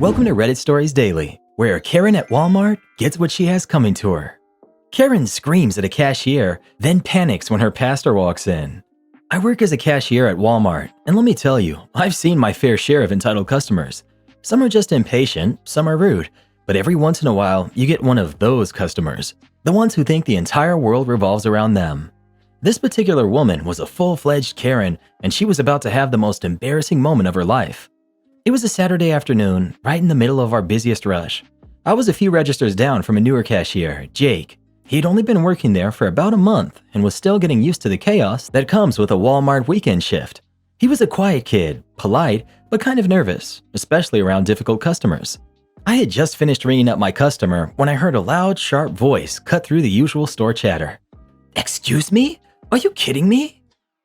Welcome to Reddit Stories Daily, where Karen at Walmart gets what she has coming to her. Karen screams at a cashier, then panics when her pastor walks in. I work as a cashier at Walmart, and let me tell you, I've seen my fair share of entitled customers. Some are just impatient, some are rude, but every once in a while, you get one of those customers, the ones who think the entire world revolves around them. This particular woman was a full-fledged Karen, and she was about to have the most embarrassing moment of her life. It was a Saturday afternoon, right in the middle of our busiest rush. I was a few registers down from a newer cashier, Jake. He had only been working there for about a month and was still getting used to the chaos that comes with a Walmart weekend shift. He was a quiet kid, polite, but kind of nervous, especially around difficult customers. I had just finished ringing up my customer when I heard a loud, sharp voice cut through the usual store chatter. "Excuse me? Are you kidding me?"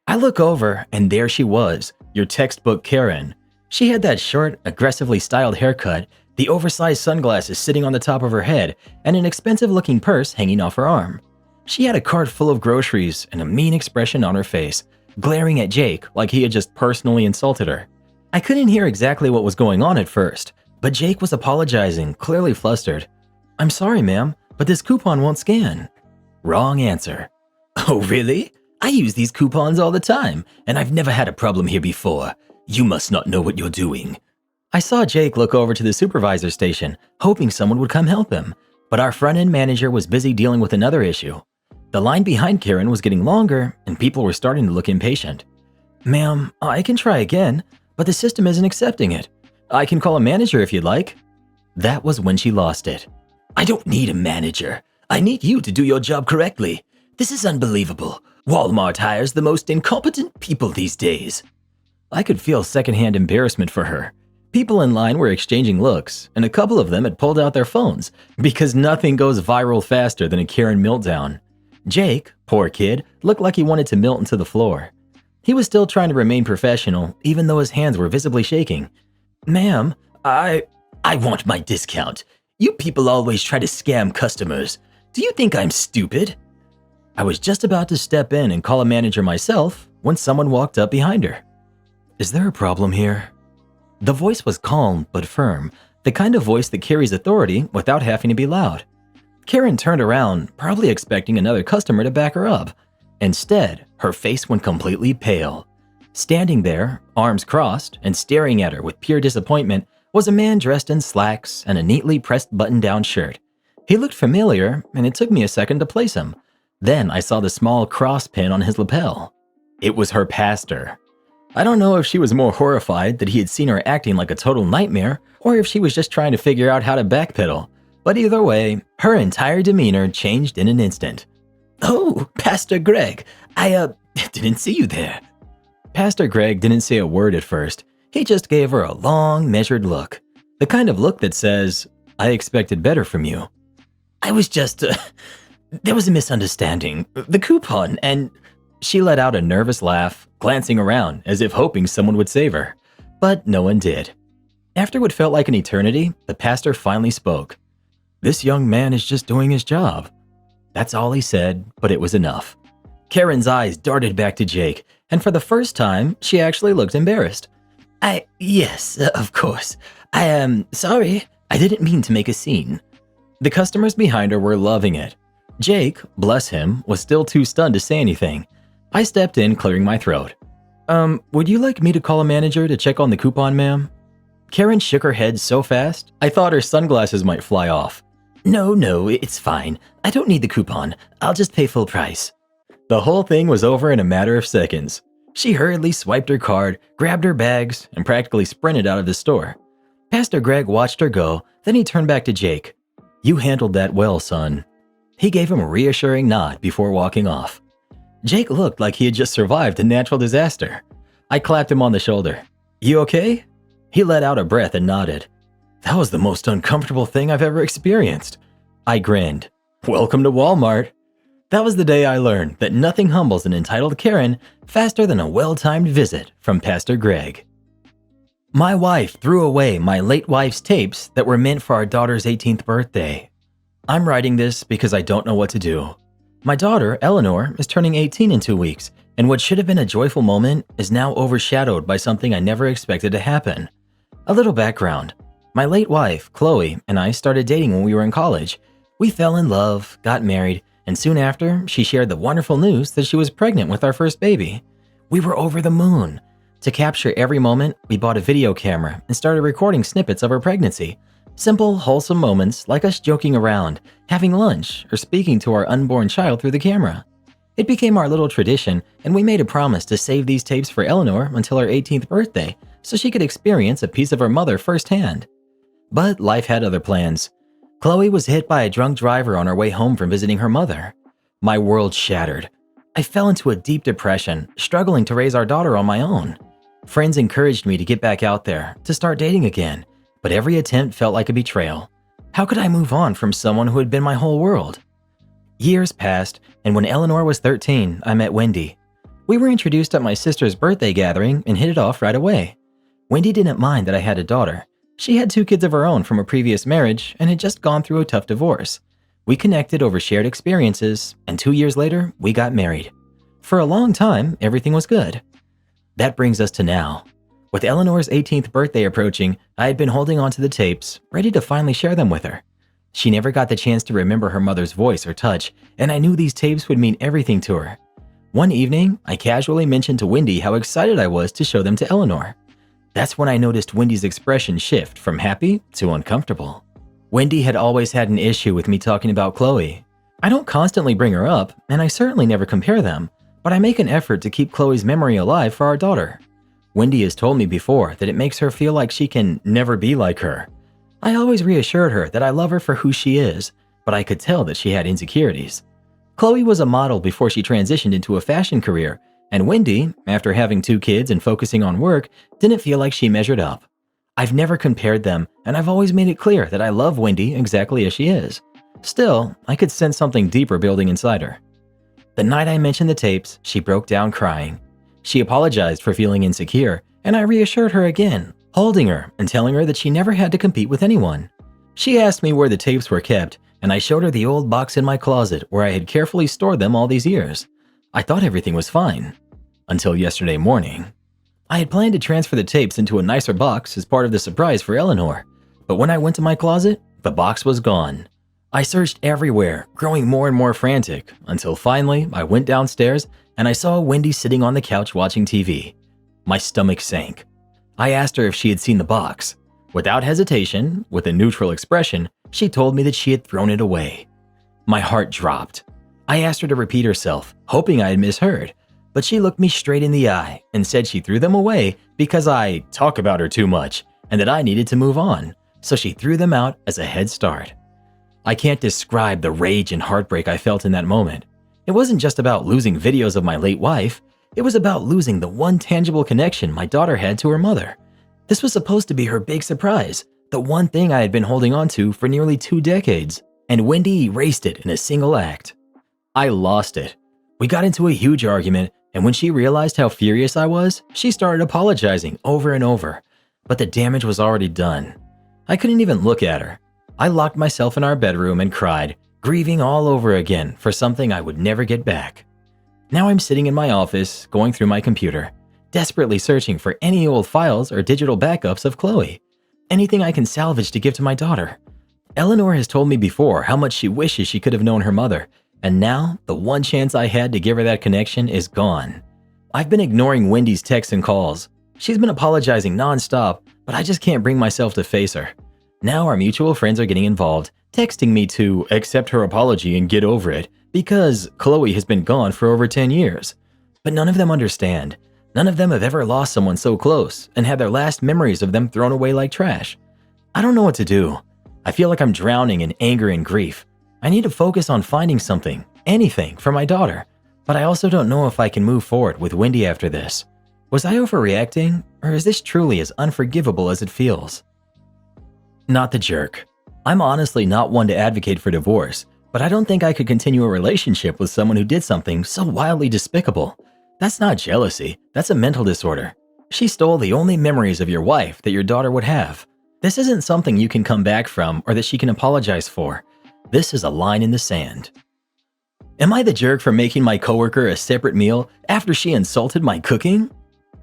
I look over, and there she was, your textbook Karen. She had that short, aggressively styled haircut, the oversized sunglasses sitting on the top of her head, and an expensive-looking purse hanging off her arm. She had a cart full of groceries and a mean expression on her face, glaring at Jake like he had just personally insulted her. I couldn't hear exactly what was going on at first, but Jake was apologizing, clearly flustered. "I'm sorry, ma'am, but this coupon won't scan." Wrong answer. "Oh, really? I use these coupons all the time, and I've never had a problem here before. You must not know what you're doing." I saw Jake look over to the supervisor station, hoping someone would come help him, but our front-end manager was busy dealing with another issue. The line behind Karen was getting longer, and people were starting to look impatient. "Ma'am, I can try again, but the system isn't accepting it. I can call a manager if you'd like." That was when she lost it. "I don't need a manager. I need you to do your job correctly. This is unbelievable. Walmart hires the most incompetent people these days." I could feel secondhand embarrassment for her. People in line were exchanging looks, and a couple of them had pulled out their phones, because nothing goes viral faster than a Karen meltdown. Jake, poor kid, looked like he wanted to melt into the floor. He was still trying to remain professional, even though his hands were visibly shaking. "Ma'am, I want my discount. You people always try to scam customers. Do you think I'm stupid?" I was just about to step in and call a manager myself when someone walked up behind her. "Is there a problem here?" The voice was calm but firm, the kind of voice that carries authority without having to be loud. Karen turned around, probably expecting another customer to back her up. Instead, her face went completely pale. Standing there, arms crossed, and staring at her with pure disappointment was a man dressed in slacks and a neatly pressed button-down shirt. He looked familiar, and it took me a second to place him. Then I saw the small cross pin on his lapel. It was her pastor. I don't know if she was more horrified that he had seen her acting like a total nightmare, or if she was just trying to figure out how to backpedal. But either way, her entire demeanor changed in an instant. "Oh, Pastor Greg, I didn't see you there." Pastor Greg didn't say a word at first. He just gave her a long, measured look. The kind of look that says, "I expected better from you." "I was just, there was a misunderstanding. The coupon, and..." She let out a nervous laugh, glancing around as if hoping someone would save her. But no one did. After what felt like an eternity, the pastor finally spoke. "This young man is just doing his job." That's all he said, but it was enough. Karen's eyes darted back to Jake, and for the first time, she actually looked embarrassed. Yes, of course. I am sorry. I didn't mean to make a scene." The customers behind her were loving it. Jake, bless him, was still too stunned to say anything. I stepped in, clearing my throat. Would you like me to call a manager to check on the coupon, ma'am?" Karen shook her head so fast, I thought her sunglasses might fly off. No, it's fine. I don't need the coupon. I'll just pay full price." The whole thing was over in a matter of seconds. She hurriedly swiped her card, grabbed her bags, and practically sprinted out of the store. Pastor Greg watched her go, then he turned back to Jake. "You handled that well, son." He gave him a reassuring nod before walking off. Jake looked like he had just survived a natural disaster. I clapped him on the shoulder. "You okay?" He let out a breath and nodded. "That was the most uncomfortable thing I've ever experienced." I grinned. "Welcome to Walmart." That was the day I learned that nothing humbles an entitled Karen faster than a well-timed visit from Pastor Greg. My wife threw away my late wife's tapes that were meant for our daughter's 18th birthday. I'm writing this because I don't know what to do. My daughter, Eleanor, is turning 18 in 2 weeks, and what should have been a joyful moment is now overshadowed by something I never expected to happen. A little background. My late wife, Chloe, and I started dating when we were in college. We fell in love, got married, and soon after, she shared the wonderful news that she was pregnant with our first baby. We were over the moon. To capture every moment, we bought a video camera and started recording snippets of her pregnancy. Simple, wholesome moments like us joking around, having lunch, or speaking to our unborn child through the camera. It became our little tradition, and we made a promise to save these tapes for Eleanor until her 18th birthday so she could experience a piece of her mother firsthand. But life had other plans. Chloe was hit by a drunk driver on her way home from visiting her mother. My world shattered. I fell into a deep depression, struggling to raise our daughter on my own. Friends encouraged me to get back out there, to start dating again, but every attempt felt like a betrayal. How could I move on from someone who had been my whole world? Years passed, and when Eleanor was 13, I met Wendy. We were introduced at my sister's birthday gathering and hit it off right away. Wendy didn't mind that I had a daughter. She had 2 kids of her own from a previous marriage and had just gone through a tough divorce. We connected over shared experiences, and 2 years later, we got married. For a long time, everything was good. That brings us to now. With Eleanor's 18th birthday approaching, I had been holding onto the tapes, ready to finally share them with her. She never got the chance to remember her mother's voice or touch, and I knew these tapes would mean everything to her. One evening, I casually mentioned to Wendy how excited I was to show them to Eleanor. That's when I noticed Wendy's expression shift from happy to uncomfortable. Wendy had always had an issue with me talking about Chloe. I don't constantly bring her up, and I certainly never compare them, but I make an effort to keep Chloe's memory alive for our daughter. Wendy has told me before that it makes her feel like she can never be like her. I always reassured her that I love her for who she is, but I could tell that she had insecurities. Chloe was a model before she transitioned into a fashion career, and Wendy, after having 2 kids and focusing on work, didn't feel like she measured up. I've never compared them, and I've always made it clear that I love Wendy exactly as she is. Still, I could sense something deeper building inside her. The night I mentioned the tapes, she broke down crying. She apologized for feeling insecure, and I reassured her again, holding her and telling her that she never had to compete with anyone. She asked me where the tapes were kept, and I showed her the old box in my closet where I had carefully stored them all these years. I thought everything was fine. Until yesterday morning. I had planned to transfer the tapes into a nicer box as part of the surprise for Eleanor, but when I went to my closet, the box was gone. I searched everywhere, growing more and more frantic, until finally I went downstairs and I saw Wendy sitting on the couch watching TV. My stomach sank. I asked her if she had seen the box. Without hesitation, with a neutral expression, she told me that she had thrown it away. My heart dropped. I asked her to repeat herself, hoping I had misheard, but she looked me straight in the eye and said she threw them away because I talk about her too much and that I needed to move on, so she threw them out as a head start. I can't describe the rage and heartbreak I felt in that moment. It wasn't just about losing videos of my late wife, it was about losing the one tangible connection my daughter had to her mother. This was supposed to be her big surprise, the one thing I had been holding on to for nearly 2 decades, and Wendy erased it in a single act. I lost it. We got into a huge argument, and when she realized how furious I was, she started apologizing over and over. But the damage was already done. I couldn't even look at her. I locked myself in our bedroom and cried, grieving all over again for something I would never get back. Now I'm sitting in my office, going through my computer, desperately searching for any old files or digital backups of Chloe. Anything I can salvage to give to my daughter. Eleanor has told me before how much she wishes she could have known her mother, and now the one chance I had to give her that connection is gone. I've been ignoring Wendy's texts and calls. She's been apologizing nonstop, but I just can't bring myself to face her. Now our mutual friends are getting involved, texting me to accept her apology and get over it because Chloe has been gone for over 10 years. But none of them understand. None of them have ever lost someone so close and had their last memories of them thrown away like trash. I don't know what to do. I feel like I'm drowning in anger and grief. I need to focus on finding something, anything, for my daughter, but I also don't know if I can move forward with Wendy after this. Was I overreacting, or is this truly as unforgivable as it feels? Not the jerk. I'm honestly not one to advocate for divorce, but I don't think I could continue a relationship with someone who did something so wildly despicable. That's not jealousy, that's a mental disorder. She stole the only memories of your wife that your daughter would have. This isn't something you can come back from or that she can apologize for. This is a line in the sand. Am I the jerk for making my coworker a separate meal after she insulted my cooking?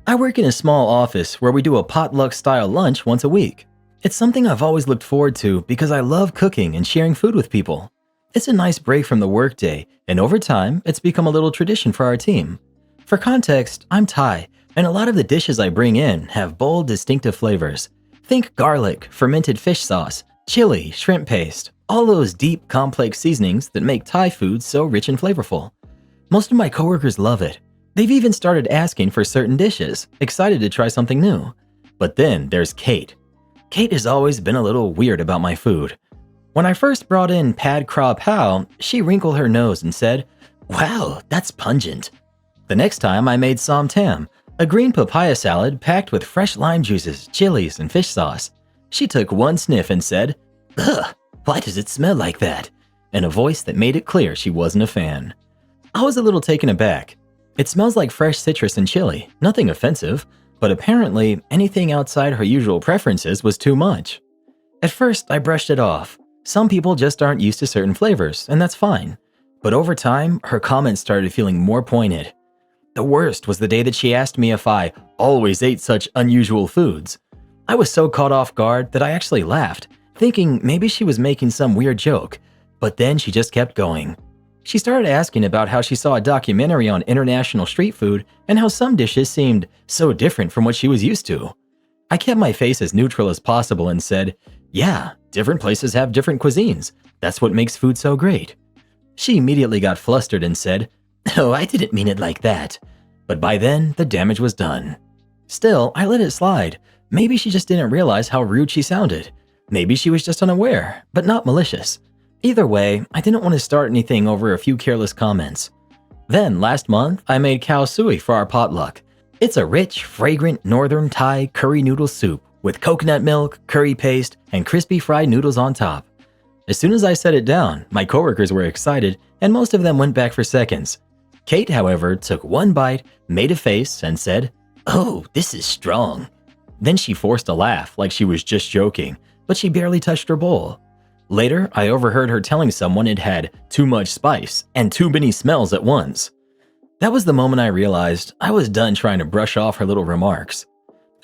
I work in a small office where we do a potluck-style lunch once a week. It's something I've always looked forward to because I love cooking and sharing food with people. It's a nice break from the workday, and over time, it's become a little tradition for our team. For context, I'm Thai, and a lot of the dishes I bring in have bold, distinctive flavors. Think garlic, fermented fish sauce, chili, shrimp paste, all those deep, complex seasonings that make Thai food so rich and flavorful. Most of my coworkers love it. They've even started asking for certain dishes, excited to try something new. But then there's Kate. Kate has always been a little weird about my food. When I first brought in pad kra pao, she wrinkled her nose and said, "Wow, that's pungent." The next time I made som tam, a green papaya salad packed with fresh lime juices, chilies, and fish sauce. She took one sniff and said, "Ugh, why does it smell like that?" in a voice that made it clear she wasn't a fan. I was a little taken aback. It smells like fresh citrus and chili, nothing offensive, but apparently anything outside her usual preferences was too much. At first, I brushed it off. Some people just aren't used to certain flavors, and that's fine. But over time, her comments started feeling more pointed. The worst was the day that she asked me if I always ate such unusual foods. I was so caught off guard that I actually laughed, thinking maybe she was making some weird joke, but then she just kept going. She started asking about how she saw a documentary on international street food and how some dishes seemed so different from what she was used to. I kept my face as neutral as possible and said, "Yeah, different places have different cuisines. That's what makes food so great." She immediately got flustered and said, "Oh, I didn't mean it like that." But by then, the damage was done. Still, I let it slide. Maybe she just didn't realize how rude she sounded. Maybe she was just unaware, but not malicious. Either way, I didn't want to start anything over a few careless comments. Then, last month, I made khao sui for our potluck. It's a rich, fragrant northern Thai curry noodle soup with coconut milk, curry paste, and crispy fried noodles on top. As soon as I set it down, my coworkers were excited, and most of them went back for seconds. Kate, however, took one bite, made a face, and said, "Oh, this is strong." Then she forced a laugh like she was just joking, but she barely touched her bowl. Later, I overheard her telling someone it had too much spice and too many smells at once. That was the moment I realized I was done trying to brush off her little remarks.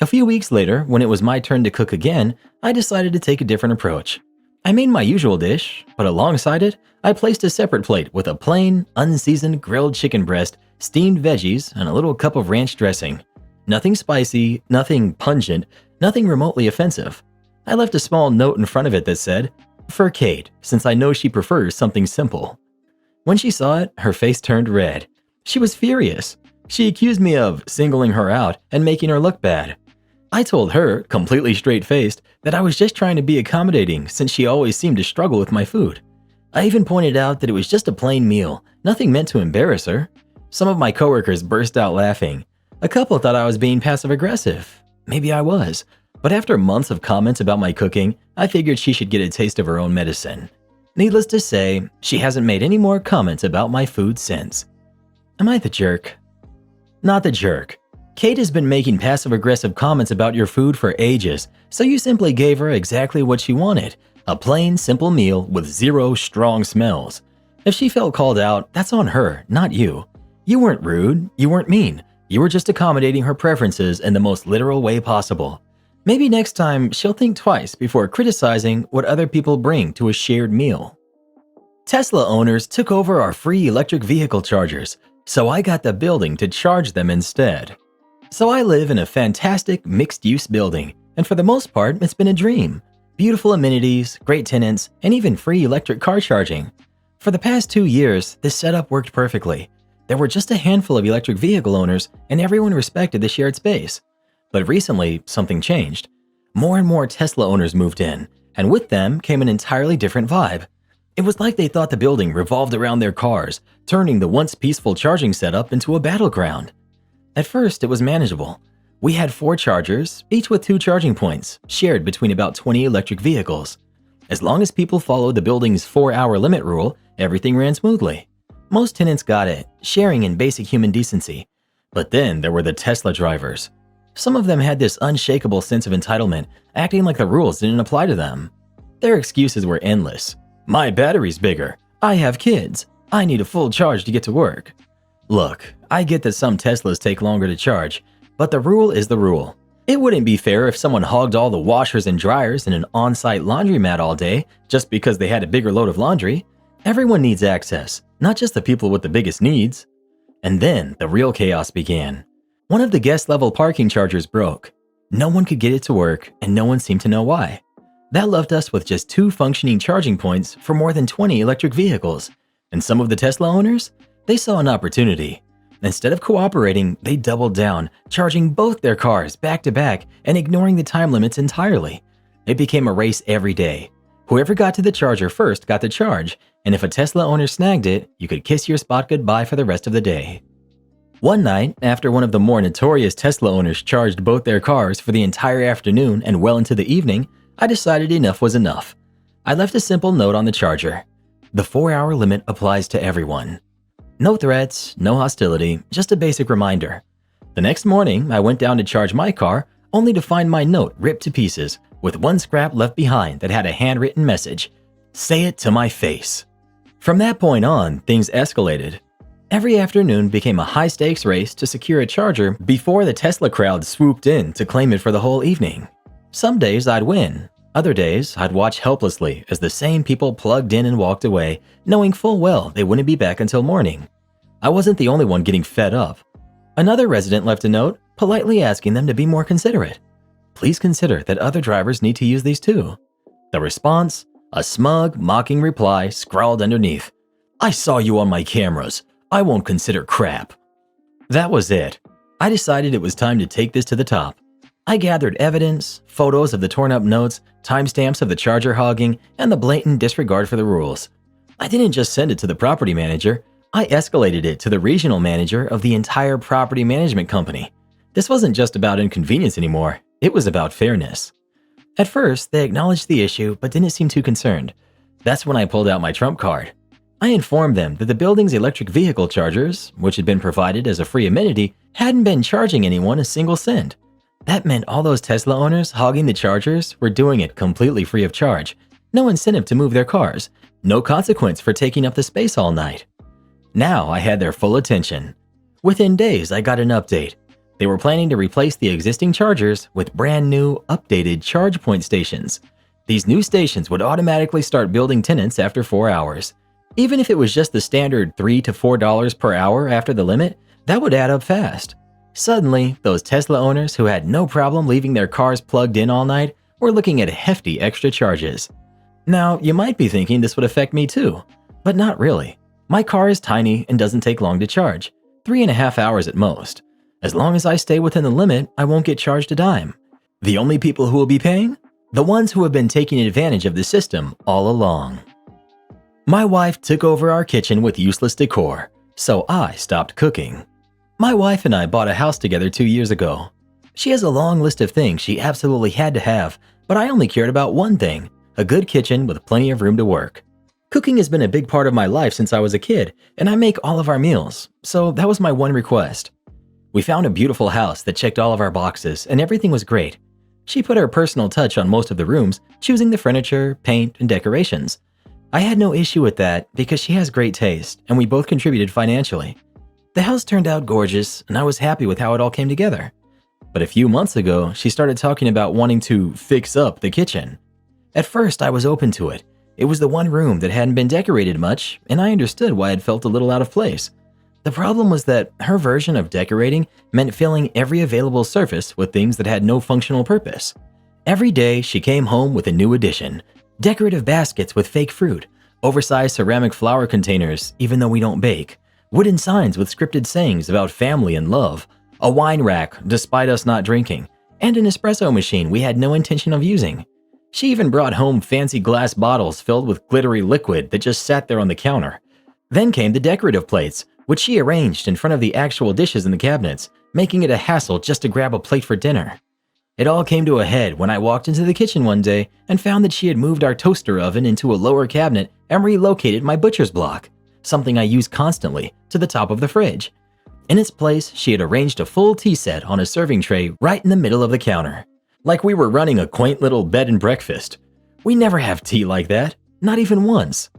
A few weeks later, when it was my turn to cook again, I decided to take a different approach. I made my usual dish, but alongside it, I placed a separate plate with a plain, unseasoned grilled chicken breast, steamed veggies, and a little cup of ranch dressing. Nothing spicy, nothing pungent, nothing remotely offensive. I left a small note in front of it that said, "For Kate, since I know she prefers something simple." When she saw it, her face turned red. She was furious. She accused me of singling her out and making her look bad. I told her, completely straight-faced, that I was just trying to be accommodating since she always seemed to struggle with my food. I even pointed out that it was just a plain meal, nothing meant to embarrass her. Some of my coworkers burst out laughing. A couple thought I was being passive-aggressive. Maybe I was. But after months of comments about my cooking, I figured she should get a taste of her own medicine. Needless to say, she hasn't made any more comments about my food since. Am I the jerk? Not the jerk. Kate has been making passive-aggressive comments about your food for ages, so you simply gave her exactly what she wanted, a plain, simple meal with zero strong smells. If she felt called out, that's on her, not you. You weren't rude, you weren't mean, you were just accommodating her preferences in the most literal way possible. Maybe next time she'll think twice before criticizing what other people bring to a shared meal. Tesla owners took over our free electric vehicle chargers, so I got the building to charge them instead. So I live in a fantastic mixed-use building, and for the most part, it's been a dream. Beautiful amenities, great tenants, and even free electric car charging. For the past 2 years, this setup worked perfectly. There were just a handful of electric vehicle owners, and everyone respected the shared space. But recently, something changed. More and more Tesla owners moved in, and with them came an entirely different vibe. It was like they thought the building revolved around their cars, turning the once peaceful charging setup into a battleground. At first, it was manageable. We had 4 chargers, each with 2 charging points, shared between about 20 electric vehicles. As long as people followed the building's 4-hour limit rule, everything ran smoothly. Most tenants got it, sharing in basic human decency. But then there were the Tesla drivers. Some of them had this unshakable sense of entitlement, acting like the rules didn't apply to them. Their excuses were endless. "My battery's bigger. I have kids. I need a full charge to get to work." Look, I get that some Teslas take longer to charge, but the rule is the rule. It wouldn't be fair if someone hogged all the washers and dryers in an on-site laundromat all day just because they had a bigger load of laundry. Everyone needs access, not just the people with the biggest needs. And then the real chaos began. One of the guest-level parking chargers broke. No one could get it to work, and no one seemed to know why. That left us with just 2 functioning charging points for more than 20 electric vehicles. And some of the Tesla owners? They saw an opportunity. Instead of cooperating, they doubled down, charging both their cars back to back and ignoring the time limits entirely. It became a race every day. Whoever got to the charger first got the charge, and if a Tesla owner snagged it, you could kiss your spot goodbye for the rest of the day. One night, after one of the more notorious Tesla owners charged both their cars for the entire afternoon and well into the evening, I decided enough was enough. I left a simple note on the charger. The 4-hour limit applies to everyone. No threats, no hostility, just a basic reminder. The next morning, I went down to charge my car, only to find my note ripped to pieces, with one scrap left behind that had a handwritten message. Say it to my face. From that point on, things escalated. Every afternoon became a high-stakes race to secure a charger before the Tesla crowd swooped in to claim it for the whole evening. Some days I'd win. Other days, I'd watch helplessly as the same people plugged in and walked away, knowing full well they wouldn't be back until morning. I wasn't the only one getting fed up. Another resident left a note, politely asking them to be more considerate. Please consider that other drivers need to use these too. The response? A smug, mocking reply scrawled underneath. I saw you on my cameras. I won't consider crap. That was it. I decided it was time to take this to the top. I gathered evidence, photos of the torn up notes, timestamps of the charger hogging, and the blatant disregard for the rules. I didn't just send it to the property manager, I escalated it to the regional manager of the entire property management company. This wasn't just about inconvenience anymore, it was about fairness. At first, they acknowledged the issue but didn't seem too concerned. That's when I pulled out my trump card. I informed them that the building's electric vehicle chargers, which had been provided as a free amenity, hadn't been charging anyone a single cent. That meant all those Tesla owners hogging the chargers were doing it completely free of charge. No incentive to move their cars. No consequence for taking up the space all night. Now I had their full attention. Within days, I got an update. They were planning to replace the existing chargers with brand new, updated charge point stations. These new stations would automatically start building tenants after 4 hours. Even if it was just the standard $3 to $4 per hour after the limit, that would add up fast. Suddenly, those Tesla owners who had no problem leaving their cars plugged in all night were looking at hefty extra charges. Now, you might be thinking this would affect me too, but not really. My car is tiny and doesn't take long to charge, 3.5 hours at most. As long as I stay within the limit, I won't get charged a dime. The only people who will be paying? The ones who have been taking advantage of the system all along. My wife took over our kitchen with useless decor, so I stopped cooking. My wife and I bought a house together 2 years ago. She has a long list of things she absolutely had to have, but I only cared about one thing, a good kitchen with plenty of room to work. Cooking has been a big part of my life since I was a kid, and I make all of our meals, so that was my one request. We found a beautiful house that checked all of our boxes, and everything was great. She put her personal touch on most of the rooms, choosing the furniture, paint, and decorations. I had no issue with that because she has great taste, and we both contributed financially. The house turned out gorgeous, and I was happy with how it all came together. But a few months ago, she started talking about wanting to fix up the kitchen. At first, I was open to it. It was the one room that hadn't been decorated much, and I understood why it felt a little out of place. The problem was that her version of decorating meant filling every available surface with things that had no functional purpose. Every day, she came home with a new addition. Decorative baskets with fake fruit, oversized ceramic flower containers even though we don't bake, wooden signs with scripted sayings about family and love, a wine rack despite us not drinking, and an espresso machine we had no intention of using. She even brought home fancy glass bottles filled with glittery liquid that just sat there on the counter. Then came the decorative plates, which she arranged in front of the actual dishes in the cabinets, making it a hassle just to grab a plate for dinner. It all came to a head when I walked into the kitchen one day and found that she had moved our toaster oven into a lower cabinet and relocated my butcher's block, something I use constantly, to the top of the fridge. In its place, she had arranged a full tea set on a serving tray right in the middle of the counter. Like we were running a quaint little bed and breakfast. We never have tea like that, not even once.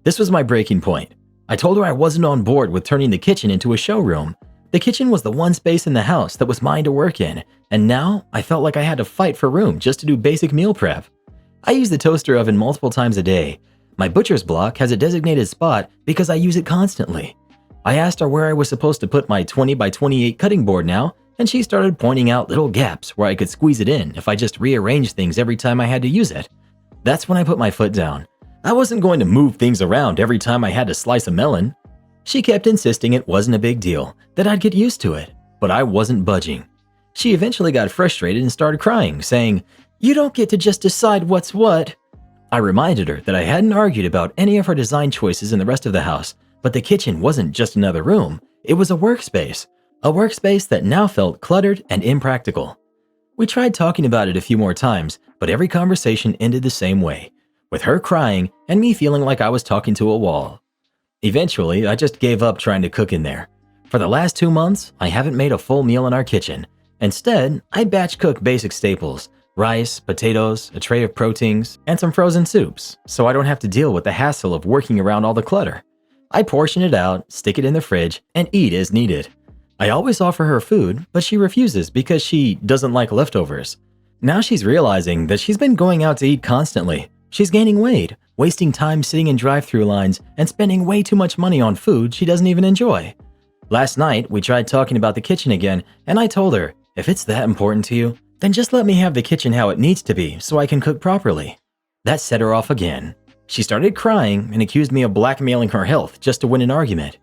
This was my breaking point. I told her I wasn't on board with turning the kitchen into a showroom, The kitchen was the one space in the house that was mine to work in, and now I felt like I had to fight for room just to do basic meal prep. I use the toaster oven multiple times a day. My butcher's block has a designated spot because I use it constantly. I asked her where I was supposed to put my 20 by 28 cutting board now, and she started pointing out little gaps where I could squeeze it in if I just rearranged things every time I had to use it. That's when I put my foot down. I wasn't going to move things around every time I had to slice a melon. She kept insisting it wasn't a big deal, that I'd get used to it, but I wasn't budging. She eventually got frustrated and started crying, saying, "You don't get to just decide what's what." I reminded her that I hadn't argued about any of her design choices in the rest of the house, but the kitchen wasn't just another room, it was a workspace that now felt cluttered and impractical. We tried talking about it a few more times, but every conversation ended the same way, with her crying and me feeling like I was talking to a wall. Eventually, I just gave up trying to cook in there. For the last 2 months, I haven't made a full meal in our kitchen. Instead, I batch cook basic staples, rice, potatoes, a tray of proteins, and some frozen soups, so I don't have to deal with the hassle of working around all the clutter. I portion it out, stick it in the fridge, and eat as needed. I always offer her food, but she refuses because she doesn't like leftovers. Now she's realizing that she's been going out to eat constantly. She's gaining weight, wasting time sitting in drive-through lines, and spending way too much money on food she doesn't even enjoy. Last night, we tried talking about the kitchen again, and I told her, if it's that important to you, then just let me have the kitchen how it needs to be so I can cook properly. That set her off again. She started crying and accused me of blackmailing her health just to win an argument.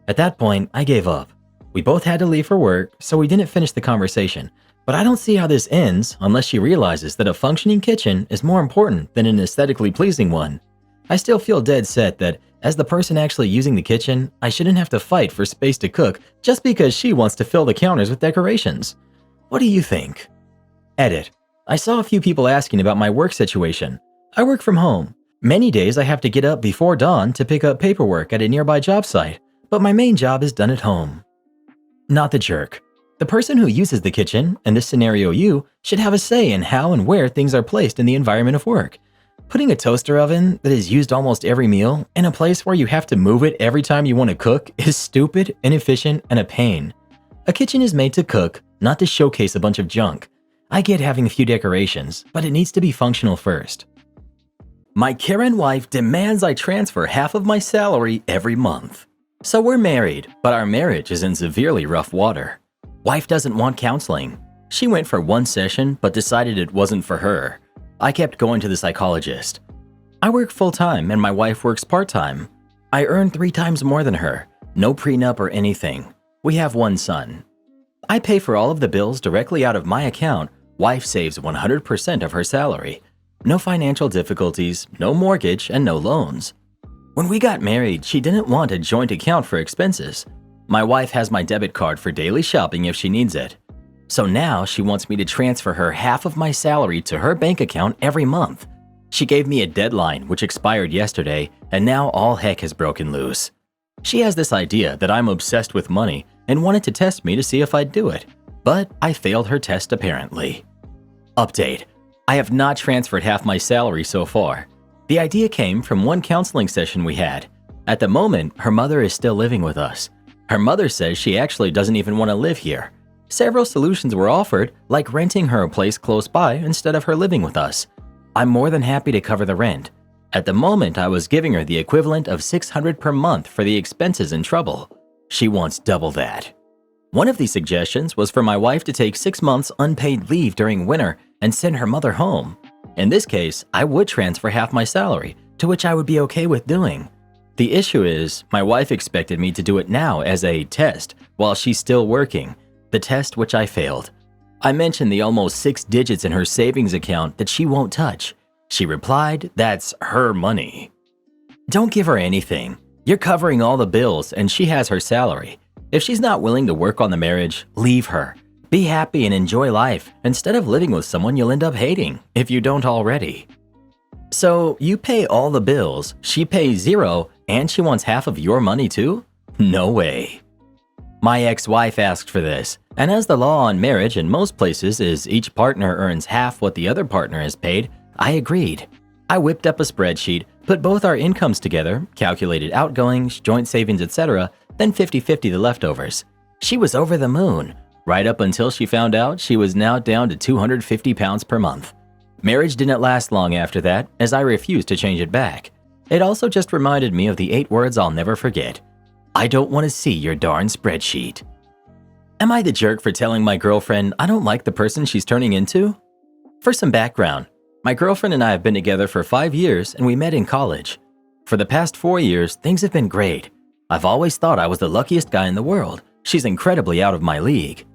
At that point, I gave up. We both had to leave for work, so we didn't finish the conversation, but I don't see how this ends unless she realizes that a functioning kitchen is more important than an aesthetically pleasing one. I still feel dead set that, as the person actually using the kitchen, I shouldn't have to fight for space to cook just because she wants to fill the counters with decorations. What do you think? Edit. I saw a few people asking about my work situation. I work from home. Many days I have to get up before dawn to pick up paperwork at a nearby job site, but my main job is done at home. Not the jerk. The person who uses the kitchen, in this scenario you, should have a say in how and where things are placed in the environment of work. Putting a toaster oven that is used almost every meal in a place where you have to move it every time you want to cook is stupid, inefficient, and a pain. A kitchen is made to cook, not to showcase a bunch of junk. I get having a few decorations, but it needs to be functional first. My Karen wife demands I transfer half of my salary every month. So we're married, but our marriage is in severely rough water. Wife doesn't want counseling. She went for one session, but decided it wasn't for her. I kept going to the psychologist. I work full-time and my wife works part-time. I earn 3 times more than her. No prenup or anything. We have one son. I pay for all of the bills directly out of my account. Wife saves 100% of her salary. No financial difficulties, no mortgage, and no loans. When we got married, she didn't want a joint account for expenses. My wife has my debit card for daily shopping if she needs it. So now she wants me to transfer her half of my salary to her bank account every month. She gave me a deadline which expired yesterday, and now all heck has broken loose. She has this idea that I'm obsessed with money and wanted to test me to see if I'd do it, but I failed her test apparently. Update. I have not transferred half my salary so far. The idea came from one counseling session we had. At the moment, her mother is still living with us. Her mother says she actually doesn't even want to live here. Several solutions were offered, like renting her a place close by instead of her living with us. I'm more than happy to cover the rent. At the moment, I was giving her the equivalent of $600 per month for the expenses and trouble. She wants double that. One of the suggestions was for my wife to take 6 months unpaid leave during winter and send her mother home. In this case, I would transfer half my salary, to which I would be okay with doing. The issue is, my wife expected me to do it now as a test while she's still working, the test which I failed. I mentioned the almost 6 digits in her savings account that she won't touch. She replied, that's her money. Don't give her anything. You're covering all the bills and she has her salary. If she's not willing to work on the marriage, leave her. Be happy and enjoy life instead of living with someone you'll end up hating if you don't already. So you pay all the bills, she pays 0, and she wants half of your money too? No way. My ex-wife asked for this, and as the law on marriage in most places is each partner earns half what the other partner has paid, I agreed. I whipped up a spreadsheet, put both our incomes together, calculated outgoings, joint savings, etc., then 50-50 the leftovers. She was over the moon, right up until she found out she was now down to 250 pounds per month. Marriage didn't last long after that, as I refused to change it back. It also just reminded me of the 8 words I'll never forget. I don't want to see your darn spreadsheet. Am I the jerk for telling my girlfriend I don't like the person she's turning into? For some background, my girlfriend and I have been together for 5 years and we met in college. For the past 4 years, things have been great. I've always thought I was the luckiest guy in the world. She's incredibly out of my league.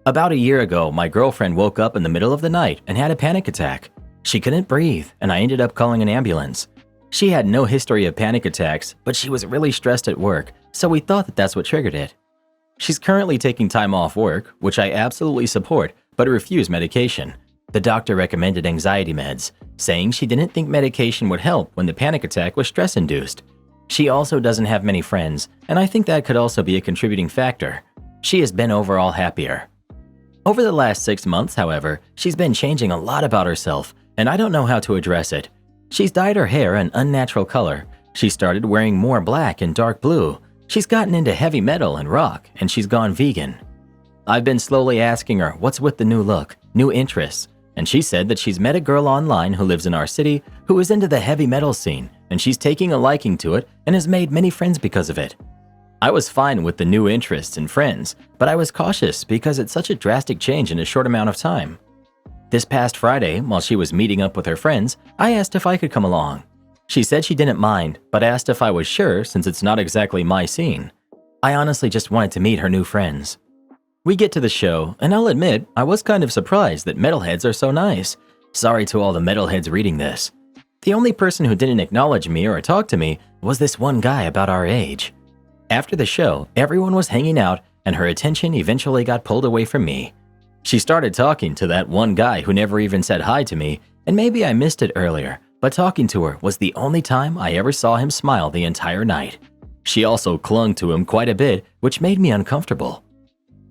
About a year ago, my girlfriend woke up in the middle of the night and had a panic attack. She couldn't breathe, and I ended up calling an ambulance. She had no history of panic attacks, but she was really stressed at work, so we thought that that's what triggered it. She's currently taking time off work, which I absolutely support, but refuse medication. The doctor recommended anxiety meds, saying she didn't think medication would help when the panic attack was stress-induced. She also doesn't have many friends, and I think that could also be a contributing factor. She has been overall happier. Over the last 6 months, however, she's been changing a lot about herself, and I don't know how to address it. She's dyed her hair an unnatural color. She started wearing more black and dark blue. She's gotten into heavy metal and rock, and she's gone vegan. I've been slowly asking her what's with the new look, new interests, and she said that she's met a girl online who lives in our city who is into the heavy metal scene, and she's taking a liking to it and has made many friends because of it. I was fine with the new interests and friends, but I was cautious because it's such a drastic change in a short amount of time. This past Friday, while she was meeting up with her friends, I asked if I could come along. She said she didn't mind, but asked if I was sure since it's not exactly my scene. I honestly just wanted to meet her new friends. We get to the show, and I'll admit, I was kind of surprised that metalheads are so nice. Sorry to all the metalheads reading this. The only person who didn't acknowledge me or talk to me was this one guy about our age. After the show, everyone was hanging out, and her attention eventually got pulled away from me. She started talking to that one guy who never even said hi to me, and maybe I missed it earlier, but talking to her was the only time I ever saw him smile the entire night. She also clung to him quite a bit, which made me uncomfortable.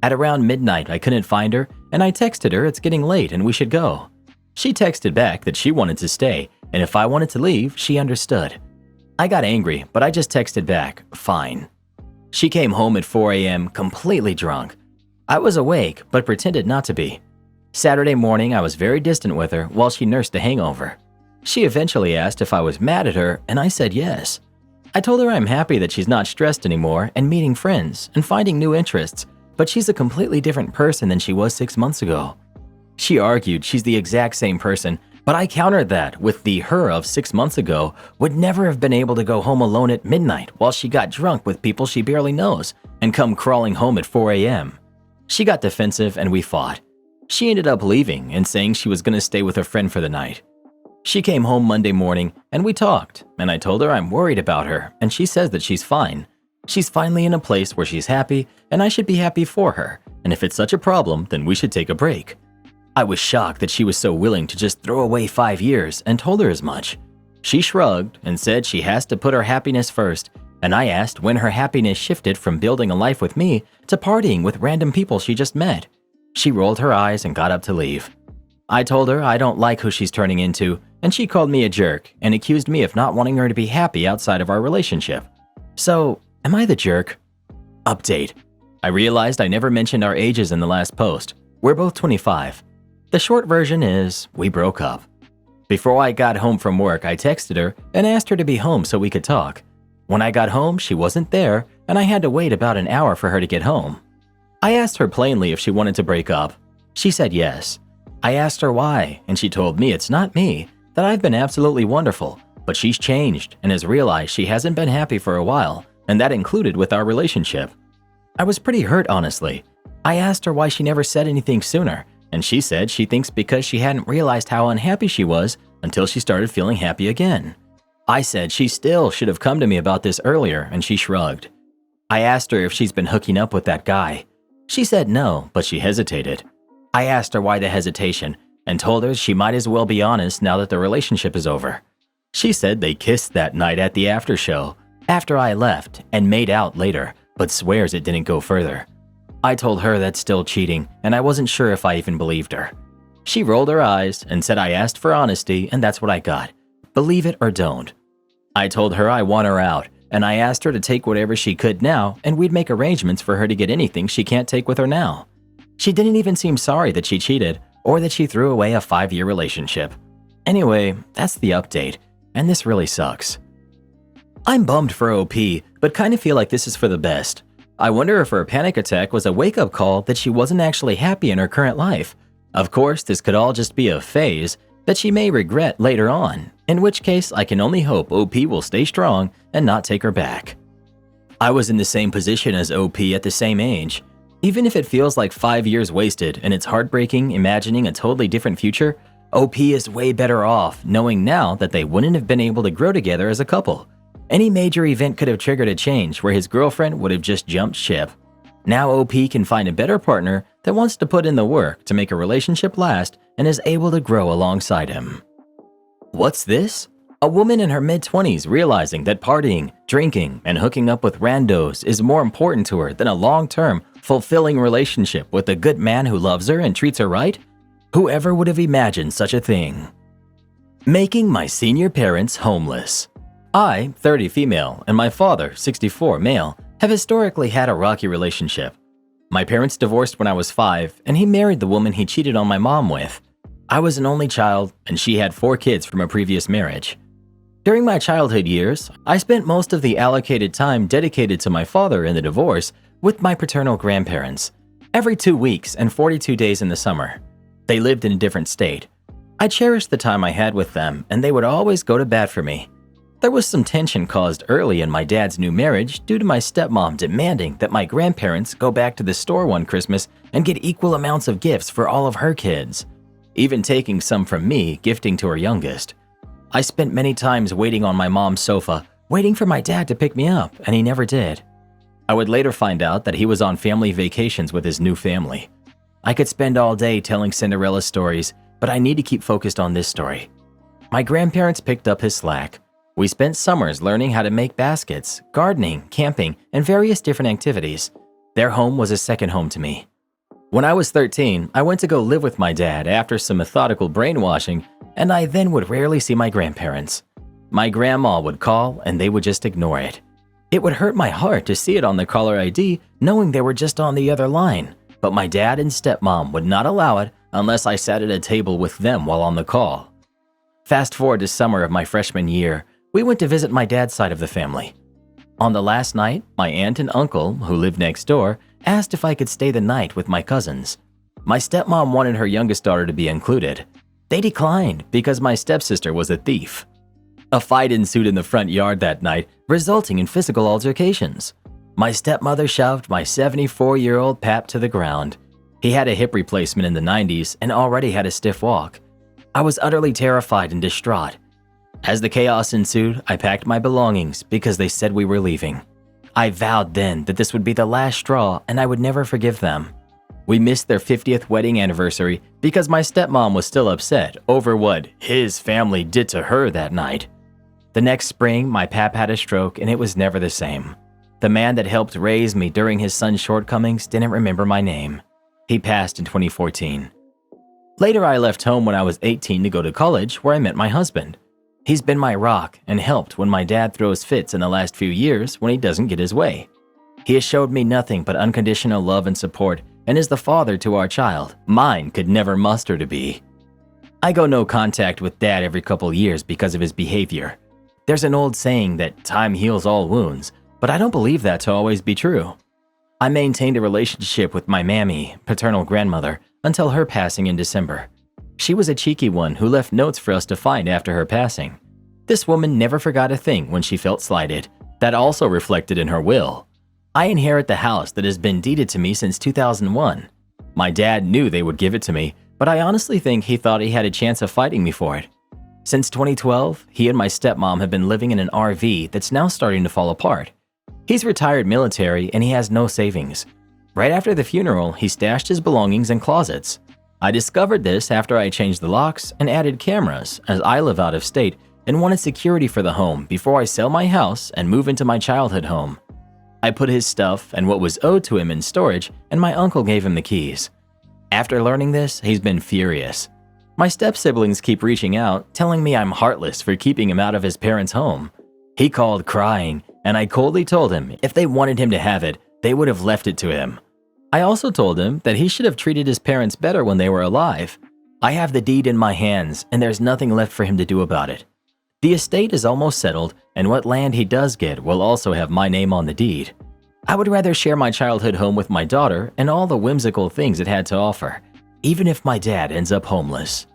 At around midnight, I couldn't find her, and I texted her it's getting late and we should go. She texted back that she wanted to stay, and if I wanted to leave, she understood. I got angry, but I just texted back, fine. She came home at 4 a.m. completely drunk. I was awake, but pretended not to be. Saturday morning, I was very distant with her while she nursed a hangover. She eventually asked if I was mad at her, and I said yes. I told her I'm happy that she's not stressed anymore and meeting friends and finding new interests, but she's a completely different person than she was 6 months ago. She argued she's the exact same person, but I countered that with the her of 6 months ago would never have been able to go home alone at midnight while she got drunk with people she barely knows and come crawling home at 4 a.m. She got defensive and we fought. She ended up leaving and saying she was going to stay with her friend for the night. She came home Monday morning and we talked, and I told her I'm worried about her, and she says that she's fine. She's finally in a place where she's happy, and I should be happy for her, and if it's such a problem, then we should take a break. I was shocked that she was so willing to just throw away 5 years and told her as much. She shrugged and said she has to put her happiness first, and I asked when her happiness shifted from building a life with me to partying with random people she just met. She rolled her eyes and got up to leave. I told her I don't like who she's turning into, and she called me a jerk and accused me of not wanting her to be happy outside of our relationship. So, am I the jerk? Update. I realized I never mentioned our ages in the last post. We're both 25. The short version is, we broke up. Before I got home from work, I texted her and asked her to be home so we could talk. When I got home, she wasn't there, and I had to wait about an hour for her to get home. I asked her plainly if she wanted to break up. She said yes. I asked her why, and she told me it's not me, that I've been absolutely wonderful, but she's changed and has realized she hasn't been happy for a while, and that included with our relationship. I was pretty hurt, honestly. I asked her why she never said anything sooner, and she said she thinks because she hadn't realized how unhappy she was until she started feeling happy again. I said she still should have come to me about this earlier, and she shrugged. I asked her if she's been hooking up with that guy. She said no, but she hesitated. I asked her why the hesitation, and told her she might as well be honest now that the relationship is over. She said they kissed that night at the after show, after I left, and made out later, but swears it didn't go further. I told her that's still cheating, and I wasn't sure if I even believed her. She rolled her eyes and said I asked for honesty, and that's what I got. Believe it or don't. I told her I want her out, and I asked her to take whatever she could now, and we'd make arrangements for her to get anything she can't take with her now. She didn't even seem sorry that she cheated or that she threw away a 5-year relationship. Anyway, that's the update, and this really sucks. I'm bummed for OP, but kind of feel like this is for the best. I wonder if her panic attack was a wake-up call that she wasn't actually happy in her current life. Of course, this could all just be a phase that she may regret later on, in which case I can only hope OP will stay strong and not take her back. I was in the same position as OP at the same age. Even if it feels like 5 years wasted and it's heartbreaking imagining a totally different future, OP is way better off knowing now that they wouldn't have been able to grow together as a couple. Any major event could have triggered a change where his girlfriend would have just jumped ship. Now OP can find a better partner that wants to put in the work to make a relationship last and is able to grow alongside him. What's this? A woman in her mid-20s realizing that partying, drinking, and hooking up with randos is more important to her than a long-term, fulfilling relationship with a good man who loves her and treats her right? Whoever would have imagined such a thing? Making my senior parents homeless. I, 30 female, and my father, 64 male, have historically had a rocky relationship. My parents divorced when I was 5, and he married the woman he cheated on my mom with. I was an only child, and she had 4 kids from a previous marriage. During my childhood years, I spent most of the allocated time dedicated to my father in the divorce with my paternal grandparents, every 2 weeks and 42 days in the summer. They lived in a different state. I cherished the time I had with them, and they would always go to bat for me. There was some tension caused early in my dad's new marriage due to my stepmom demanding that my grandparents go back to the store one Christmas and get equal amounts of gifts for all of her kids, even taking some from me, gifting to her youngest. I spent many times waiting on my mom's sofa, waiting for my dad to pick me up, and he never did. I would later find out that he was on family vacations with his new family. I could spend all day telling Cinderella stories, but I need to keep focused on this story. My grandparents picked up his slack. We spent summers learning how to make baskets, gardening, camping, and various different activities. Their home was a second home to me. When I was 13, I went to go live with my dad after some methodical brainwashing, and I then would rarely see my grandparents. My grandma would call and they would just ignore it. It would hurt my heart to see it on the caller ID knowing they were just on the other line, but my dad and stepmom would not allow it unless I sat at a table with them while on the call. Fast forward to summer of my freshman year, we went to visit my dad's side of the family. On the last night, my aunt and uncle, who lived next door, asked if I could stay the night with my cousins. My stepmom wanted her youngest daughter to be included. They declined because my stepsister was a thief. A fight ensued in the front yard that night, resulting in physical altercations. My stepmother shoved my 74-year-old pap to the ground. He had a hip replacement in the 90s and already had a stiff walk. I was utterly terrified and distraught. As the chaos ensued, I packed my belongings because they said we were leaving. I vowed then that this would be the last straw and I would never forgive them. We missed their 50th wedding anniversary because my stepmom was still upset over what his family did to her that night. The next spring, my pap had a stroke and it was never the same. The man that helped raise me during his son's shortcomings didn't remember my name. He passed in 2014. Later, I left home when I was 18 to go to college where I met my husband. He's been my rock and helped when my dad throws fits in the last few years when he doesn't get his way. He has showed me nothing but unconditional love and support and is the father to our child mine could never muster to be. I go no contact with dad every couple years because of his behavior. There's an old saying that time heals all wounds, but I don't believe that to always be true. I maintained a relationship with my mammy, paternal grandmother, until her passing in December. She was a cheeky one who left notes for us to find after her passing. This woman never forgot a thing when she felt slighted. That also reflected in her will. I inherit the house that has been deeded to me since 2001. My dad knew they would give it to me, but I honestly think he thought he had a chance of fighting me for it. Since 2012, he and my stepmom have been living in an RV that's now starting to fall apart. He's retired military and he has no savings. Right after the funeral, he stashed his belongings in closets. I discovered this after I changed the locks and added cameras, as I live out of state and wanted security for the home before I sell my house and move into my childhood home. I put his stuff and what was owed to him in storage, and my uncle gave him the keys. After learning this, he's been furious. My step-siblings keep reaching out, telling me I'm heartless for keeping him out of his parents' home. He called crying, and I coldly told him if they wanted him to have it, they would have left it to him. I also told him that he should have treated his parents better when they were alive. I have the deed in my hands, and there's nothing left for him to do about it. The estate is almost settled, and what land he does get will also have my name on the deed. I would rather share my childhood home with my daughter and all the whimsical things it had to offer, even if my dad ends up homeless.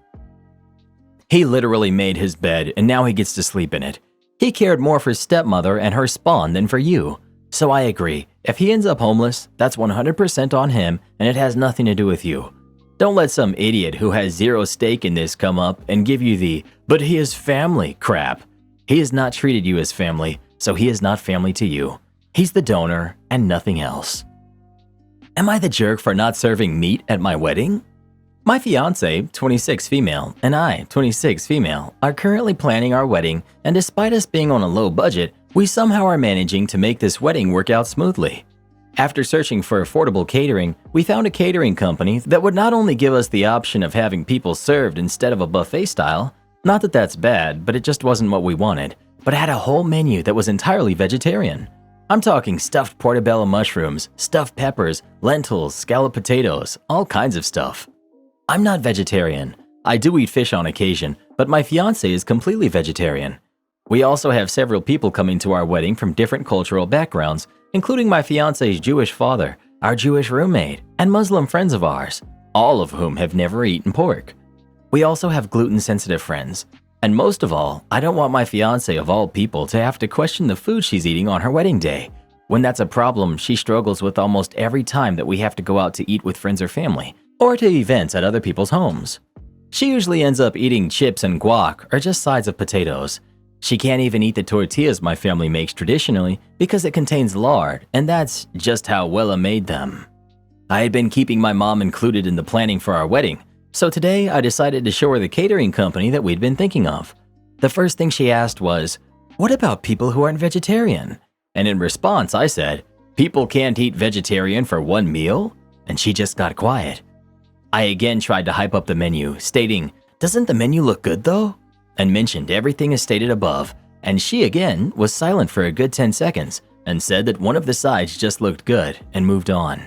He literally made his bed, and now he gets to sleep in it. He cared more for Stepmother and her spawn than for you. So I agree, if he ends up homeless, that's 100% on him, and it has nothing to do with you. Don't let some idiot who has zero stake in this come up and give you the "but he is family" crap. He has not treated you as family, so he is not family to you. He's the donor and nothing else. Am I the jerk for not serving meat at my wedding? My fiance, 26 female, and I, 26 female, are currently planning our wedding, and despite us being on a low budget, we somehow are managing to make this wedding work out smoothly. After searching for affordable catering, we found a catering company that would not only give us the option of having people served instead of a buffet style, not that that's bad, but it just wasn't what we wanted, but had a whole menu that was entirely vegetarian. I'm talking stuffed portobello mushrooms, stuffed peppers, lentils, scalloped potatoes, all kinds of stuff. I'm not vegetarian. I do eat fish on occasion, but my fiance is completely vegetarian. We also have several people coming to our wedding from different cultural backgrounds, including my fiance's Jewish father, our Jewish roommate, and Muslim friends of ours, all of whom have never eaten pork. We also have gluten-sensitive friends. And most of all, I don't want my fiance of all people to have to question the food she's eating on her wedding day. When that's a problem, she struggles with almost every time that we have to go out to eat with friends or family, or to events at other people's homes. She usually ends up eating chips and guac or just sides of potatoes. She can't even eat the tortillas my family makes traditionally because it contains lard, and that's just how well I made them. I had been keeping my mom included in the planning for our wedding, so today I decided to show her the catering company that we'd been thinking of. The first thing she asked was, "What about people who aren't vegetarian?" And in response I said, "People can't eat vegetarian for one meal?" And she just got quiet. I again tried to hype up the menu, stating, "Doesn't the menu look good though?" And mentioned everything as stated above, and she again was silent for a good 10 seconds and said that one of the sides just looked good and moved on.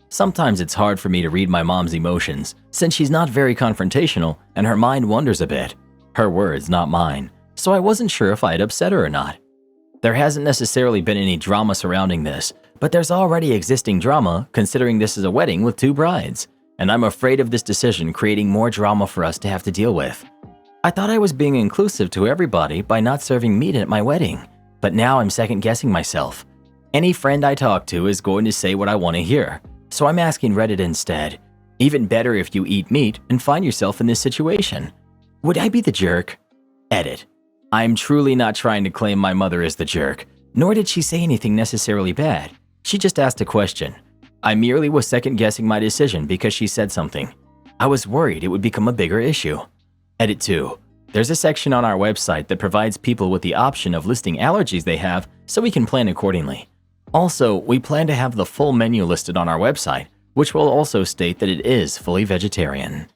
Sometimes it's hard for me to read my mom's emotions since she's not very confrontational and her mind wanders a bit. Her words, not mine, so I wasn't sure if I had upset her or not. There hasn't necessarily been any drama surrounding this, but there's already existing drama considering this is a wedding with 2 brides, and I'm afraid of this decision creating more drama for us to have to deal with. I thought I was being inclusive to everybody by not serving meat at my wedding, but now I'm second-guessing myself. Any friend I talk to is going to say what I want to hear, so I'm asking Reddit instead. Even better if you eat meat and find yourself in this situation. Would I be the jerk? Edit. I'm truly not trying to claim my mother is the jerk, nor did she say anything necessarily bad. She just asked a question. I merely was second-guessing my decision because she said something. I was worried it would become a bigger issue. Edit 2. There's a section on our website that provides people with the option of listing allergies they have so we can plan accordingly. Also, we plan to have the full menu listed on our website, which will also state that it is fully vegetarian.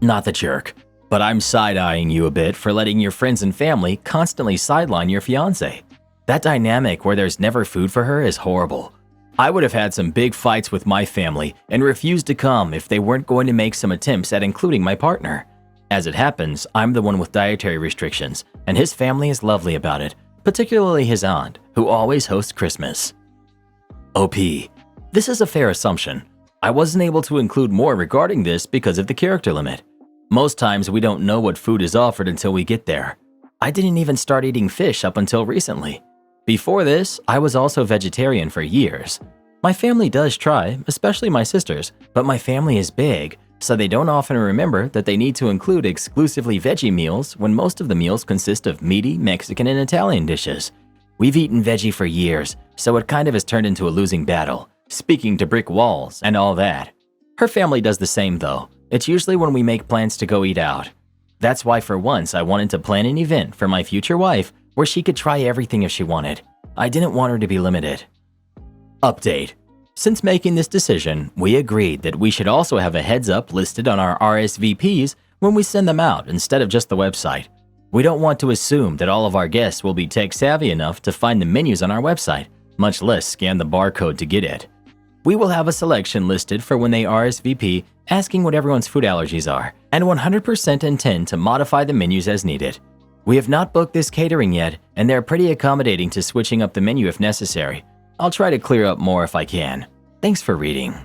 Not the jerk, but I'm side-eyeing you a bit for letting your friends and family constantly sideline your fiance. That dynamic where there's never food for her is horrible. I would have had some big fights with my family and refused to come if they weren't going to make some attempts at including my partner. As it happens, I'm the one with dietary restrictions, and his family is lovely about it, particularly his aunt, who always hosts Christmas. OP. This is a fair assumption. I wasn't able to include more regarding this because of the character limit. Most times we don't know what food is offered until we get there. I didn't even start eating fish up until recently. Before this, I was also vegetarian for years. My family does try, especially my sisters, but my family is big, so they don't often remember that they need to include exclusively veggie meals when most of the meals consist of meaty Mexican and Italian dishes. We've eaten veggie for years, so it kind of has turned into a losing battle, speaking to brick walls and all that. Her family does the same though. It's usually when we make plans to go eat out. That's why for once I wanted to plan an event for my future wife where she could try everything if she wanted. I didn't want her to be limited. Update. Since making this decision, we agreed that we should also have a heads up listed on our RSVPs when we send them out instead of just the website. We don't want to assume that all of our guests will be tech savvy enough to find the menus on our website, much less scan the barcode to get it. We will have a selection listed for when they RSVP asking what everyone's food allergies are, and 100% intend to modify the menus as needed. We have not booked this catering yet, and they're pretty accommodating to switching up the menu if necessary. I'll try to clear up more if I can. Thanks for reading.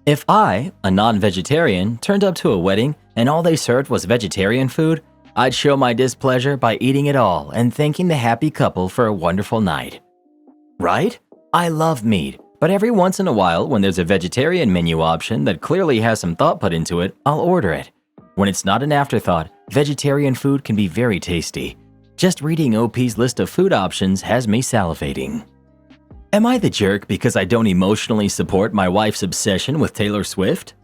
If I, a non-vegetarian, turned up to a wedding and all they served was vegetarian food, I'd show my displeasure by eating it all and thanking the happy couple for a wonderful night. Right? I love meat, but every once in a while when there's a vegetarian menu option that clearly has some thought put into it, I'll order it. When it's not an afterthought, vegetarian food can be very tasty. Just reading OP's list of food options has me salivating. Am I the jerk because I don't emotionally support my wife's obsession with Taylor Swift?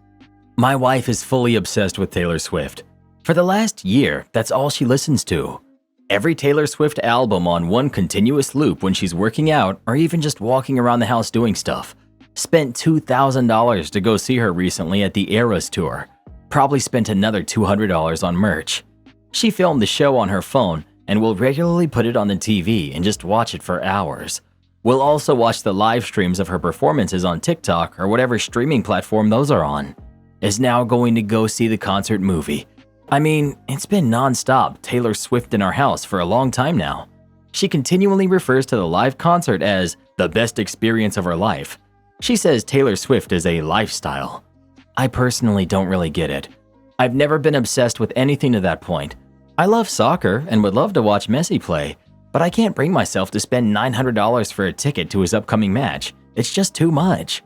My wife is fully obsessed with Taylor Swift. For the last year, that's all she listens to. Every Taylor Swift album on one continuous loop when she's working out or even just walking around the house doing stuff. Spent $2,000 to go see her recently at the Eras tour. Probably spent another $200 on merch. She filmed the show on her phone and will regularly put it on the TV and just watch it for hours. We'll also watch the live streams of her performances on TikTok or whatever streaming platform those are on. Is now going to go see the concert movie. I mean, it's been non-stop Taylor Swift in our house for a long time now. She continually refers to the live concert as the best experience of her life. She says Taylor Swift is a lifestyle. I personally don't really get it. I've never been obsessed with anything to that point. I love soccer and would love to watch Messi play, but I can't bring myself to spend $900 for a ticket to his upcoming match. It's just too much.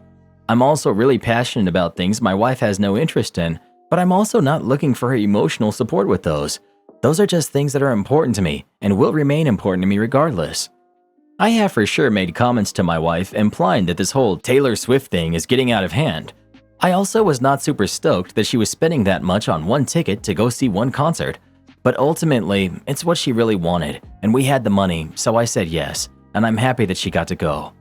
I'm also really passionate about things my wife has no interest in, but I'm also not looking for her emotional support with those. Those are just things that are important to me and will remain important to me regardless. I have for sure made comments to my wife implying that this whole Taylor Swift thing is getting out of hand. I also was not super stoked that she was spending that much on one ticket to go see one concert, but ultimately, it's what she really wanted, and we had the money, so I said yes, and I'm happy that she got to go.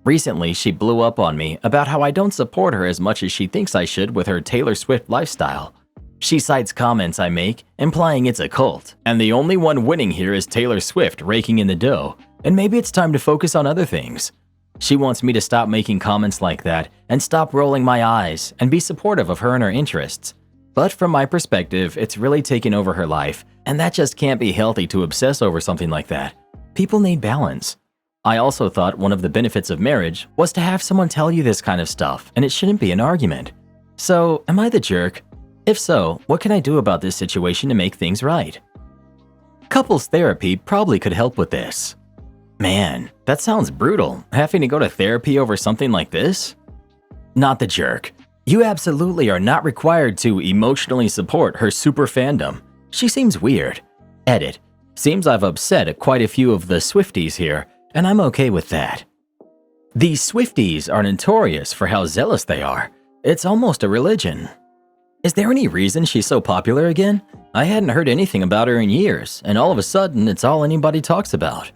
Recently, she blew up on me about how I don't support her as much as she thinks I should with her Taylor Swift lifestyle. She cites comments I make, implying it's a cult, and the only one winning here is Taylor Swift raking in the dough, and maybe it's time to focus on other things. She wants me to stop making comments like that and stop rolling my eyes and be supportive of her and her interests. But from my perspective, it's really taken over her life, and that just can't be healthy to obsess over something like that. People need balance. I also thought one of the benefits of marriage was to have someone tell you this kind of stuff, and it shouldn't be an argument. So, am I the jerk? If so, what can I do about this situation to make things right? Couples therapy probably could help with this. Man, that sounds brutal, having to go to therapy over something like this? Not the jerk. You absolutely are not required to emotionally support her super fandom. She seems weird. Edit. Seems I've upset quite a few of the Swifties here, and I'm okay with that. These Swifties are notorious for how zealous they are. It's almost a religion. Is there any reason she's so popular again? I hadn't heard anything about her in years, and all of a sudden it's all anybody talks about.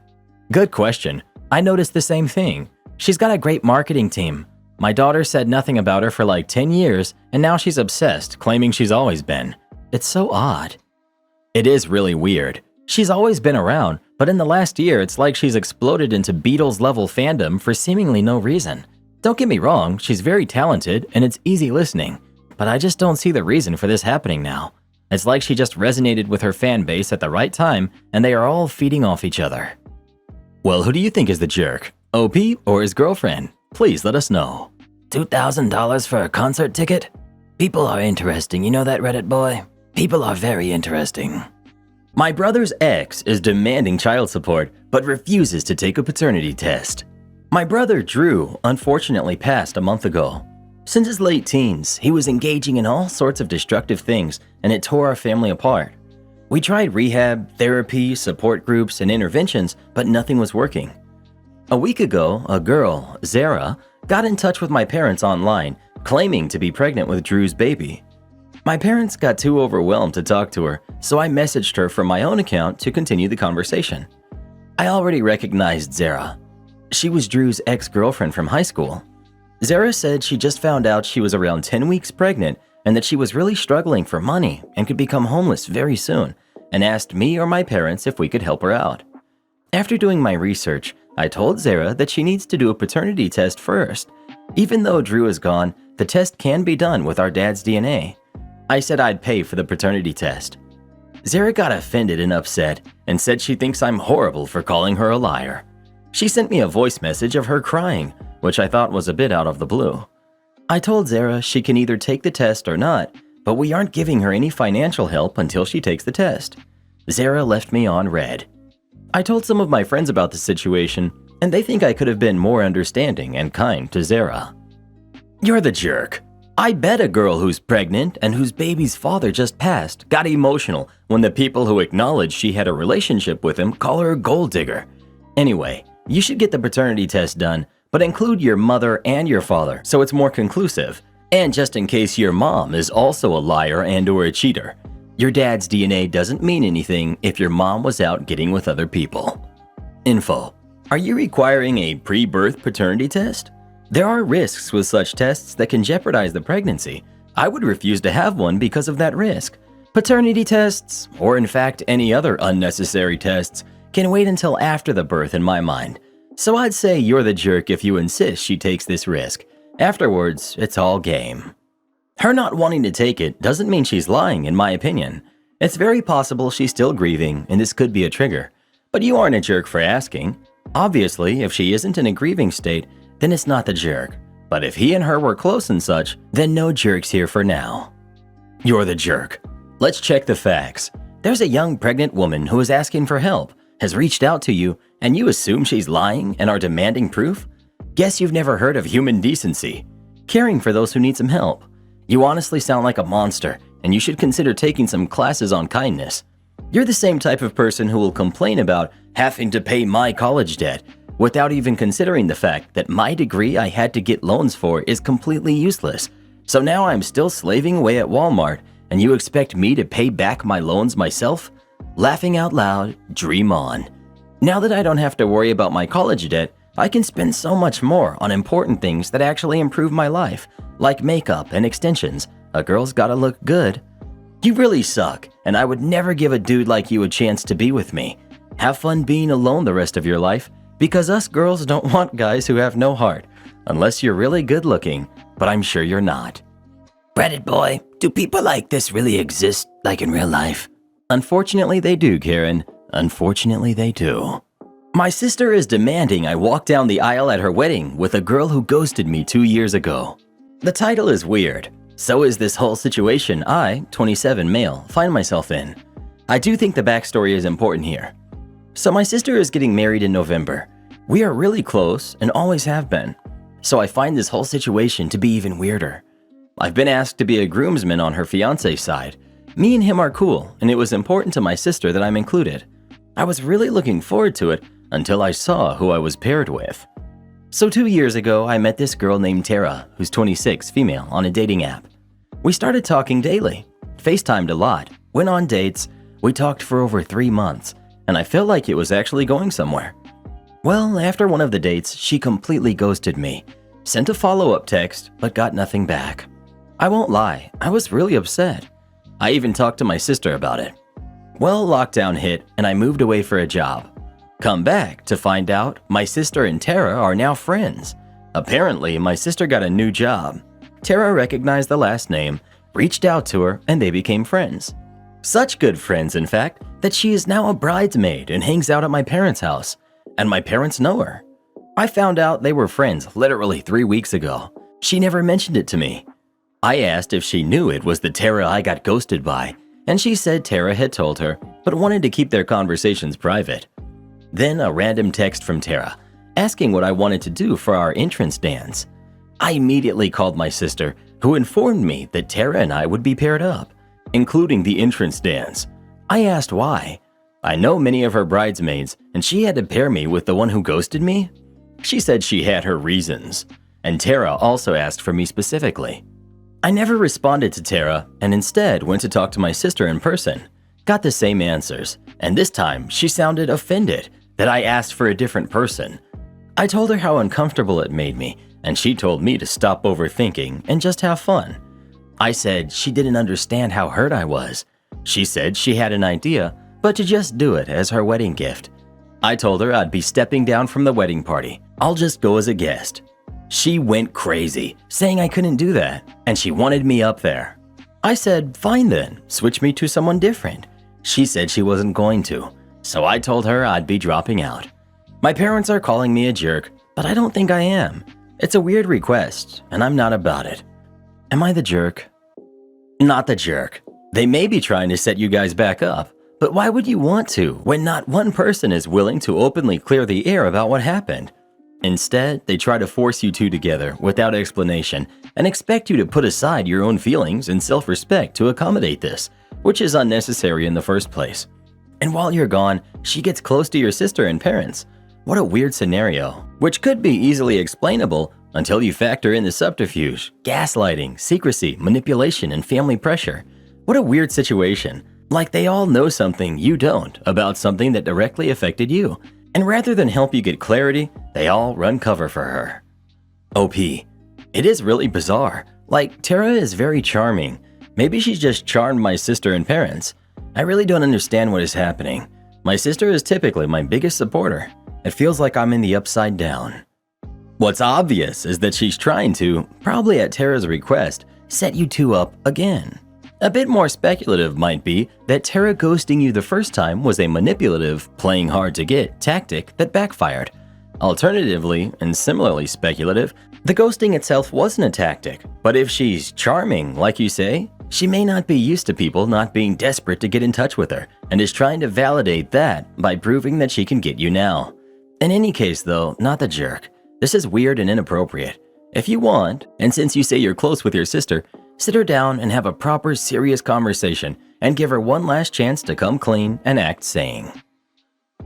Good question. I noticed the same thing. She's got a great marketing team. My daughter said nothing about her for like 10 years, and now she's obsessed, claiming she's always been. It's so odd. It is really weird. She's always been around, but in the last year it's like she's exploded into Beatles-level fandom for seemingly no reason. Don't get me wrong, she's very talented and it's easy listening, but I just don't see the reason for this happening now. It's like she just resonated with her fan base at the right time and they are all feeding off each other. Well, who do you think is the jerk? OP or his girlfriend? Please let us know. $2,000 for a concert ticket? People are interesting, you know that, Reddit boy? People are very interesting. My brother's ex is demanding child support, but refuses to take a paternity test. My brother Drew unfortunately passed a month ago. Since his late teens, he was engaging in all sorts of destructive things, and it tore our family apart. We tried rehab, therapy, support groups, and interventions, but nothing was working. A week ago, a girl, Zara, got in touch with my parents online, claiming to be pregnant with Drew's baby. My parents got too overwhelmed to talk to her, so I messaged her from my own account to continue the conversation. I already recognized Zara. She was Drew's ex-girlfriend from high school. Zara said she just found out she was around 10 weeks pregnant and that she was really struggling for money and could become homeless very soon, and asked me or my parents if we could help her out. After doing my research, I told Zara that she needs to do a paternity test first. Even though Drew is gone, the test can be done with our dad's DNA. I said I'd pay for the paternity test. Zara got offended and upset and said she thinks I'm horrible for calling her a liar. She sent me a voice message of her crying, which I thought was a bit out of the blue. I told Zara she can either take the test or not, but we aren't giving her any financial help until she takes the test. Zara left me on red. I told some of my friends about the situation, and they think I could have been more understanding and kind to Zara. You're the jerk. I bet a girl who's pregnant and whose baby's father just passed got emotional when the people who acknowledged she had a relationship with him call her a gold digger. Anyway, you should get the paternity test done, but include your mother and your father so it's more conclusive. And just in case your mom is also a liar and/or a cheater. Your dad's DNA doesn't mean anything if your mom was out getting with other people. Info. Are you requiring a pre-birth paternity test? There are risks with such tests that can jeopardize the pregnancy. I would refuse to have one because of that risk. Paternity tests, or in fact any other unnecessary tests, can wait until after the birth in my mind. So I'd say you're the jerk if you insist she takes this risk. Afterwards, it's all game. Her not wanting to take it doesn't mean she's lying, in my opinion. It's very possible she's still grieving, and this could be a trigger. But you aren't a jerk for asking. Obviously, if she isn't in a grieving state, then it's not the jerk. But if he and her were close and such, then no jerks here for now. You're the jerk. Let's check the facts. There's a young pregnant woman who is asking for help, has reached out to you, and you assume she's lying and are demanding proof? Guess you've never heard of human decency. Caring for those who need some help. You honestly sound like a monster, and you should consider taking some classes on kindness. You're the same type of person who will complain about having to pay my college debt without even considering the fact that my degree I had to get loans for is completely useless. So now I'm still slaving away at Walmart, and you expect me to pay back my loans myself? Laughing out loud, dream on. Now that I don't have to worry about my college debt, I can spend so much more on important things that actually improve my life, like makeup and extensions. A girl's gotta look good. You really suck, and I would never give a dude like you a chance to be with me. Have fun being alone the rest of your life, because us girls don't want guys who have no heart, unless you're really good looking, but I'm sure you're not. Breaded boy, do people like this really exist, like in real life? Unfortunately they do, Karen. Unfortunately they do. My sister is demanding I walk down the aisle at her wedding with a girl who ghosted me 2 years ago. The title is weird. So is this whole situation I, 27 male, find myself in. I do think the backstory is important here. So my sister is getting married in November. We are really close and always have been. So I find this whole situation to be even weirder. I've been asked to be a groomsman on her fiance's side. Me and him are cool, and it was important to my sister that I'm included. I was really looking forward to it until I saw who I was paired with. So 2 years ago, I met this girl named Tara, who's 26, female, on a dating app. We started talking daily, FaceTimed a lot, went on dates, we talked for over 3 months, and I felt like it was actually going somewhere. Well, after one of the dates, she completely ghosted me, sent a follow-up text, but got nothing back. I won't lie, I was really upset. I even talked to my sister about it. Well, lockdown hit, and I moved away for a job. Come back to find out my sister and Tara are now friends. Apparently, my sister got a new job. Tara recognized the last name, reached out to her, and they became friends. Such good friends, in fact, that she is now a bridesmaid and hangs out at my parents' house. And my parents know her. I found out they were friends literally 3 weeks ago. She never mentioned it to me. I asked if she knew it was the Tara I got ghosted by, and she said Tara had told her, but wanted to keep their conversations private. Then a random text from Tara, asking what I wanted to do for our entrance dance. I immediately called my sister, who informed me that Tara and I would be paired up, including the entrance dance. I asked why. I know many of her bridesmaids, and she had to pair me with the one who ghosted me? She said she had her reasons, and Tara also asked for me specifically. I never responded to Tara, and instead went to talk to my sister in person. Got the same answers, and this time she sounded offended that I asked for a different person. I told her how uncomfortable it made me, and she told me to stop overthinking and just have fun. I said she didn't understand how hurt I was. She said she had an idea, but to just do it as her wedding gift. I told her I'd be stepping down from the wedding party. I'll just go as a guest. She went crazy, saying I couldn't do that, and she wanted me up there. I said, fine then, switch me to someone different. She said she wasn't going to, so I told her I'd be dropping out. My parents are calling me a jerk, but I don't think I am. It's a weird request, and I'm not about it. Am I the jerk? Not the jerk. They may be trying to set you guys back up, but why would you want to when not one person is willing to openly clear the air about what happened? Instead, they try to force you two together without explanation and expect you to put aside your own feelings and self-respect to accommodate this, which is unnecessary in the first place. And while you're gone, she gets close to your sister and parents. What a weird scenario, which could be easily explainable until you factor in the subterfuge, gaslighting, secrecy, manipulation, and family pressure. What a weird situation. Like they all know something you don't about something that directly affected you. And rather than help you get clarity, they all run cover for her. OP. It is really bizarre. Like, Tara is very charming. Maybe she's just charmed my sister and parents. I really don't understand what is happening. My sister is typically my biggest supporter. It feels like I'm in the upside down. What's obvious is that she's trying to, probably at Tara's request, set you two up again. A bit more speculative might be that Tara ghosting you the first time was a manipulative, playing hard to get tactic that backfired. Alternatively, and similarly speculative, the ghosting itself wasn't a tactic, but if she's charming, like you say, she may not be used to people not being desperate to get in touch with her and is trying to validate that by proving that she can get you now. In any case though, not the jerk. This is weird and inappropriate. If you want, and since you say you're close with your sister, sit her down and have a proper serious conversation and give her one last chance to come clean and act sane.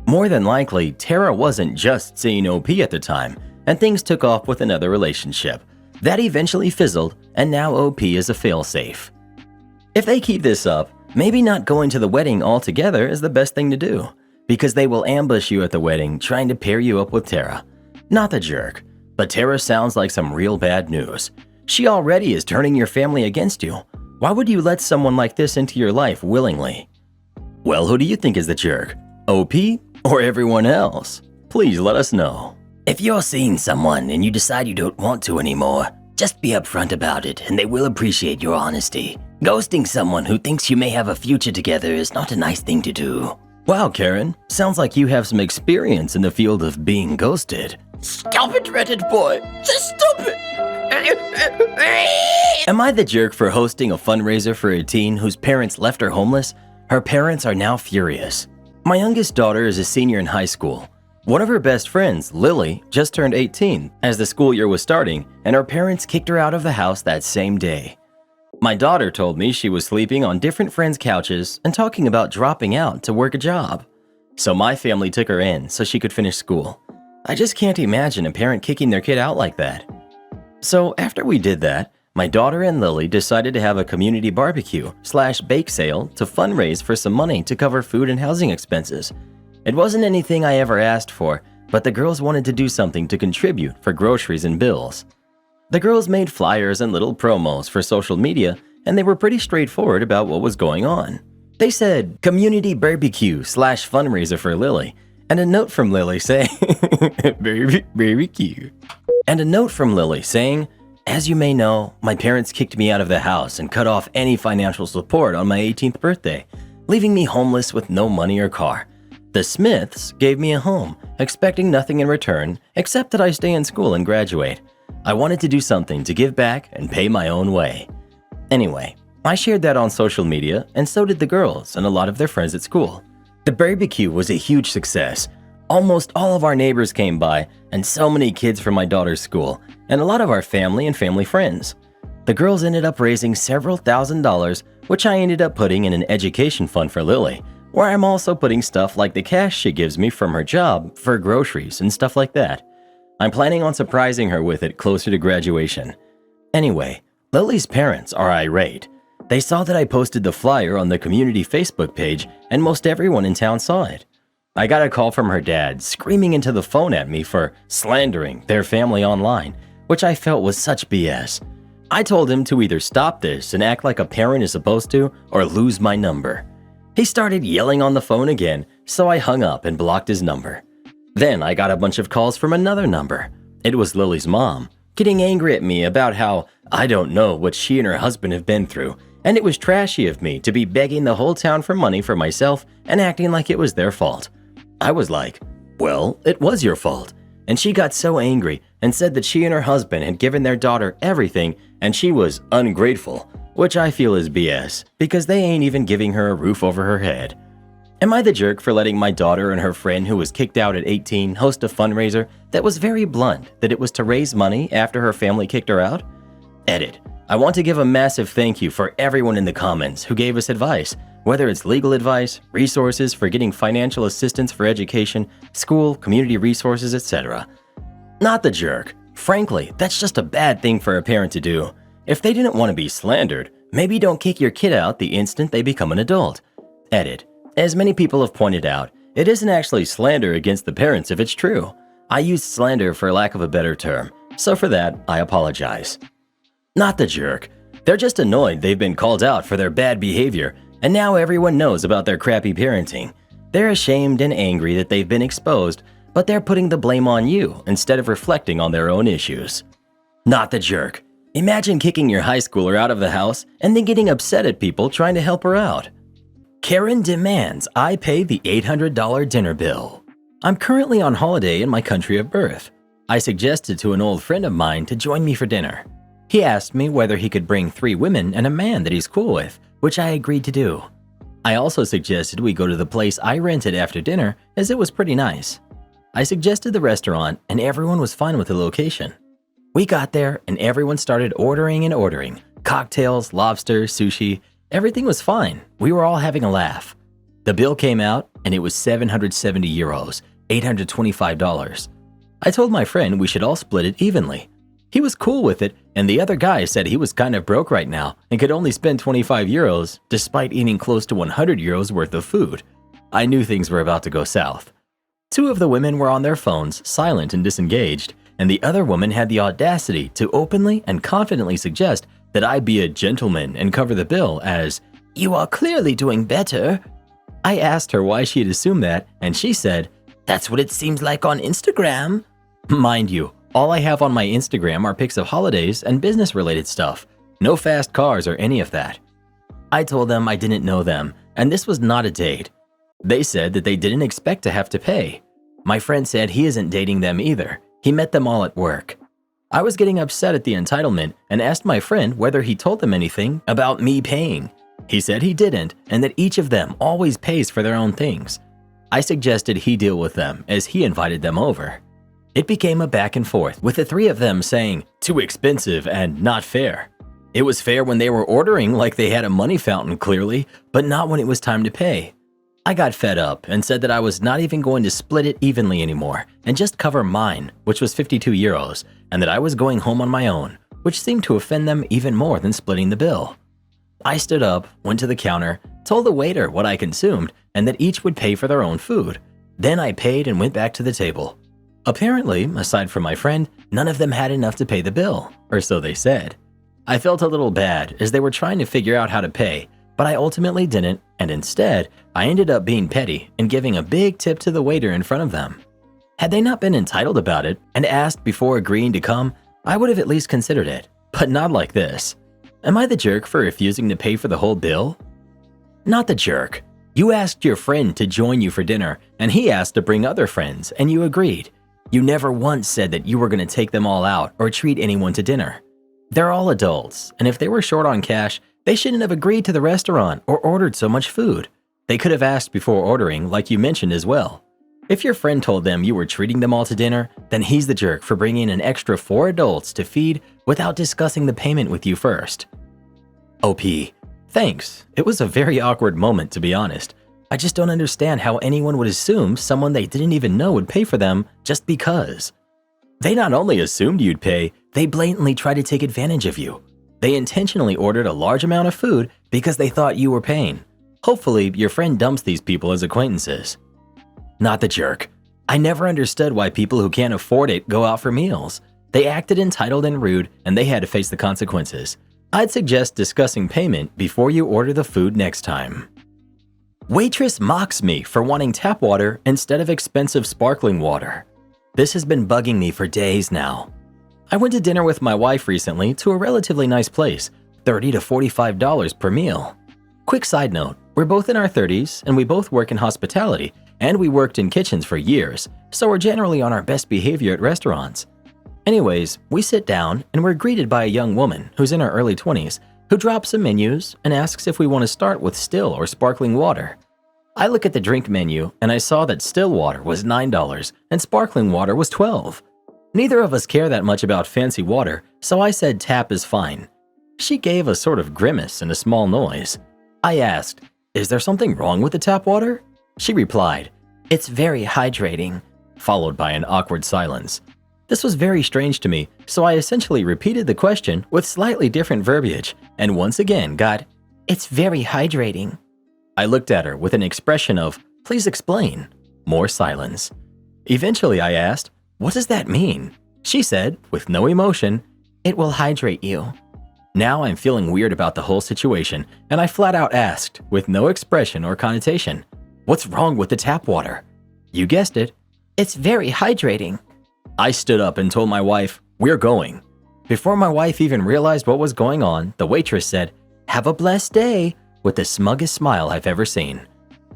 More than likely, Tara wasn't just seeing OP at the time, and things took off with another relationship. That eventually fizzled, and now OP is a failsafe. If they keep this up, maybe not going to the wedding altogether is the best thing to do, because they will ambush you at the wedding trying to pair you up with Tara. Not the jerk, but Tara sounds like some real bad news. She already is turning your family against you. Why would you let someone like this into your life willingly? Well, who do you think is the jerk? OP or everyone else? Please let us know. If you're seeing someone and you decide you don't want to anymore, just be upfront about it and they will appreciate your honesty. Ghosting someone who thinks you may have a future together is not a nice thing to do. Wow, Karen, sounds like you have some experience in the field of being ghosted. Stop it, Reddit boy. Just stop it. Am I the jerk for hosting a fundraiser for a teen whose parents left her homeless? Her parents are now furious. My youngest daughter is a senior in high school. One of her best friends, Lily, just turned 18 as the school year was starting, and her parents kicked her out of the house that same day. My daughter told me she was sleeping on different friends' couches and talking about dropping out to work a job. So my family took her in so she could finish school. I just can't imagine a parent kicking their kid out like that. So after we did that, my daughter and Lily decided to have a community barbecue/bake sale to fundraise for some money to cover food and housing expenses. It wasn't anything I ever asked for, but the girls wanted to do something to contribute for groceries and bills. The girls made flyers and little promos for social media, and they were pretty straightforward about what was going on. They said, community barbecue/fundraiser for Lily, and a note from Lily saying, very cute. And a note from Lily saying, as you may know, my parents kicked me out of the house and cut off any financial support on my 18th birthday, leaving me homeless with no money or car. The Smiths gave me a home, expecting nothing in return except that I stay in school and graduate. I wanted to do something to give back and pay my own way. Anyway, I shared that on social media, and so did the girls and a lot of their friends at school. The barbecue was a huge success. Almost all of our neighbors came by, and so many kids from my daughter's school, and a lot of our family and family friends. The girls ended up raising several $1,000s, which I ended up putting in an education fund for Lily, where I'm also putting stuff like the cash she gives me from her job for groceries and stuff like that. I'm planning on surprising her with it closer to graduation. Anyway, Lily's parents are irate. They saw that I posted the flyer on the community Facebook page, and most everyone in town saw it. I got a call from her dad screaming into the phone at me for slandering their family online, which I felt was such BS. I told him to either stop this and act like a parent is supposed to, or lose my number. He started yelling on the phone again, so I hung up and blocked his number. Then I got a bunch of calls from another number. It was Lily's mom, getting angry at me about how I don't know what she and her husband have been through, and it was trashy of me to be begging the whole town for money for myself and acting like it was their fault. I was like, well, it was your fault. And she got so angry and said that she and her husband had given their daughter everything and she was ungrateful, which I feel is BS because they ain't even giving her a roof over her head. Am I the jerk for letting my daughter and her friend who was kicked out at 18 host a fundraiser that was very blunt that it was to raise money after her family kicked her out? Edit. I want to give a massive thank you for everyone in the comments who gave us advice, whether it's legal advice, resources for getting financial assistance for education, school, community resources, etc. Not the jerk. Frankly, that's just a bad thing for a parent to do. If they didn't want to be slandered, maybe don't kick your kid out the instant they become an adult. Edit. As many people have pointed out, it isn't actually slander against the parents if it's true. I used slander for lack of a better term, so for that, I apologize. Not the jerk. They're just annoyed they've been called out for their bad behavior, and now everyone knows about their crappy parenting. They're ashamed and angry that they've been exposed, but they're putting the blame on you instead of reflecting on their own issues. Not the jerk. Imagine kicking your high schooler out of the house and then getting upset at people trying to help her out. Karen demands I pay the $800 dinner bill. I'm currently on holiday in my country of birth. I suggested to an old friend of mine to join me for dinner. He asked me whether he could bring 3 women and a man that he's cool with, which I agreed to do. I also suggested we go to the place I rented after dinner as it was pretty nice. I suggested the restaurant and everyone was fine with the location. We got there and everyone started ordering and ordering. Cocktails, lobster, sushi, everything was fine. We were all having a laugh. The bill came out and it was 770 euros, $825. I told my friend we should all split it evenly. He was cool with it, and the other guy said he was kind of broke right now and could only spend 25 euros despite eating close to 100 euros worth of food. I knew things were about to go south. 2 of the women were on their phones, silent and disengaged, and the other woman had the audacity to openly and confidently suggest that I be a gentleman and cover the bill as, "You are clearly doing better." I asked her why she had assumed that, and she said, "That's what it seems like on Instagram." Mind you, all I have on my Instagram are pics of holidays and business-related stuff. No fast cars or any of that. I told them I didn't know them, and this was not a date. They said that they didn't expect to have to pay. My friend said he isn't dating them either. He met them all at work. I was getting upset at the entitlement and asked my friend whether he told them anything about me paying. He said he didn't and that each of them always pays for their own things. I suggested he deal with them as he invited them over. It became a back and forth with the 3 of them saying, "Too expensive" and "not fair." It was fair when they were ordering like they had a money fountain clearly, but not when it was time to pay. I got fed up and said that I was not even going to split it evenly anymore and just cover mine, which was 52 euros, and that I was going home on my own, which seemed to offend them even more than splitting the bill. I stood up, went to the counter, told the waiter what I consumed and that each would pay for their own food. Then I paid and went back to the table. Apparently, aside from my friend, none of them had enough to pay the bill, or so they said. I felt a little bad as they were trying to figure out how to pay, but I ultimately didn't, and instead, I ended up being petty and giving a big tip to the waiter in front of them. Had they not been entitled about it and asked before agreeing to come, I would have at least considered it, but not like this. Am I the jerk for refusing to pay for the whole bill? Not the jerk. You asked your friend to join you for dinner, and he asked to bring other friends, and you agreed. You never once said that you were going to take them all out or treat anyone to dinner. They're all adults, and if they were short on cash, they shouldn't have agreed to the restaurant or ordered so much food. They could have asked before ordering, like you mentioned as well. If your friend told them you were treating them all to dinner, then he's the jerk for bringing an extra 4 adults to feed without discussing the payment with you first. OP. Thanks. It was a very awkward moment, to be honest. I just don't understand how anyone would assume someone they didn't even know would pay for them just because. They not only assumed you'd pay, they blatantly tried to take advantage of you. They intentionally ordered a large amount of food because they thought you were paying. Hopefully, your friend dumps these people as acquaintances. Not the jerk. I never understood why people who can't afford it go out for meals. They acted entitled and rude, and they had to face the consequences. I'd suggest discussing payment before you order the food next time. Waitress mocks me for wanting tap water instead of expensive sparkling water. This has been bugging me for days now. I went to dinner with my wife recently to a relatively nice place, $30 to $45 per meal. Quick side note, we're both in our 30s and we both work in hospitality, and we worked in kitchens for years, so we're generally on our best behavior at restaurants. Anyways, we sit down and we're greeted by a young woman who's in her early 20s who drops some menus and asks if we want to start with still or sparkling water. I look at the drink menu and I saw that still water was $9 and sparkling water was $12. Neither of us care that much about fancy water, so I said tap is fine. She gave a sort of grimace and a small noise. I asked, "Is there something wrong with the tap water?" She replied, "It's very hydrating," followed by an awkward silence. This was very strange to me, so I essentially repeated the question with slightly different verbiage, and once again got, "It's very hydrating." I looked at her with an expression of, "Please explain." More silence. Eventually I asked, "What does that mean?" She said, with no emotion, "It will hydrate you." Now I'm feeling weird about the whole situation, and I flat out asked, with no expression or connotation, "What's wrong with the tap water?" You guessed it, "It's very hydrating." I stood up and told my wife, "We're going." Before my wife even realized what was going on, the waitress said, "Have a blessed day," with the smuggest smile I've ever seen.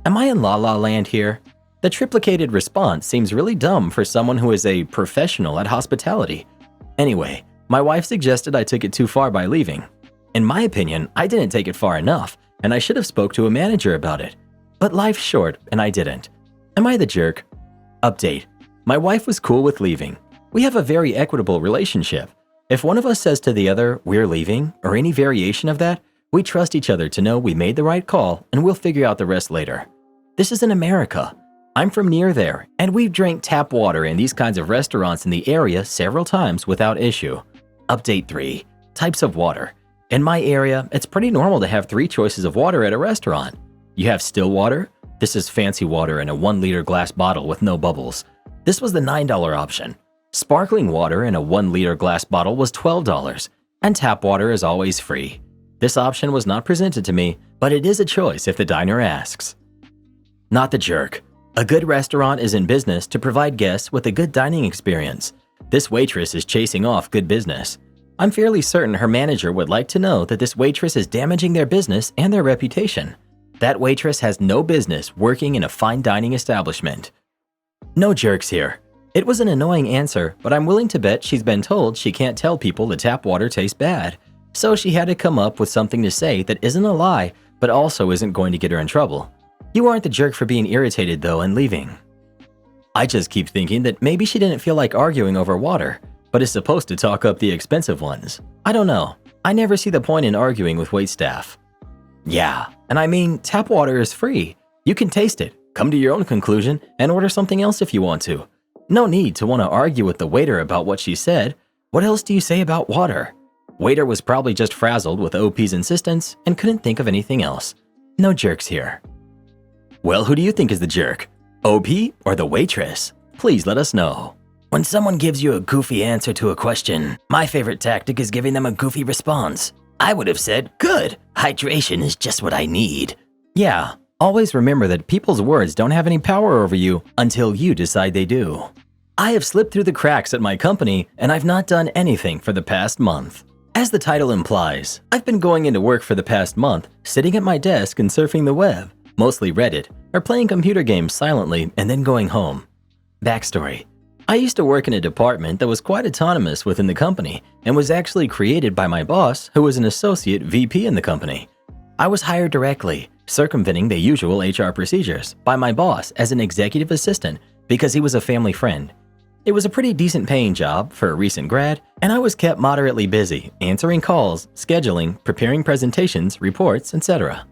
Am I in La La Land here? The triplicated response seems really dumb for someone who is a professional at hospitality. Anyway, my wife suggested I took it too far by leaving. In my opinion, I didn't take it far enough, and I should have spoke to a manager about it. But life's short, and I didn't. Am I the jerk? Update. My wife was cool with leaving. We have a very equitable relationship. If one of us says to the other, "We're leaving," or any variation of that, we trust each other to know we made the right call and we'll figure out the rest later. This is in America. I'm from near there, and we've drank tap water in these kinds of restaurants in the area several times without issue. Update 3. Types of water. In my area, it's pretty normal to have 3 choices of water at a restaurant. You have still water. This is fancy water in a 1-liter glass bottle with no bubbles. This was the $9 option. Sparkling water in a 1-liter glass bottle was $12, and tap water is always free. This option was not presented to me, but it is a choice if the diner asks. Not the jerk. A good restaurant is in business to provide guests with a good dining experience. This waitress is chasing off good business. I'm fairly certain her manager would like to know that this waitress is damaging their business and their reputation. That waitress has no business working in a fine dining establishment. No jerks here. It was an annoying answer, but I'm willing to bet she's been told she can't tell people the tap water tastes bad. So she had to come up with something to say that isn't a lie, but also isn't going to get her in trouble. You aren't the jerk for being irritated though and leaving. I just keep thinking that maybe she didn't feel like arguing over water, but is supposed to talk up the expensive ones. I don't know. I never see the point in arguing with waitstaff. Yeah, and I mean, tap water is free. You can taste it, come to your own conclusion, and order something else if you want to. No need to want to argue with the waiter about what she said. What else do you say about water? Waiter was probably just frazzled with OP's insistence and couldn't think of anything else. No jerks here. Well, who do you think is the jerk? OP or the waitress? Please let us know. When someone gives you a goofy answer to a question, my favorite tactic is giving them a goofy response. I would have said, "Good, hydration is just what I need." Yeah, always remember that people's words don't have any power over you until you decide they do. I have slipped through the cracks at my company, and I've not done anything for the past month. As the title implies, I've been going into work for the past month, sitting at my desk and surfing the web, mostly Reddit, or playing computer games silently and then going home. Backstory. I used to work in a department that was quite autonomous within the company and was actually created by my boss, who was an associate VP in the company. I was hired directly, circumventing the usual HR procedures, by my boss as an executive assistant because he was a family friend. It was a pretty decent paying job for a recent grad, and I was kept moderately busy answering calls, scheduling, preparing presentations, reports, etc.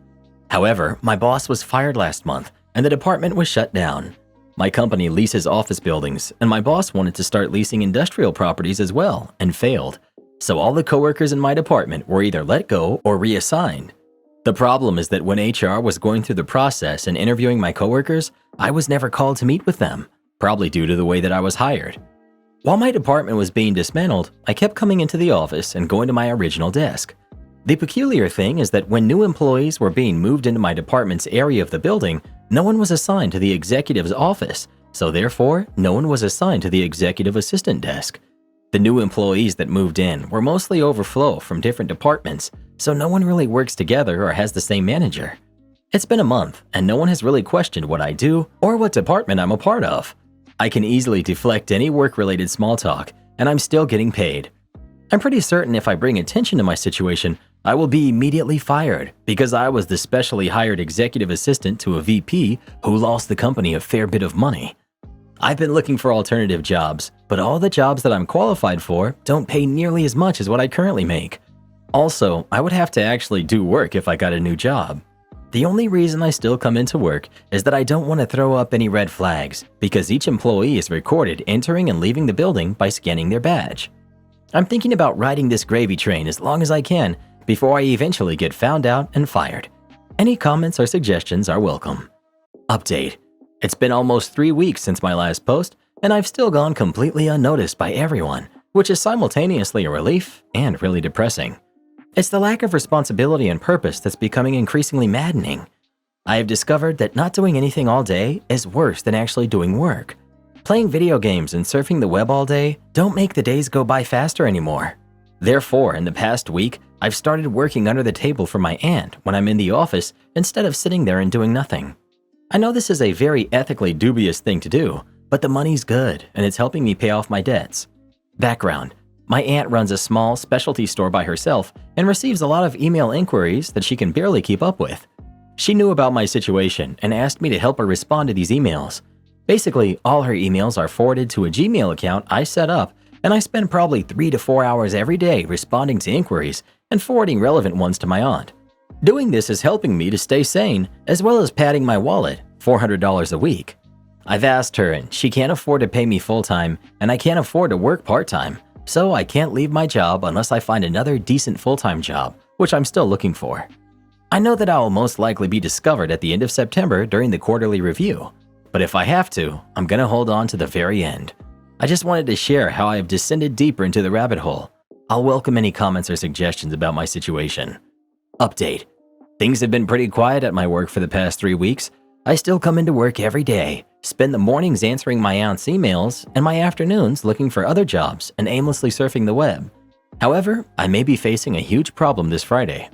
However, my boss was fired last month and the department was shut down. My company leases office buildings, and my boss wanted to start leasing industrial properties as well and failed. So all the coworkers in my department were either let go or reassigned. The problem is that when HR was going through the process and interviewing my coworkers, I was never called to meet with them, probably due to the way that I was hired. While my department was being dismantled, I kept coming into the office and going to my original desk. The peculiar thing is that when new employees were being moved into my department's area of the building, no one was assigned to the executive's office, so therefore, no one was assigned to the executive assistant desk. The new employees that moved in were mostly overflow from different departments, so no one really works together or has the same manager. It's been a month, and no one has really questioned what I do or what department I'm a part of. I can easily deflect any work-related small talk, and I'm still getting paid. I'm pretty certain if I bring attention to my situation, I will be immediately fired because I was the specially hired executive assistant to a VP who lost the company a fair bit of money. I've been looking for alternative jobs, but all the jobs that I'm qualified for don't pay nearly as much as what I currently make. Also, I would have to actually do work if I got a new job. The only reason I still come into work is that I don't want to throw up any red flags because each employee is recorded entering and leaving the building by scanning their badge. I'm thinking about riding this gravy train as long as I can before I eventually get found out and fired. Any comments or suggestions are welcome. Update. It's been almost 3 weeks since my last post, and I've still gone completely unnoticed by everyone, which is simultaneously a relief and really depressing. It's the lack of responsibility and purpose that's becoming increasingly maddening. I have discovered that not doing anything all day is worse than actually doing work. Playing video games and surfing the web all day don't make the days go by faster anymore. Therefore, in the past week, I've started working under the table for my aunt when I'm in the office instead of sitting there and doing nothing. I know this is a very ethically dubious thing to do, but the money's good and it's helping me pay off my debts. Background. My aunt runs a small specialty store by herself and receives a lot of email inquiries that she can barely keep up with. She knew about my situation and asked me to help her respond to these emails. Basically, all her emails are forwarded to a Gmail account I set up, and I spend probably 3 to 4 hours every day responding to inquiries and forwarding relevant ones to my aunt. Doing this is helping me to stay sane as well as padding my wallet, $400 a week. I've asked her and she can't afford to pay me full-time and I can't afford to work part-time, so I can't leave my job unless I find another decent full-time job, which I'm still looking for. I know that I will most likely be discovered at the end of September during the quarterly review, but if I have to, I'm gonna hold on to the very end. I just wanted to share how I have descended deeper into the rabbit hole. I'll welcome any comments or suggestions about my situation. Update. Things have been pretty quiet at my work for the past 3 weeks. I still come into work every day, spend the mornings answering my aunt's emails, and my afternoons looking for other jobs and aimlessly surfing the web. However, I may be facing a huge problem this Friday.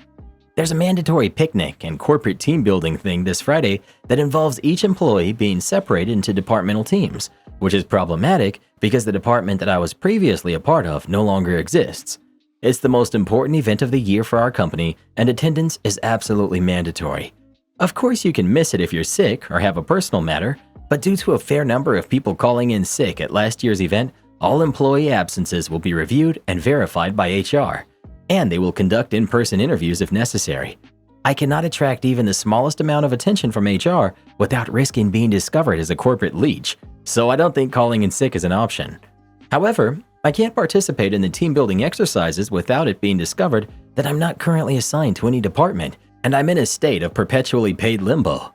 There's a mandatory picnic and corporate team building thing this Friday that involves each employee being separated into departmental teams, which is problematic because the department that I was previously a part of no longer exists. It's the most important event of the year for our company, and attendance is absolutely mandatory. Of course, you can miss it if you're sick or have a personal matter, but due to a fair number of people calling in sick at last year's event, all employee absences will be reviewed and verified by HR, and they will conduct in-person interviews if necessary. I cannot attract even the smallest amount of attention from HR without risking being discovered as a corporate leech, so I don't think calling in sick is an option. However, I can't participate in the team building exercises without it being discovered that I'm not currently assigned to any department, and I'm in a state of perpetually paid limbo.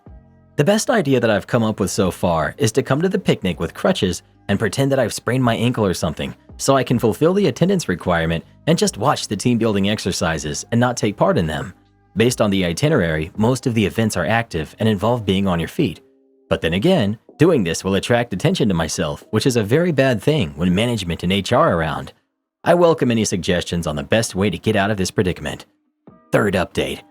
The best idea that I've come up with so far is to come to the picnic with crutches and pretend that I've sprained my ankle or something, so I can fulfill the attendance requirement and just watch the team building exercises and not take part in them. Based on the itinerary, most of the events are active and involve being on your feet. But then again, doing this will attract attention to myself, which is a very bad thing when management and HR are around. I welcome any suggestions on the best way to get out of this predicament. Third update.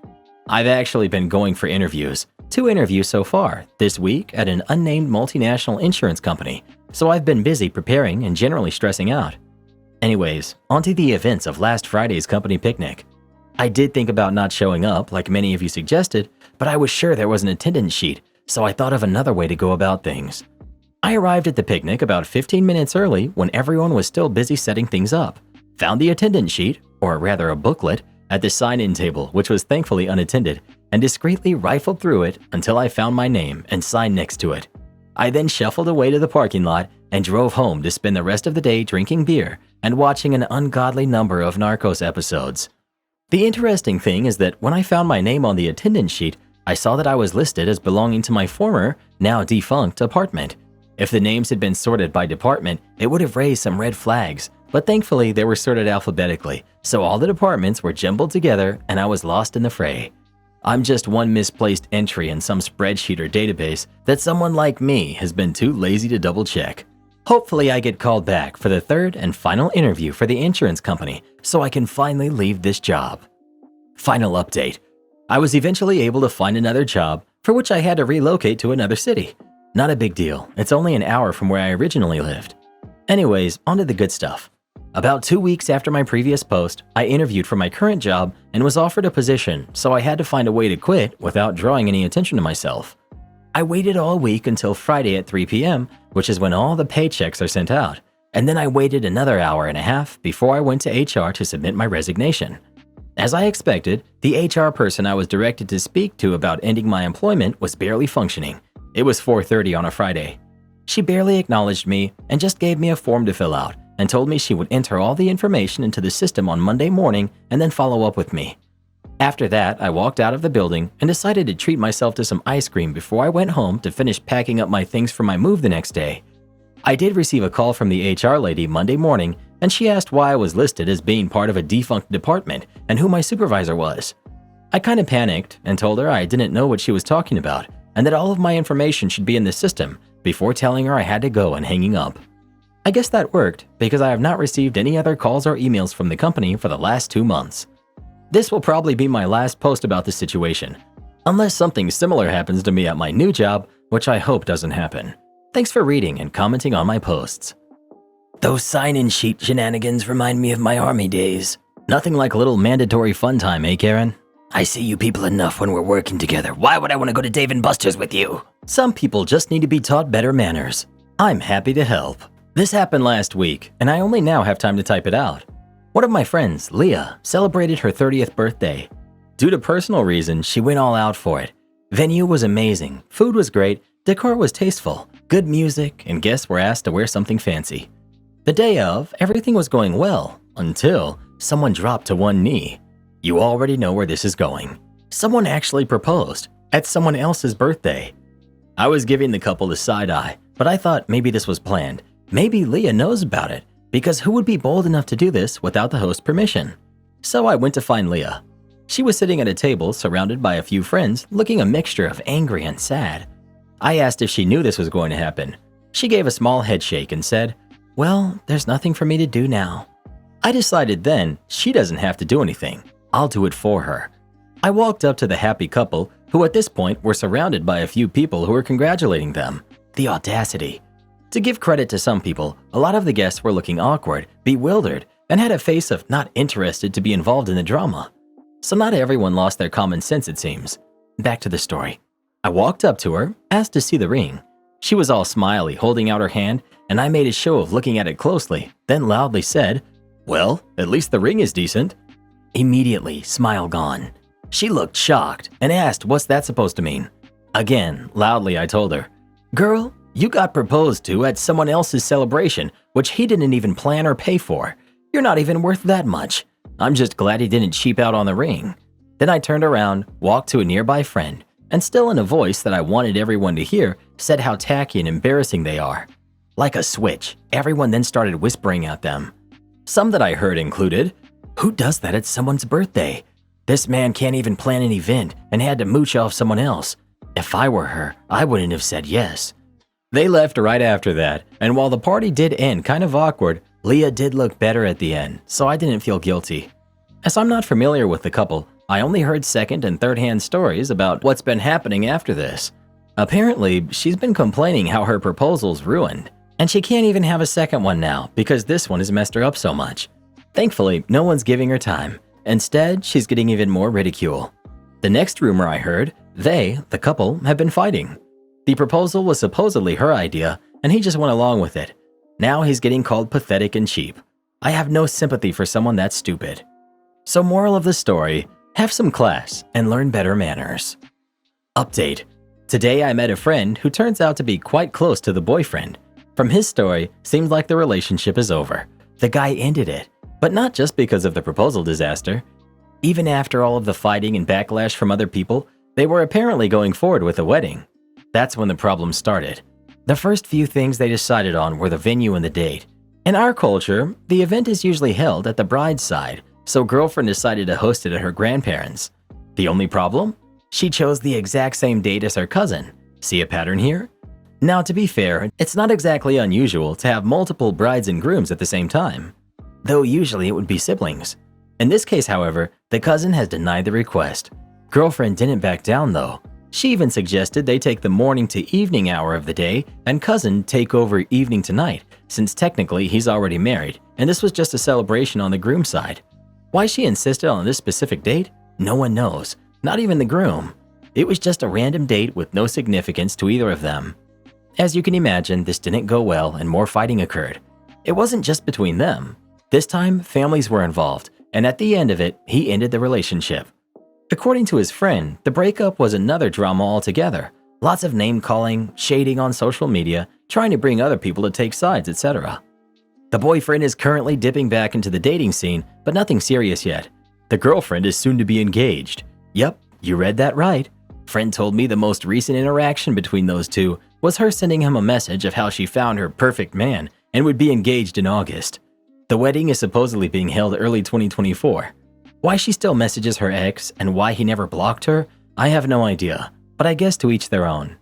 I've actually been going for interviews. 2 interviews so far, this week at an unnamed multinational insurance company, so I've been busy preparing and generally stressing out. Anyways, onto the events of last Friday's company picnic. I did think about not showing up like many of you suggested, but I was sure there was an attendance sheet, so I thought of another way to go about things. I arrived at the picnic about 15 minutes early when everyone was still busy setting things up, found the attendance sheet, or rather a booklet, at the sign-in table, which was thankfully unattended, and discreetly rifled through it until I found my name and sign next to it. I then shuffled away to the parking lot and drove home to spend the rest of the day drinking beer and watching an ungodly number of Narcos episodes. The interesting thing is that when I found my name on the attendance sheet, I saw that I was listed as belonging to my former, now defunct, apartment. If the names had been sorted by department, it would have raised some red flags, but thankfully they were sorted alphabetically, so all the departments were jumbled together and I was lost in the fray. I'm just one misplaced entry in some spreadsheet or database that someone like me has been too lazy to double check. Hopefully I get called back for the third and final interview for the insurance company so I can finally leave this job. Final update. I was eventually able to find another job for which I had to relocate to another city. Not a big deal, it's only an hour from where I originally lived. Anyways, onto the good stuff. About 2 weeks after my previous post, I interviewed for my current job and was offered a position, so I had to find a way to quit without drawing any attention to myself. I waited all week until Friday at 3 p.m., which is when all the paychecks are sent out, and then I waited another hour and a half before I went to HR to submit my resignation. As I expected, the HR person I was directed to speak to about ending my employment was barely functioning. It was 4:30 on a Friday. She barely acknowledged me and just gave me a form to fill out and told me she would enter all the information into the system on Monday morning and then follow up with me. After that, I walked out of the building and decided to treat myself to some ice cream before I went home to finish packing up my things for my move the next day. I did receive a call from the HR lady Monday morning, and she asked why I was listed as being part of a defunct department and who my supervisor was. I kind of panicked and told her I didn't know what she was talking about and that all of my information should be in the system before telling her I had to go and hanging up. I guess that worked because I have not received any other calls or emails from the company for the last 2 months. This will probably be my last post about this situation, unless something similar happens to me at my new job, which I hope doesn't happen. Thanks for reading and commenting on my posts. Those sign-in sheet shenanigans remind me of my army days. Nothing like a little mandatory fun time, eh, Karen? I see you people enough when we're working together. Why would I want to go to Dave & Buster's with you? Some people just need to be taught better manners. I'm happy to help. This happened last week, and I only now have time to type it out. One of my friends, Leah, celebrated her 30th birthday. Due to personal reasons, she went all out for it. Venue was amazing, food was great, decor was tasteful, good music, and guests were asked to wear something fancy. The day of, everything was going well, until someone dropped to one knee. You already know where this is going. Someone actually proposed at someone else's birthday. I was giving the couple the side eye, but I thought maybe this was planned. Maybe Leah knows about it, because who would be bold enough to do this without the host's permission? So I went to find Leah. She was sitting at a table surrounded by a few friends, looking a mixture of angry and sad. I asked if she knew this was going to happen. She gave a small head shake and said, "Well, there's nothing for me to do now." I decided then she doesn't have to do anything. I'll do it for her. I walked up to the happy couple, who at this point were surrounded by a few people who were congratulating them. The audacity. To give credit to some people, a lot of the guests were looking awkward, bewildered, and had a face of not interested to be involved in the drama. So not everyone lost their common sense, it seems. Back to the story. I walked up to her, asked to see the ring. She was all smiley, holding out her hand, and I made a show of looking at it closely, then loudly said, "Well, at least the ring is decent." Immediately, smile gone. She looked shocked and asked what's that supposed to mean. Again, loudly I told her, "Girl, you got proposed to at someone else's celebration, which he didn't even plan or pay for. You're not even worth that much. I'm just glad he didn't cheap out on the ring." Then I turned around, walked to a nearby friend, and still in a voice that I wanted everyone to hear, said how tacky and embarrassing they are. Like a switch, everyone then started whispering at them. Some that I heard included, "Who does that at someone's birthday? This man can't even plan an event and had to mooch off someone else. If I were her, I wouldn't have said yes." They left right after that, and while the party did end kind of awkward, Leah did look better at the end, so I didn't feel guilty. As I'm not familiar with the couple, I only heard second and third-hand stories about what's been happening after this. Apparently, she's been complaining how her proposal's ruined, and she can't even have a second one now because this one has messed her up so much. Thankfully, no one's giving her time. Instead, she's getting even more ridicule. The next rumor I heard, they, the couple, have been fighting. The proposal was supposedly her idea, and he just went along with it. Now he's getting called pathetic and cheap. I have no sympathy for someone that stupid. So moral of the story, have some class and learn better manners. Update. Today I met a friend who turns out to be quite close to the boyfriend. From his story, seems like the relationship is over. The guy ended it, but not just because of the proposal disaster. Even after all of the fighting and backlash from other people, they were apparently going forward with the wedding. That's when the problem started. The first few things they decided on were the venue and the date. In our culture, the event is usually held at the bride's side, so girlfriend decided to host it at her grandparents'. The only problem? She chose the exact same date as her cousin. See a pattern here? Now, to be fair, it's not exactly unusual to have multiple brides and grooms at the same time, though usually it would be siblings. In this case, however, the cousin has denied the request. Girlfriend didn't back down though. She even suggested they take the morning to evening hour of the day and cousin take over evening to night, since technically he's already married, and this was just a celebration on the groom's side. Why she insisted on this specific date? No one knows, not even the groom. It was just a random date with no significance to either of them. As you can imagine, this didn't go well and more fighting occurred. It wasn't just between them. This time, families were involved, and at the end of it, he ended the relationship. According to his friend, the breakup was another drama altogether. Lots of name-calling, shading on social media, trying to bring other people to take sides, etc. The boyfriend is currently dipping back into the dating scene, but nothing serious yet. The girlfriend is soon to be engaged. Yep, you read that right. Friend told me the most recent interaction between those two was her sending him a message of how she found her perfect man and would be engaged in August. The wedding is supposedly being held early 2024. Why she still messages her ex and why he never blocked her, I have no idea, but I guess to each their own.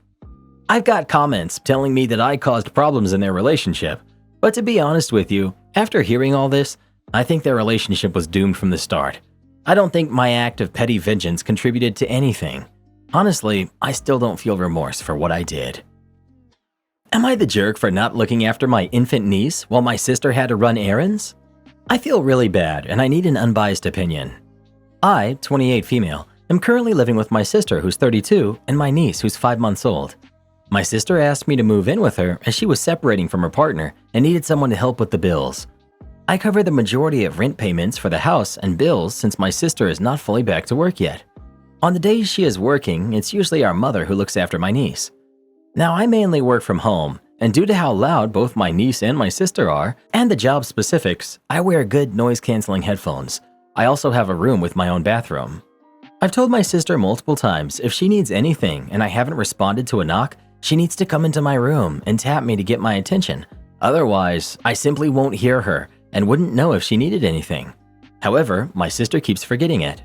I've got comments telling me that I caused problems in their relationship, but to be honest with you, after hearing all this, I think their relationship was doomed from the start. I don't think my act of petty vengeance contributed to anything. Honestly, I still don't feel remorse for what I did. Am I the jerk for not looking after my infant niece while my sister had to run errands? I feel really bad and I need an unbiased opinion. I, 28 female, am currently living with my sister who's 32 and my niece who's 5 months old. My sister asked me to move in with her as she was separating from her partner and needed someone to help with the bills. I cover the majority of rent payments for the house and bills since my sister is not fully back to work yet. On the days she is working, it's usually our mother who looks after my niece. Now, I mainly work from home, and due to how loud both my niece and my sister are, and the job specifics, I wear good noise-canceling headphones. I also have a room with my own bathroom. I've told my sister multiple times if she needs anything and I haven't responded to a knock, she needs to come into my room and tap me to get my attention. Otherwise, I simply won't hear her and wouldn't know if she needed anything. However, my sister keeps forgetting it.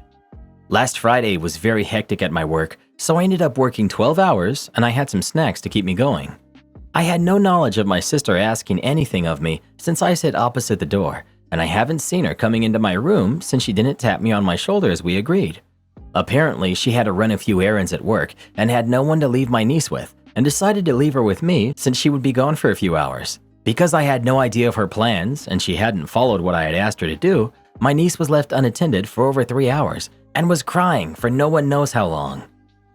Last Friday was very hectic at my work, so I ended up working 12 hours and I had some snacks to keep me going. I had no knowledge of my sister asking anything of me since I sit opposite the door, and I haven't seen her coming into my room since she didn't tap me on my shoulder as we agreed. Apparently, she had to run a few errands at work and had no one to leave my niece with, and decided to leave her with me since she would be gone for a few hours. Because I had no idea of her plans and she hadn't followed what I had asked her to do, my niece was left unattended for over 3 hours and was crying for no one knows how long.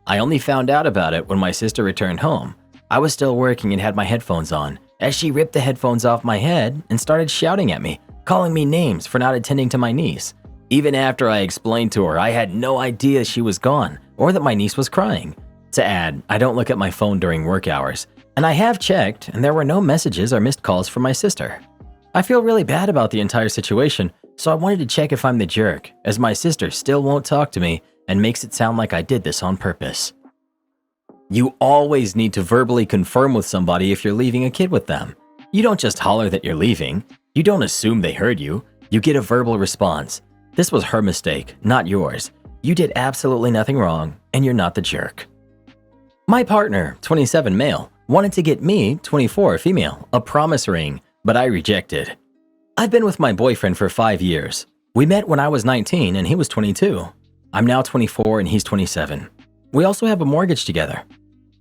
I only found out about it when my sister returned home. I was still working and had my headphones on, as she ripped the headphones off my head and started shouting at me, calling me names for not attending to my niece. Even after I explained to her I had no idea she was gone or that my niece was crying. To add, I don't look at my phone during work hours, and I have checked and there were no messages or missed calls from my sister. I feel really bad about the entire situation, so I wanted to check if I'm the jerk, as my sister still won't talk to me and makes it sound like I did this on purpose. You always need to verbally confirm with somebody if you're leaving a kid with them. You don't just holler that you're leaving. You don't assume they heard you. You get a verbal response. This was her mistake, not yours. You did absolutely nothing wrong, and you're not the jerk. My partner, 27 male, wanted to get me, 24 female, a promise ring, but I rejected. I've been with my boyfriend for 5 years. We met when I was 19 and he was 22. I'm now 24 and he's 27. We also have a mortgage together.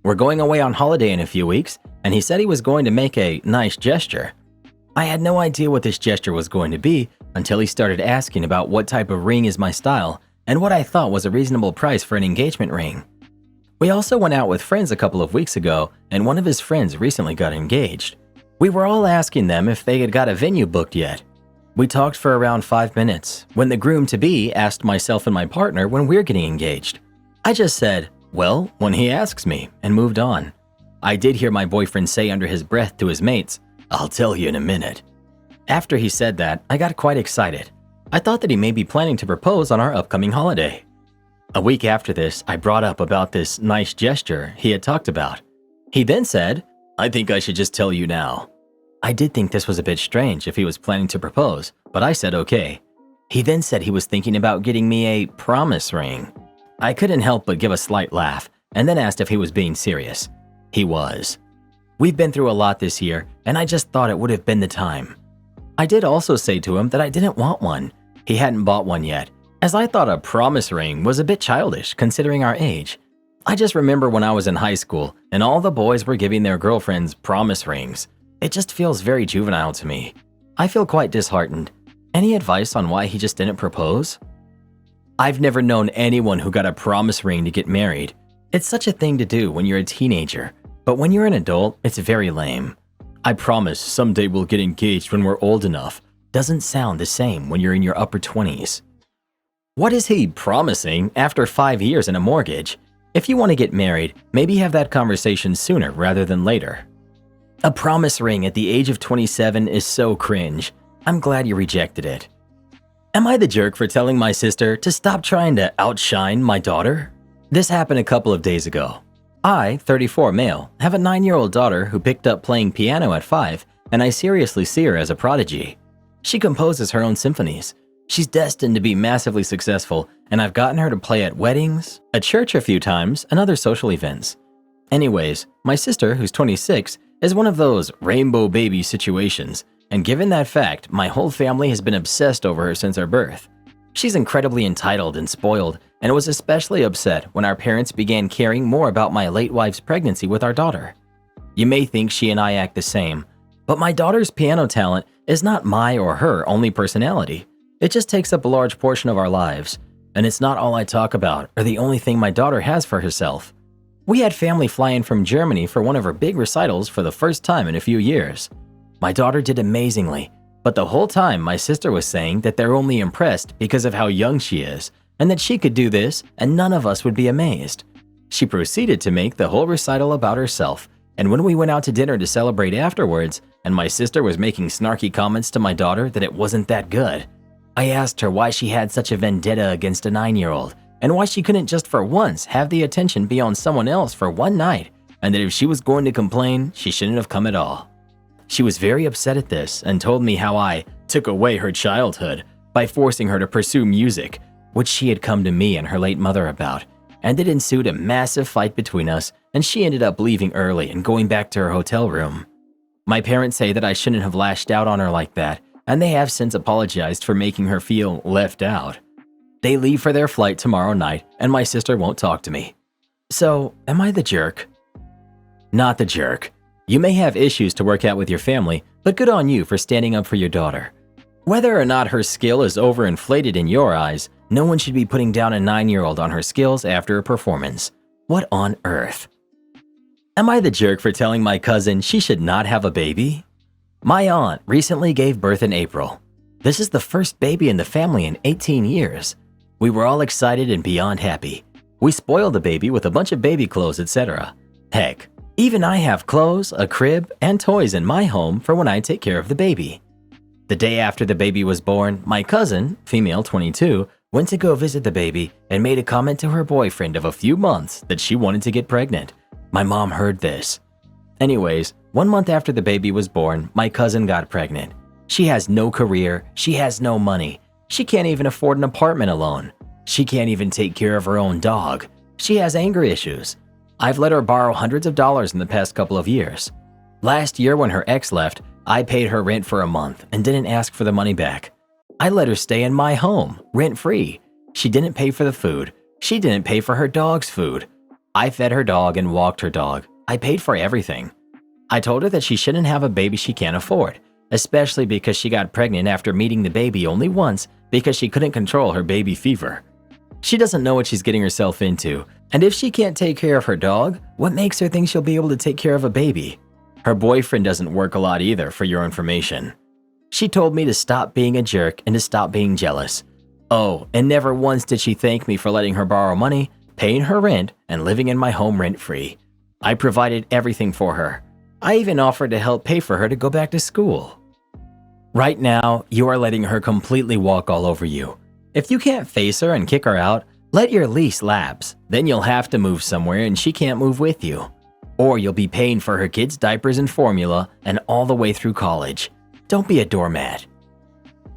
We're going away on holiday in a few weeks, and he said he was going to make a nice gesture. I had no idea what this gesture was going to be until he started asking about what type of ring is my style and what I thought was a reasonable price for an engagement ring. We also went out with friends a couple of weeks ago, and one of his friends recently got engaged. We were all asking them if they had got a venue booked yet. We talked for around 5 minutes when the groom-to-be asked myself and my partner when we're getting engaged. I just said, well, when he asks me, and moved on. I did hear my boyfriend say under his breath to his mates, "I'll tell you in a minute." After he said that, I got quite excited. I thought that he may be planning to propose on our upcoming holiday. A week after this, I brought up about this nice gesture he had talked about. He then said, "I think I should just tell you now." I did think this was a bit strange if he was planning to propose, but I said okay. He then said he was thinking about getting me a promise ring. I couldn't help but give a slight laugh and then asked if he was being serious. He was. We've been through a lot this year, and I just thought it would have been the time. I did also say to him that I didn't want one. He hadn't bought one yet, as I thought a promise ring was a bit childish considering our age. I just remember when I was in high school and all the boys were giving their girlfriends promise rings. It just feels very juvenile to me. I feel quite disheartened. Any advice on why he just didn't propose? I've never known anyone who got a promise ring to get married. It's such a thing to do when you're a teenager, but when you're an adult, it's very lame. I promise someday we'll get engaged when we're old enough. Doesn't sound the same when you're in your upper 20s. What is he promising after 5 years and a mortgage? If you want to get married, maybe have that conversation sooner rather than later. A promise ring at the age of 27 is so cringe. I'm glad you rejected it. Am I the jerk for telling my sister to stop trying to outshine my daughter? This happened a couple of days ago. I, 34 male, have a 9-year-old daughter who picked up playing piano at 5, and I seriously see her as a prodigy. She composes her own symphonies. She's destined to be massively successful, and I've gotten her to play at weddings, at church a few times, and other social events. Anyways, my sister, who's 26, is one of those rainbow baby situations, and given that fact, my whole family has been obsessed over her since her birth. She's incredibly entitled and spoiled, and was especially upset when our parents began caring more about my late wife's pregnancy with our daughter. You may think she and I act the same, but my daughter's piano talent is not my or her only personality. It just takes up a large portion of our lives, and it's not all I talk about or the only thing my daughter has for herself. We had family fly in from Germany for one of her big recitals for the first time in a few years. My daughter did amazingly, but the whole time my sister was saying that they're only impressed because of how young she is, and that she could do this and none of us would be amazed. She proceeded to make the whole recital about herself, and when we went out to dinner to celebrate afterwards, and my sister was making snarky comments to my daughter that it wasn't that good, I asked her why she had such a vendetta against a 9-year-old, and why she couldn't just for once have the attention be on someone else for one night, and that if she was going to complain, she shouldn't have come at all. She was very upset at this and told me how I took away her childhood by forcing her to pursue music, which she had come to me and her late mother about, and it ensued a massive fight between us, and she ended up leaving early and going back to her hotel room. My parents say that I shouldn't have lashed out on her like that, and they have since apologized for making her feel left out. They leave for their flight tomorrow night, and my sister won't talk to me. So, am I the jerk? Not the jerk. You may have issues to work out with your family, but good on you for standing up for your daughter. Whether or not her skill is overinflated in your eyes, no one should be putting down a 9-year-old on her skills after a performance. What on earth? Am I the jerk for telling my cousin she should not have a baby? My aunt recently gave birth in April. This is the first baby in the family in 18 years. We were all excited and beyond happy. We spoiled the baby with a bunch of baby clothes, etc. Heck, even I have clothes, a crib, and toys in my home for when I take care of the baby. The day after the baby was born, my cousin, female 22, went to go visit the baby and made a comment to her boyfriend of a few months that she wanted to get pregnant. My mom heard this. Anyways, 1 month after the baby was born, my cousin got pregnant. She has no career, she has no money. She can't even afford an apartment alone. She can't even take care of her own dog. She has anger issues. I've let her borrow hundreds of dollars in the past couple of years. Last year when her ex left, I paid her rent for a month and didn't ask for the money back. I let her stay in my home, rent-free. She didn't pay for the food. She didn't pay for her dog's food. I fed her dog and walked her dog. I paid for everything. I told her that she shouldn't have a baby she can't afford, especially because she got pregnant after meeting the baby only once because she couldn't control her baby fever. She doesn't know what she's getting herself into, and if she can't take care of her dog, what makes her think she'll be able to take care of a baby? Her boyfriend doesn't work a lot either, for your information. She told me to stop being a jerk and to stop being jealous. Oh, and never once did she thank me for letting her borrow money, paying her rent, and living in my home rent-free. I provided everything for her. I even offered to help pay for her to go back to school. Right now, you are letting her completely walk all over you. If you can't face her and kick her out, let your lease lapse. Then you'll have to move somewhere and she can't move with you. Or you'll be paying for her kids' diapers and formula and all the way through college. Don't be a doormat.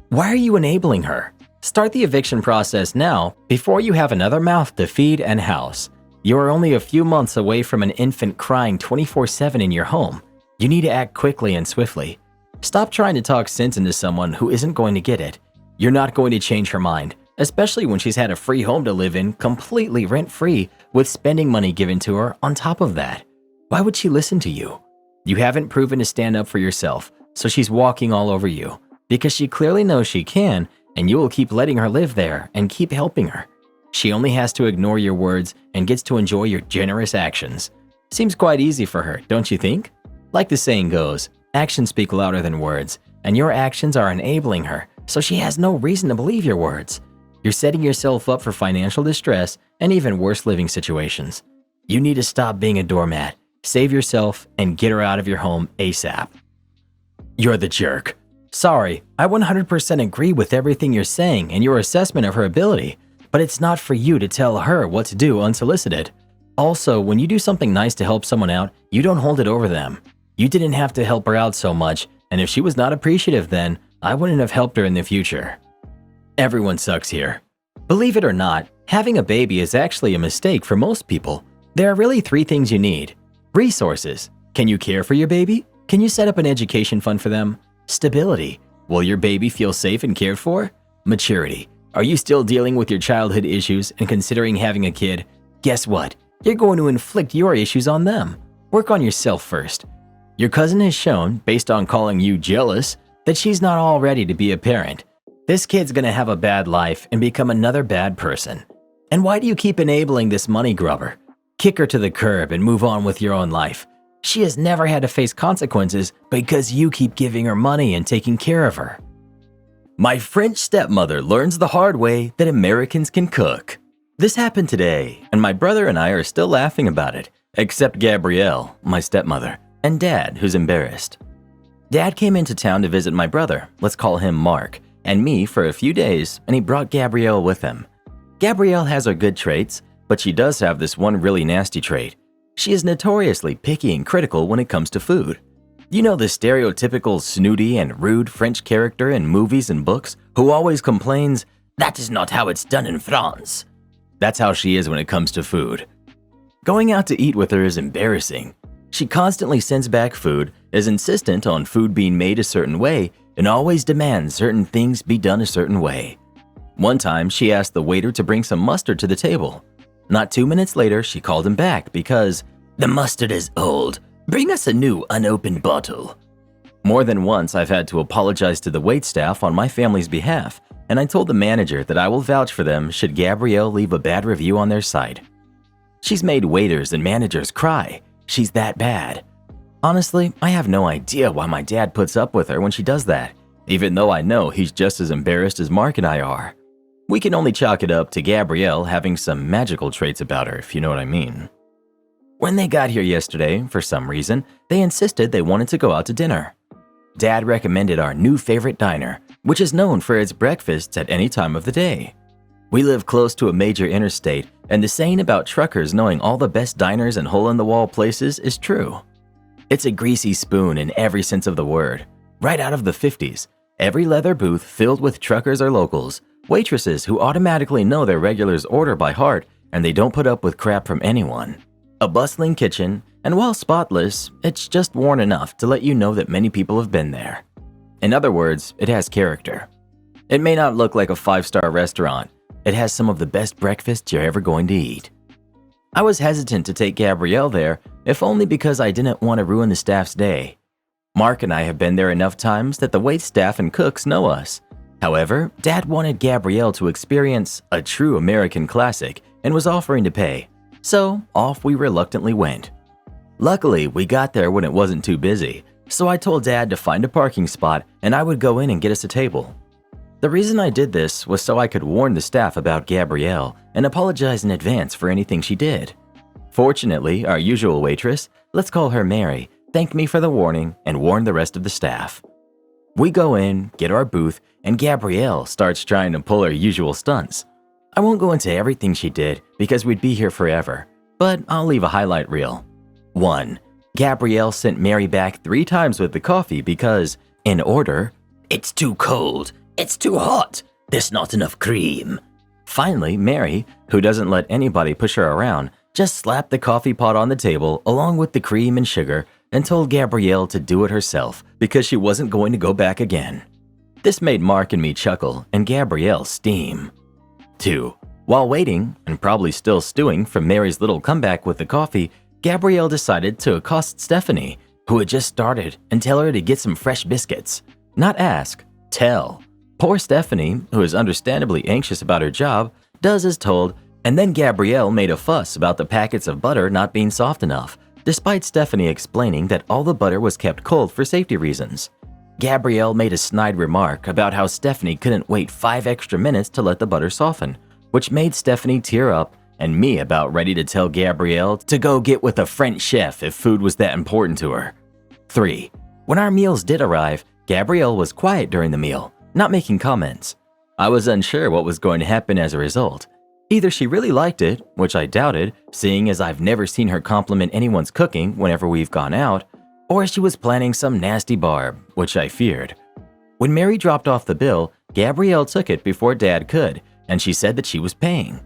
Why are you enabling her? Start the eviction process now before you have another mouth to feed and house. You are only a few months away from an infant crying 24/7 in your home. You need to act quickly and swiftly. Stop trying to talk sense into someone who isn't going to get it. You're not going to change her mind, especially when she's had a free home to live in completely rent-free with spending money given to her on top of that. Why would she listen to you? You haven't proven to stand up for yourself, so she's walking all over you because she clearly knows she can, and you will keep letting her live there and keep helping her. She only has to ignore your words and gets to enjoy your generous actions. Seems quite easy for her, don't you think? Like the saying goes, actions speak louder than words, and your actions are enabling her, so she has no reason to believe your words. You're setting yourself up for financial distress and even worse living situations. You need to stop being a doormat, save yourself, and get her out of your home ASAP. You're the jerk. Sorry, I 100% agree with everything you're saying and your assessment of her ability, but it's not for you to tell her what to do unsolicited. Also, when you do something nice to help someone out, you don't hold it over them. You didn't have to help her out so much, and if she was not appreciative then, I wouldn't have helped her in the future. Everyone sucks here. Believe it or not, having a baby is actually a mistake for most people. There are really 3 things you need. Resources. Can you care for your baby? Can you set up an education fund for them? Stability. Will your baby feel safe and cared for? Maturity. Are you still dealing with your childhood issues and considering having a kid? Guess what? You're going to inflict your issues on them. Work on yourself first. Your cousin has shown, based on calling you jealous, that she's not all ready to be a parent. This kid's gonna have a bad life and become another bad person. And why do you keep enabling this money grubber? Kick her to the curb and move on with your own life. She has never had to face consequences because you keep giving her money and taking care of her. My French stepmother learns the hard way that Americans can cook. This happened today, and my brother and I are still laughing about it, except Gabrielle, my stepmother, and Dad, who's embarrassed. Dad came into town to visit my brother, let's call him Mark, and me for a few days, and he brought Gabrielle with him. Gabrielle has her good traits, but she does have this one really nasty trait. She is notoriously picky and critical when it comes to food. You know the stereotypical snooty and rude French character in movies and books who always complains, "That is not how it's done in France." That's how she is when it comes to food. Going out to eat with her is embarrassing. She constantly sends back food, is insistent on food being made a certain way, and always demands certain things be done a certain way. One time, she asked the waiter to bring some mustard to the table. Not 2 minutes later, she called him back because, "The mustard is old. Bring us a new unopened bottle." More than once, I've had to apologize to the waitstaff on my family's behalf, and I told the manager that I will vouch for them should Gabrielle leave a bad review on their site. She's made waiters and managers cry. She's that bad. Honestly, I have no idea why my dad puts up with her when she does that, even though I know he's just as embarrassed as Mark and I are. We can only chalk it up to Gabrielle having some magical traits about her, if you know what I mean. When they got here yesterday, for some reason, they insisted they wanted to go out to dinner. Dad recommended our new favorite diner, which is known for its breakfasts at any time of the day. We live close to a major interstate, and the saying about truckers knowing all the best diners and hole-in-the-wall places is true. It's a greasy spoon in every sense of the word. Right out of the 50s, every leather booth filled with truckers or locals, waitresses who automatically know their regulars' order by heart and they don't put up with crap from anyone. A bustling kitchen, and while spotless, it's just worn enough to let you know that many people have been there. In other words, it has character. It may not look like a 5-star restaurant. It has some of the best breakfasts you're ever going to eat. I was hesitant to take Gabrielle there, if only because I didn't want to ruin the staff's day. Mark and I have been there enough times that the waitstaff and cooks know us. However, Dad wanted Gabrielle to experience a true American classic and was offering to pay. So, off we reluctantly went. Luckily, we got there when it wasn't too busy, so I told Dad to find a parking spot and I would go in and get us a table. The reason I did this was so I could warn the staff about Gabrielle and apologize in advance for anything she did. Fortunately, our usual waitress, let's call her Mary, thanked me for the warning and warned the rest of the staff. We go in, get our booth, and Gabrielle starts trying to pull her usual stunts. I won't go into everything she did because we'd be here forever, but I'll leave a highlight reel. 1. Gabrielle sent Mary back 3 times with the coffee because, in order, "It's too cold, it's too hot, there's not enough cream." Finally, Mary, who doesn't let anybody push her around, just slapped the coffee pot on the table along with the cream and sugar and told Gabrielle to do it herself because she wasn't going to go back again. This made Mark and me chuckle and Gabrielle steam. 2. While waiting, and probably still stewing from Mary's little comeback with the coffee, Gabrielle decided to accost Stephanie, who had just started, and tell her to get some fresh biscuits. Not ask, tell. Poor Stephanie, who is understandably anxious about her job, does as told, and then Gabrielle made a fuss about the packets of butter not being soft enough, despite Stephanie explaining that all the butter was kept cold for safety reasons. Gabrielle made a snide remark about how Stephanie couldn't wait 5 extra minutes to let the butter soften, which made Stephanie tear up and me about ready to tell Gabrielle to go get with a French chef if food was that important to her. 3. When our meals did arrive, Gabrielle was quiet during the meal, not making comments. I was unsure what was going to happen as a result. Either she really liked it, which I doubted, seeing as I've never seen her compliment anyone's cooking whenever we've gone out, or she was planning some nasty barb, which I feared. When Mary dropped off the bill, Gabrielle took it before Dad could, and she said that she was paying.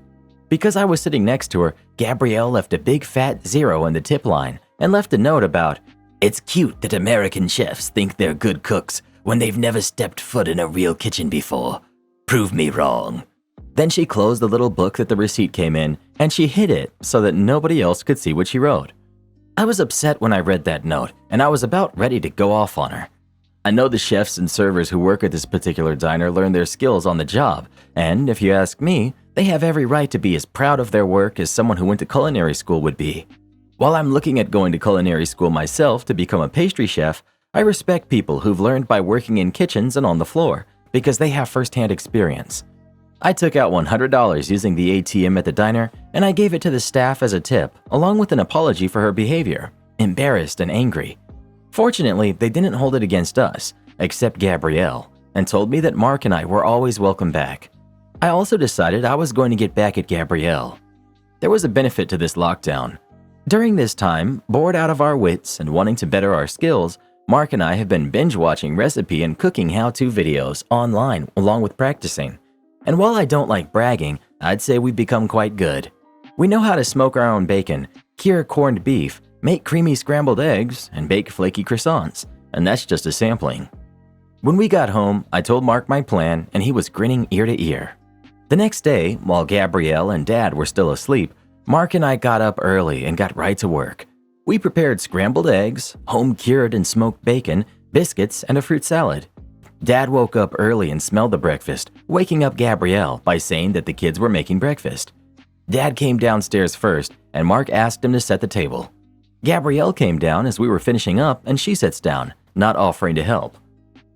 Because I was sitting next to her, Gabrielle left a big fat 0 in the tip line and left a note about, "It's cute that American chefs think they're good cooks when they've never stepped foot in a real kitchen before. Prove me wrong." Then she closed the little book that the receipt came in, and she hid it so that nobody else could see what she wrote. I was upset when I read that note, and I was about ready to go off on her. I know the chefs and servers who work at this particular diner learn their skills on the job, and if you ask me, they have every right to be as proud of their work as someone who went to culinary school would be. While I'm looking at going to culinary school myself to become a pastry chef, I respect people who've learned by working in kitchens and on the floor because they have firsthand experience. I took out $100 using the ATM at the diner, and I gave it to the staff as a tip, along with an apology for her behavior, embarrassed and angry. Fortunately, they didn't hold it against us, except Gabrielle, and told me that Mark and I were always welcome back. I also decided I was going to get back at Gabrielle. There was a benefit to this lockdown. During this time, bored out of our wits and wanting to better our skills, Mark and I have been binge-watching recipe and cooking how-to videos online along with practicing. And while I don't like bragging, I'd say we've become quite good. We know how to smoke our own bacon, cure corned beef, make creamy scrambled eggs, and bake flaky croissants, and that's just a sampling. When we got home, I told Mark my plan, and he was grinning ear to ear. The next day, while Gabrielle and Dad were still asleep, Mark and I got up early and got right to work. We prepared scrambled eggs, home-cured and smoked bacon, biscuits, and a fruit salad. Dad woke up early and smelled the breakfast, waking up Gabrielle by saying that the kids were making breakfast. Dad came downstairs first, and Mark asked him to set the table. Gabrielle came down as we were finishing up, and she sits down, not offering to help.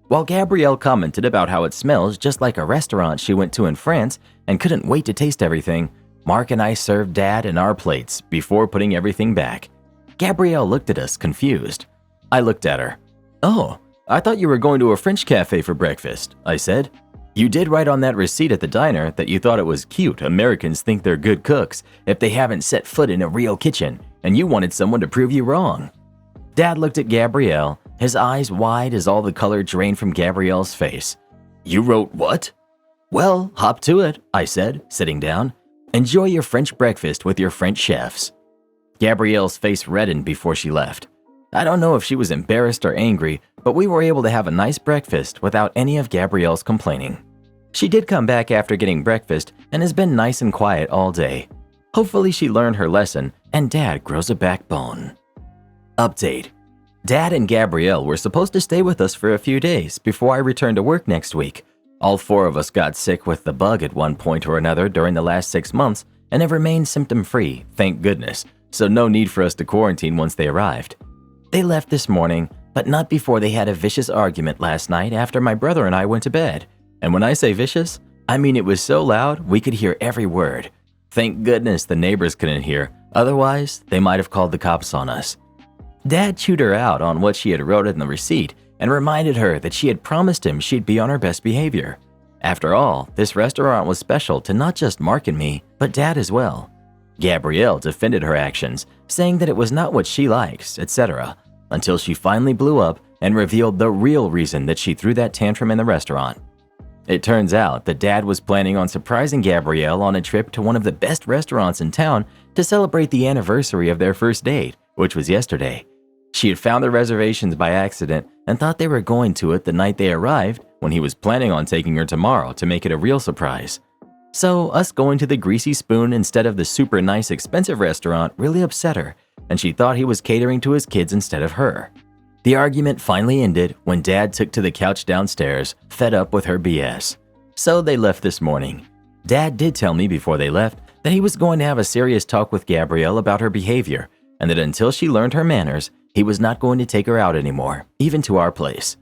While Gabrielle commented about how it smells just like a restaurant she went to in France and couldn't wait to taste everything, Mark and I served Dad and our plates before putting everything back. Gabrielle looked at us, confused. I looked at her. "Oh, I thought you were going to a French cafe for breakfast," I said. "You did write on that receipt at the diner that you thought it was cute Americans think they're good cooks if they haven't set foot in a real kitchen, and you wanted someone to prove you wrong." Dad looked at Gabrielle, his eyes wide as all the color drained from Gabrielle's face. "You wrote what?" "Well, hop to it," I said, sitting down. "Enjoy your French breakfast with your French chefs." Gabrielle's face reddened before she left. I don't know if she was embarrassed or angry, but we were able to have a nice breakfast without any of Gabrielle's complaining. She did come back after getting breakfast and has been nice and quiet all day. Hopefully she learned her lesson and Dad grows a backbone. Update. Dad and Gabrielle were supposed to stay with us for a few days before I returned to work next week. All 4 of us got sick with the bug at one point or another during the last 6 months and have remained symptom-free, thank goodness, so no need for us to quarantine once they arrived. They left this morning, but not before they had a vicious argument last night after my brother and I went to bed. And when I say vicious, I mean it was so loud we could hear every word. Thank goodness the neighbors couldn't hear, otherwise they might have called the cops on us. Dad chewed her out on what she had wrote in the receipt and reminded her that she had promised him she'd be on her best behavior. After all, this restaurant was special to not just Mark and me, but Dad as well. Gabrielle defended her actions, saying that it was not what she likes, etc., until she finally blew up and revealed the real reason that she threw that tantrum in the restaurant. It turns out that Dad was planning on surprising Gabrielle on a trip to one of the best restaurants in town to celebrate the anniversary of their first date, which was yesterday. She had found the reservations by accident and thought they were going to it the night they arrived, when he was planning on taking her tomorrow to make it a real surprise. So us going to the Greasy Spoon instead of the super nice expensive restaurant really upset her, and she thought he was catering to his kids instead of her. The argument finally ended when Dad took to the couch downstairs, fed up with her BS. So they left this morning. Dad did tell me before they left that he was going to have a serious talk with Gabrielle about her behavior, and that until she learned her manners, he was not going to take her out anymore, even to our place.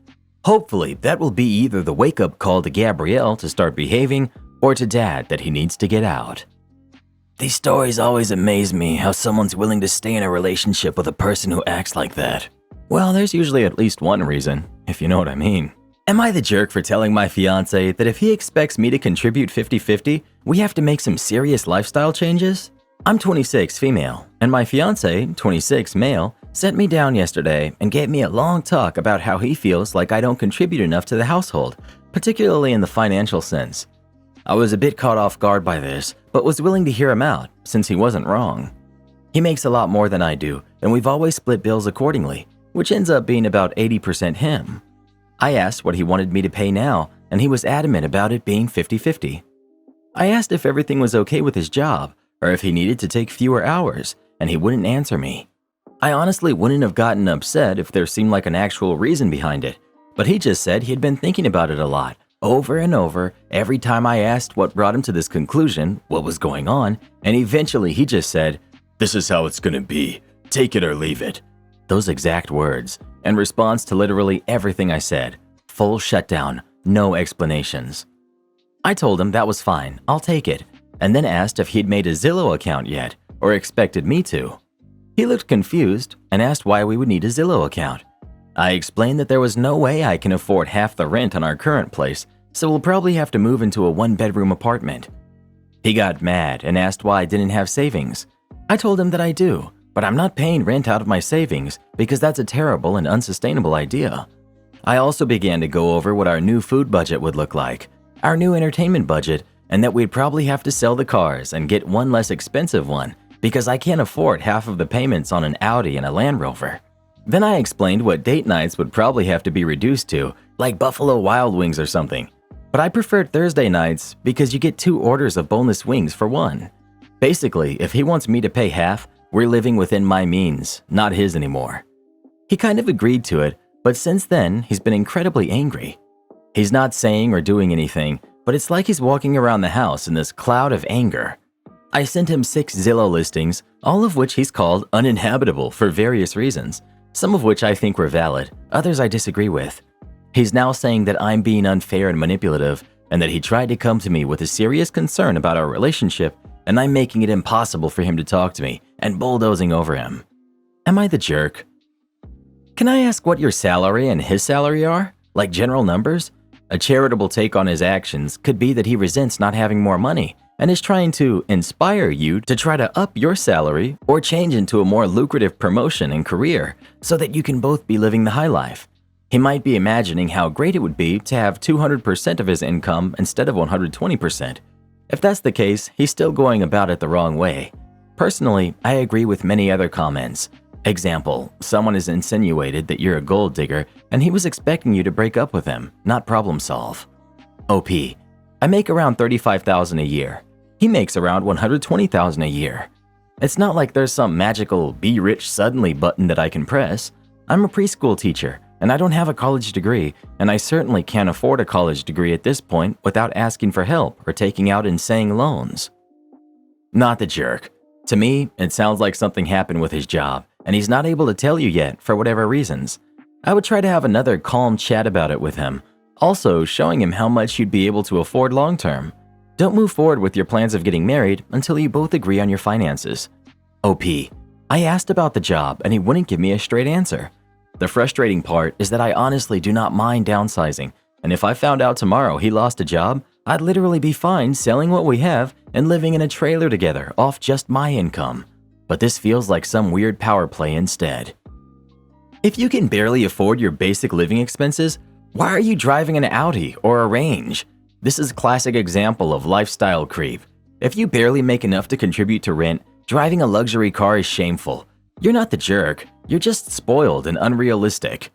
Hopefully, that will be either the wake-up call to Gabrielle to start behaving, or to Dad that he needs to get out. These stories always amaze me, how someone's willing to stay in a relationship with a person who acts like that. Well, there's usually at least one reason, if you know what I mean. Am I the jerk for telling my fiance that if he expects me to contribute 50-50, we have to make some serious lifestyle changes? I'm 26 female, and my fiance, 26 male, sent me down yesterday and gave me a long talk about how he feels like I don't contribute enough to the household, particularly in the financial sense. I was a bit caught off guard by this, but was willing to hear him out, since he wasn't wrong. He makes a lot more than I do, and we've always split bills accordingly, which ends up being about 80% him. I asked what he wanted me to pay now, and he was adamant about it being 50-50. I asked if everything was okay with his job, or if he needed to take fewer hours, and he wouldn't answer me. I honestly wouldn't have gotten upset if there seemed like an actual reason behind it, but he just said he had been thinking about it a lot, over and over, every time I asked what brought him to this conclusion, what was going on, and eventually he just said, "This is how it's gonna be. Take it or leave it." Those exact words, in response to literally everything I said. Full shutdown, no explanations. I told him that was fine, I'll take it, and then asked if he'd made a Zillow account yet, or expected me to. He looked confused and asked why we would need a Zillow account. I explained that there was no way I can afford half the rent on our current place, so we'll probably have to move into a one-bedroom apartment. He got mad and asked why I didn't have savings. I told him that I do, but I'm not paying rent out of my savings because that's a terrible and unsustainable idea. I also began to go over what our new food budget would look like, our new entertainment budget, and that we'd probably have to sell the cars and get one less expensive one because I can't afford half of the payments on an Audi and a Land Rover. Then I explained what date nights would probably have to be reduced to, like Buffalo Wild Wings or something. But I preferred Thursday nights because you get 2 orders of boneless wings for one. Basically, if he wants me to pay half, we're living within my means, not his anymore. He kind of agreed to it, but since then, he's been incredibly angry. He's not saying or doing anything, but it's like he's walking around the house in this cloud of anger. I sent him 6 Zillow listings, all of which he's called uninhabitable for various reasons. Some of which I think were valid, others I disagree with. He's now saying that I'm being unfair and manipulative, and that he tried to come to me with a serious concern about our relationship, and I'm making it impossible for him to talk to me and bulldozing over him. Am I the jerk? Can I ask what your salary and his salary are? Like general numbers? A charitable take on his actions could be that he resents not having more money and is trying to inspire you to try to up your salary or change into a more lucrative promotion and career so that you can both be living the high life. He might be imagining how great it would be to have 200% of his income instead of 120%. If that's the case, he's still going about it the wrong way. Personally, I agree with many other comments. Example, someone has insinuated that you're a gold digger and he was expecting you to break up with him, not problem solve. OP, I make around $35,000 a year. He makes around $120,000 a year. It's not like there's some magical be rich suddenly button that I can press. I'm a preschool teacher and I don't have a college degree, and I certainly can't afford a college degree at this point without asking for help or taking out insane loans. Not the jerk. To me, it sounds like something happened with his job and he's not able to tell you yet for whatever reasons. I would try to have another calm chat about it with him, also showing him how much you'd be able to afford long term. Don't move forward with your plans of getting married until you both agree on your finances. OP, I asked about the job and he wouldn't give me a straight answer. The frustrating part is that I honestly do not mind downsizing, and if I found out tomorrow he lost a job, I'd literally be fine selling what we have and living in a trailer together off just my income. But this feels like some weird power play instead. If you can barely afford your basic living expenses, why are you driving an Audi or a Range? This is a classic example of lifestyle creep. If you barely make enough to contribute to rent, driving a luxury car is shameful. You're not the jerk, you're just spoiled and unrealistic.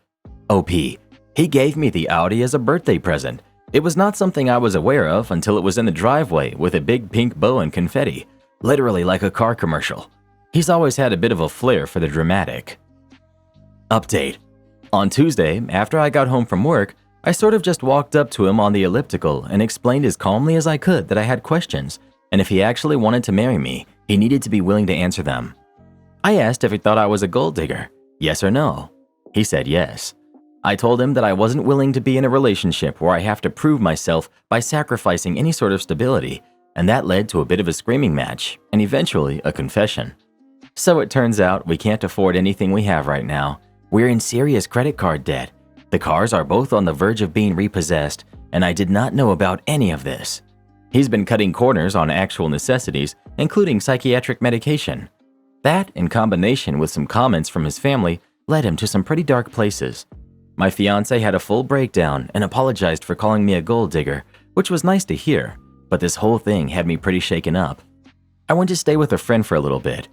OP, he gave me the Audi as a birthday present. It was not something I was aware of until it was in the driveway with a big pink bow and confetti, literally like a car commercial. He's always had a bit of a flair for the dramatic. Update. On Tuesday, after I got home from work, I sort of just walked up to him on the elliptical and explained as calmly as I could that I had questions, and if he actually wanted to marry me, he needed to be willing to answer them. I asked if he thought I was a gold digger, yes or no. He said yes. I told him that I wasn't willing to be in a relationship where I have to prove myself by sacrificing any sort of stability, and that led to a bit of a screaming match, and eventually a confession. So it turns out we can't afford anything we have right now. We're in serious credit card debt. The cars are both on the verge of being repossessed, and I did not know about any of this. He's been cutting corners on actual necessities, including psychiatric medication. That, in combination with some comments from his family, led him to some pretty dark places. My fiance had a full breakdown and apologized for calling me a gold digger, which was nice to hear, but this whole thing had me pretty shaken up. I went to stay with a friend for a little bit.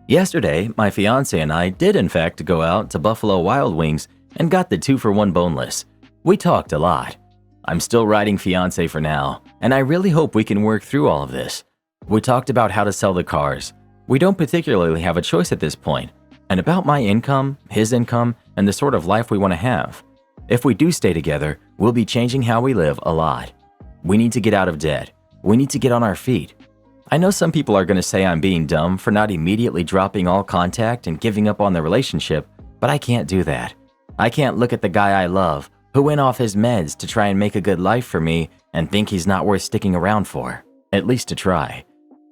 Yesterday, my fiance and I did in fact go out to Buffalo Wild Wings and got the 2-for-1 boneless. We talked a lot. I'm still riding fiance for now, and I really hope we can work through all of this. We talked about how to sell the cars. We don't particularly have a choice at this point, and about my income, his income, and the sort of life we want to have. If we do stay together, we'll be changing how we live a lot. We need to get out of debt. We need to get on our feet. I know some people are going to say I'm being dumb for not immediately dropping all contact and giving up on the relationship, but I can't do that. I can't look at the guy I love, who went off his meds to try and make a good life for me, and think he's not worth sticking around for, at least to try.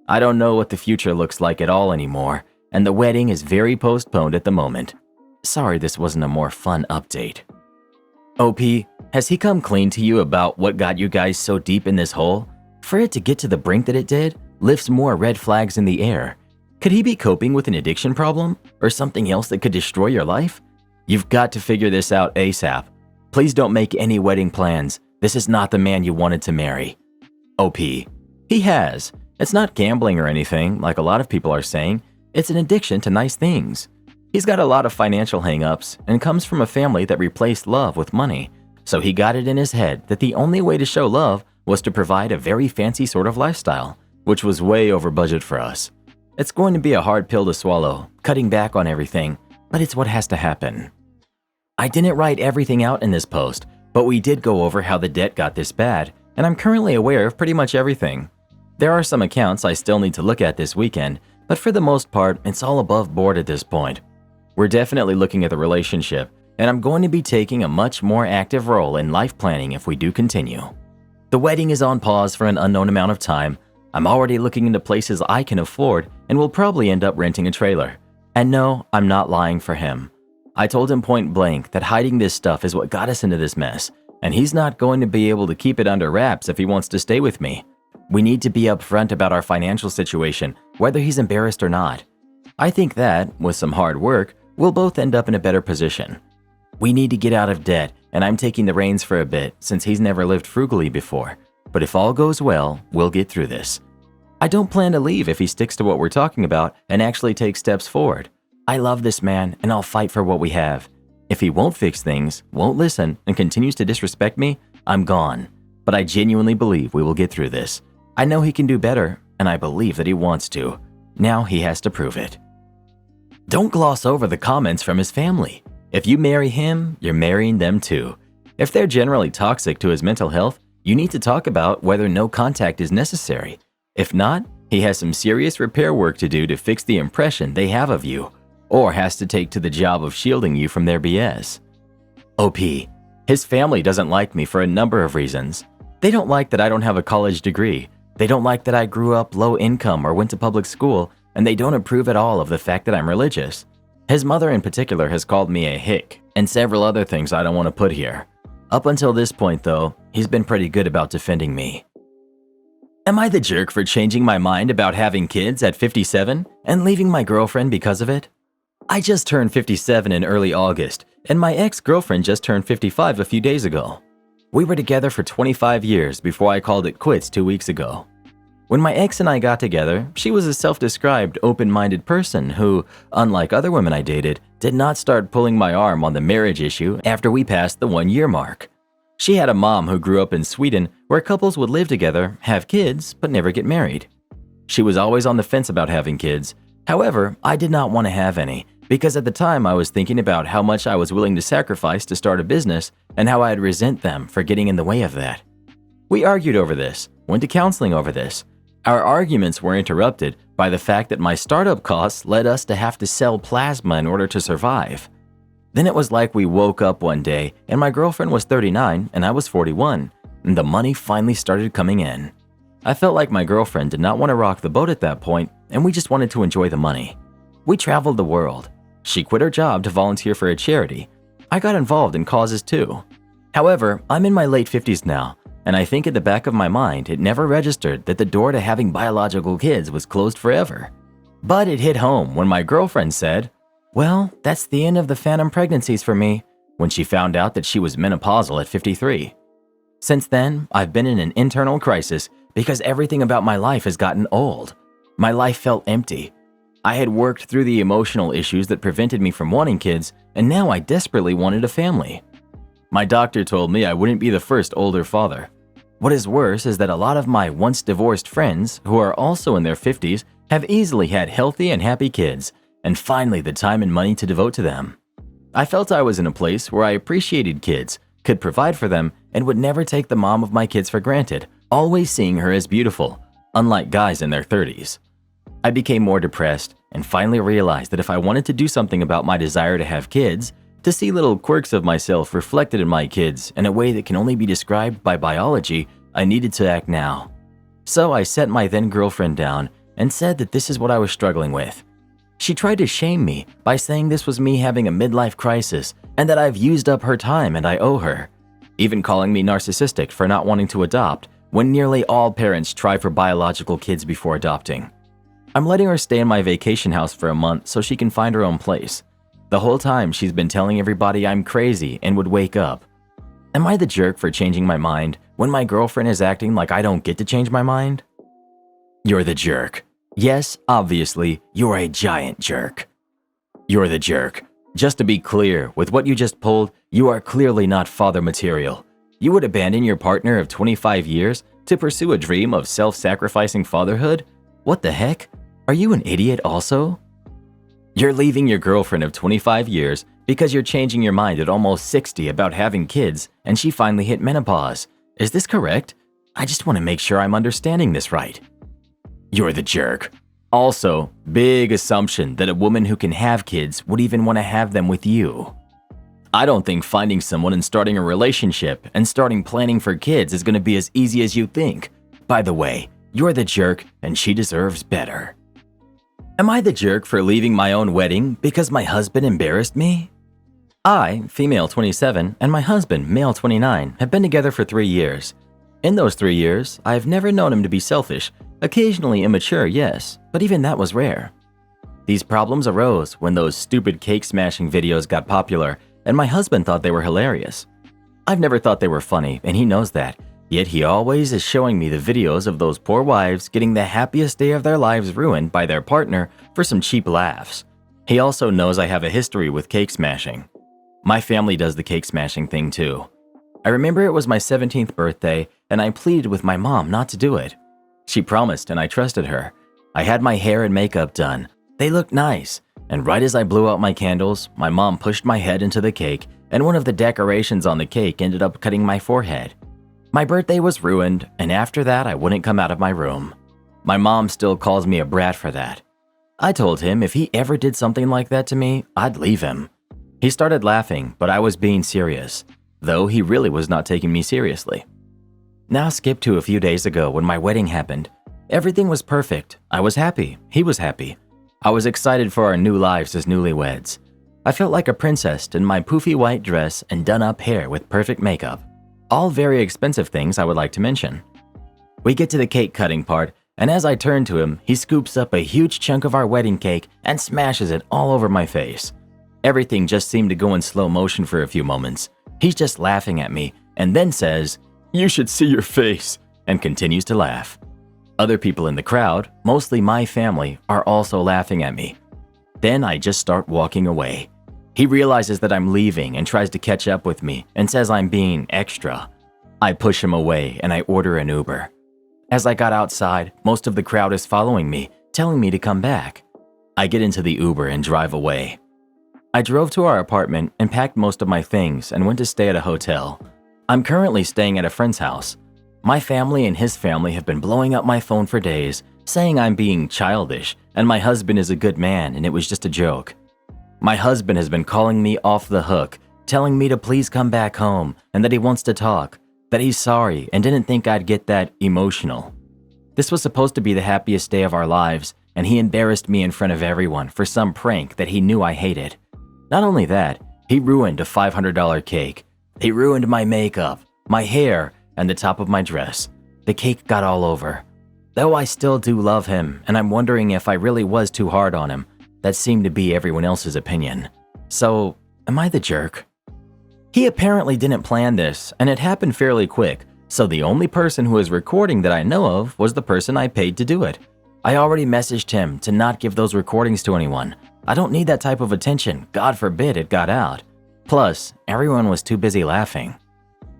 I don't know what the future looks like at all anymore, and the wedding is very postponed at the moment. Sorry this wasn't a more fun update. OP, has he come clean to you about what got you guys so deep in this hole? For it to get to the brink that it did, lifts more red flags in the air. Could he be coping with an addiction problem, or something else that could destroy your life? You've got to figure this out ASAP. Please don't make any wedding plans. This is not the man you wanted to marry. OP, he has. It's not gambling or anything, like a lot of people are saying. It's an addiction to nice things. He's got a lot of financial hang-ups and comes from a family that replaced love with money, so he got it in his head that the only way to show love was to provide a very fancy sort of lifestyle, which was way over budget for us. It's going to be a hard pill to swallow, cutting back on everything, but it's what has to happen. I didn't write everything out in this post, but we did go over how the debt got this bad, and I'm currently aware of pretty much everything. There are some accounts I still need to look at this weekend, but for the most part, it's all above board at this point. We're definitely looking at the relationship, and I'm going to be taking a much more active role in life planning if we do continue. The wedding is on pause for an unknown amount of time. I'm already looking into places I can afford and will probably end up renting a trailer. And no, I'm not lying for him. I told him point blank that hiding this stuff is what got us into this mess, and he's not going to be able to keep it under wraps if he wants to stay with me. We need to be upfront about our financial situation, whether he's embarrassed or not. I think that, with some hard work, we'll both end up in a better position. We need to get out of debt, and I'm taking the reins for a bit since he's never lived frugally before. But if all goes well, we'll get through this. I don't plan to leave if he sticks to what we're talking about and actually takes steps forward. I love this man, and I'll fight for what we have. If he won't fix things, won't listen, and continues to disrespect me, I'm gone. But I genuinely believe we will get through this. I know he can do better, and I believe that he wants to. Now he has to prove it. Don't gloss over the comments from his family. If you marry him, you're marrying them too. If they're generally toxic to his mental health, you need to talk about whether no contact is necessary. If not, he has some serious repair work to do to fix the impression they have of you, or has to take to the job of shielding you from their BS. OP, his family doesn't like me for a number of reasons. They don't like that I don't have a college degree. They don't like that I grew up low income or went to public school, and they don't approve at all of the fact that I'm religious. His mother in particular has called me a hick, and several other things I don't want to put here. Up until this point though, he's been pretty good about defending me. Am I the jerk for changing my mind about having kids at 57 and leaving my girlfriend because of it? I just turned 57 in early August, and my ex-girlfriend just turned 55 a few days ago. We were together for 25 years before I called it quits 2 weeks ago. When my ex and I got together, she was a self-described open-minded person who, unlike other women I dated, did not start pulling my arm on the marriage issue after we passed the 1-year mark. She had a mom who grew up in Sweden where couples would live together, have kids, but never get married. She was always on the fence about having kids. However, I did not want to have any because at the time I was thinking about how much I was willing to sacrifice to start a business and how I'd resent them for getting in the way of that. We argued over this, went to counseling over this. Our arguments were interrupted by the fact that my startup costs led us to have to sell plasma in order to survive. Then it was like we woke up one day and my girlfriend was 39 and I was 41, and the money finally started coming in. I felt like my girlfriend did not want to rock the boat at that point, and we just wanted to enjoy the money. We traveled the world. She quit her job to volunteer for a charity. I got involved in causes too. However, I'm in my late 50s now, and I think at the back of my mind it never registered that the door to having biological kids was closed forever. But it hit home when my girlfriend said, "Well, that's the end of the phantom pregnancies for me," when she found out that she was menopausal at 53. Since then, I've been in an internal crisis because everything about my life has gotten old. My life felt empty. I had worked through the emotional issues that prevented me from wanting kids, and now I desperately wanted a family. My doctor told me I wouldn't be the first older father. What is worse is that a lot of my once divorced friends, who are also in their 50s, have easily had healthy and happy kids, and finally the time and money to devote to them. I felt I was in a place where I appreciated kids, could provide for them, and would never take the mom of my kids for granted, always seeing her as beautiful, unlike guys in their 30s. I became more depressed and finally realized that if I wanted to do something about my desire to have kids, to see little quirks of myself reflected in my kids in a way that can only be described by biology, I needed to act now. So I set my then girlfriend down and said that this is what I was struggling with. She tried to shame me by saying this was me having a midlife crisis and that I've used up her time and I owe her, even calling me narcissistic for not wanting to adopt when nearly all parents try for biological kids before adopting. I'm letting her stay in my vacation house for a month so she can find her own place. The whole time she's been telling everybody I'm crazy and would wake up. Am I the jerk for changing my mind when my girlfriend is acting like I don't get to change my mind? You're the jerk. Yes, obviously, you're a giant jerk. You're the jerk. Just to be clear, with what you just pulled, you are clearly not father material. You would abandon your partner of 25 years to pursue a dream of self-sacrificing fatherhood? What the heck? Are you an idiot also? You're leaving your girlfriend of 25 years because you're changing your mind at almost 60 about having kids and she finally hit menopause. Is this correct? I just want to make sure I'm understanding this right. You're the jerk. Also, big assumption that a woman who can have kids would even want to have them with you. I don't think finding someone and starting a relationship and starting planning for kids is going to be as easy as you think. By the way, you're the jerk and she deserves better. Am I the jerk for leaving my own wedding because my husband embarrassed me? I, female 27, and my husband, male 29, have been together for 3 years. In those 3 years, I've never known him to be selfish. Occasionally immature, yes, but even that was rare. These problems arose when those stupid cake smashing videos got popular, and my husband thought they were hilarious. I've never thought they were funny, and he knows that, yet he always is showing me the videos of those poor wives getting the happiest day of their lives ruined by their partner for some cheap laughs. He also knows I have a history with cake smashing. My family does the cake smashing thing too. I remember it was my 17th birthday, and I pleaded with my mom not to do it. She promised and I trusted her. I had my hair and makeup done. They looked nice. And right as I blew out my candles, my mom pushed my head into the cake and one of the decorations on the cake ended up cutting my forehead. My birthday was ruined, and after that I wouldn't come out of my room. My mom still calls me a brat for that. I told him if he ever did something like that to me, I'd leave him. He started laughing, but I was being serious, though he really was not taking me seriously. Now skip to a few days ago when my wedding happened. Everything was perfect. I was happy. He was happy. I was excited for our new lives as newlyweds. I felt like a princess in my poofy white dress and done-up hair with perfect makeup. All very expensive things I would like to mention. We get to the cake cutting part, and as I turn to him, he scoops up a huge chunk of our wedding cake and smashes it all over my face. Everything just seemed to go in slow motion for a few moments. He's just laughing at me and then says, "You should see your face," and continues to laugh. Other people in the crowd, mostly my family, are also laughing at me. Then I just start walking away. He realizes that I'm leaving and tries to catch up with me and says I'm being extra. I push him away and I order an Uber. As I got outside, most of the crowd is following me, telling me to come back. I get into the Uber and drive away. I drove to our apartment and packed most of my things and went to stay at a hotel. I'm currently staying at a friend's house. My family and his family have been blowing up my phone for days, saying I'm being childish and my husband is a good man and it was just a joke. My husband has been calling me off the hook, telling me to please come back home and that he wants to talk, that he's sorry and didn't think I'd get that emotional. This was supposed to be the happiest day of our lives, and he embarrassed me in front of everyone for some prank that he knew I hated. Not only that, he ruined a $500 cake. He ruined my makeup, my hair, and the top of my dress. The cake got all over. Though I still do love him, and I'm wondering if I really was too hard on him. That seemed to be everyone else's opinion. So, am I the jerk? He apparently didn't plan this, and it happened fairly quick, so the only person who is recording that I know of was the person I paid to do it. I already messaged him to not give those recordings to anyone. I don't need that type of attention, God forbid it got out. Plus, everyone was too busy laughing.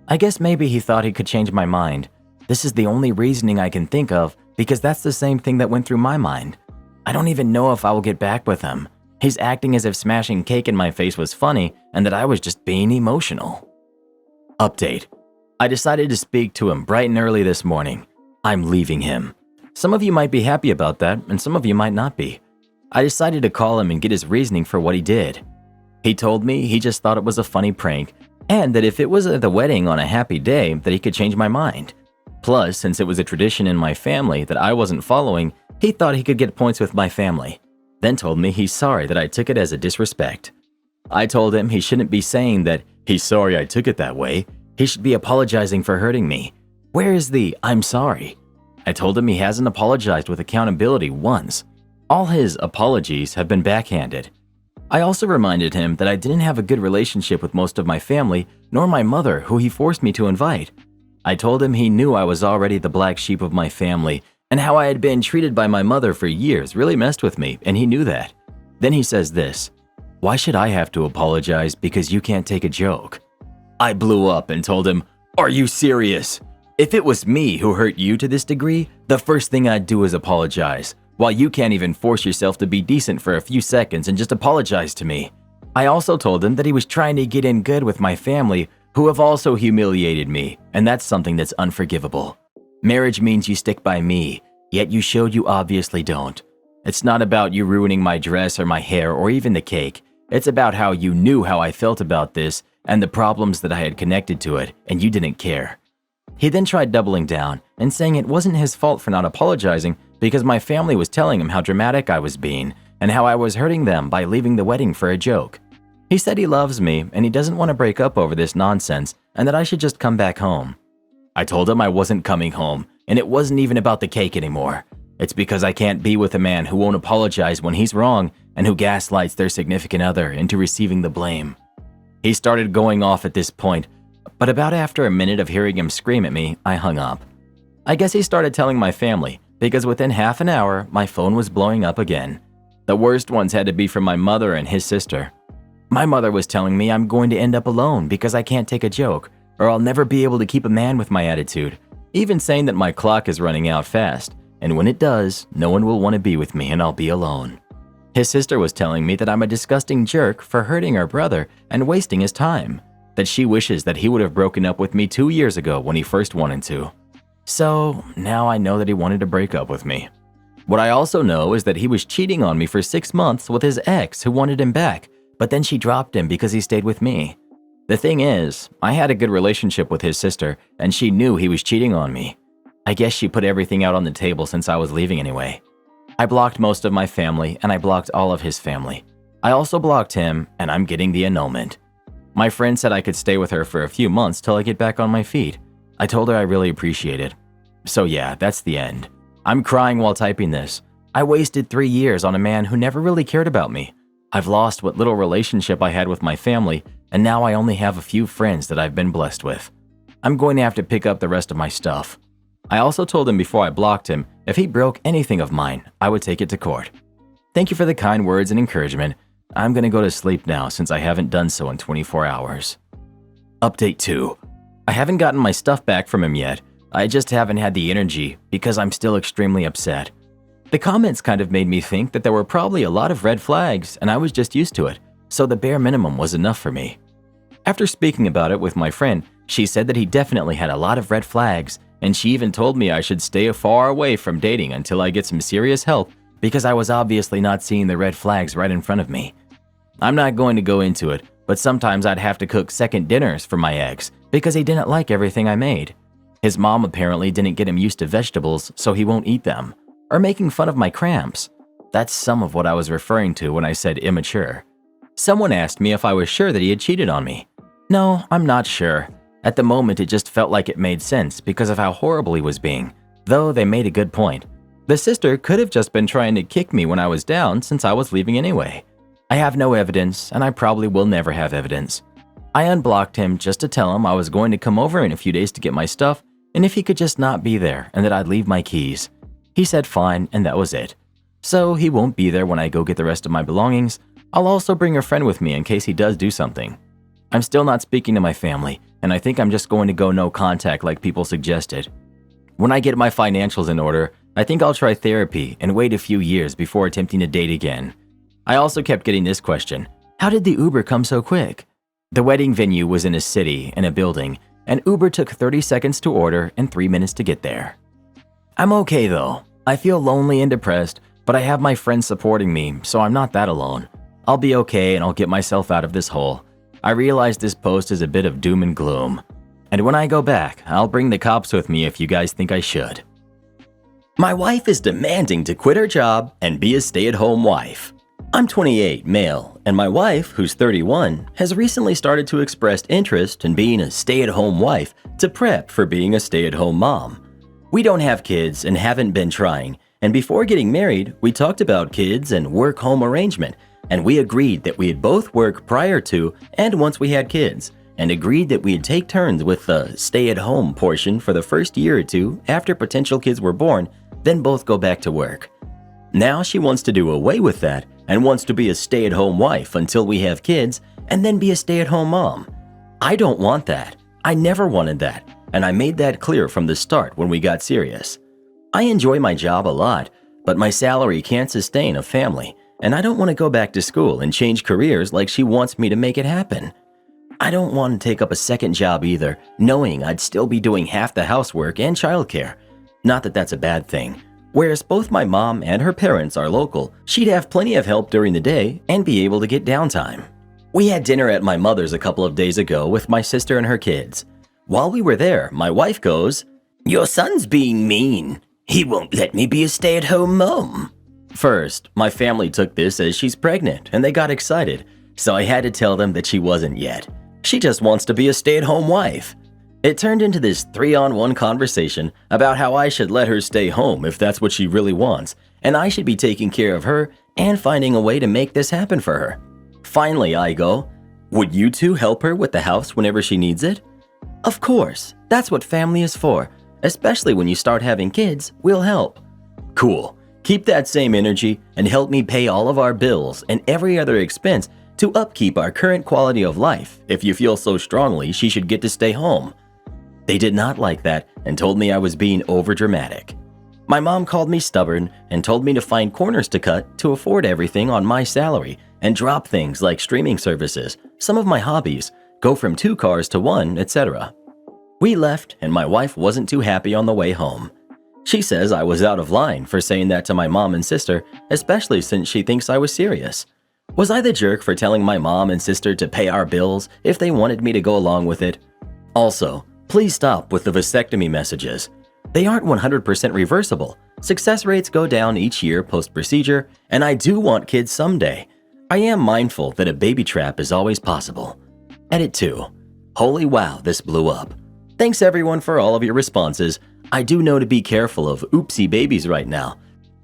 I guess maybe he thought he could change my mind. This is the only reasoning I can think of because that's the same thing that went through my mind. I don't even know if I will get back with him. He's acting as if smashing cake in my face was funny and that I was just being emotional. Update. I decided to speak to him bright and early this morning. I'm leaving him. Some of you might be happy about that and some of you might not be. I decided to call him and get his reasoning for what he did. He told me he just thought it was a funny prank and that if it was at the wedding on a happy day that he could change my mind. Plus, since it was a tradition in my family that I wasn't following, he thought he could get points with my family. Then told me he's sorry that I took it as a disrespect. I told him he shouldn't be saying that he's sorry I took it that way. He should be apologizing for hurting me. Where is the "I'm sorry"? I told him he hasn't apologized with accountability once. All his apologies have been backhanded. I also reminded him that I didn't have a good relationship with most of my family, nor my mother, who he forced me to invite. I told him he knew I was already the black sheep of my family, and how I had been treated by my mother for years really messed with me, and he knew that. Then he says this, "Why should I have to apologize because you can't take a joke?" I blew up and told him, "Are you serious? If it was me who hurt you to this degree, the first thing I'd do is apologize, while you can't even force yourself to be decent for a few seconds and just apologize to me." I also told him that he was trying to get in good with my family, who have also humiliated me, and that's something that's unforgivable. Marriage means you stick by me, yet you showed you obviously don't. It's not about you ruining my dress or my hair or even the cake. It's about how you knew how I felt about this and the problems that I had connected to it, and you didn't care. He then tried doubling down and saying it wasn't his fault for not apologizing because my family was telling him how dramatic I was being and how I was hurting them by leaving the wedding for a joke. He said he loves me and he doesn't want to break up over this nonsense and that I should just come back home. I told him I wasn't coming home and it wasn't even about the cake anymore. It's because I can't be with a man who won't apologize when he's wrong and who gaslights their significant other into receiving the blame. He started going off at this point, but about after a minute of hearing him scream at me, I hung up. I guess he started telling my family because within half an hour, my phone was blowing up again. The worst ones had to be from my mother and his sister. My mother was telling me I'm going to end up alone because I can't take a joke, or I'll never be able to keep a man with my attitude, even saying that my clock is running out fast, and when it does, no one will want to be with me and I'll be alone. His sister was telling me that I'm a disgusting jerk for hurting her brother and wasting his time, that she wishes that he would have broken up with me 2 years ago when he first wanted to. So now I know that he wanted to break up with me. What I also know is that he was cheating on me for 6 months with his ex who wanted him back, but then she dropped him because he stayed with me. The thing is, I had a good relationship with his sister and she knew he was cheating on me. I guess she put everything out on the table since I was leaving anyway. I blocked most of my family and I blocked all of his family. I also blocked him and I'm getting the annulment. My friend said I could stay with her for a few months till I get back on my feet. I told her I really appreciate it. So yeah, that's the end. I'm crying while typing this. I wasted 3 years on a man who never really cared about me. I've lost what little relationship I had with my family, and now I only have a few friends that I've been blessed with. I'm going to have to pick up the rest of my stuff. I also told him before I blocked him, if he broke anything of mine, I would take it to court. Thank you for the kind words and encouragement. I'm going to go to sleep now since I haven't done so in 24 hours. Update 2. I haven't gotten my stuff back from him yet. I just haven't had the energy because I'm still extremely upset. The comments kind of made me think that there were probably a lot of red flags and I was just used to it, so the bare minimum was enough for me. After speaking about it with my friend, she said that he definitely had a lot of red flags, and she even told me I should stay far away from dating until I get some serious help because I was obviously not seeing the red flags right in front of me. I'm not going to go into it, but sometimes I'd have to cook second dinners for my ex because he didn't like everything I made. His mom apparently didn't get him used to vegetables, so he won't eat them. Or making fun of my cramps. That's some of what I was referring to when I said immature. Someone asked me if I was sure that he had cheated on me. No, I'm not sure. At the moment, it just felt like it made sense because of how horrible he was being, though they made a good point. The sister could have just been trying to kick me when I was down since I was leaving anyway. I have no evidence, and I probably will never have evidence. I unblocked him just to tell him I was going to come over in a few days to get my stuff, and if he could just not be there and that I'd leave my keys. He said fine, and that was it. So he won't be there when I go get the rest of my belongings. I'll also bring a friend with me in case he does do something. I'm still not speaking to my family, and I think I'm just going to go no contact like people suggested. When I get my financials in order, I think I'll try therapy and wait a few years before attempting to date again. I also kept getting this question: how did the Uber come so quick? The wedding venue was in a city, in a building, and Uber took 30 seconds to order and 3 minutes to get there. I'm okay though. I feel lonely and depressed, but I have my friends supporting me, so I'm not that alone. I'll be okay and I'll get myself out of this hole. I realize this post is a bit of doom and gloom. And when I go back, I'll bring the cops with me if you guys think I should. My wife is demanding to quit her job and be a stay-at-home wife. I'm 28, male, and my wife, who's 31, has recently started to express interest in being a stay-at-home wife to prep for being a stay-at-home mom. We don't have kids and haven't been trying, and before getting married, we talked about kids and work-home arrangement, and we agreed that we'd both work prior to and once we had kids, and agreed that we'd take turns with the stay-at-home portion for the first year or two after potential kids were born, then both go back to work. Now she wants to do away with that and wants to be a stay-at-home wife until we have kids and then be a stay-at-home mom. I don't want that. I never wanted that, and I made that clear from the start when we got serious. I enjoy my job a lot, but my salary can't sustain a family, and I don't want to go back to school and change careers like she wants me to make it happen. I don't want to take up a second job either, knowing I'd still be doing half the housework and childcare. Not that that's a bad thing. Whereas both my mom and her parents are local, she'd have plenty of help during the day and be able to get downtime. We had dinner at my mother's a couple of days ago with my sister and her kids. While we were there, my wife goes, "Your son's being mean. He won't let me be a stay-at-home mom." First, my family took this as she's pregnant and they got excited, so I had to tell them that she wasn't yet. She just wants to be a stay-at-home wife. It turned into this 3-on-1 conversation about how I should let her stay home if that's what she really wants, and I should be taking care of her and finding a way to make this happen for her. Finally, I go, "Would you two help her with the house whenever she needs it?" Of course, that's what family is for. Especially when you start having kids, we'll help. Cool. Keep that same energy and help me pay all of our bills and every other expense to upkeep our current quality of life if you feel so strongly she should get to stay home. They did not like that and told me I was being overdramatic. My mom called me stubborn and told me to find corners to cut to afford everything on my salary and drop things like streaming services, some of my hobbies, go from 2 cars to 1, etc. We left and my wife wasn't too happy on the way home. She says I was out of line for saying that to my mom and sister, especially since she thinks I was serious. Was I the jerk for telling my mom and sister to pay our bills if they wanted me to go along with it? Also, please stop with the vasectomy messages. They aren't 100% reversible. Success rates go down each year post-procedure, and I do want kids someday. I am mindful that a baby trap is always possible. Edit 2. Holy wow, this blew up. Thanks everyone for all of your responses. I do know to be careful of oopsie babies right now.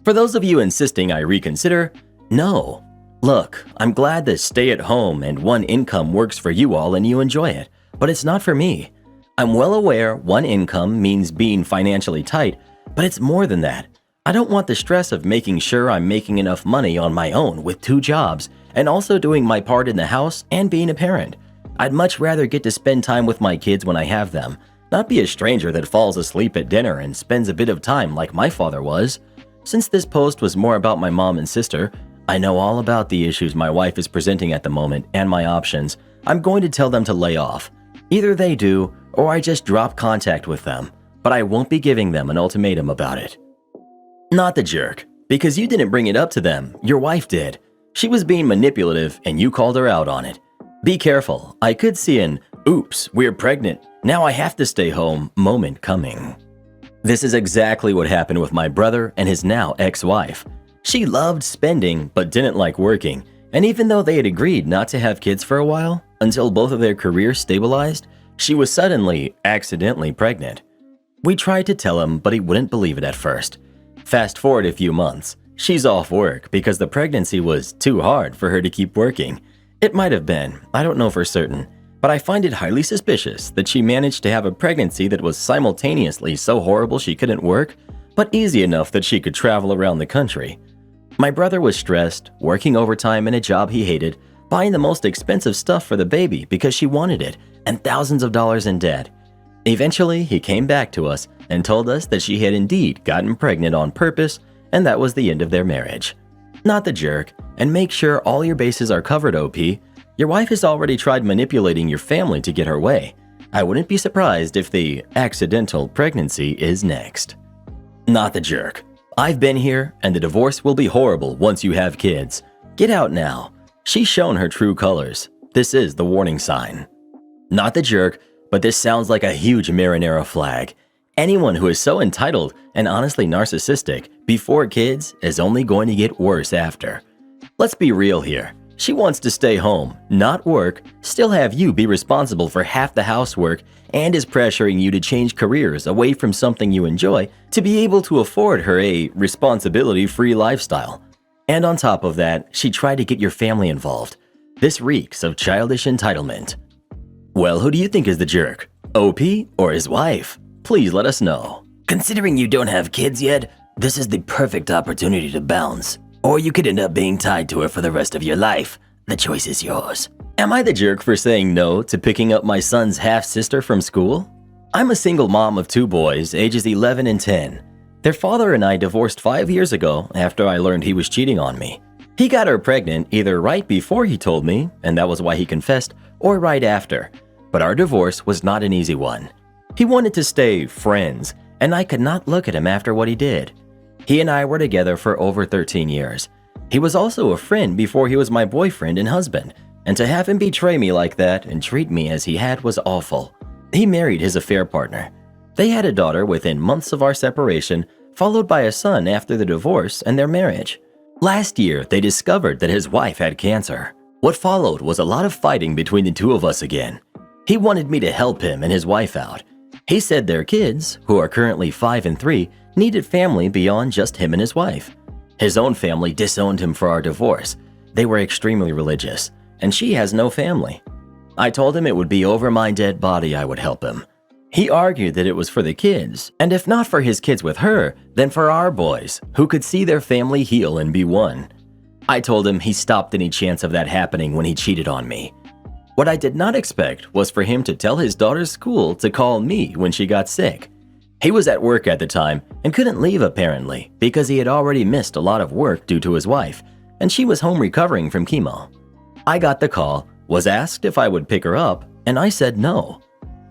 For those of you insisting I reconsider, no. Look, I'm glad that stay at home and one income works for you all and you enjoy it, but it's not for me. I'm well aware one income means being financially tight, but it's more than that. I don't want the stress of making sure I'm making enough money on my own with 2 jobs and also doing my part in the house and being a parent. I'd much rather get to spend time with my kids when I have them, not be a stranger that falls asleep at dinner and spends a bit of time like my father was. Since this post was more about my mom and sister, I know all about the issues my wife is presenting at the moment and my options. I'm going to tell them to lay off. Either they do, or I just drop contact with them, but I won't be giving them an ultimatum about it. Not the jerk, because you didn't bring it up to them, your wife did. She was being manipulative and you called her out on it. Be careful, I could see an oops, we're pregnant, now I have to stay home moment coming. This is exactly what happened with my brother and his now ex-wife. She loved spending but didn't like working, and even though they had agreed not to have kids for a while, until both of their careers stabilized, she was suddenly, accidentally pregnant. We tried to tell him, but he wouldn't believe it at first. Fast forward a few months, she's off work because the pregnancy was too hard for her to keep working. It might have been, I don't know for certain, but I find it highly suspicious that she managed to have a pregnancy that was simultaneously so horrible she couldn't work, but easy enough that she could travel around the country. My brother was stressed, working overtime in a job he hated, buying the most expensive stuff for the baby because she wanted it, and thousands of dollars in debt. Eventually, he came back to us and told us that she had indeed gotten pregnant on purpose, and that was the end of their marriage. Not the jerk, and make sure all your bases are covered, OP. Your wife has already tried manipulating your family to get her way. I wouldn't be surprised if the accidental pregnancy is next. Not the jerk. I've been here, and the divorce will be horrible once you have kids. Get out now. She's shown her true colors. This is the warning sign. Not the jerk, but this sounds like a huge marinara flag. Anyone who is so entitled and honestly narcissistic before kids is only going to get worse after. Let's be real here. She wants to stay home, not work, still have you be responsible for half the housework, and is pressuring you to change careers away from something you enjoy to be able to afford her a responsibility-free lifestyle. And on top of that, she tried to get your family involved. This reeks of childish entitlement. Well, who do you think is the jerk? OP or his wife? Please let us know. Considering you don't have kids yet, this is the perfect opportunity to bounce. Or you could end up being tied to her for the rest of your life. The choice is yours. Am I the jerk for saying no to picking up my son's half-sister from school? I'm a single mom of 2 boys, ages 11 and 10. Their father and I divorced 5 years ago after I learned he was cheating on me. He got her pregnant either right before he told me, and that was why he confessed, or right after. But our divorce was not an easy one. He wanted to stay friends, and I could not look at him after what he did. He and I were together for over 13 years. He was also a friend before he was my boyfriend and husband, and to have him betray me like that and treat me as he had was awful. He married his affair partner. They had a daughter within months of our separation, followed by a son after the divorce and their marriage. Last year, they discovered that his wife had cancer. What followed was a lot of fighting between the 2 of us again. He wanted me to help him and his wife out. He said their kids, who are currently 5 and 3, needed family beyond just him and his wife. His own family disowned him for our divorce. They were extremely religious, and she has no family. I told him it would be over my dead body I would help him. He argued that it was for the kids, and if not for his kids with her, then for our boys, who could see their family heal and be one. I told him he stopped any chance of that happening when he cheated on me. What I did not expect was for him to tell his daughter's school to call me when she got sick. He was at work at the time and couldn't leave apparently because he had already missed a lot of work due to his wife, and she was home recovering from chemo. I got the call, was asked if I would pick her up, and I said no.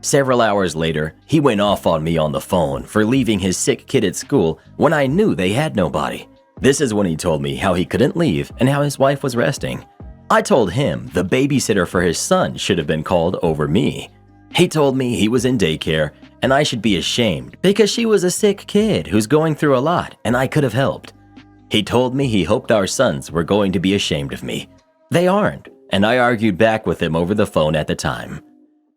Several hours later, he went off on me on the phone for leaving his sick kid at school when I knew they had nobody. This is when he told me how he couldn't leave and how his wife was resting. I told him the babysitter for his son should have been called over me. He told me he was in daycare and I should be ashamed because she was a sick kid who's going through a lot and I could have helped. He told me he hoped our sons were going to be ashamed of me. They aren't, and I argued back with him over the phone at the time.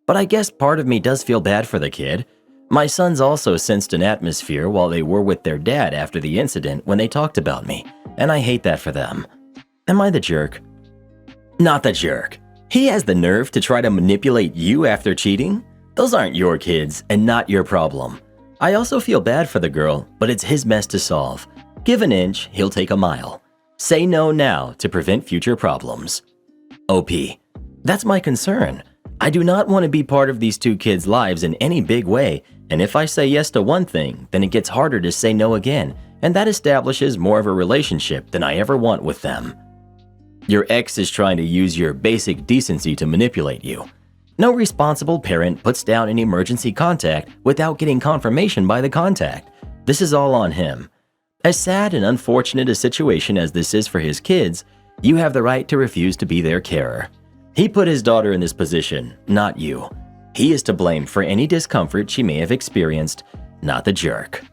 But I guess part of me does feel bad for the kid. My sons also sensed an atmosphere while they were with their dad after the incident when they talked about me, and I hate that for them. Am I the jerk? Not the jerk. He has the nerve to try to manipulate you after cheating? Those aren't your kids and not your problem. I also feel bad for the girl, but it's his mess to solve. Give an inch, he'll take a mile. Say no now to prevent future problems. OP. That's my concern. I do not want to be part of these two kids' lives in any big way, and if I say yes to one thing, then it gets harder to say no again, and that establishes more of a relationship than I ever want with them. Your ex is trying to use your basic decency to manipulate you. No responsible parent puts down an emergency contact without getting confirmation by the contact. This is all on him. As sad and unfortunate a situation as this is for his kids, you have the right to refuse to be their carer. He put his daughter in this position, not you. He is to blame for any discomfort she may have experienced, not the jerk.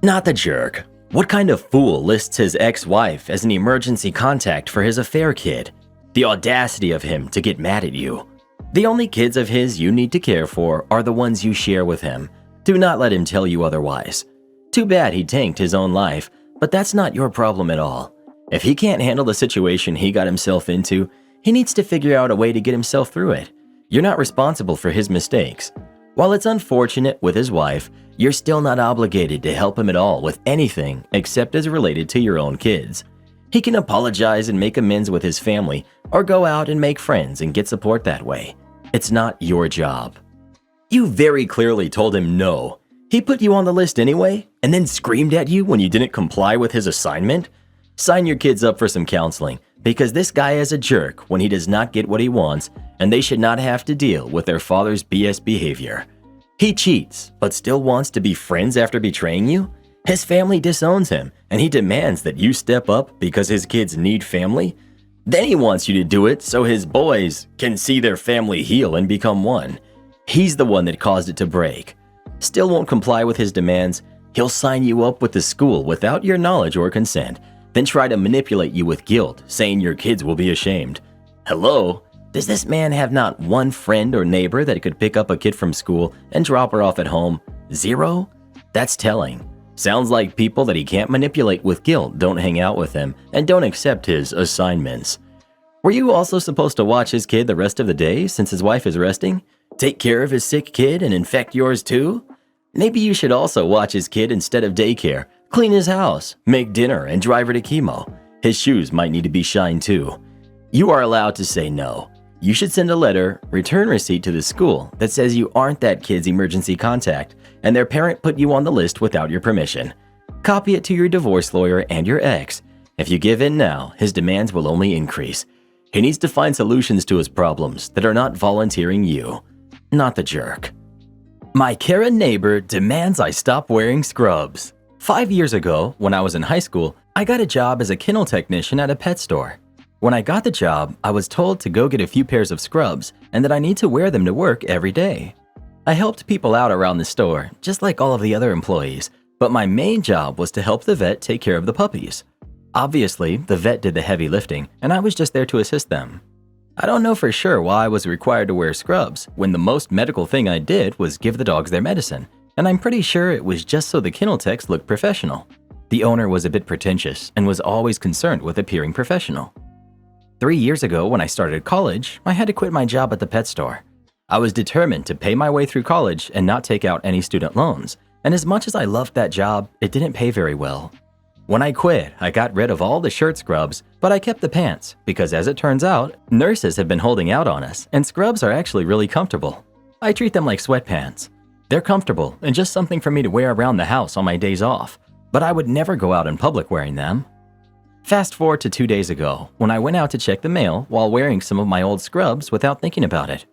Not the jerk. What kind of fool lists his ex-wife as an emergency contact for his affair kid? The audacity of him to get mad at you. The only kids of his you need to care for are the ones you share with him. Do not let him tell you otherwise. Too bad he tanked his own life, but that's not your problem at all. If he can't handle the situation he got himself into, he needs to figure out a way to get himself through it. You're not responsible for his mistakes. While it's unfortunate with his wife, you're still not obligated to help him at all with anything except as related to your own kids. He can apologize and make amends with his family, or go out and make friends and get support that way. It's not your job. You very clearly told him no. He put you on the list anyway, and then screamed at you when you didn't comply with his assignment? Sign your kids up for some counseling, because this guy is a jerk when he does not get what he wants, and they should not have to deal with their father's BS behavior. He cheats, but still wants to be friends after betraying you? His family disowns him, and he demands that you step up because his kids need family? Then he wants you to do it so his boys can see their family heal and become one. He's the one that caused it to break. Still won't comply with his demands, he'll sign you up with the school without your knowledge or consent, then try to manipulate you with guilt, saying your kids will be ashamed. Hello? Does this man have not one friend or neighbor that could pick up a kid from school and drop her off at home? Zero? That's telling. Sounds like people that he can't manipulate with guilt don't hang out with him and don't accept his assignments. Were you also supposed to watch his kid the rest of the day since his wife is resting? Take care of his sick kid and infect yours too? Maybe you should also watch his kid instead of daycare, clean his house, make dinner, and drive her to chemo. His shoes might need to be shined too. You are allowed to say no. You should send a letter, return receipt to the school that says you aren't that kid's emergency contact and their parent put you on the list without your permission. Copy it to your divorce lawyer and your ex. If you give in now, his demands will only increase. He needs to find solutions to his problems that are not volunteering you. Not the jerk. My Karen neighbor demands I stop wearing scrubs. 5 years ago, when I was in high school, I got a job as a kennel technician at a pet store. When I got the job, I was told to go get a few pairs of scrubs and that I need to wear them to work every day. I helped people out around the store, just like all of the other employees, but my main job was to help the vet take care of the puppies. Obviously, the vet did the heavy lifting, and I was just there to assist them. I don't know for sure why I was required to wear scrubs when the most medical thing I did was give the dogs their medicine, and I'm pretty sure it was just so the kennel techs looked professional. The owner was a bit pretentious and was always concerned with appearing professional. 3 years ago, when I started college, I had to quit my job at the pet store. I was determined to pay my way through college and not take out any student loans, and as much as I loved that job, it didn't pay very well. When I quit, I got rid of all the shirt scrubs, but I kept the pants because, as it turns out, nurses have been holding out on us, and scrubs are actually really comfortable. I treat them like sweatpants. They're comfortable and just something for me to wear around the house on my days off, but I would never go out in public wearing them. Fast forward to 2 days ago, when I went out to check the mail while wearing some of my old scrubs without thinking about it.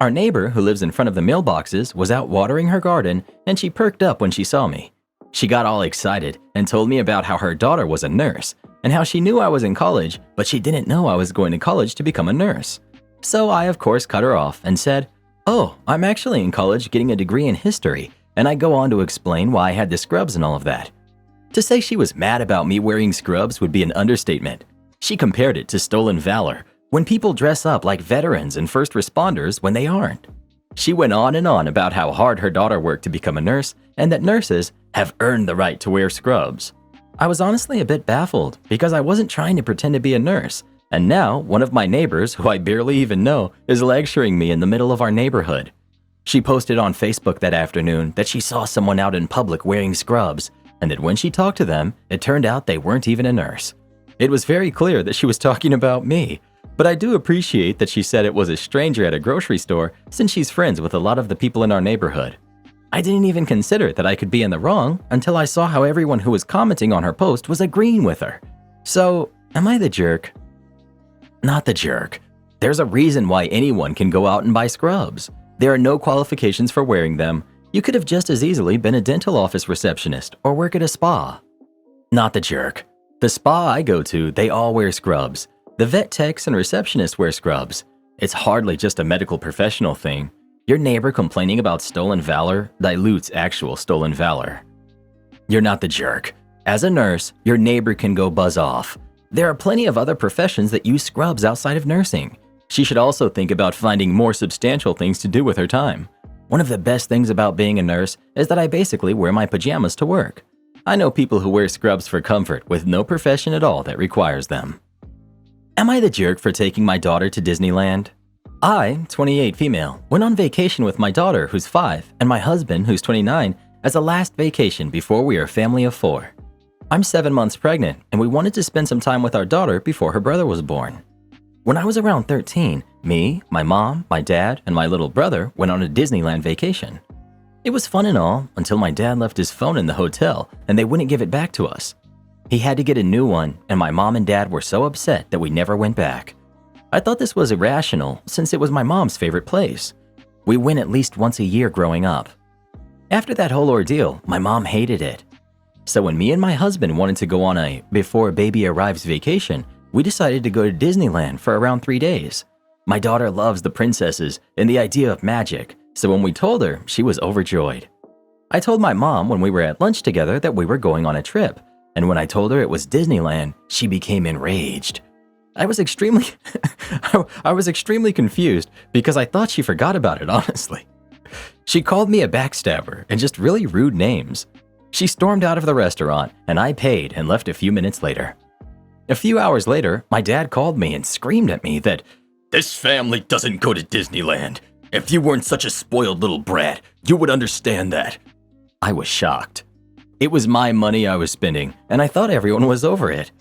Our neighbor, who lives in front of the mailboxes, was out watering her garden, and she perked up when she saw me. She got all excited and told me about how her daughter was a nurse, and how she knew I was in college, but she didn't know I was going to college to become a nurse. So I, of course, cut her off and said, "Oh, I'm actually in college getting a degree in history," and I go on to explain why I had the scrubs and all of that. To say she was mad about me wearing scrubs would be an understatement. She compared it to stolen valor, when people dress up like veterans and first responders when they aren't. She went on and on about how hard her daughter worked to become a nurse and that nurses have earned the right to wear scrubs. I was honestly a bit baffled because I wasn't trying to pretend to be a nurse, and now one of my neighbors, who I barely even know, is lecturing me in the middle of our neighborhood. She posted on Facebook that afternoon that she saw someone out in public wearing scrubs, and that when she talked to them, it turned out they weren't even a nurse. It was very clear that she was talking about me, but I do appreciate that she said it was a stranger at a grocery store since she's friends with a lot of the people in our neighborhood. I didn't even consider that I could be in the wrong until I saw how everyone who was commenting on her post was agreeing with her. So, am I the jerk? Not the jerk. There's a reason why anyone can go out and buy scrubs. There are no qualifications for wearing them. You could have just as easily been a dental office receptionist or work at a spa. Not the jerk. The spa I go to, they all wear scrubs. The vet techs and receptionists wear scrubs. It's hardly just a medical professional thing. Your neighbor complaining about stolen valor dilutes actual stolen valor. You're not the jerk. As a nurse, your neighbor can go buzz off. There are plenty of other professions that use scrubs outside of nursing. She should also think about finding more substantial things to do with her time. One of the best things about being a nurse is that I basically wear my pajamas to work. I know people who wear scrubs for comfort with no profession at all that requires them. Am I the jerk for taking my daughter to Disneyland? I, 28 female, went on vacation with my daughter who's 5 and my husband who's 29 as a last vacation before we are a family of 4. I'm 7 months pregnant and we wanted to spend some time with our daughter before her brother was born. When I was around 13, me, my mom, my dad, and my little brother went on a Disneyland vacation. It was fun and all until my dad left his phone in the hotel and they wouldn't give it back to us. He had to get a new one and my mom and dad were so upset that we never went back. I thought this was irrational since it was my mom's favorite place. We went at least once a year growing up. After that whole ordeal, my mom hated it. So when me and my husband wanted to go on a before baby arrives vacation, we decided to go to Disneyland for around 3 days. My daughter loves the princesses and the idea of magic, so when we told her, she was overjoyed. I told my mom when we were at lunch together that we were going on a trip, and when I told her it was Disneyland, she became enraged. I was extremely confused because I thought she forgot about it, honestly. She called me a backstabber and just really rude names. She stormed out of the restaurant and I paid and left a few minutes later. A few hours later, my dad called me and screamed at me that, "This family doesn't go to Disneyland. If you weren't such a spoiled little brat, you would understand that." I was shocked. It was my money I was spending, and I thought everyone was over it.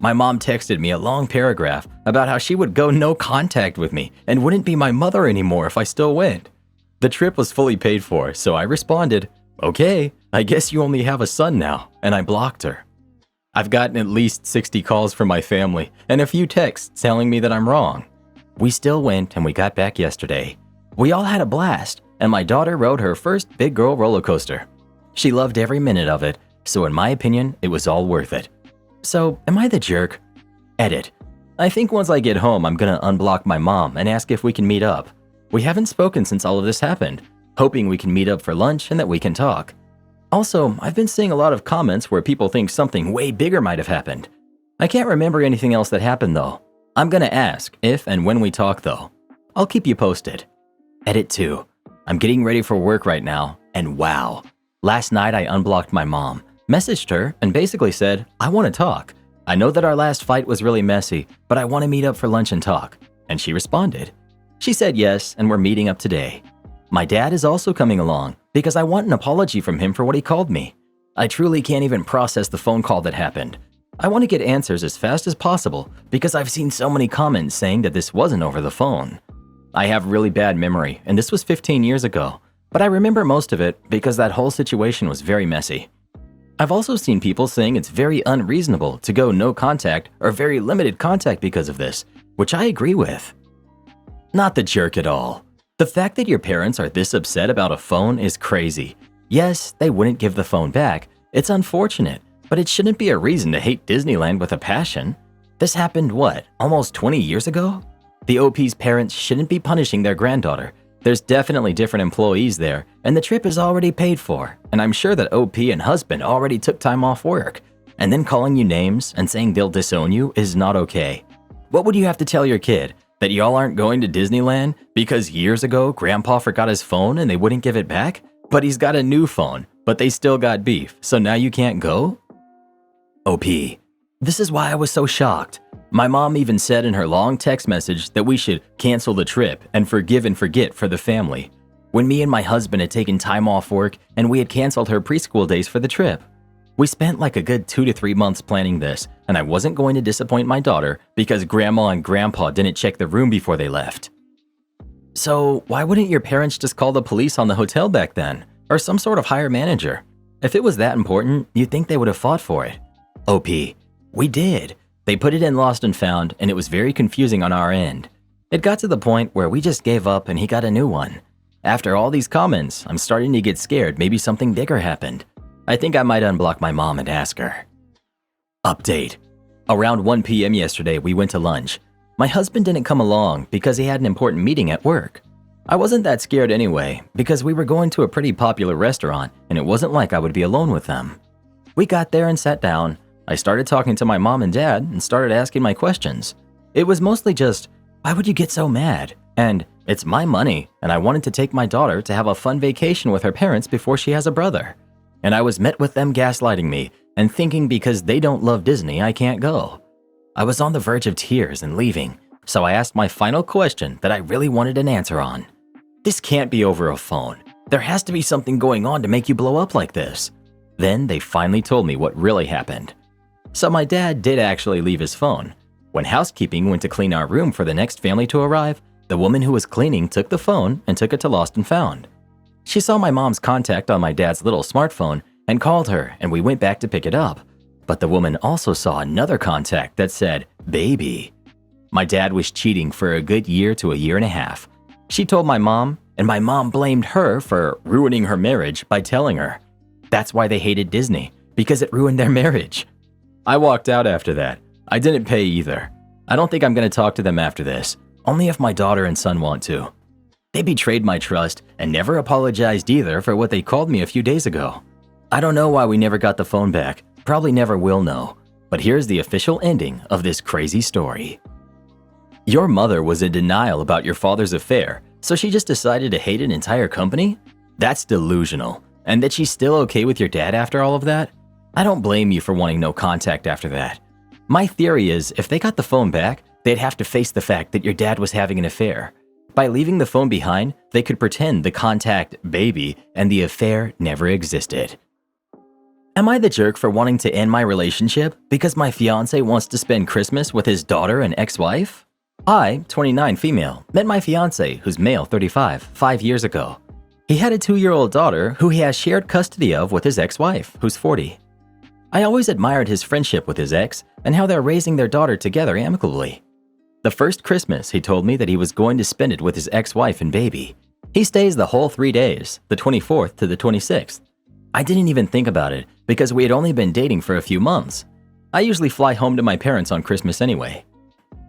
My mom texted me a long paragraph about how she would go no contact with me and wouldn't be my mother anymore if I still went. The trip was fully paid for, so I responded, "Okay, I guess you only have a son now," and I blocked her. I've gotten at least 60 calls from my family and a few texts telling me that I'm wrong. We still went and we got back yesterday. We all had a blast, and my daughter rode her first big girl roller coaster. She loved every minute of it, so in my opinion, it was all worth it. So, am I the jerk? Edit. I think once I get home, I'm gonna unblock my mom and ask if we can meet up. We haven't spoken since all of this happened, hoping we can meet up for lunch and that we can talk. Also, I've been seeing a lot of comments where people think something way bigger might have happened. I can't remember anything else that happened though. I'm gonna ask if and when we talk though. I'll keep you posted. Edit 2. I'm getting ready for work right now, and wow. Last night I unblocked my mom, messaged her, and basically said, "I want to talk. I know that our last fight was really messy, but I want to meet up for lunch and talk." And she responded. She said yes, and we're meeting up today. My dad is also coming along because I want an apology from him for what he called me. I truly can't even process the phone call that happened. I want to get answers as fast as possible because I've seen so many comments saying that this wasn't over the phone. I have really bad memory, and this was 15 years ago, but I remember most of it because that whole situation was very messy. I've also seen people saying it's very unreasonable to go no contact or very limited contact because of this, which I agree with. Not the jerk at all. The fact that your parents are this upset about a phone is crazy. Yes, they wouldn't give the phone back. It's unfortunate, but it shouldn't be a reason to hate Disneyland with a passion. This happened, what, almost 20 years ago? The OP's parents shouldn't be punishing their granddaughter. There's definitely different employees there, and the trip is already paid for, and I'm sure that OP and husband already took time off work. And then calling you names and saying they'll disown you is not okay. What would you have to tell your kid? That y'all aren't going to Disneyland because years ago Grandpa forgot his phone and they wouldn't give it back? But he's got a new phone, but they still got beef, so now you can't go? OP. This is why I was so shocked. My mom even said in her long text message that we should cancel the trip and forgive and forget for the family. When me and my husband had taken time off work and we had canceled her preschool days for the trip. We spent like a good 2 to 3 months planning this, and I wasn't going to disappoint my daughter because Grandma and Grandpa didn't check the room before they left. So why wouldn't your parents just call the police on the hotel back then, or some sort of higher manager? If it was that important, you'd think they would have fought for it. OP. We did. They put it in Lost and Found, and it was very confusing on our end. It got to the point where we just gave up and he got a new one. After all these comments, I'm starting to get scared maybe something bigger happened. I think I might unblock my mom and ask her. Update. Around 1 p.m. yesterday, we went to lunch. My husband didn't come along because he had an important meeting at work. I wasn't that scared anyway because we were going to a pretty popular restaurant and it wasn't like I would be alone with them. We got there and sat down. I started talking to my mom and dad and started asking my questions. It was mostly just, why would you get so mad? And it's my money and I wanted to take my daughter to have a fun vacation with her parents before she has a brother. And I was met with them gaslighting me and thinking because they don't love Disney, I can't go. I was on the verge of tears and leaving, so I asked my final question that I really wanted an answer on. This can't be over a phone. There has to be something going on to make you blow up like this. Then they finally told me what really happened. So my dad did actually leave his phone. When housekeeping went to clean our room for the next family to arrive, the woman who was cleaning took the phone and took it to Lost and Found. She saw my mom's contact on my dad's little smartphone and called her, and we went back to pick it up. But the woman also saw another contact that said, baby. My dad was cheating for a good year to a year and a half. She told my mom, and my mom blamed her for ruining her marriage by telling her. That's why they hated Disney, because it ruined their marriage. I walked out after that. I didn't pay either. I don't think I'm going to talk to them after this, only if my daughter and son want to. They betrayed my trust and never apologized either for what they called me a few days ago. I don't know why we never got the phone back, probably never will know, but here's the official ending of this crazy story. Your mother was in denial about your father's affair, so she just decided to hate an entire company? That's delusional. And that she's still okay with your dad after all of that? I don't blame you for wanting no contact after that. My theory is if they got the phone back, they'd have to face the fact that your dad was having an affair. By leaving the phone behind, they could pretend the contact, baby, and the affair never existed. Am I the jerk for wanting to end my relationship because my fiance wants to spend Christmas with his daughter and ex-wife? I, 29 female, met my fiance, who's male 35, 5 years ago. He had a 2-year-old daughter who he has shared custody of with his ex-wife, who's 40. I always admired his friendship with his ex and how they're raising their daughter together amicably. The first Christmas, he told me that he was going to spend it with his ex-wife and baby. He stays the whole 3 days, the 24th to the 26th. I didn't even think about it because we had only been dating for a few months. I usually fly home to my parents on Christmas anyway.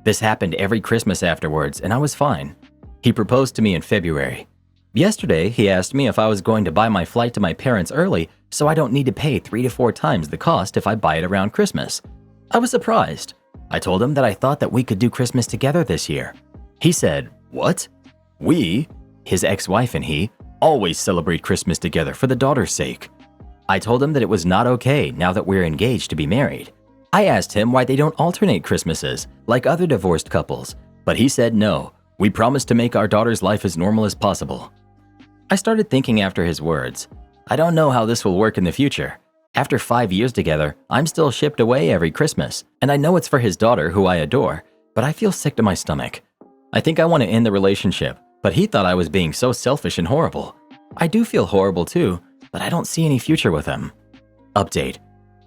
This happened every Christmas afterwards and I was fine. He proposed to me in February. Yesterday, he asked me if I was going to buy my flight to my parents early so I don't need to pay 3 to 4 times the cost if I buy it around Christmas. I was surprised. I told him that I thought that we could do Christmas together this year. He said, "What? We," his ex-wife and he, "always celebrate Christmas together for the daughter's sake." I told him that it was not okay now that we're engaged to be married. I asked him why they don't alternate Christmases like other divorced couples, but he said no, we promise to make our daughter's life as normal as possible. I started thinking after his words, I don't know how this will work in the future. After 5 years together, I'm still shipped away every Christmas, and I know it's for his daughter who I adore, but I feel sick to my stomach. I think I want to end the relationship, but he thought I was being so selfish and horrible. I do feel horrible too, but I don't see any future with him. Update.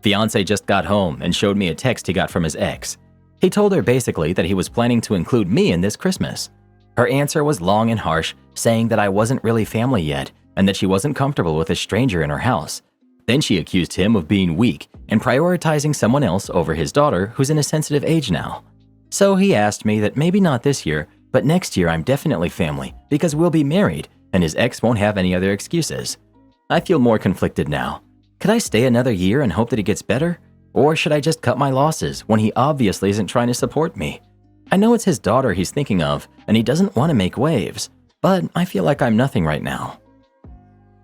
Fiance just got home and showed me a text he got from his ex. He told her basically that he was planning to include me in this Christmas. Her answer was long and harsh, saying that I wasn't really family yet and that she wasn't comfortable with a stranger in her house. Then she accused him of being weak and prioritizing someone else over his daughter who's in a sensitive age now. So he asked me that maybe not this year, but next year I'm definitely family because we'll be married and his ex won't have any other excuses. I feel more conflicted now. Could I stay another year and hope that it gets better? Or should I just cut my losses when he obviously isn't trying to support me? I know it's his daughter he's thinking of, and he doesn't want to make waves, but I feel like I'm nothing right now.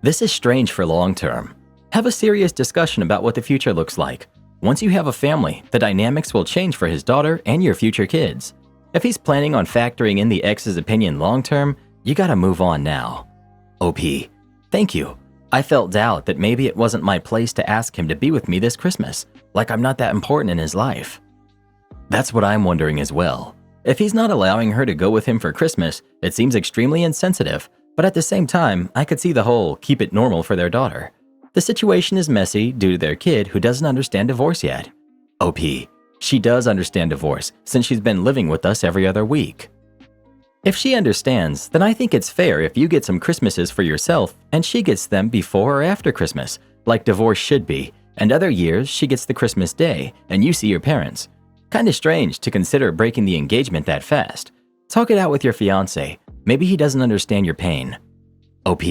This is strange for long term. Have a serious discussion about what the future looks like. Once you have a family, the dynamics will change for his daughter and your future kids. If he's planning on factoring in the ex's opinion long term, you gotta move on now. OP. Thank you. I felt doubt that maybe it wasn't my place to ask him to be with me this Christmas, like I'm not that important in his life. That's what I'm wondering as well. If he's not allowing her to go with him for Christmas, it seems extremely insensitive, but at the same time, I could see the whole keep it normal for their daughter. The situation is messy due to their kid who doesn't understand divorce yet. OP. She does understand divorce since she's been living with us every other week. If she understands, then I think it's fair if you get some Christmases for yourself and she gets them before or after Christmas, like divorce should be, and other years she gets the Christmas day and you see your parents. Kinda strange to consider breaking the engagement that fast. Talk it out with your fiance. Maybe he doesn't understand your pain. OP.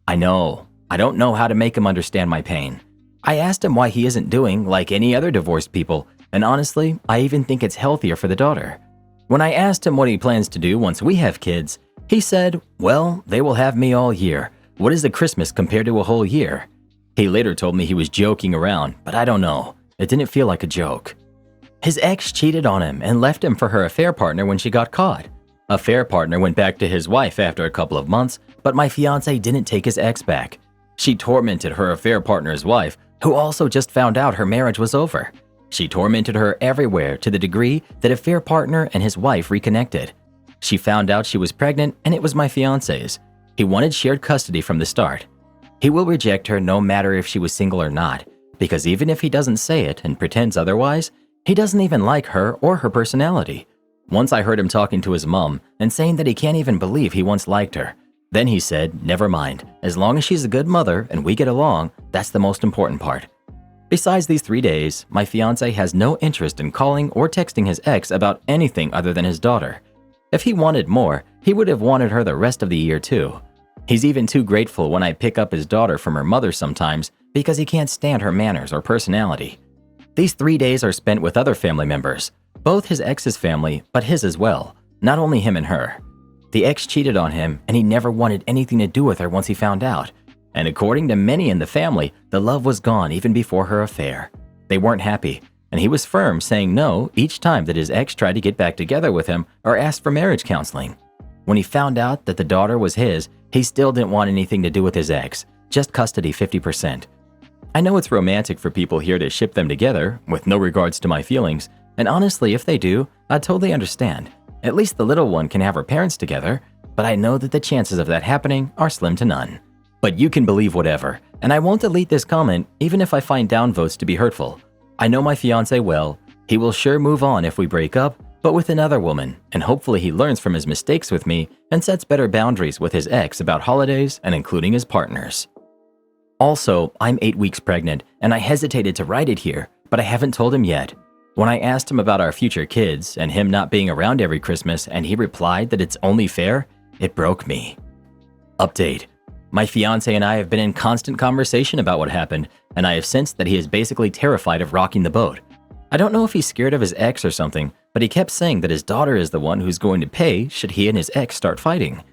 I know. I don't know how to make him understand my pain. I asked him why he isn't doing like any other divorced people, and honestly, I even think it's healthier for the daughter. When I asked him what he plans to do once we have kids, he said, well, they will have me all year. What is a Christmas compared to a whole year? He later told me he was joking around, but I don't know. It didn't feel like a joke. His ex cheated on him and left him for her affair partner when she got caught. Affair partner went back to his wife after a couple of months, but my fiance didn't take his ex back. She tormented her affair partner's wife, who also just found out her marriage was over. She tormented her everywhere to the degree that affair partner and his wife reconnected. She found out she was pregnant and it was my fiance's. He wanted shared custody from the start. He will reject her no matter if she was single or not, because even if he doesn't say it and pretends otherwise, he doesn't even like her or her personality. Once I heard him talking to his mom and saying that he can't even believe he once liked her. Then he said, never mind, as long as she's a good mother and we get along, that's the most important part. Besides these 3 days, my fiance has no interest in calling or texting his ex about anything other than his daughter. If he wanted more, he would have wanted her the rest of the year too. He's even too grateful when I pick up his daughter from her mother sometimes because he can't stand her manners or personality. These 3 days are spent with other family members, both his ex's family, but his as well, not only him and her. The ex cheated on him and he never wanted anything to do with her once he found out. And according to many in the family, the love was gone even before her affair. They weren't happy, and he was firm saying no each time that his ex tried to get back together with him or asked for marriage counseling. When he found out that the daughter was his, he still didn't want anything to do with his ex, just custody 50%. I know it's romantic for people here to ship them together, with no regards to my feelings, and honestly, if they do, I totally understand. At least the little one can have her parents together, but I know that the chances of that happening are slim to none. But you can believe whatever, and I won't delete this comment even if I find downvotes to be hurtful. I know my fiance well. He will sure move on if we break up, but with another woman, and hopefully he learns from his mistakes with me and sets better boundaries with his ex about holidays and including his partners. Also, I'm 8 weeks pregnant, and I hesitated to write it here, but I haven't told him yet. When I asked him about our future kids and him not being around every Christmas and he replied that it's only fair, it broke me. Update. My fiance and I have been in constant conversation about what happened, and I have sensed that he is basically terrified of rocking the boat. I don't know if he's scared of his ex or something, but he kept saying that his daughter is the one who's going to pay should he and his ex start fighting.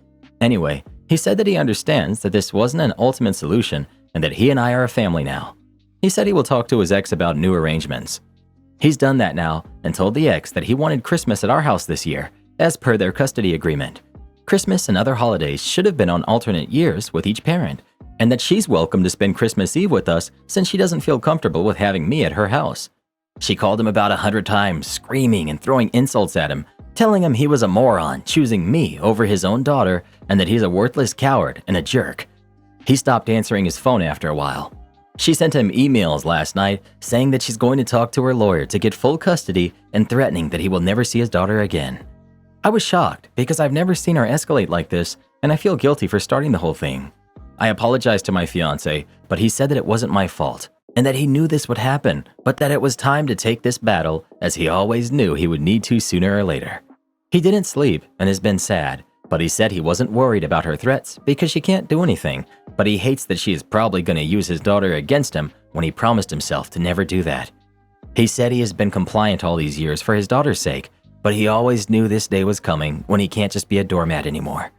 Anyway, he said that he understands that this wasn't an ultimate solution and that he and I are a family now. He said he will talk to his ex about new arrangements. He's done that now and told the ex that he wanted Christmas at our house this year, as per their custody agreement. Christmas and other holidays should have been on alternate years with each parent, and that she's welcome to spend Christmas Eve with us since she doesn't feel comfortable with having me at her house. She called him about 100 times, screaming and throwing insults at him, telling him he was a moron choosing me over his own daughter and that he's a worthless coward and a jerk. He stopped answering his phone after a while. She sent him emails last night saying that she's going to talk to her lawyer to get full custody and threatening that he will never see his daughter again. I was shocked because I've never seen her escalate like this, and I feel guilty for starting the whole thing. I apologized to my fiance, but he said that it wasn't my fault and that he knew this would happen, but that it was time to take this battle as he always knew he would need to sooner or later. He didn't sleep and has been sad, but he said he wasn't worried about her threats because she can't do anything, but he hates that she is probably going to use his daughter against him when he promised himself to never do that. He said he has been compliant all these years for his daughter's sake, but he always knew this day was coming when he can't just be a doormat anymore.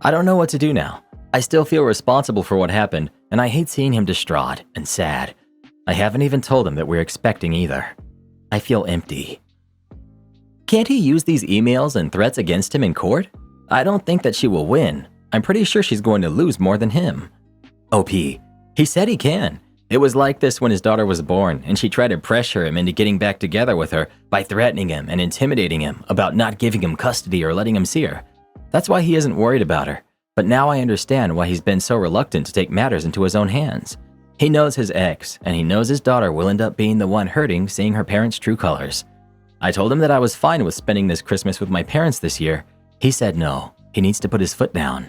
I don't know what to do now. I still feel responsible for what happened, and I hate seeing him distraught and sad. I haven't even told him that we're expecting either. I feel empty. Can't he use these emails and threats against him in court? I don't think that she will win. I'm pretty sure she's going to lose more than him. OP. He said he can. It was like this when his daughter was born, and she tried to pressure him into getting back together with her by threatening him and intimidating him about not giving him custody or letting him see her. That's why he isn't worried about her. But now I understand why he's been so reluctant to take matters into his own hands. He knows his ex, and he knows his daughter will end up being the one hurting seeing her parents' true colors. I told him that I was fine with spending this Christmas with my parents this year. He said no, he needs to put his foot down.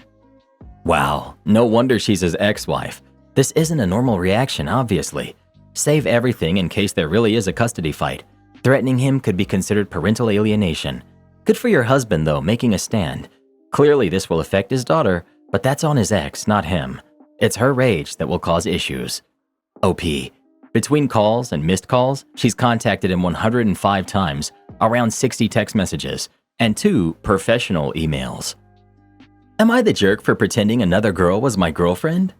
Wow, no wonder she's his ex-wife. This isn't a normal reaction, obviously. Save everything in case there really is a custody fight. Threatening him could be considered parental alienation. Good for your husband, though, making a stand. Clearly this will affect his daughter, but that's on his ex, not him. It's her rage that will cause issues. OP. Between calls and missed calls, she's contacted him 105 times, around 60 text messages, and 2 professional emails. Am I the jerk for pretending another girl was my girlfriend?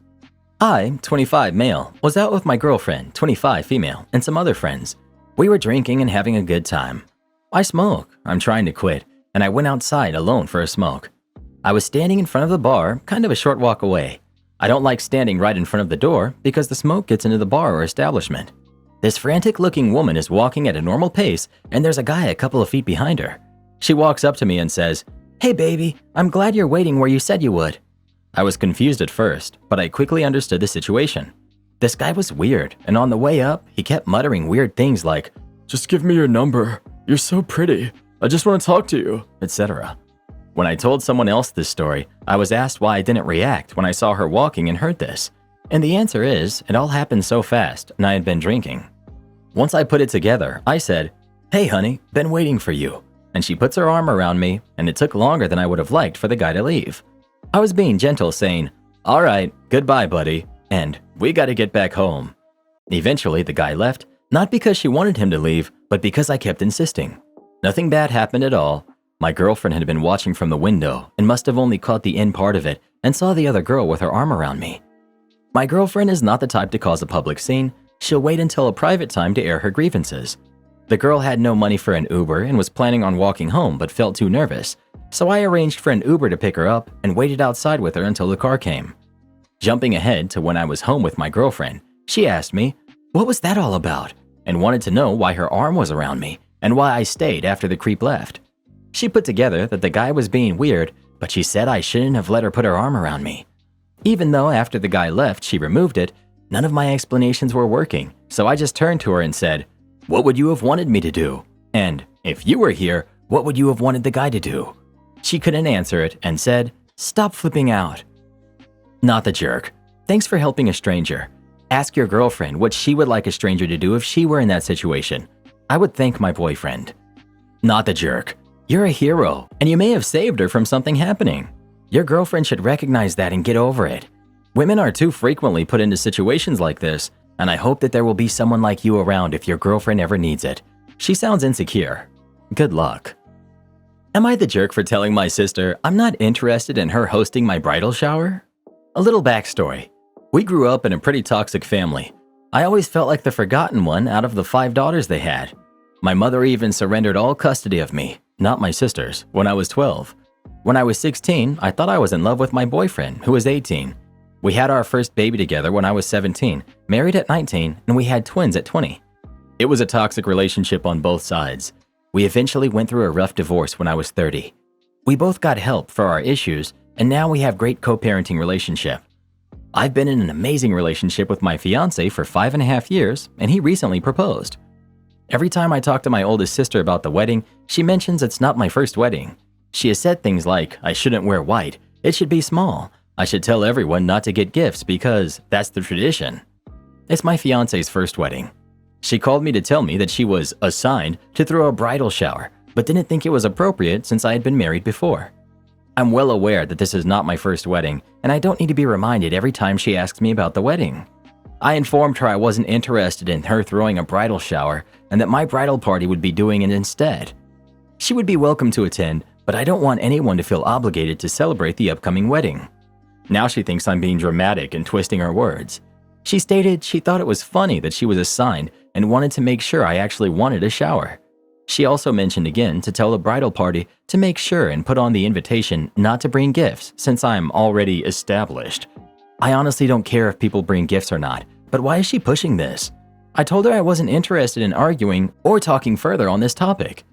I, 25 male, was out with my girlfriend, 25 female, and some other friends. We were drinking and having a good time. I smoke. I'm trying to quit, and I went outside alone for a smoke. I was standing in front of the bar, kind of a short walk away. I don't like standing right in front of the door because the smoke gets into the bar or establishment. This frantic-looking woman is walking at a normal pace, and there's a guy a couple of feet behind her. She walks up to me and says, "Hey baby, I'm glad you're waiting where you said you would." I was confused at first, but I quickly understood the situation. This guy was weird, and on the way up, he kept muttering weird things like, "Just give me your number. You're so pretty. I just want to talk to you," etc. When I told someone else this story, I was asked why I didn't react when I saw her walking and heard this. And the answer is, it all happened so fast, and I had been drinking. Once I put it together, I said, "Hey honey, been waiting for you." And she puts her arm around me, and it took longer than I would have liked for the guy to leave. I was being gentle, saying, "All right, goodbye buddy, and we gotta get back home." Eventually the guy left, not because she wanted him to leave, but because I kept insisting. Nothing bad happened at all. My girlfriend had been watching from the window and must have only caught the end part of it and saw the other girl with her arm around me. My girlfriend is not the type to cause a public scene. She'll wait until a private time to air her grievances. The girl had no money for an Uber and was planning on walking home but felt too nervous, so I arranged for an Uber to pick her up and waited outside with her until the car came. Jumping ahead to when I was home with my girlfriend, she asked me, what was that all about, and wanted to know why her arm was around me and why I stayed after the creep left. She put together that the guy was being weird, but she said I shouldn't have let her put her arm around me. Even though after the guy left she removed it, none of my explanations were working, so I just turned to her and said, "What would you have wanted me to do? And if you were here, what would you have wanted the guy to do?" She couldn't answer it and said, "Stop flipping out." Not the jerk. Thanks for helping a stranger. Ask your girlfriend what she would like a stranger to do if she were in that situation. I would thank my boyfriend. Not the jerk. You're a hero, and you may have saved her from something happening. Your girlfriend should recognize that and get over it. Women are too frequently put into situations like this, and I hope that there will be someone like you around if your girlfriend ever needs it. She sounds insecure. Good luck. Am I the jerk for telling my sister I'm not interested in her hosting my bridal shower? A little backstory. We grew up in a pretty toxic family. I always felt like the forgotten one out of the 5 daughters they had. My mother even surrendered all custody of me, not my sisters, when I was 12. When I was 16, I thought I was in love with my boyfriend, who was 18. We had our first baby together when I was 17, married at 19, and we had twins at 20. It was a toxic relationship on both sides. We eventually went through a rough divorce when I was 30. We both got help for our issues, and now we have great co-parenting relationship. I've been in an amazing relationship with my fiance for 5.5 years, and he recently proposed. Every time I talk to my oldest sister about the wedding, she mentions it's not my first wedding. She has said things like, I shouldn't wear white, it should be small, I should tell everyone not to get gifts because that's the tradition. It's my fiance's first wedding. She called me to tell me that she was assigned to throw a bridal shower, but didn't think it was appropriate since I had been married before. I'm well aware that this is not my first wedding, and I don't need to be reminded every time she asks me about the wedding. I informed her I wasn't interested in her throwing a bridal shower and that my bridal party would be doing it instead. She would be welcome to attend, but I don't want anyone to feel obligated to celebrate the upcoming wedding. Now she thinks I'm being dramatic and twisting her words. She stated she thought it was funny that she was assigned and wanted to make sure I actually wanted a shower. She also mentioned again to tell the bridal party to make sure and put on the invitation not to bring gifts since I'm already established. I honestly don't care if people bring gifts or not, but why is she pushing this? I told her I wasn't interested in arguing or talking further on this topic.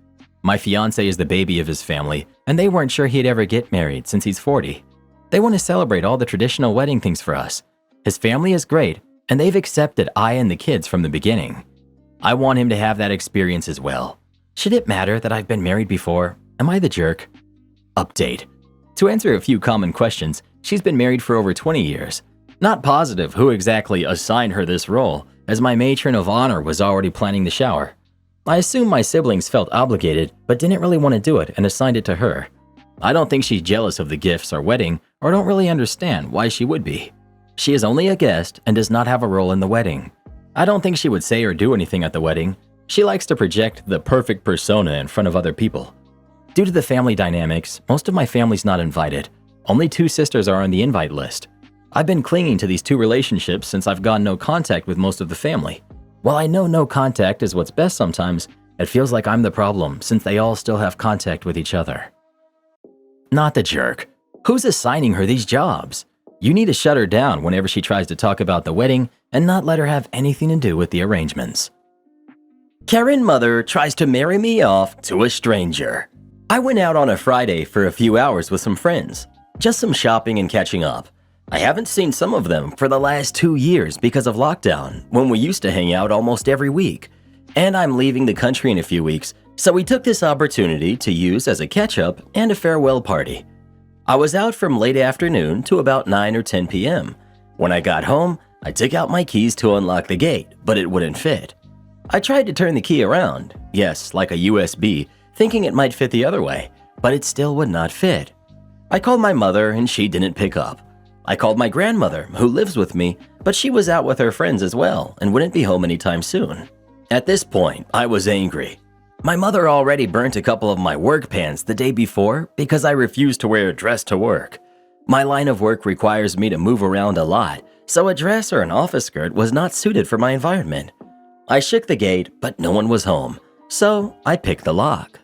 My fiance is the baby of his family, and they weren't sure he'd ever get married since he's 40. They want to celebrate all the traditional wedding things for us. His family is great, and they've accepted I and the kids from the beginning. I want him to have that experience as well. Should it matter that I've been married before? Am I the jerk? Update. To answer a few common questions, she's been married for over 20 years. Not positive who exactly assigned her this role, as my matron of honor was already planning the shower. I assume my siblings felt obligated, but didn't really want to do it and assigned it to her. I don't think she's jealous of the gifts or wedding, or don't really understand why she would be. She is only a guest and does not have a role in the wedding. I don't think she would say or do anything at the wedding. She likes to project the perfect persona in front of other people. Due to the family dynamics, most of my family's not invited. Only 2 sisters are on the invite list. I've been clinging to these 2 relationships since I've gotten no contact with most of the family. While I know no contact is what's best sometimes, it feels like I'm the problem since they all still have contact with each other. Not the jerk. Who's assigning her these jobs? You need to shut her down whenever she tries to talk about the wedding and not let her have anything to do with the arrangements. Karen mother tries to marry me off to a stranger. I went out on a Friday for a few hours with some friends. Just some shopping and catching up. I haven't seen some of them for the last 2 years because of lockdown, when we used to hang out almost every week. And I'm leaving the country in a few weeks, so we took this opportunity to use as a catch-up and a farewell party. I was out from late afternoon to about 9 or 10 p.m. When I got home, I took out my keys to unlock the gate, but it wouldn't fit. I tried to turn the key around, yes, like a USB, thinking it might fit the other way, but it still would not fit. I called my mother and she didn't pick up. I called my grandmother, who lives with me, but she was out with her friends as well and wouldn't be home anytime soon. At this point, I was angry. My mother already burnt a couple of my work pants the day before because I refused to wear a dress to work. My line of work requires me to move around a lot, so a dress or an office skirt was not suited for my environment. I shook the gate, but no one was home, so I picked the lock.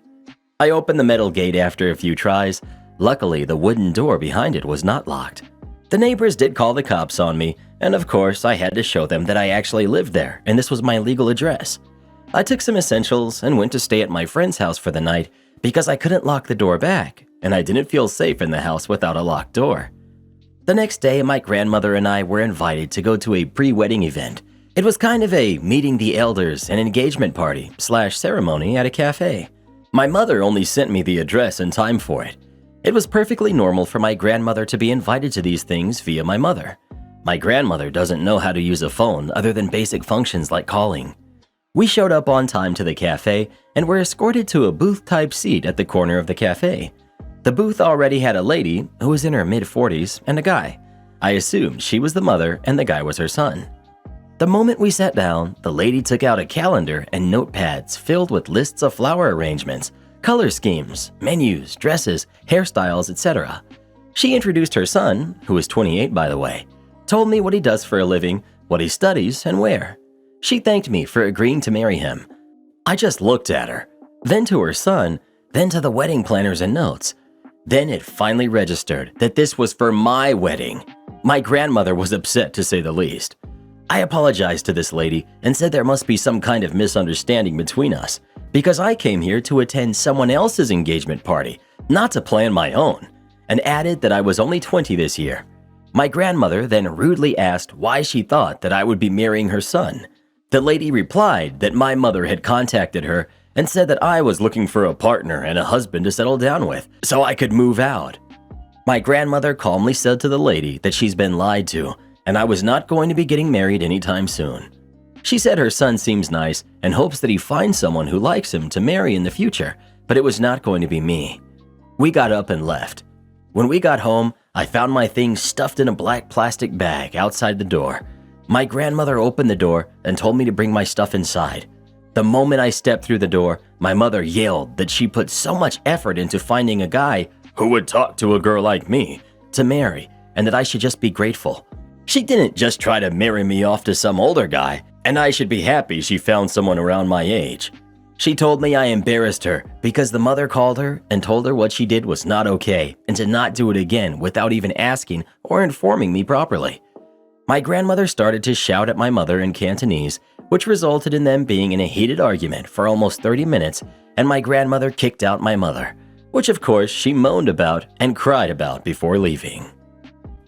I opened the metal gate after a few tries. Luckily, the wooden door behind it was not locked. The neighbors did call the cops on me, and of course, I had to show them that I actually lived there and this was my legal address. I took some essentials and went to stay at my friend's house for the night because I couldn't lock the door back, and I didn't feel safe in the house without a locked door. The next day, my grandmother and I were invited to go to a pre-wedding event. It was kind of a meeting the elders and engagement party / ceremony at a cafe. My mother only sent me the address in time for it. It was perfectly normal for my grandmother to be invited to these things via my mother. My grandmother doesn't know how to use a phone other than basic functions like calling. We showed up on time to the cafe and were escorted to a booth-type seat at the corner of the cafe. The booth already had a lady who was in her mid-40s and a guy. I assumed she was the mother and the guy was her son. The moment we sat down, the lady took out a calendar and notepads filled with lists of flower arrangements, color schemes, menus, dresses, hairstyles, etc. She introduced her son, who is 28 by the way, told me what he does for a living, what he studies, and where. She thanked me for agreeing to marry him. I just looked at her, then to her son, then to the wedding planners and notes. Then it finally registered that this was for my wedding. My grandmother was upset to say the least. I apologized to this lady and said there must be some kind of misunderstanding between us because I came here to attend someone else's engagement party, not to plan my own, and added that I was only 20 this year. My grandmother then rudely asked why she thought that I would be marrying her son. The lady replied that my mother had contacted her and said that I was looking for a partner and a husband to settle down with so I could move out. My grandmother calmly said to the lady that she's been lied to and I was not going to be getting married anytime soon. She said her son seems nice and hopes that he finds someone who likes him to marry in the future, but it was not going to be me. We got up and left. When we got home, I found my things stuffed in a black plastic bag outside the door. My grandmother opened the door and told me to bring my stuff inside. The moment I stepped through the door, my mother yelled that she put so much effort into finding a guy who would talk to a girl like me to marry, and that I should just be grateful. She didn't just try to marry me off to some older guy, and I should be happy she found someone around my age. She told me I embarrassed her because the mother called her and told her what she did was not okay and to not do it again without even asking or informing me properly. My grandmother started to shout at my mother in Cantonese, which resulted in them being in a heated argument for almost 30 minutes, and my grandmother kicked out my mother, which of course she moaned about and cried about before leaving.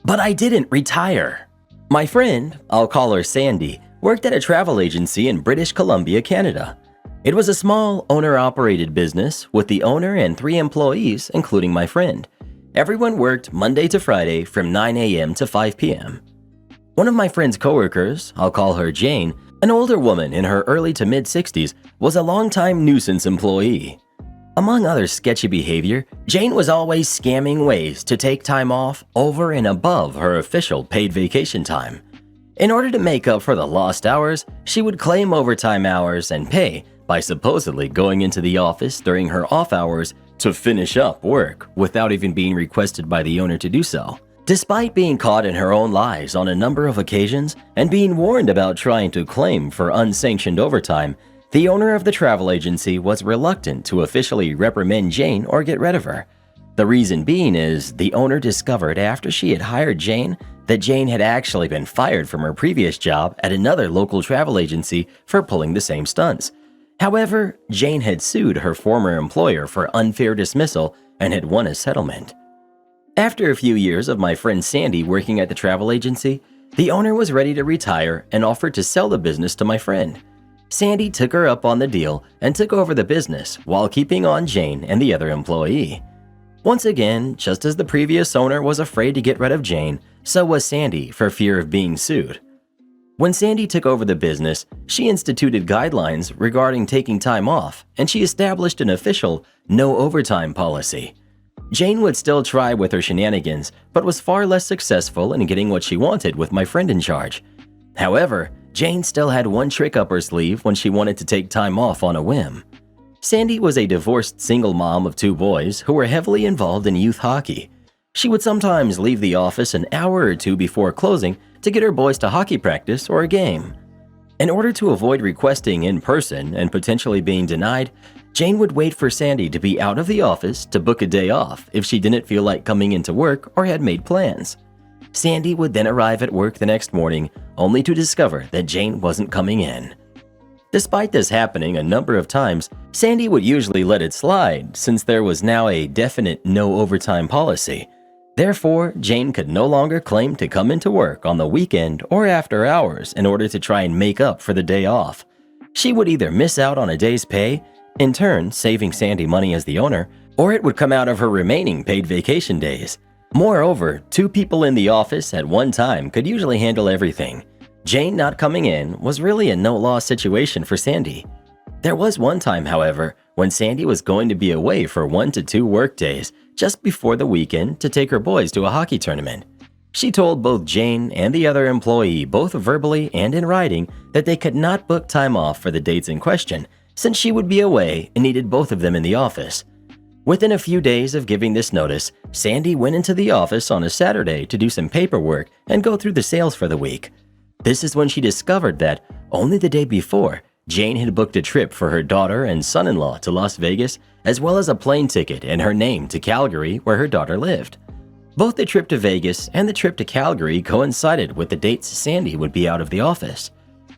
But I didn't retire. My friend, I'll call her Sandy, worked at a travel agency in British Columbia, Canada. It was a small owner-operated business with the owner and 3 employees, including my friend. Everyone worked Monday to Friday from 9 a.m. to 5 p.m. One of my friend's coworkers, I'll call her Jane, an older woman in her early to mid-60s, was a longtime nuisance employee. Among other sketchy behavior, Jane was always scamming ways to take time off over and above her official paid vacation time. In order to make up for the lost hours, she would claim overtime hours and pay by supposedly going into the office during her off hours to finish up work without even being requested by the owner to do so. Despite being caught in her own lies on a number of occasions and being warned about trying to claim for unsanctioned overtime, the owner of the travel agency was reluctant to officially reprimand Jane or get rid of her. The reason being is the owner discovered after she had hired Jane that Jane had actually been fired from her previous job at another local travel agency for pulling the same stunts. However, Jane had sued her former employer for unfair dismissal and had won a settlement. After a few years of my friend Sandy working at the travel agency, the owner was ready to retire and offered to sell the business to my friend. Sandy took her up on the deal and took over the business while keeping on Jane and the other employee. Once again, just as the previous owner was afraid to get rid of Jane, so was Sandy for fear of being sued. When Sandy took over the business, she instituted guidelines regarding taking time off, and she established an official no overtime policy. Jane would still try with her shenanigans, but was far less successful in getting what she wanted with my friend in charge. However, Jane still had one trick up her sleeve when she wanted to take time off on a whim. Sandy was a divorced single mom of 2 boys who were heavily involved in youth hockey. She would sometimes leave the office an hour or 2 before closing to get her boys to hockey practice or a game. In order to avoid requesting in person and potentially being denied, Jane would wait for Sandy to be out of the office to book a day off if she didn't feel like coming into work or had made plans. Sandy would then arrive at work the next morning only to discover that Jane wasn't coming in. Despite this happening a number of times, Sandy would usually let it slide since there was now a definite no overtime policy. Therefore, Jane could no longer claim to come into work on the weekend or after hours in order to try and make up for the day off. She would either miss out on a day's pay, in turn saving Sandy money as the owner, or it would come out of her remaining paid vacation days. Moreover, 2 people in the office at one time could usually handle everything. Jane not coming in was really a no-loss situation for Sandy. There was one time, however, when Sandy was going to be away for 1 to 2 work days just before the weekend to take her boys to a hockey tournament. She told both Jane and the other employee, both verbally and in writing, that they could not book time off for the dates in question since she would be away and needed both of them in the office. Within a few days of giving this notice, Sandy went into the office on a Saturday to do some paperwork and go through the sales for the week. This is when she discovered that, only the day before, Jane had booked a trip for her daughter and son-in-law to Las Vegas, as well as a plane ticket in her name to Calgary, where her daughter lived. Both the trip to Vegas and the trip to Calgary coincided with the dates Sandy would be out of the office.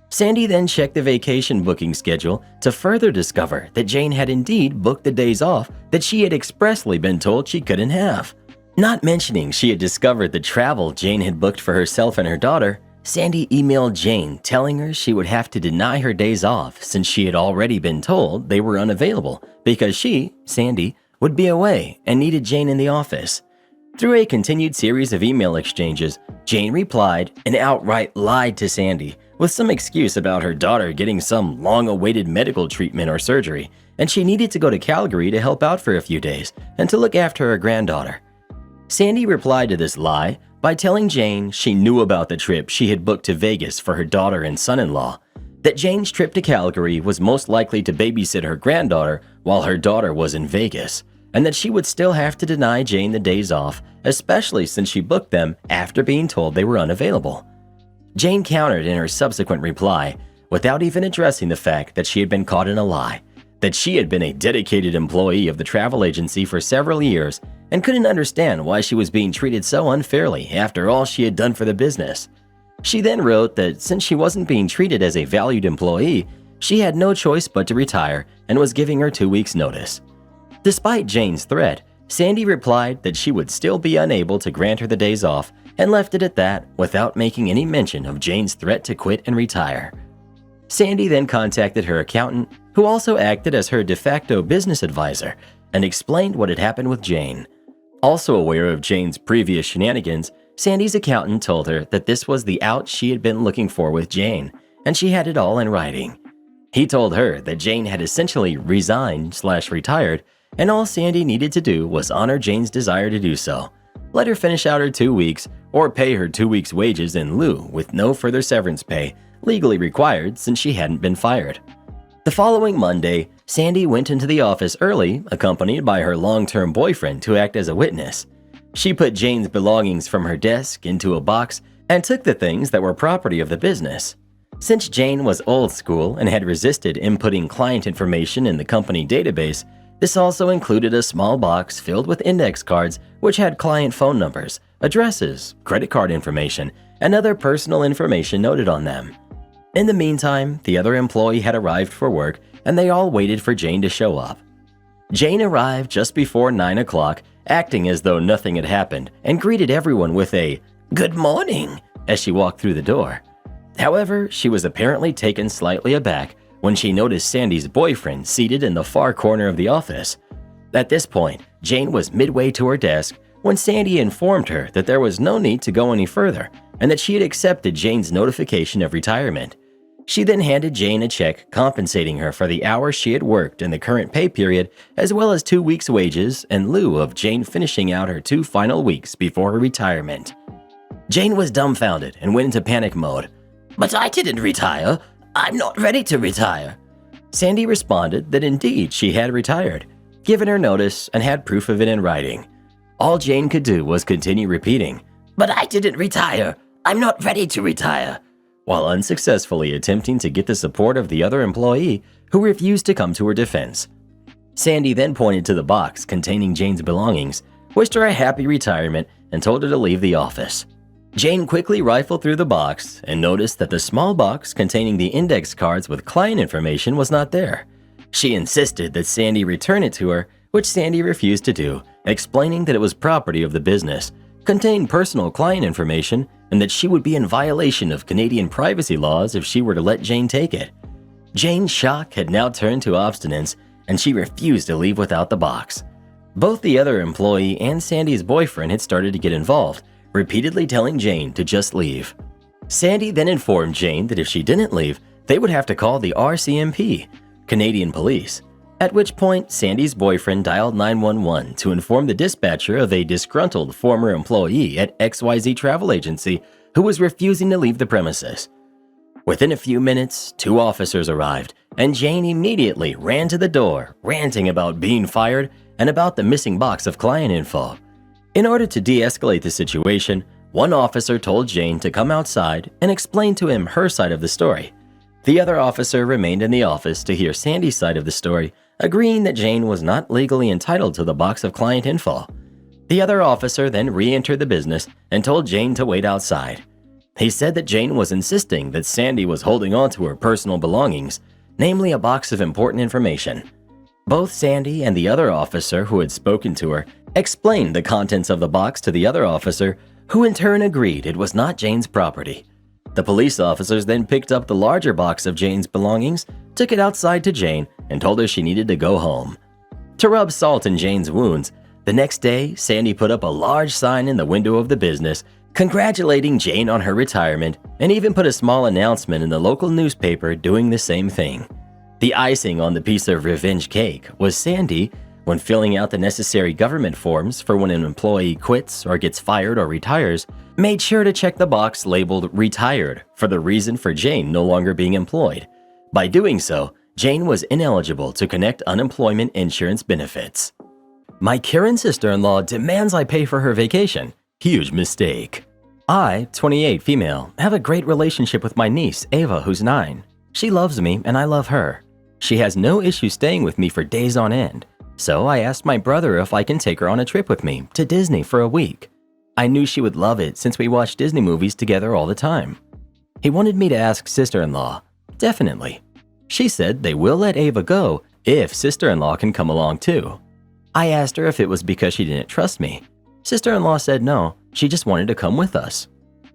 Sandy then checked the vacation booking schedule to further discover that Jane had indeed booked the days off that she had expressly been told she couldn't have. Not mentioning she had discovered the travel Jane had booked for herself and her daughter, Sandy emailed Jane telling her she would have to deny her days off since she had already been told they were unavailable because she, Sandy, would be away and needed Jane in the office. Through a continued series of email exchanges, Jane replied and outright lied to Sandy with some excuse about her daughter getting some long-awaited medical treatment or surgery, and she needed to go to Calgary to help out for a few days and to look after her granddaughter. Sandy replied to this lie by telling Jane she knew about the trip she had booked to Vegas for her daughter and son-in-law. that Jane's trip to Calgary was most likely to babysit her granddaughter while her daughter was in Vegas, and that she would still have to deny Jane the days off, especially since she booked them after being told they were unavailable. Jane countered in her subsequent reply, without even addressing the fact that she had been caught in a lie, that she had been a dedicated employee of the travel agency for several years and couldn't understand why she was being treated so unfairly after all she had done for the business. She then wrote that since she wasn't being treated as a valued employee, she had no choice but to retire and was giving her 2 weeks' notice. Despite Jane's threat, Sandy replied that she would still be unable to grant her the days off and left it at that without making any mention of Jane's threat to quit and retire. Sandy then contacted her accountant, who also acted as her de facto business advisor, and explained what had happened with Jane. Also aware of Jane's previous shenanigans, Sandy's accountant told her that this was the out she had been looking for with Jane, and she had it all in writing. He told her that Jane had essentially resigned/retired, and all Sandy needed to do was honor Jane's desire to do so. Let her finish out her 2 weeks, or pay her 2 weeks' wages in lieu with no further severance pay, legally required since she hadn't been fired. The following Monday, Sandy went into the office early, accompanied by her long-term boyfriend to act as a witness. She put Jane's belongings from her desk into a box and took the things that were property of the business. Since Jane was old school and had resisted inputting client information in the company database, this also included a small box filled with index cards which had client phone numbers, addresses, credit card information, and other personal information noted on them. In the meantime, the other employee had arrived for work and they all waited for Jane to show up. Jane arrived just before 9 o'clock, acting as though nothing had happened, and greeted everyone with a "Good morning" as she walked through the door. However, she was apparently taken slightly aback when she noticed Sandy's boyfriend seated in the far corner of the office. At this point, Jane was midway to her desk when Sandy informed her that there was no need to go any further and that she had accepted Jane's notification of retirement. She then handed Jane a check compensating her for the hours she had worked in the current pay period, as well as 2 weeks' wages in lieu of Jane finishing out her 2 final weeks before her retirement. Jane was dumbfounded and went into panic mode. "But I didn't retire. I'm not ready to retire." Sandy responded that indeed she had retired, given her notice, and had proof of it in writing. All Jane could do was continue repeating, "But I didn't retire. I'm not ready to retire," while unsuccessfully attempting to get the support of the other employee who refused to come to her defense. Sandy then pointed to the box containing Jane's belongings, wished her a happy retirement, and told her to leave the office. Jane quickly rifled through the box and noticed that the small box containing the index cards with client information was not there. She insisted that Sandy return it to her, which Sandy refused to do, explaining that it was property of the business, contained personal client information, and that she would be in violation of Canadian privacy laws if she were to let Jane take it. Jane's shock had now turned to obstinance, and she refused to leave without the box. Both the other employee and Sandy's boyfriend had started to get involved, repeatedly telling Jane to just leave. Sandy then informed Jane that if she didn't leave, they would have to call the RCMP, Canadian Police, at which point Sandy's boyfriend dialed 911 to inform the dispatcher of a disgruntled former employee at XYZ Travel Agency who was refusing to leave the premises. Within a few minutes, 2 officers arrived, and Jane immediately ran to the door, ranting about being fired and about the missing box of client info. In order to de-escalate the situation, one officer told Jane to come outside and explain to him her side of the story. The other officer remained in the office to hear Sandy's side of the story, agreeing that Jane was not legally entitled to the box of client info. The other officer then re-entered the business and told Jane to wait outside. He said that Jane was insisting that Sandy was holding on to her personal belongings, namely a box of important information. Both Sandy and the other officer who had spoken to her explained the contents of the box to the other officer, who in turn agreed it was not Jane's property. The police officers then picked up the larger box of Jane's belongings, took it outside to Jane, and told her she needed to go home. To rub salt in Jane's wounds, the next day, Sandy put up a large sign in the window of the business congratulating Jane on her retirement, and even put a small announcement in the local newspaper doing the same thing. The icing on the piece of revenge cake was Sandy, when filling out the necessary government forms for when an employee quits or gets fired or retires, made sure to check the box labeled retired for the reason for Jane no longer being employed, By doing so, Jane was ineligible to collect unemployment insurance benefits. My Karen sister-in-law demands I pay for her vacation. Huge mistake. I, 28 female, have a great relationship with my niece, Ava, who's 9. She loves me and I love her. She has no issue staying with me for days on end. So I asked my brother if I can take her on a trip with me to Disney for a week. I knew she would love it since we watch Disney movies together all the time. He wanted me to ask sister-in-law. Definitely. She said they will let Ava go if sister-in-law can come along too. I asked her if it was because she didn't trust me. Sister-in-law said no, she just wanted to come with us.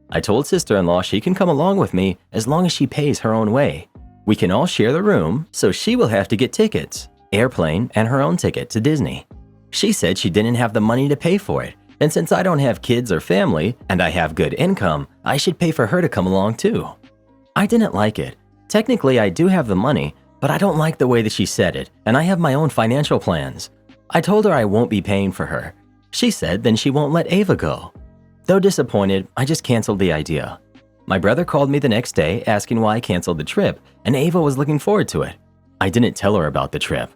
I told sister-in-law she can come along with me as long as she pays her own way. We can all share the room, so she will have to get tickets, airplane, and her own ticket to Disney. She said she didn't have the money to pay for it, and since I don't have kids or family and I have good income, I should pay for her to come along too. I didn't like it. Technically, I do have the money, but I don't like the way that she said it, and I have my own financial plans. I told her I won't be paying for her. She said then she won't let Ava go. Though disappointed, I just canceled the idea. My brother called me the next day asking why I canceled the trip, and Ava was looking forward to it. I didn't tell her about the trip.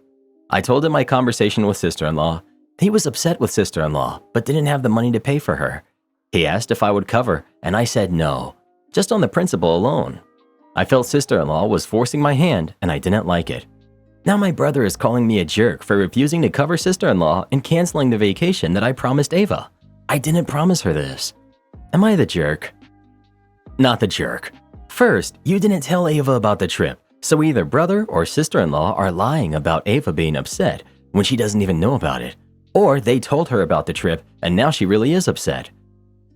I told him my conversation with sister-in-law. He was upset with sister-in-law, but didn't have the money to pay for her. He asked if I would cover, and I said no, just on the principle alone. I felt sister-in-law was forcing my hand, and I didn't like it. Now my brother is calling me a jerk for refusing to cover sister-in-law and canceling the vacation that I promised Ava. I didn't promise her this. Am I the jerk? Not the jerk. First, you didn't tell Ava about the trip, so either brother or sister-in-law are lying about Ava being upset when she doesn't even know about it, or they told her about the trip and now she really is upset.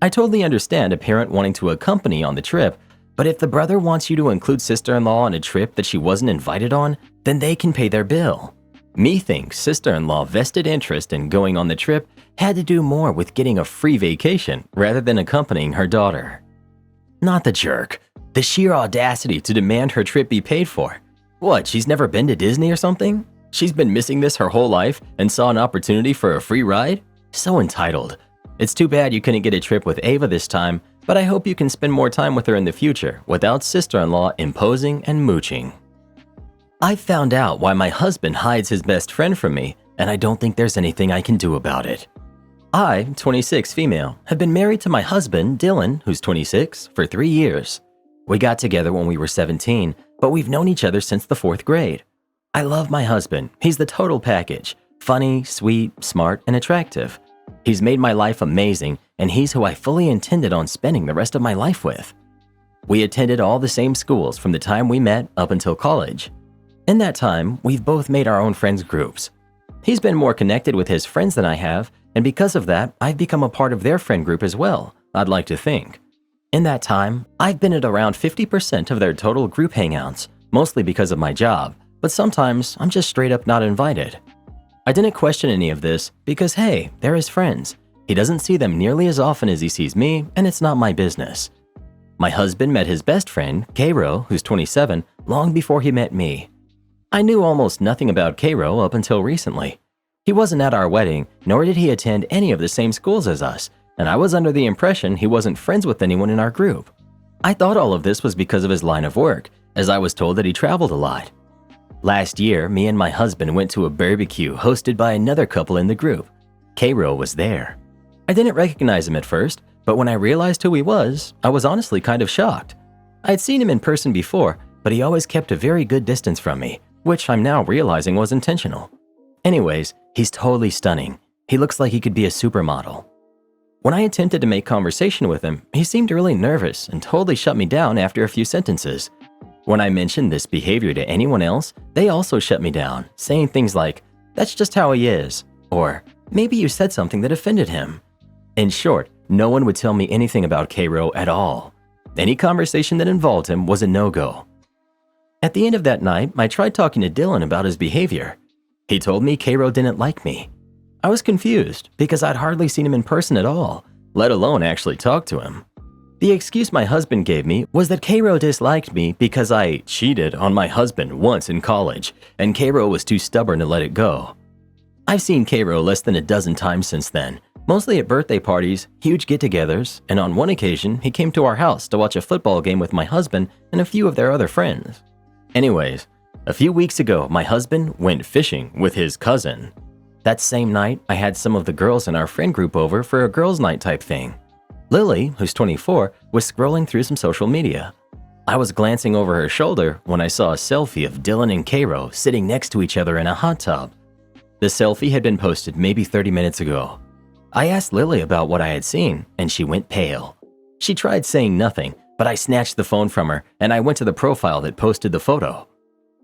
I totally understand a parent wanting to accompany on the trip, but if the brother wants you to include sister-in-law on a trip that she wasn't invited on, then they can pay their bill. Methinks sister-in-law vested interest in going on the trip had to do more with getting a free vacation rather than accompanying her daughter. Not the jerk. The sheer audacity to demand her trip be paid for. What, she's never been to Disney or something? She's been missing this her whole life and saw an opportunity for a free ride? So entitled. It's too bad you couldn't get a trip with Ava this time, but I hope you can spend more time with her in the future without sister-in-law imposing and mooching. I found out why my husband hides his best friend from me, and I don't think there's anything I can do about it. I, 26 female, have been married to my husband, Dylan, who's 26, for 3 years. We got together when we were 17, but we've known each other since the 4th grade. I love my husband. He's the total package. Funny, sweet, smart, and attractive. He's made my life amazing, and he's who I fully intended on spending the rest of my life with. We attended all the same schools from the time we met up until college. In that time, we've both made our own friends groups. He's been more connected with his friends than I have, and because of that, I've become a part of their friend group as well, I'd like to think. In that time, I've been at around 50% of their total group hangouts, mostly because of my job, but sometimes I'm just straight up not invited. I didn't question any of this because, hey, they're his friends. He doesn't see them nearly as often as he sees me, and it's not my business. My husband met his best friend, Cairo, who's 27, long before he met me. I knew almost nothing about Cairo up until recently. He wasn't at our wedding, nor did he attend any of the same schools as us, and I was under the impression he wasn't friends with anyone in our group. I thought all of this was because of his line of work, as I was told that he traveled a lot. Last year, me and my husband went to a barbecue hosted by another couple in the group. Cairo was there. I didn't recognize him at first, but when I realized who he was, I was honestly kind of shocked. I'd seen him in person before, but he always kept a very good distance from me, which I'm now realizing was intentional. Anyways, he's totally stunning. He looks like he could be a supermodel. When I attempted to make conversation with him, he seemed really nervous and totally shut me down after a few sentences. When I mentioned this behavior to anyone else, they also shut me down, saying things like, "That's just how he is," or "Maybe you said something that offended him." In short, no one would tell me anything about Cairo at all. Any conversation that involved him was a no-go. At the end of that night, I tried talking to Dylan about his behavior. He told me Cairo didn't like me. I was confused because I'd hardly seen him in person at all, let alone actually talk to him. The excuse my husband gave me was that Cairo disliked me because I cheated on my husband once in college, and Cairo was too stubborn to let it go. I've seen Cairo less than a dozen times since then, mostly at birthday parties, huge get-togethers, and on one occasion, he came to our house to watch a football game with my husband and a few of their other friends. Anyways, a few weeks ago, my husband went fishing with his cousin. That same night, I had some of the girls in our friend group over for a girls' night type thing. Lily, who's 24, was scrolling through some social media. I was glancing over her shoulder when I saw a selfie of Dylan and Cairo sitting next to each other in a hot tub. The selfie had been posted maybe 30 minutes ago. I asked Lily about what I had seen, and she went pale. She tried saying nothing, but I snatched the phone from her and I went to the profile that posted the photo.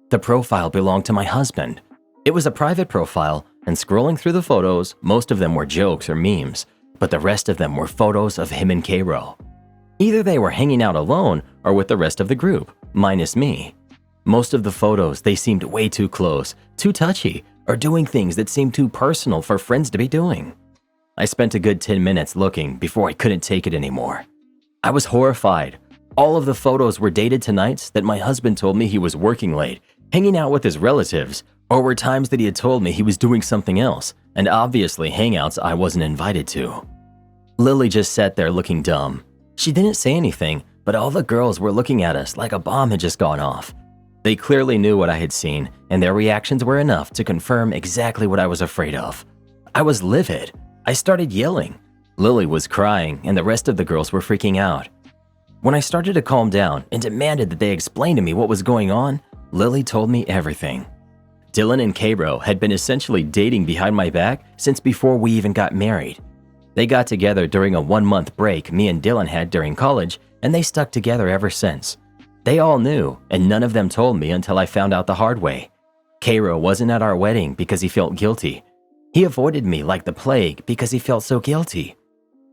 The profile belonged to my husband. It was a private profile, and scrolling through the photos, most of them were jokes or memes, but the rest of them were photos of him and Cairo. Either they were hanging out alone or with the rest of the group, minus me. Most of the photos, they seemed way too close, too touchy, or doing things that seemed too personal for friends to be doing. I spent a good 10 minutes looking before I couldn't take it anymore. I was horrified. All of the photos were dated to nights that my husband told me he was working late, hanging out with his relatives, or were times that he had told me he was doing something else, and obviously hangouts I wasn't invited to. Lily just sat there looking dumb. She didn't say anything, but all the girls were looking at us like a bomb had just gone off. They clearly knew what I had seen, and their reactions were enough to confirm exactly what I was afraid of. I was livid. I started yelling. Lily was crying, and the rest of the girls were freaking out. When I started to calm down and demanded that they explain to me what was going on, Lily told me everything. Dylan and Cairo had been essentially dating behind my back since before we even got married. They got together during a 1-month break me and Dylan had during college, and they stuck together ever since. They all knew, and none of them told me until I found out the hard way. Cairo wasn't at our wedding because he felt guilty. He avoided me like the plague because he felt so guilty.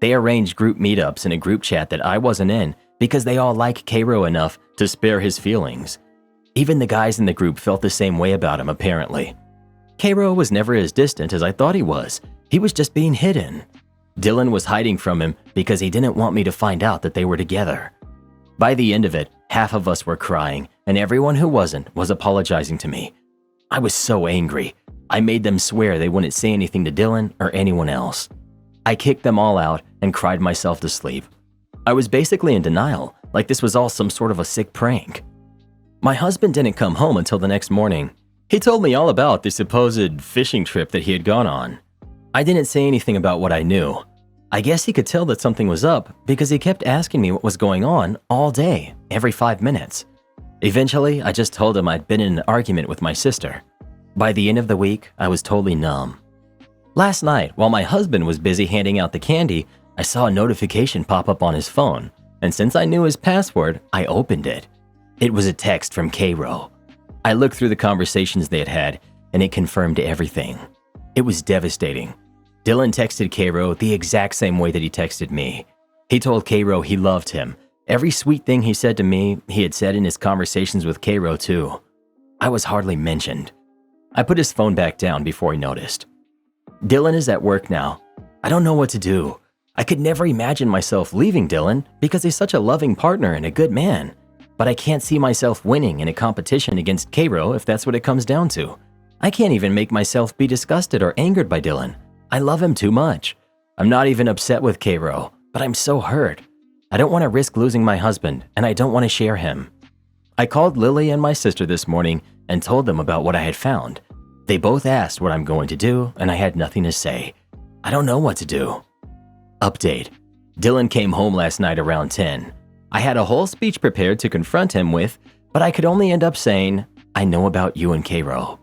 They arranged group meetups in a group chat that I wasn't in because they all like Cairo enough to spare his feelings. Even the guys in the group felt the same way about him, apparently. Cairo was never as distant as I thought he was. He was just being hidden. Dylan was hiding from him because he didn't want me to find out that they were together. By the end of it, half of us were crying, and everyone who wasn't was apologizing to me. I was so angry. I made them swear they wouldn't say anything to Dylan or anyone else. I kicked them all out and cried myself to sleep. I was basically in denial, like this was all some sort of a sick prank. My husband didn't come home until the next morning. He told me all about the supposed fishing trip that he had gone on. I didn't say anything about what I knew. I guess he could tell that something was up because he kept asking me what was going on all day, every 5 minutes. Eventually, I just told him I'd been in an argument with my sister. By the end of the week, I was totally numb. Last night, while my husband was busy handing out the candy, I saw a notification pop up on his phone, and since I knew his password, I opened it. It was a text from Cairo. I looked through the conversations they had had, and it confirmed everything. It was devastating. Dylan texted Cairo the exact same way that he texted me. He told Cairo he loved him. Every sweet thing he said to me, he had said in his conversations with Cairo too. I was hardly mentioned. I put his phone back down before he noticed. Dylan is at work now. I don't know what to do. I could never imagine myself leaving Dylan because he's such a loving partner and a good man. But I can't see myself winning in a competition against Cairo if that's what it comes down to. I can't even make myself be disgusted or angered by Dylan. I love him too much. I'm not even upset with Cairo, but I'm so hurt. I don't want to risk losing my husband, and I don't want to share him. I called Lily and my sister this morning and told them about what I had found. They both asked what I'm going to do, and I had nothing to say. I don't know what to do. Update. Dylan came home last night around 10. I had a whole speech prepared to confront him with, but I could only end up saying, I know about you and Cairo.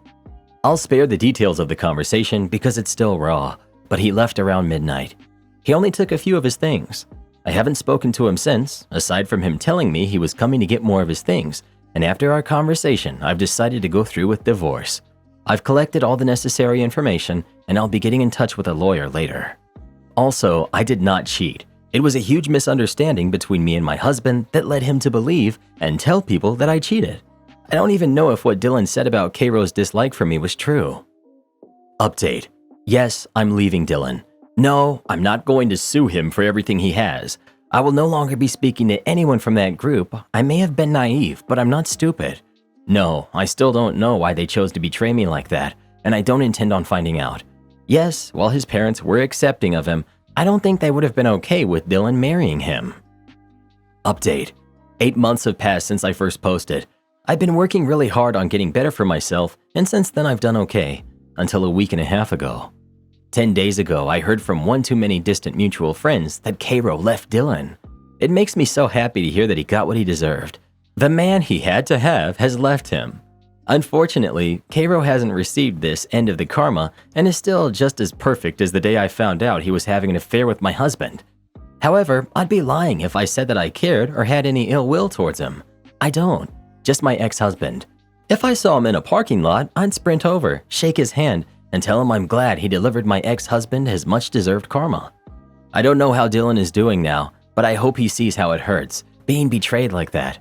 I'll spare the details of the conversation because it's still raw, but he left around midnight. He only took a few of his things. I haven't spoken to him since, aside from him telling me he was coming to get more of his things, and after our conversation, I've decided to go through with divorce. I've collected all the necessary information, and I'll be getting in touch with a lawyer later. Also, I did not cheat. It was a huge misunderstanding between me and my husband that led him to believe and tell people that I cheated. I don't even know if what Dylan said about Cairo's dislike for me was true. Update. Yes, I'm leaving Dylan. No, I'm not going to sue him for everything he has. I will no longer be speaking to anyone from that group. I may have been naive, but I'm not stupid. No, I still don't know why they chose to betray me like that, and I don't intend on finding out. Yes, while his parents were accepting of him, I don't think they would have been okay with Dylan marrying him. Update. 8 months have passed since I first posted. I've been working really hard on getting better for myself, and since then I've done okay, until a week and a half ago. 10 days ago, I heard from one too many distant mutual friends that Cairo left Dylan. It makes me so happy to hear that he got what he deserved. The man he had to have has left him. Unfortunately, Cairo hasn't received this end of the karma and is still just as perfect as the day I found out he was having an affair with my husband. However, I'd be lying if I said that I cared or had any ill will towards him. I don't, just my ex-husband. If I saw him in a parking lot, I'd sprint over, shake his hand, and tell him I'm glad he delivered my ex-husband his much-deserved karma. I don't know how Dylan is doing now, but I hope he sees how it hurts, being betrayed like that.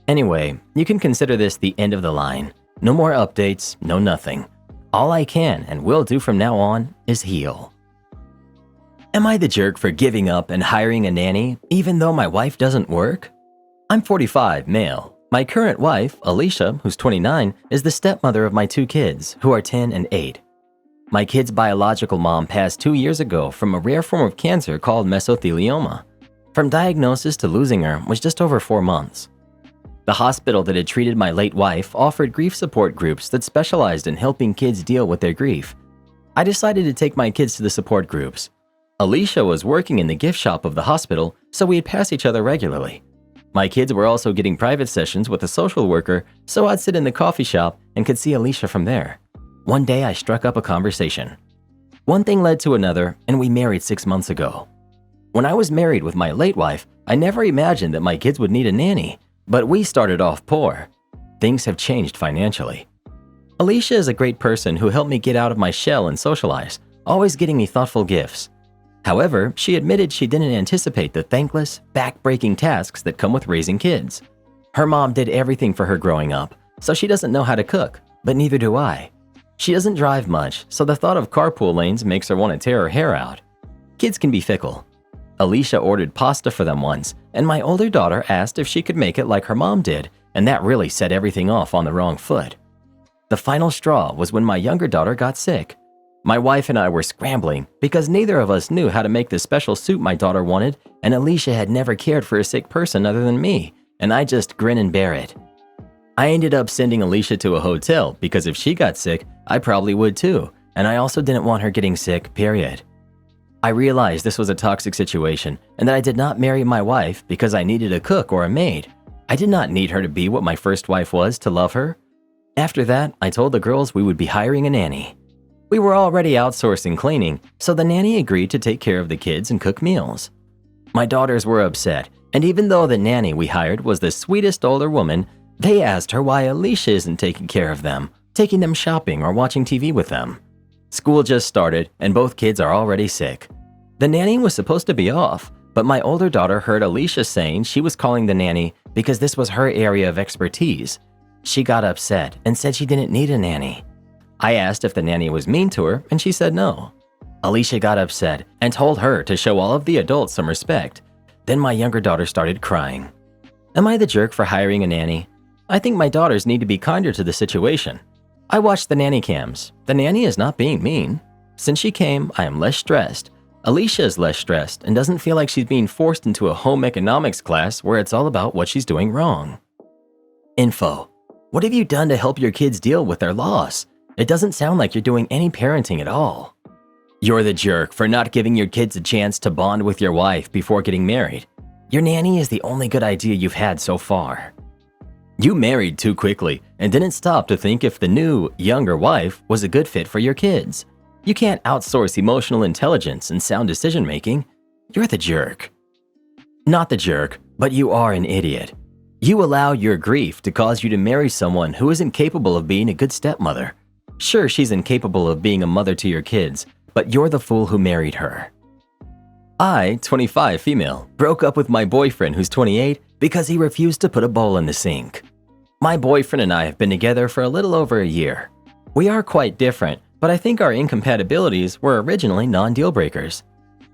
Anyway, you can consider this the end of the line. No more updates, no nothing. All I can and will do from now on is heal. Am I the jerk for giving up and hiring a nanny, even though my wife doesn't work? I'm 45, male. My current wife, Alicia, who's 29, is the stepmother of my 2 kids, who are 10 and 8. My kid's biological mom passed 2 years ago from a rare form of cancer called mesothelioma. From diagnosis to losing her was just over 4 months. The hospital that had treated my late wife offered grief support groups that specialized in helping kids deal with their grief. I decided to take my kids to the support groups. Alicia was working in the gift shop of the hospital, so we'd pass each other regularly. My kids were also getting private sessions with a social worker, so I'd sit in the coffee shop and could see Alicia from there. One day I struck up a conversation. One thing led to another, and we married 6 months ago. When I was married with my late wife, I never imagined that my kids would need a nanny. But we started off poor. Things have changed financially. Alicia is a great person who helped me get out of my shell and socialize, always getting me thoughtful gifts. However, she admitted she didn't anticipate the thankless, back-breaking tasks that come with raising kids. Her mom did everything for her growing up, so she doesn't know how to cook, but neither do I. She doesn't drive much, so the thought of carpool lanes makes her want to tear her hair out. Kids can be fickle. Alicia ordered pasta for them once, and my older daughter asked if she could make it like her mom did, and that really set everything off on the wrong foot. The final straw was when my younger daughter got sick. My wife and I were scrambling because neither of us knew how to make the special soup my daughter wanted, and Alicia had never cared for a sick person other than me, and I just grin and bear it. I ended up sending Alicia to a hotel because if she got sick, I probably would too, and I also didn't want her getting sick, period. I realized this was a toxic situation and that I did not marry my wife because I needed a cook or a maid. I did not need her to be what my first wife was to love her. After that, I told the girls we would be hiring a nanny. We were already outsourcing cleaning, so the nanny agreed to take care of the kids and cook meals. My daughters were upset, and even though the nanny we hired was the sweetest older woman, they asked her why Alicia isn't taking care of them, taking them shopping or watching TV with them. School just started, and both kids are already sick. The nanny was supposed to be off, but my older daughter heard Alicia saying she was calling the nanny because this was her area of expertise. She got upset and said she didn't need a nanny. I asked if the nanny was mean to her, and she said no. Alicia got upset and told her to show all of the adults some respect. Then my younger daughter started crying. Am I the jerk for hiring a nanny? I think my daughters need to be kinder to the situation. I watched the nanny cams. The nanny is not being mean. Since she came, I am less stressed. Alicia is less stressed and doesn't feel like she's being forced into a home economics class where it's all about what she's doing wrong. Info. What have you done to help your kids deal with their loss? It doesn't sound like you're doing any parenting at all. You're the jerk for not giving your kids a chance to bond with your wife before getting married. Your nanny is the only good idea you've had so far. You married too quickly and didn't stop to think if the new, younger wife was a good fit for your kids. You can't outsource emotional intelligence and sound decision-making. You're the jerk. Not the jerk, but you are an idiot. You allow your grief to cause you to marry someone who isn't capable of being a good stepmother. Sure, she's incapable of being a mother to your kids, but you're the fool who married her. I, 25 female, broke up with my boyfriend who's 28 because he refused to put a bowl in the sink. My boyfriend and I have been together for a little over a year. We are quite different, but I think our incompatibilities were originally non-deal breakers.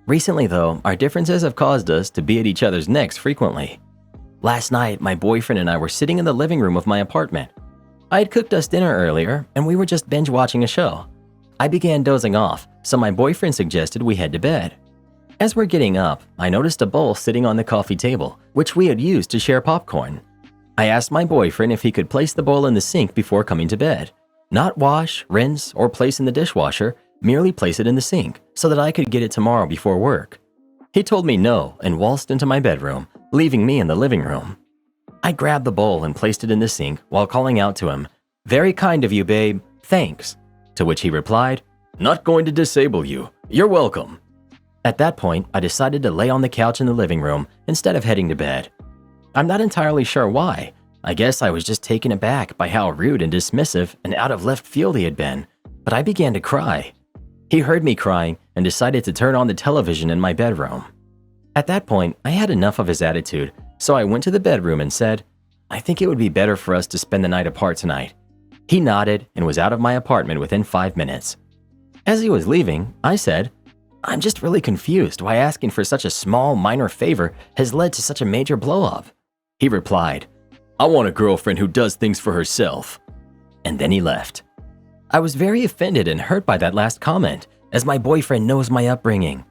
Recently though, our differences have caused us to be at each other's necks frequently. Last night, my boyfriend and I were sitting in the living room of my apartment. I had cooked us dinner earlier, and we were just binge watching a show. I began dozing off, so my boyfriend suggested we head to bed. As we're getting up, I noticed a bowl sitting on the coffee table, which we had used to share popcorn. I asked my boyfriend if he could place the bowl in the sink before coming to bed. Not wash, rinse, or place in the dishwasher, merely place it in the sink so that I could get it tomorrow before work. He told me no and waltzed into my bedroom, leaving me in the living room. I grabbed the bowl and placed it in the sink while calling out to him, "Very kind of you, babe. Thanks." To which he replied, "Not going to disable you. You're welcome." At that point, I decided to lay on the couch in the living room instead of heading to bed. I'm not entirely sure why. I guess I was just taken aback by how rude and dismissive and out of left field he had been, but I began to cry. He heard me crying and decided to turn on the television in my bedroom. At that point, I had enough of his attitude, so I went to the bedroom and said, "I think it would be better for us to spend the night apart tonight." He nodded and was out of my apartment within 5 minutes. As he was leaving, I said, "I'm just really confused why asking for such a small, minor favor has led to such a major blow-up." He replied, "I want a girlfriend who does things for herself." And then he left. I was very offended and hurt by that last comment, as my boyfriend knows my upbringing.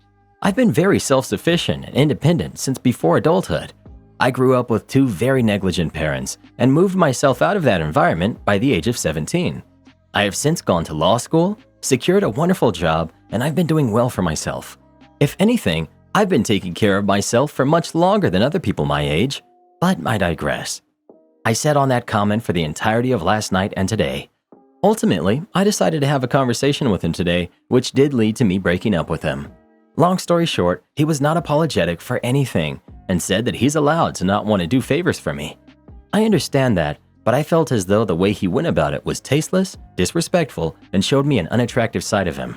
I've been very self-sufficient and independent since before adulthood. I grew up with 2 very negligent parents and moved myself out of that environment by the age of 17. I have since gone to law school, secured a wonderful job, and I've been doing well for myself. If anything, I've been taking care of myself for much longer than other people my age, but I digress. I sat on that comment for the entirety of last night and today. Ultimately, I decided to have a conversation with him today, which did lead to me breaking up with him. Long story short, he was not apologetic for anything and said that he's allowed to not want to do favors for me. I understand that, but I felt as though the way he went about it was tasteless, disrespectful, and showed me an unattractive side of him.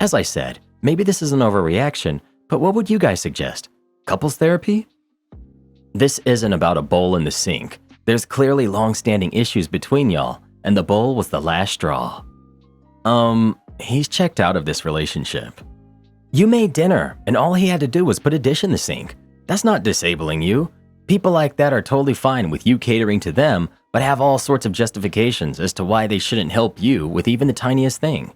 As I said, maybe this is an overreaction, but what would you guys suggest? Couples therapy? This isn't about a bowl in the sink. There's clearly long-standing issues between y'all, and the bowl was the last straw. He's checked out of this relationship. You made dinner, and all he had to do was put a dish in the sink. That's not disabling you. People like that are totally fine with you catering to them, but have all sorts of justifications as to why they shouldn't help you with even the tiniest thing.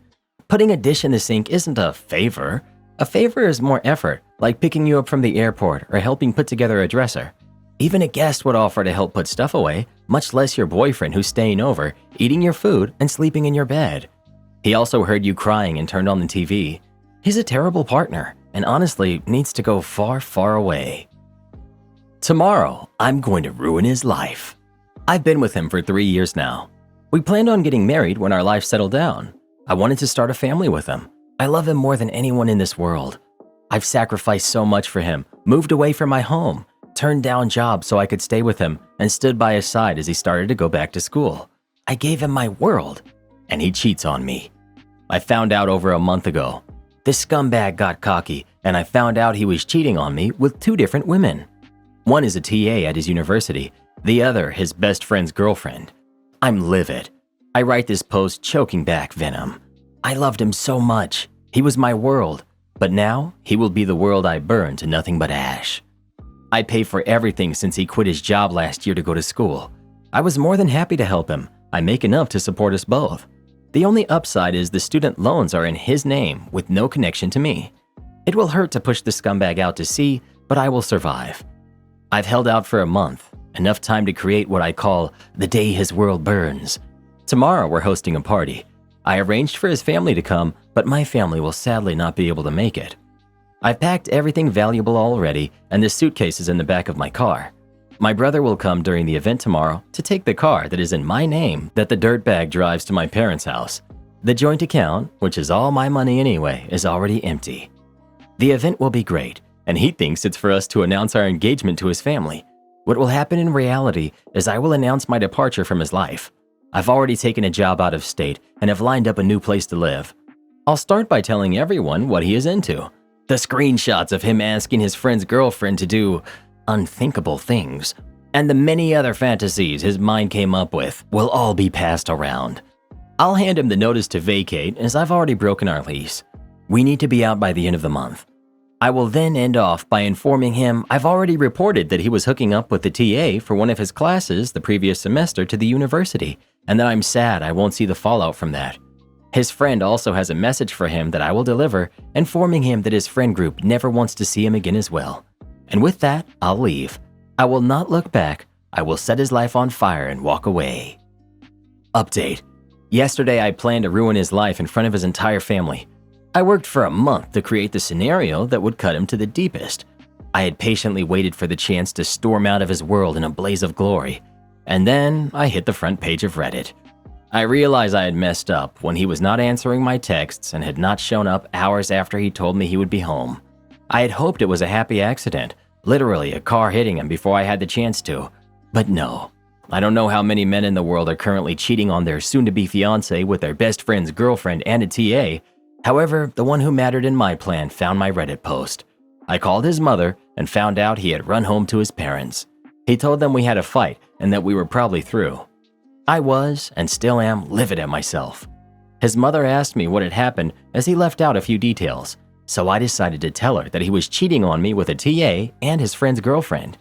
Putting a dish in the sink isn't a favor. A favor is more effort, like picking you up from the airport or helping put together a dresser. Even a guest would offer to help put stuff away, much less your boyfriend who's staying over, eating your food, and sleeping in your bed. He also heard you crying and turned on the TV. He's a terrible partner, and honestly needs to go far, far away. Tomorrow, I'm going to ruin his life. I've been with him for 3 years now. We planned on getting married when our life settled down. I wanted to start a family with him. I love him more than anyone in this world. I've sacrificed so much for him, moved away from my home, turned down jobs so I could stay with him, and stood by his side as he started to go back to school. I gave him my world, and he cheats on me. I found out over a month ago. This scumbag got cocky, and I found out he was cheating on me with 2 different women. One is a TA at his university, the other his best friend's girlfriend. I'm livid. I write this post choking back venom. I loved him so much. He was my world, but now he will be the world I burn to nothing but ash. I pay for everything since he quit his job last year to go to school. I was more than happy to help him. I make enough to support us both. The only upside is the student loans are in his name with no connection to me. It will hurt to push the scumbag out to sea, but I will survive. I've held out for a month, enough time to create what I call the day his world burns. Tomorrow we're hosting a party. I arranged for his family to come, but my family will sadly not be able to make it. I've packed everything valuable already, and the suitcase is in the back of my car. My brother will come during the event tomorrow to take the car that is in my name that the dirtbag drives to my parents' house. The joint account, which is all my money anyway, is already empty. The event will be great, and he thinks it's for us to announce our engagement to his family. What will happen in reality is I will announce my departure from his life. I've already taken a job out of state and have lined up a new place to live. I'll start by telling everyone what he is into. The screenshots of him asking his friend's girlfriend to do unthinkable things, and the many other fantasies his mind came up with will all be passed around. I'll hand him the notice to vacate as I've already broken our lease. We need to be out by the end of the month. I will then end off by informing him I've already reported that he was hooking up with the TA for one of his classes the previous semester to the university, and that I'm sad I won't see the fallout from that. His friend also has a message for him that I will deliver, informing him that his friend group never wants to see him again as well. And with that, I'll leave. I will not look back. I will set his life on fire and walk away. Update. Yesterday, I planned to ruin his life in front of his entire family. I worked for a month to create the scenario that would cut him to the deepest. I had patiently waited for the chance to storm out of his world in a blaze of glory. And then I hit the front page of Reddit. I realized I had messed up when he was not answering my texts and had not shown up hours after he told me he would be home. I had hoped it was a happy accident, literally a car hitting him before I had the chance to. But no. I don't know how many men in the world are currently cheating on their soon-to-be fiance with their best friend's girlfriend and a TA. However, the one who mattered in my plan found my Reddit post. I called his mother and found out he had run home to his parents. He told them we had a fight and that we were probably through. I was, and still am, livid at myself. His mother asked me what had happened as he left out a few details, so I decided to tell her that he was cheating on me with a TA and his friend's girlfriend.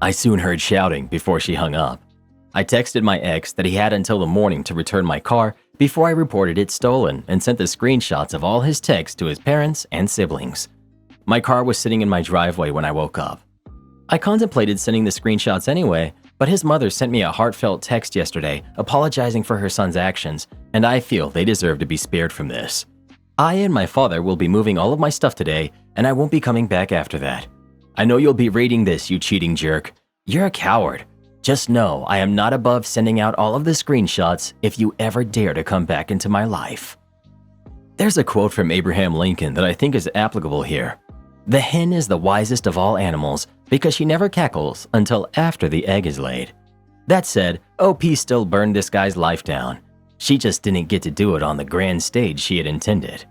I soon heard shouting before she hung up. I texted my ex that he had until the morning to return my car before I reported it stolen and sent the screenshots of all his texts to his parents and siblings. My car was sitting in my driveway when I woke up. I contemplated sending the screenshots anyway, but his mother sent me a heartfelt text yesterday apologizing for her son's actions, and I feel they deserve to be spared from this. I and my father will be moving all of my stuff today, and I won't be coming back after that. I know you'll be reading this, you cheating jerk. You're a coward. Just know I am not above sending out all of the screenshots if you ever dare to come back into my life. There's a quote from Abraham Lincoln that I think is applicable here. The hen is the wisest of all animals because she never cackles until after the egg is laid. That said, OP still burned this guy's life down. She just didn't get to do it on the grand stage she had intended.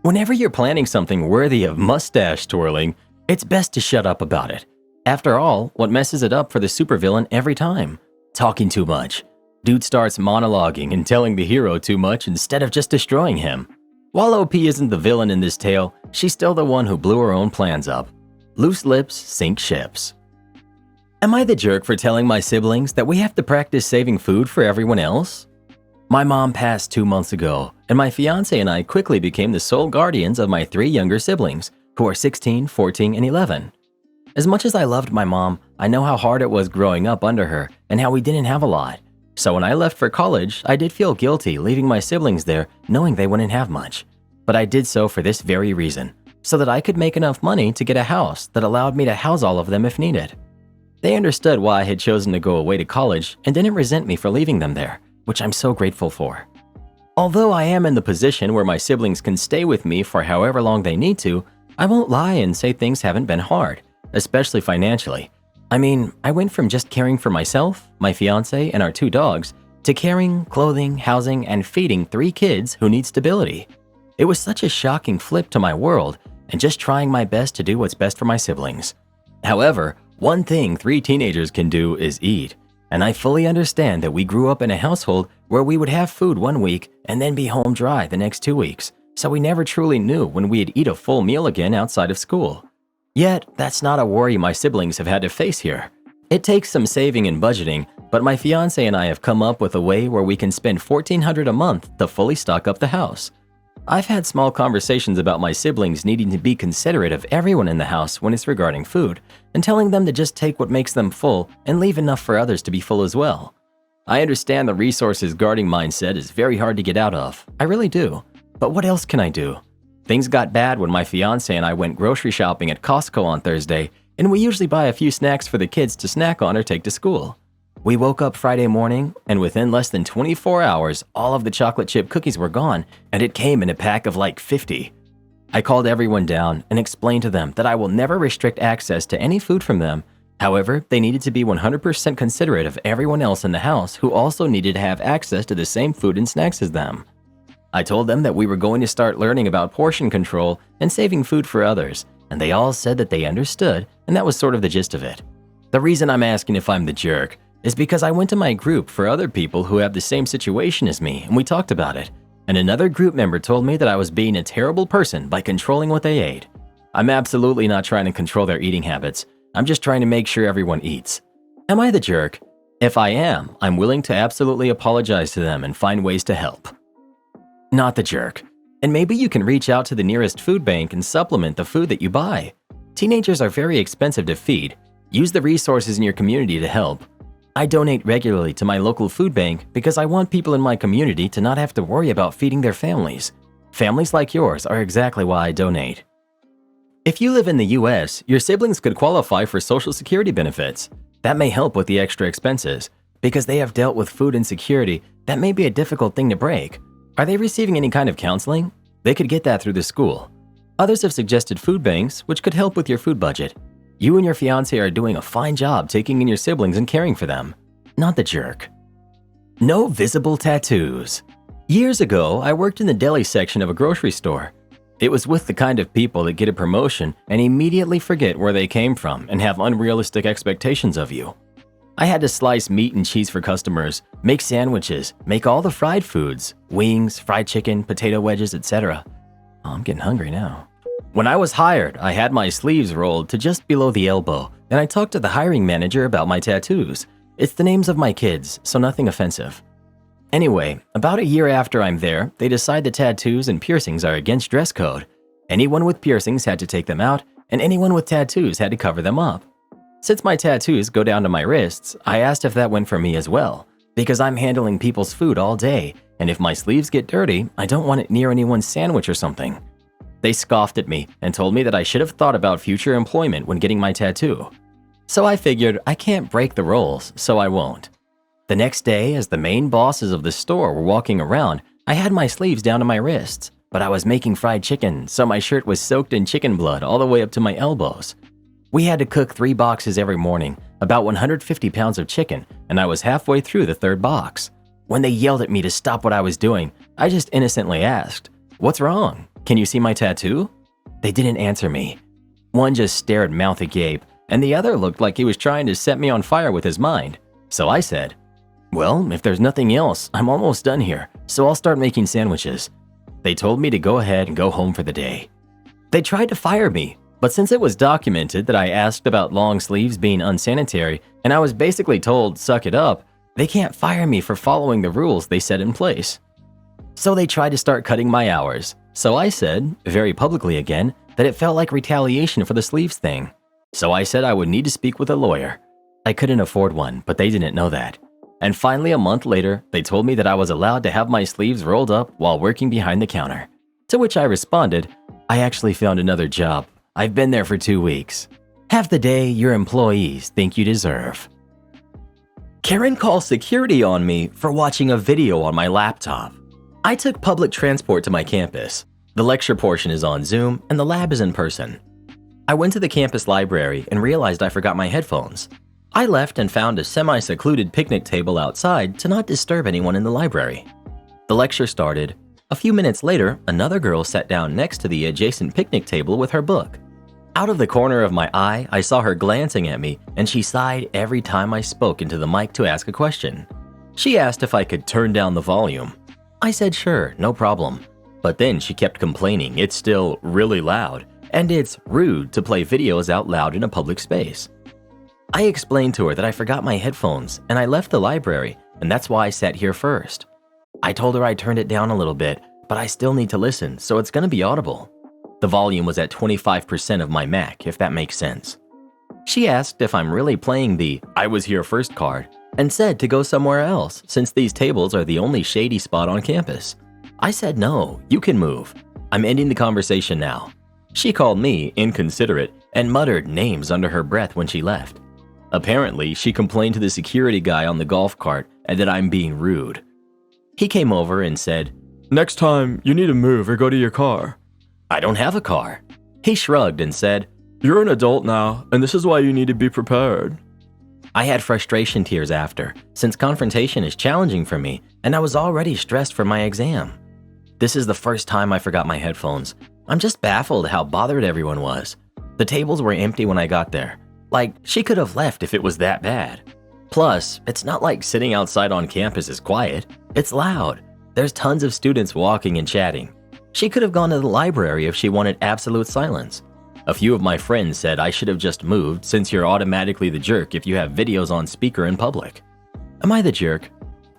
Whenever you're planning something worthy of mustache twirling, it's best to shut up about it. After all, what messes it up for the supervillain every time? Talking too much. Dude starts monologuing and telling the hero too much instead of just destroying him. While OP isn't the villain in this tale, she's still the one who blew her own plans up. Loose lips sink ships. Am I the jerk for telling my siblings that we have to practice saving food for everyone else? My mom passed 2 months ago, and my fiance and I quickly became the sole guardians of my 3 younger siblings, who are 16, 14, and 11. As much as I loved my mom, I know how hard it was growing up under her and how we didn't have a lot. So when I left for college, I did feel guilty leaving my siblings there knowing they wouldn't have much. But I did so for this very reason, so that I could make enough money to get a house that allowed me to house all of them if needed. They understood why I had chosen to go away to college and didn't resent me for leaving them there, which I'm so grateful for. Although I am in the position where my siblings can stay with me for however long they need to, I won't lie and say things haven't been hard, especially financially. I mean, I went from just caring for myself, my fiance, and our 2 dogs, to caring, clothing, housing, and feeding 3 kids who need stability. It was such a shocking flip to my world, and just trying my best to do what's best for my siblings. However, one thing 3 teenagers can do is eat, and I fully understand that we grew up in a household where we would have food one week and then be home dry the next 2 weeks, so we never truly knew when we'd eat a full meal again outside of school. Yet, that's not a worry my siblings have had to face here. It takes some saving and budgeting, but my fiance and I have come up with a way where we can spend $1,400 a month to fully stock up the house. I've had small conversations about my siblings needing to be considerate of everyone in the house when it's regarding food, and telling them to just take what makes them full and leave enough for others to be full as well. I understand the resources guarding mindset is very hard to get out of. I really do. But what else can I do? Things got bad when my fiance and I went grocery shopping at Costco on Thursday, and we usually buy a few snacks for the kids to snack on or take to school. We woke up Friday morning, and within less than 24 hours, all of the chocolate chip cookies were gone, and it came in a pack of like 50. I called everyone down and explained to them that I will never restrict access to any food from them. However, they needed to be 100% considerate of everyone else in the house who also needed to have access to the same food and snacks as them. I told them that we were going to start learning about portion control and saving food for others, and they all said that they understood, and that was sort of the gist of it. The reason I'm asking if I'm the jerk is because I went to my group for other people who have the same situation as me, and we talked about it, and another group member told me that I was being a terrible person by controlling what they ate. I'm absolutely not trying to control their eating habits. I'm just trying to make sure everyone eats. Am I the jerk? If I am, I'm willing to absolutely apologize to them and find ways to help. Not the jerk. And maybe you can reach out to the nearest food bank and supplement the food that you buy. Teenagers are very expensive to feed. Use the resources in your community to help. I donate regularly to my local food bank because I want people in my community to not have to worry about feeding their families. Families like yours are exactly why I donate. If you live in the US, your siblings could qualify for Social Security benefits. That may help with the extra expenses. Because they have dealt with food insecurity, that may be a difficult thing to break. Are they receiving any kind of counseling? They could get that through the school. Others have suggested food banks, which could help with your food budget. You and your fiance are doing a fine job taking in your siblings and caring for them. Not the jerk. No visible tattoos. Years ago, I worked in the deli section of a grocery store. It was with the kind of people that get a promotion and immediately forget where they came from and have unrealistic expectations of you. I had to slice meat and cheese for customers, make sandwiches, make all the fried foods, wings, fried chicken, potato wedges, etc. Oh, I'm getting hungry now. When I was hired, I had my sleeves rolled to just below the elbow, and I talked to the hiring manager about my tattoos. It's the names of my kids, so nothing offensive. Anyway, about a year after I'm there, they decide that tattoos and piercings are against dress code. Anyone with piercings had to take them out, and anyone with tattoos had to cover them up. Since my tattoos go down to my wrists, I asked if that went for me as well, because I'm handling people's food all day, and if my sleeves get dirty, I don't want it near anyone's sandwich or something. They scoffed at me and told me that I should have thought about future employment when getting my tattoo. So I figured I can't break the rules, so I won't. The next day, as the main bosses of the store were walking around, I had my sleeves down to my wrists, but I was making fried chicken, so my shirt was soaked in chicken blood all the way up to my elbows. We had to cook 3 boxes every morning, about 150 pounds of chicken, and I was halfway through the 3rd box. When they yelled at me to stop what I was doing, I just innocently asked, "What's wrong? Can you see my tattoo?" They didn't answer me. One just stared mouth agape, and the other looked like he was trying to set me on fire with his mind. So I said, "Well, if there's nothing else, I'm almost done here, so I'll start making sandwiches." They told me to go ahead and go home for the day. They tried to fire me, but since it was documented that I asked about long sleeves being unsanitary, and I was basically told, "Suck it up," they can't fire me for following the rules they set in place. So they tried to start cutting my hours. So I said, very publicly again, that it felt like retaliation for the sleeves thing. So I said I would need to speak with a lawyer. I couldn't afford one, but they didn't know that. And finally, a month later, they told me that I was allowed to have my sleeves rolled up while working behind the counter. To which I responded, "I actually found another job. I've been there for 2 weeks. Have the day your employees think you deserve." Karen calls security on me for watching a video on my laptop. I took public transport to my campus. The lecture portion is on Zoom and the lab is in person. I went to the campus library and realized I forgot my headphones. I left and found a semi-secluded picnic table outside to not disturb anyone in the library. The lecture started. A few minutes later, another girl sat down next to the adjacent picnic table with her book. Out of the corner of my eye, I saw her glancing at me, and she sighed every time I spoke into the mic to ask a question. She asked if I could turn down the volume. I said sure, no problem. But then she kept complaining it's still really loud, and it's rude to play videos out loud in a public space. I explained to her that I forgot my headphones and I left the library, and that's why I sat here first. I told her I turned it down a little bit, but I still need to listen, so it's gonna be audible. The volume was at 25% of my Mac, if that makes sense. She asked if I'm really playing the "I was here first" card, and said to go somewhere else since these tables are the only shady spot on campus. I said no, you can move. I'm ending the conversation now. She called me inconsiderate and muttered names under her breath when she left. Apparently, she complained to the security guy on the golf cart and that I'm being rude. He came over and said, "Next time, you need to move or go to your car." I don't have a car. He shrugged and said, "You're an adult now, and this is why you need to be prepared." I had frustration tears after, since confrontation is challenging for me, and I was already stressed for my exam. This is the first time I forgot my headphones. I'm just baffled how bothered everyone was. The tables were empty when I got there. Like, she could have left if it was that bad. Plus, it's not like sitting outside on campus is quiet. It's loud. There's tons of students walking and chatting. She could have gone to the library if she wanted absolute silence. A few of my friends said I should have just moved since you're automatically the jerk if you have videos on speaker in public. Am I the jerk?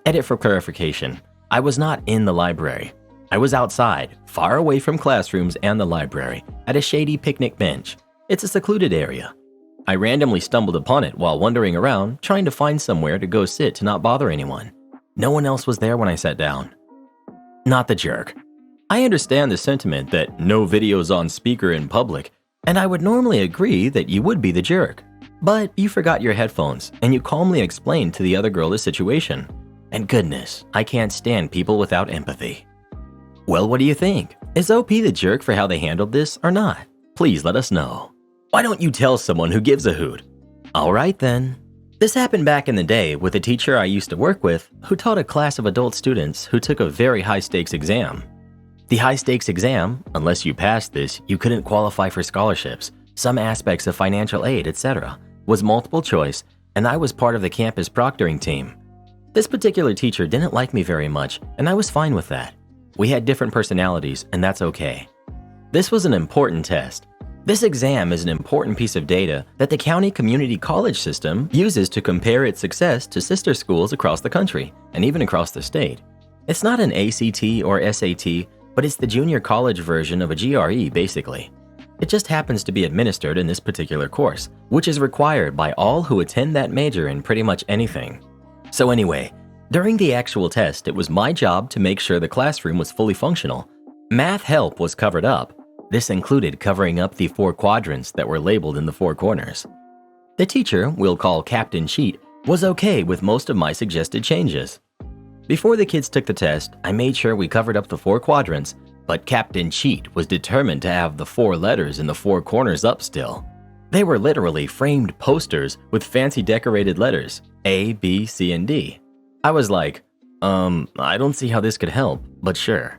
Edit for clarification. I was not in the library. I was outside, far away from classrooms and the library, at a shady picnic bench. It's a secluded area. I randomly stumbled upon it while wandering around, trying to find somewhere to go sit to not bother anyone. No one else was there when I sat down. Not the jerk. I understand the sentiment that no videos on speaker in public, and I would normally agree that you would be the jerk. But you forgot your headphones, and you calmly explained to the other girl the situation. And goodness, I can't stand people without empathy. Well, what do you think? Is OP the jerk for how they handled this or not? Please let us know. Why don't you tell someone who gives a hoot? Alright then. This happened back in the day with a teacher I used to work with who taught a class of adult students who took a very high-stakes exam. The high-stakes exam, unless you passed this, you couldn't qualify for scholarships, some aspects of financial aid, etc., was multiple choice, and I was part of the campus proctoring team. This particular teacher didn't like me very much, and I was fine with that. We had different personalities, and that's okay. This was an important test. This exam is an important piece of data that the county community college system uses to compare its success to sister schools across the country, and even across the state. It's not an ACT or SAT, but it's the junior college version of a GRE, basically. It just happens to be administered in this particular course, which is required by all who attend that major in pretty much anything. So anyway, during the actual test, it was my job to make sure the classroom was fully functional. Math help was covered up. This included covering up the 4 quadrants that were labeled in the 4 corners. The teacher, we'll call Captain Cheat, was okay with most of my suggested changes. Before the kids took the test, I made sure we covered up the 4 quadrants, but Captain Cheat was determined to have the 4 letters in the 4 corners up still. They were literally framed posters with fancy decorated letters, A, B, C, and D. I was like, I don't see how this could help, but sure.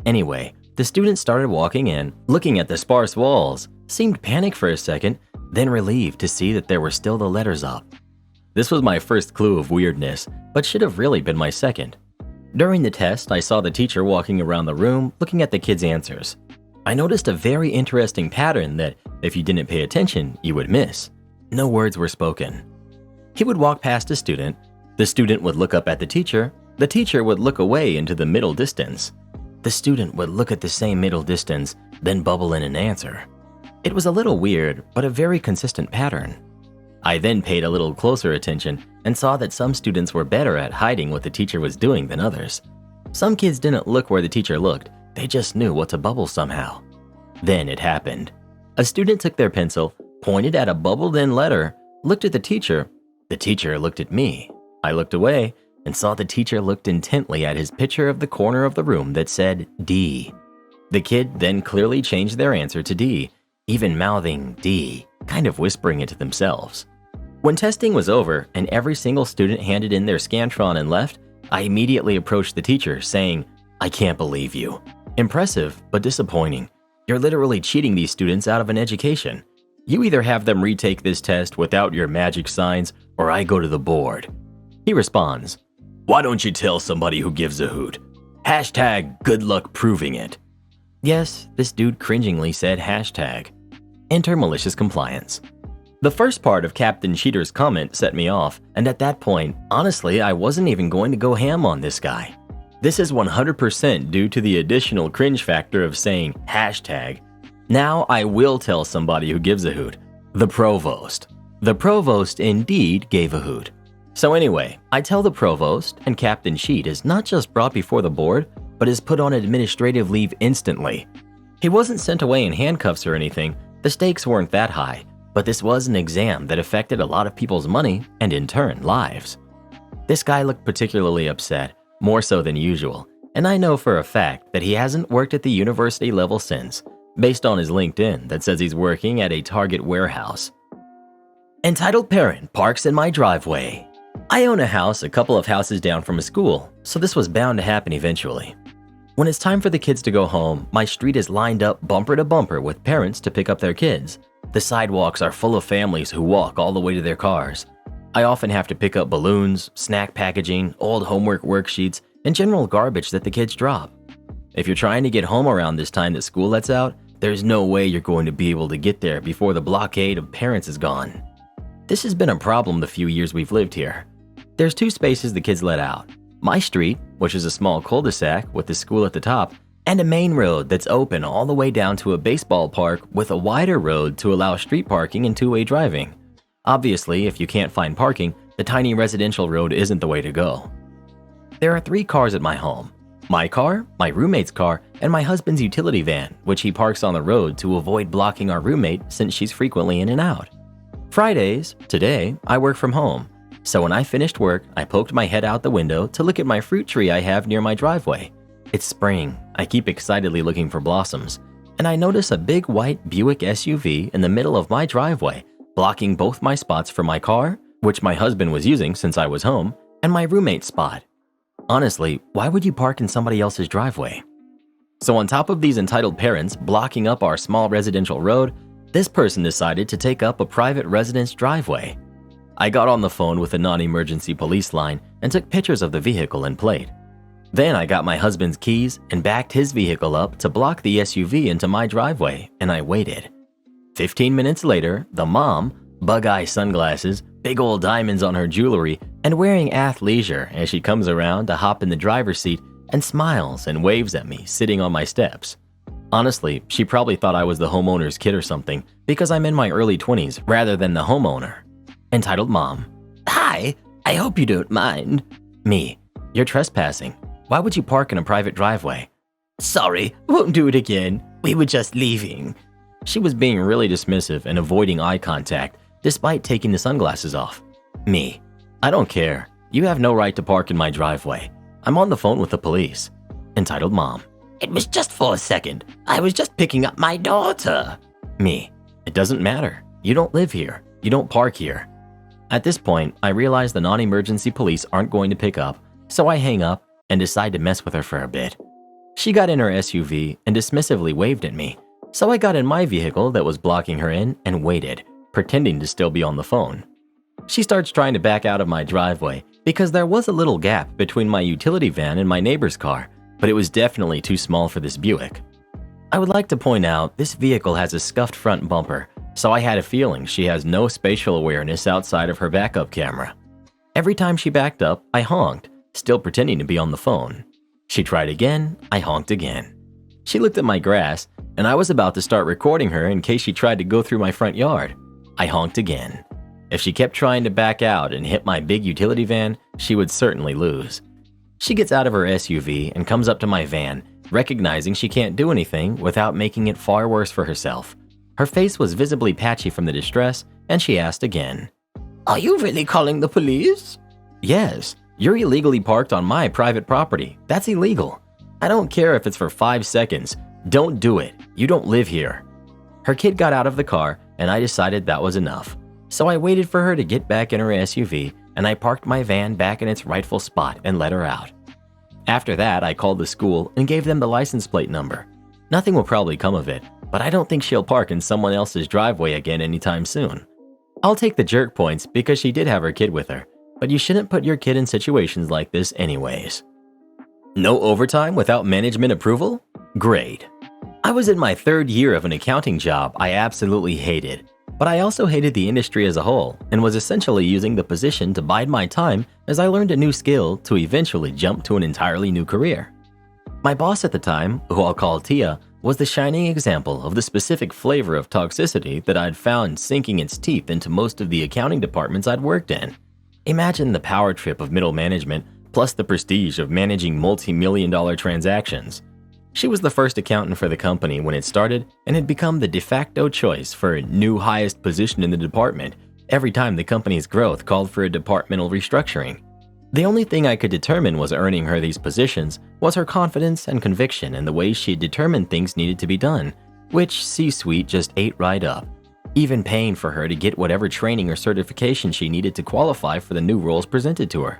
Anyway, the students started walking in, looking at the sparse walls, seemed panicked for a second, then relieved to see that there were still the letters up. This was my first clue of weirdness, but should have really been my second. During the test, I saw the teacher walking around the room looking at the kids' answers. I noticed a very interesting pattern that, if you didn't pay attention, you would miss. No words were spoken. He would walk past a student, the student would look up at the teacher would look away into the middle distance. The student would look at the same middle distance, then bubble in an answer. It was a little weird, but a very consistent pattern. I then paid a little closer attention and saw that some students were better at hiding what the teacher was doing than others. Some kids didn't look where the teacher looked, they just knew what to bubble somehow. Then it happened. A student took their pencil, pointed at a bubbled-in letter, looked at the teacher looked at me. I looked away and saw the teacher looked intently at his picture of the corner of the room that said D. The kid then clearly changed their answer to D, even mouthing D, kind of whispering it to themselves. When testing was over and every single student handed in their Scantron and left, I immediately approached the teacher saying, "I can't believe you. Impressive, but disappointing. You're literally cheating these students out of an education. You either have them retake this test without your magic signs or I go to the board." He responds, "Why don't you tell somebody who gives a hoot? Hashtag good luck proving it." Yes, this dude cringingly said hashtag. Enter malicious compliance. The first part of Captain Cheater's comment set me off, and at that point, honestly, I wasn't even going to go ham on this guy. This is 100% due to the additional cringe factor of saying hashtag. Now I will tell somebody who gives a hoot. The provost. The provost indeed gave a hoot. So anyway, I tell the provost, and Captain Cheat is not just brought before the board, but is put on administrative leave instantly. He wasn't sent away in handcuffs or anything, the stakes weren't that high, but this was an exam that affected a lot of people's money and in turn, lives. This guy looked particularly upset, more so than usual, and I know for a fact that he hasn't worked at the university level since, based on his LinkedIn that says he's working at a Target warehouse. Entitled parent parks in my driveway. I own a house a couple of houses down from a school, so this was bound to happen eventually. When it's time for the kids to go home, my street is lined up bumper to bumper with parents to pick up their kids. The sidewalks are full of families who walk all the way to their cars. I often have to pick up balloons, snack packaging, old homework worksheets, and general garbage that the kids drop. If you're trying to get home around this time that school lets out, there's no way you're going to be able to get there before the blockade of parents is gone. This has been a problem the few years we've lived here. There's 2 spaces the kids let out. My street, which is a small cul-de-sac with the school at the top, and a main road that's open all the way down to a baseball park with a wider road to allow street parking and two-way driving. Obviously, if you can't find parking, the tiny residential road isn't the way to go. There are 3 cars at my home. My car, my roommate's car, and my husband's utility van, which he parks on the road to avoid blocking our roommate since she's frequently in and out. Fridays, today, I work from home. So when I finished work, I poked my head out the window to look at my fruit tree I have near my driveway. It's spring. I keep excitedly looking for blossoms. And I notice a big white Buick SUV in the middle of my driveway, blocking both my spots for my car, which my husband was using since I was home, and my roommate's spot. Honestly, why would you park in somebody else's driveway? So on top of these entitled parents blocking up our small residential road, this person decided to take up a private residence driveway. I got on the phone with a non-emergency police line and took pictures of the vehicle and plate. Then I got my husband's keys and backed his vehicle up to block the SUV into my driveway, and I waited. 15 minutes later, the mom, bug-eye sunglasses, big old diamonds on her jewelry, and wearing athleisure as she comes around to hop in the driver's seat and smiles and waves at me sitting on my steps. Honestly, she probably thought I was the homeowner's kid or something because I'm in my early 20s rather than the homeowner. Entitled mom. Hi, I hope you don't mind. Me. You're trespassing. Why would you park in a private driveway? Sorry, won't do it again. We were just leaving. She was being really dismissive and avoiding eye contact despite taking the sunglasses off. Me. I don't care. You have no right to park in my driveway. I'm on the phone with the police. Entitled mom. It was just for a second. I was just picking up my daughter. Me. It doesn't matter. You don't live here. You don't park here. At this point, I realize the non-emergency police aren't going to pick up, so I hang up and decide to mess with her for a bit. She got in her SUV and dismissively waved at me, so I got in my vehicle that was blocking her in and waited, pretending to still be on the phone. She starts trying to back out of my driveway because there was a little gap between my utility van and my neighbor's car, but it was definitely too small for this Buick. I would like to point out this vehicle has a scuffed front bumper, so I had a feeling she has no spatial awareness outside of her backup camera. Every time she backed up, I honked, still pretending to be on the phone. She tried again, I honked again. She looked at my grass, and I was about to start recording her in case she tried to go through my front yard. I honked again. If she kept trying to back out and hit my big utility van, she would certainly lose. She gets out of her SUV and comes up to my van, recognizing she can't do anything without making it far worse for herself. Her face was visibly patchy from the distress, and she asked again. Are you really calling the police? Yes, you're illegally parked on my private property. That's illegal. I don't care if it's for 5 seconds. Don't do it. You don't live here. Her kid got out of the car, and I decided that was enough. So I waited for her to get back in her SUV, and I parked my van back in its rightful spot and let her out. After that, I called the school and gave them the license plate number. Nothing will probably come of it, but I don't think she'll park in someone else's driveway again anytime soon. I'll take the jerk points because she did have her kid with her, but you shouldn't put your kid in situations like this anyways. No overtime without management approval? Great. I was in my 3rd year of an accounting job I absolutely hated, but I also hated the industry as a whole and was essentially using the position to bide my time as I learned a new skill to eventually jump to an entirely new career. My boss at the time, who I'll call Tia, was the shining example of the specific flavor of toxicity that I'd found sinking its teeth into most of the accounting departments I'd worked in. Imagine the power trip of middle management plus the prestige of managing multi-million-dollar transactions. She was the first accountant for the company when it started and had become the de facto choice for a new highest position in the department every time the company's growth called for a departmental restructuring. The only thing I could determine was earning her these positions was her confidence and conviction in the way she had determined things needed to be done, which C-suite just ate right up, even paying for her to get whatever training or certification she needed to qualify for the new roles presented to her.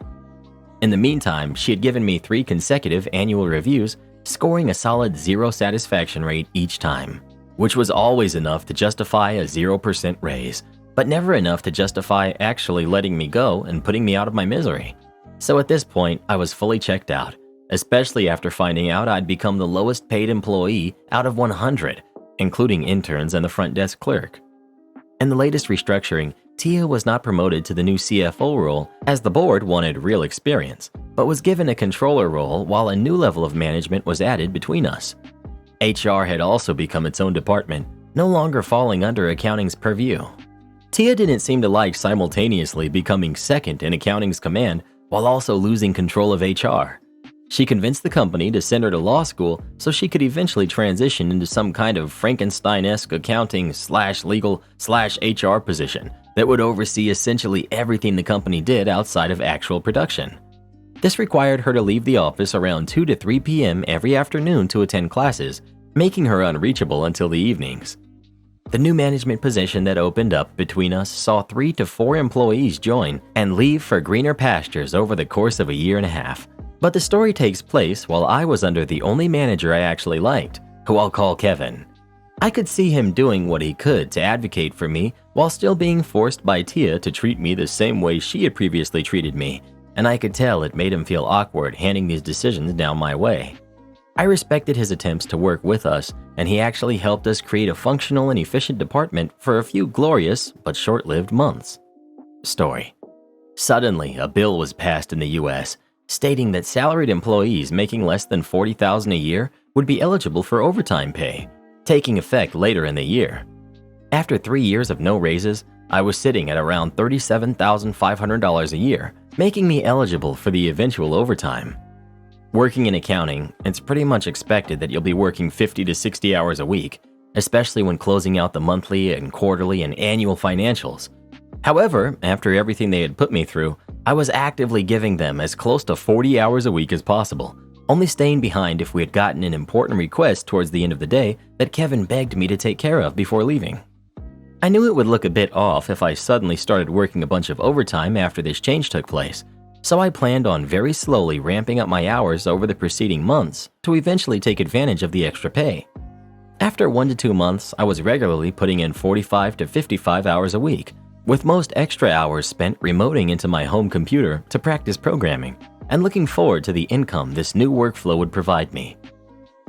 In the meantime, she had given me 3 consecutive annual reviews, scoring a solid 0 satisfaction rate each time, which was always enough to justify a 0% raise, but never enough to justify actually letting me go and putting me out of my misery. So at this point, I was fully checked out, especially after finding out I'd become the lowest paid employee out of 100, including interns and the front desk clerk. In the latest restructuring, Tia was not promoted to the new CFO role as the board wanted real experience, but was given a controller role while a new level of management was added between us. HR had also become its own department, no longer falling under accounting's purview. Tia didn't seem to like simultaneously becoming second in accounting's command while also losing control of HR. She convinced the company to send her to law school so she could eventually transition into some kind of Frankenstein-esque accounting/legal/HR position that would oversee essentially everything the company did outside of actual production. This required her to leave the office around 2 to 3 p.m. every afternoon to attend classes, making her unreachable until the evenings. The new management position that opened up between us saw 3 to 4 employees join and leave for greener pastures over the course of a year and a half. But the story takes place while I was under the only manager I actually liked, who I'll call Kevin. I could see him doing what he could to advocate for me while still being forced by Tia to treat me the same way she had previously treated me, and I could tell it made him feel awkward handing these decisions down my way. I respected his attempts to work with us, and he actually helped us create a functional and efficient department for a few glorious but short-lived months. Story. Suddenly, a bill was passed in the US stating that salaried employees making less than $40,000 a year would be eligible for overtime pay, taking effect later in the year. After 3 years of no raises, I was sitting at around $37,500 a year, making me eligible for the eventual overtime. Working in accounting, it's pretty much expected that you'll be working 50 to 60 hours a week, especially when closing out the monthly and quarterly and annual financials. However, after everything they had put me through, I was actively giving them as close to 40 hours a week as possible, only staying behind if we had gotten an important request towards the end of the day that Kevin begged me to take care of before leaving. I knew it would look a bit off if I suddenly started working a bunch of overtime after this change took place, so I planned on very slowly ramping up my hours over the preceding months to eventually take advantage of the extra pay. After 1 to 2 months, I was regularly putting in 45 to 55 hours a week, with most extra hours spent remoting into my home computer to practice programming and looking forward to the income this new workflow would provide me.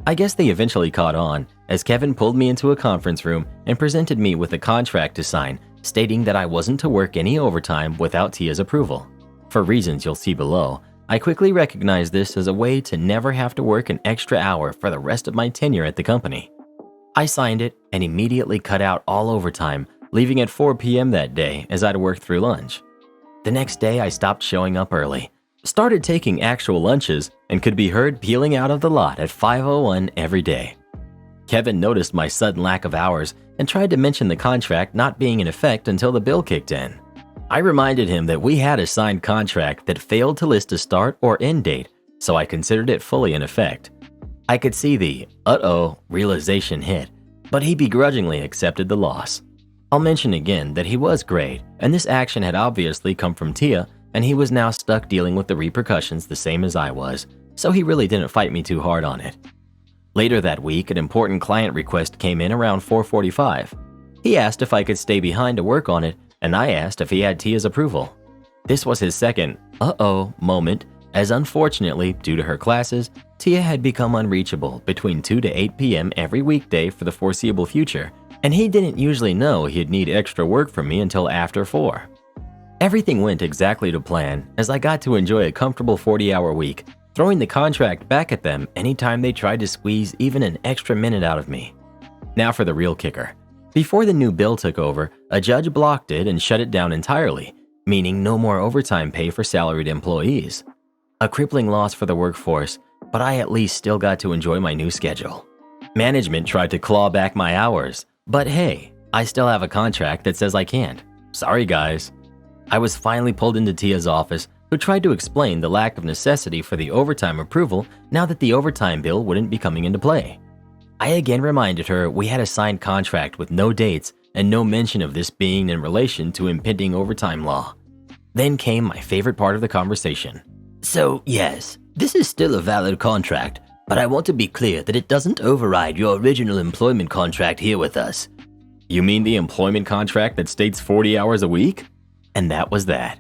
I guess they eventually caught on as Kevin pulled me into a conference room and presented me with a contract to sign stating that I wasn't to work any overtime without Tia's approval. For reasons you'll see below, I quickly recognized this as a way to never have to work an extra hour for the rest of my tenure at the company. I signed it and immediately cut out all overtime, leaving at 4 p.m. that day as I'd worked through lunch. The next day, I stopped showing up early, started taking actual lunches, and could be heard peeling out of the lot at 5:01 every day. Kevin noticed my sudden lack of hours and tried to mention the contract not being in effect until the bill kicked in. I reminded him that we had a signed contract that failed to list a start or end date, so I considered it fully in effect. I could see the realization hit, but he begrudgingly accepted the loss. I'll mention again that he was great, and this action had obviously come from Tia, and he was now stuck dealing with the repercussions the same as I was, so he really didn't fight me too hard on it. Later that week, an important client request came in around 4:45. He asked if I could stay behind to work on it, and I asked if he had Tia's approval. This was his second moment, as unfortunately, due to her classes, Tia had become unreachable between 2 to 8 p.m. every weekday for the foreseeable future, and he didn't usually know he'd need extra work from me until after 4. Everything went exactly to plan as I got to enjoy a comfortable 40-hour week, throwing the contract back at them anytime they tried to squeeze even an extra minute out of me. Now for the real kicker. Before the new bill took over, a judge blocked it and shut it down entirely, meaning no more overtime pay for salaried employees. A crippling loss for the workforce, but I at least still got to enjoy my new schedule. Management tried to claw back my hours, but hey, I still have a contract that says I can't. Sorry guys. I was finally pulled into Tia's office, who tried to explain the lack of necessity for the overtime approval now that the overtime bill wouldn't be coming into play. I again reminded her we had a signed contract with no dates and no mention of this being in relation to impending overtime law. Then came my favorite part of the conversation. So yes, this is still a valid contract, but I want to be clear that it doesn't override your original employment contract here with us. You mean the employment contract that states 40 hours a week? And that was that.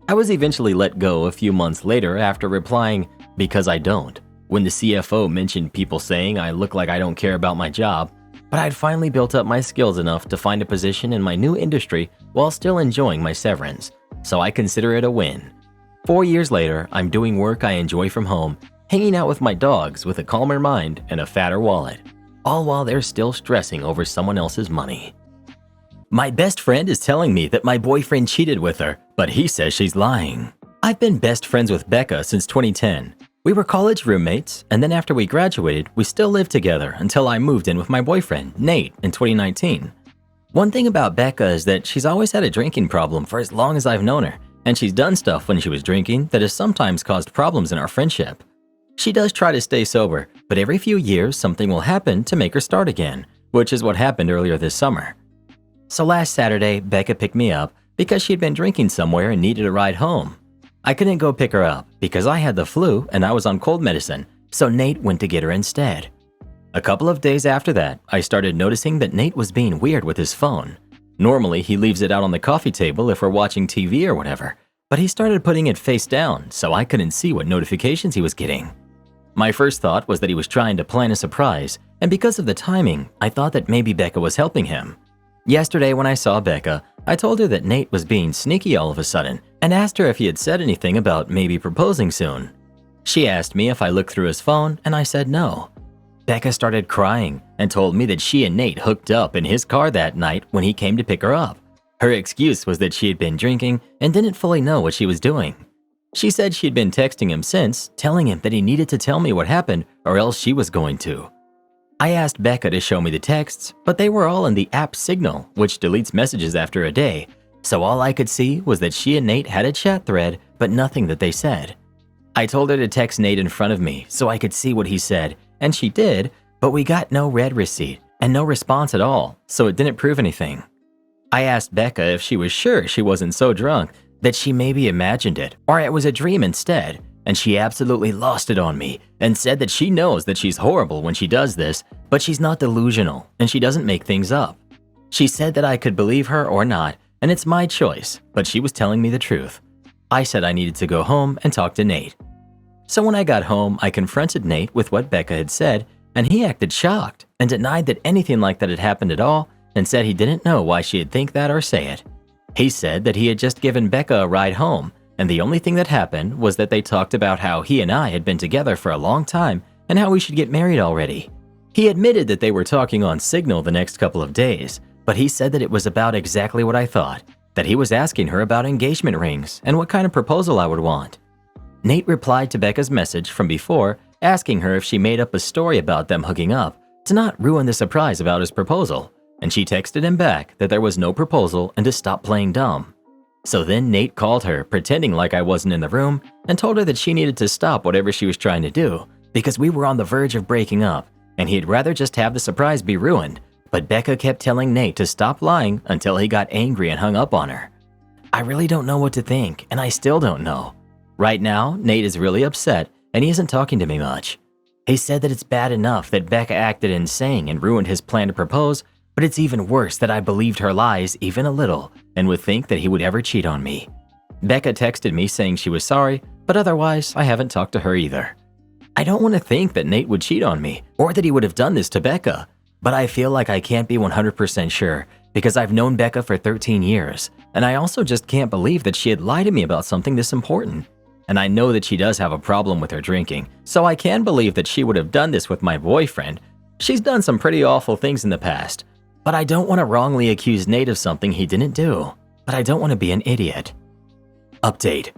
I was eventually let go a few months later after replying, because I don't, when the CFO mentioned people saying I look like I don't care about my job, but I'd finally built up my skills enough to find a position in my new industry while still enjoying my severance, so I consider it a win. 4 years later, I'm doing work I enjoy from home, hanging out with my dogs with a calmer mind and a fatter wallet, all while they're still stressing over someone else's money. My best friend is telling me that my boyfriend cheated with her, but he says she's lying. I've been best friends with Becca since 2010. We were college roommates, and then after we graduated, we still lived together until I moved in with my boyfriend, Nate, in 2019. One thing about Becca is that she's always had a drinking problem for as long as I've known her, and she's done stuff when she was drinking that has sometimes caused problems in our friendship. She does try to stay sober, but every few years something will happen to make her start again, which is what happened earlier this summer. So last Saturday, Becca picked me up because she'd been drinking somewhere and needed a ride home. I couldn't go pick her up because I had the flu and I was on cold medicine, so Nate went to get her instead. A couple of days after that, I started noticing that Nate was being weird with his phone. Normally, he leaves it out on the coffee table if we're watching TV or whatever, but he started putting it face down so I couldn't see what notifications he was getting. My first thought was that he was trying to plan a surprise, and because of the timing, I thought that maybe Becca was helping him. Yesterday when I saw Becca, I told her that Nate was being sneaky all of a sudden and asked her if he had said anything about maybe proposing soon. She asked me if I looked through his phone and I said no. Becca started crying and told me that she and Nate hooked up in his car that night when he came to pick her up. Her excuse was that she had been drinking and didn't fully know what she was doing. She said she'd been texting him since, telling him that he needed to tell me what happened or else she was going to. I asked Becca to show me the texts, but they were all in the app Signal, which deletes messages after a day, so all I could see was that she and Nate had a chat thread, but nothing that they said. I told her to text Nate in front of me so I could see what he said, and she did, but we got no read receipt and no response at all, so it didn't prove anything. I asked Becca if she was sure she wasn't so drunk that she maybe imagined it, or it was a dream instead, and she absolutely lost it on me and said that she knows that she's horrible when she does this, but she's not delusional and she doesn't make things up. She said that I could believe her or not, and it's my choice, but she was telling me the truth. I said I needed to go home and talk to Nate. So when I got home, I confronted Nate with what Becca had said, and he acted shocked and denied that anything like that had happened at all and said he didn't know why she'd think that or say it. He said that he had just given Becca a ride home, and the only thing that happened was that they talked about how he and I had been together for a long time and how we should get married already. He admitted that they were talking on Signal the next couple of days, but he said that it was about exactly what I thought, that he was asking her about engagement rings and what kind of proposal I would want. Nate replied to Becca's message from before, asking her if she made up a story about them hooking up to not ruin the surprise about his proposal, and she texted him back that there was no proposal and to stop playing dumb. So then Nate called her, pretending like I wasn't in the room, and told her that she needed to stop whatever she was trying to do because we were on the verge of breaking up, and he'd rather just have the surprise be ruined, but Becca kept telling Nate to stop lying until he got angry and hung up on her. I really don't know what to think, and I still don't know. Right now, Nate is really upset, and he isn't talking to me much. He said that it's bad enough that Becca acted insane and ruined his plan to propose, but it's even worse that I believed her lies even a little and would think that he would ever cheat on me. Becca texted me saying she was sorry, but otherwise, I haven't talked to her either. I don't want to think that Nate would cheat on me or that he would have done this to Becca, but I feel like I can't be 100% sure because I've known Becca for 13 years, and I also just can't believe that she had lied to me about something this important. And I know that she does have a problem with her drinking, so I can believe that she would have done this with my boyfriend. She's done some pretty awful things in the past, but I don't want to wrongly accuse Nate of something he didn't do, but I don't want to be an idiot. Update.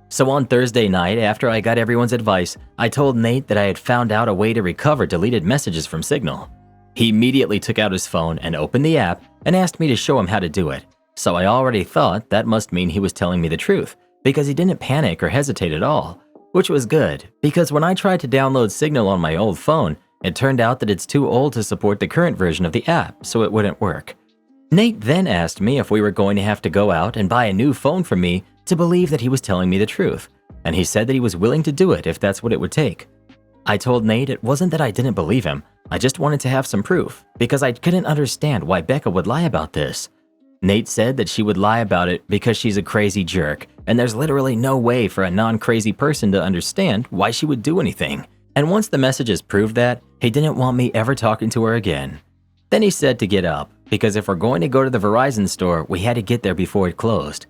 So on Thursday night, after I got everyone's advice, I told Nate that I had found out a way to recover deleted messages from Signal. He immediately took out his phone and opened the app and asked me to show him how to do it, so I already thought that must mean he was telling me the truth, because he didn't panic or hesitate at all, which was good, because when I tried to download Signal on my old phone, it turned out that it's too old to support the current version of the app, so it wouldn't work. Nate then asked me if we were going to have to go out and buy a new phone for me to believe that he was telling me the truth, and he said that he was willing to do it if that's what it would take. I told Nate it wasn't that I didn't believe him, I just wanted to have some proof, because I couldn't understand why Becca would lie about this. Nate said that she would lie about it because she's a crazy jerk, and there's literally no way for a non-crazy person to understand why she would do anything. And once the messages proved that, he didn't want me ever talking to her again. Then he said to get up, because if we're going to go to the Verizon store, we had to get there before it closed.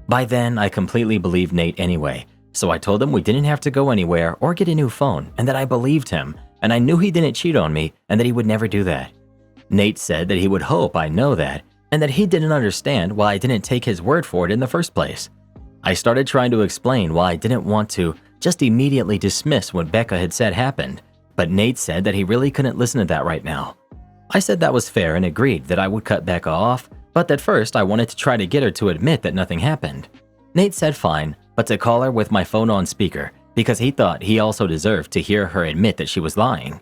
By then, I completely believed Nate anyway, So I told him we didn't have to go anywhere or get a new phone and that I believed him and I knew he didn't cheat on me and that he would never do that. Nate said that he would hope I know that and that he didn't understand why I didn't take his word for it in the first place. I started trying to explain why I didn't want to just immediately dismiss what Becca had said happened, but Nate said that he really couldn't listen to that right now. I said that was fair and agreed that I would cut Becca off, but that first I wanted to try to get her to admit that nothing happened. Nate said fine, but to call her with my phone on speaker because he thought he also deserved to hear her admit that she was lying.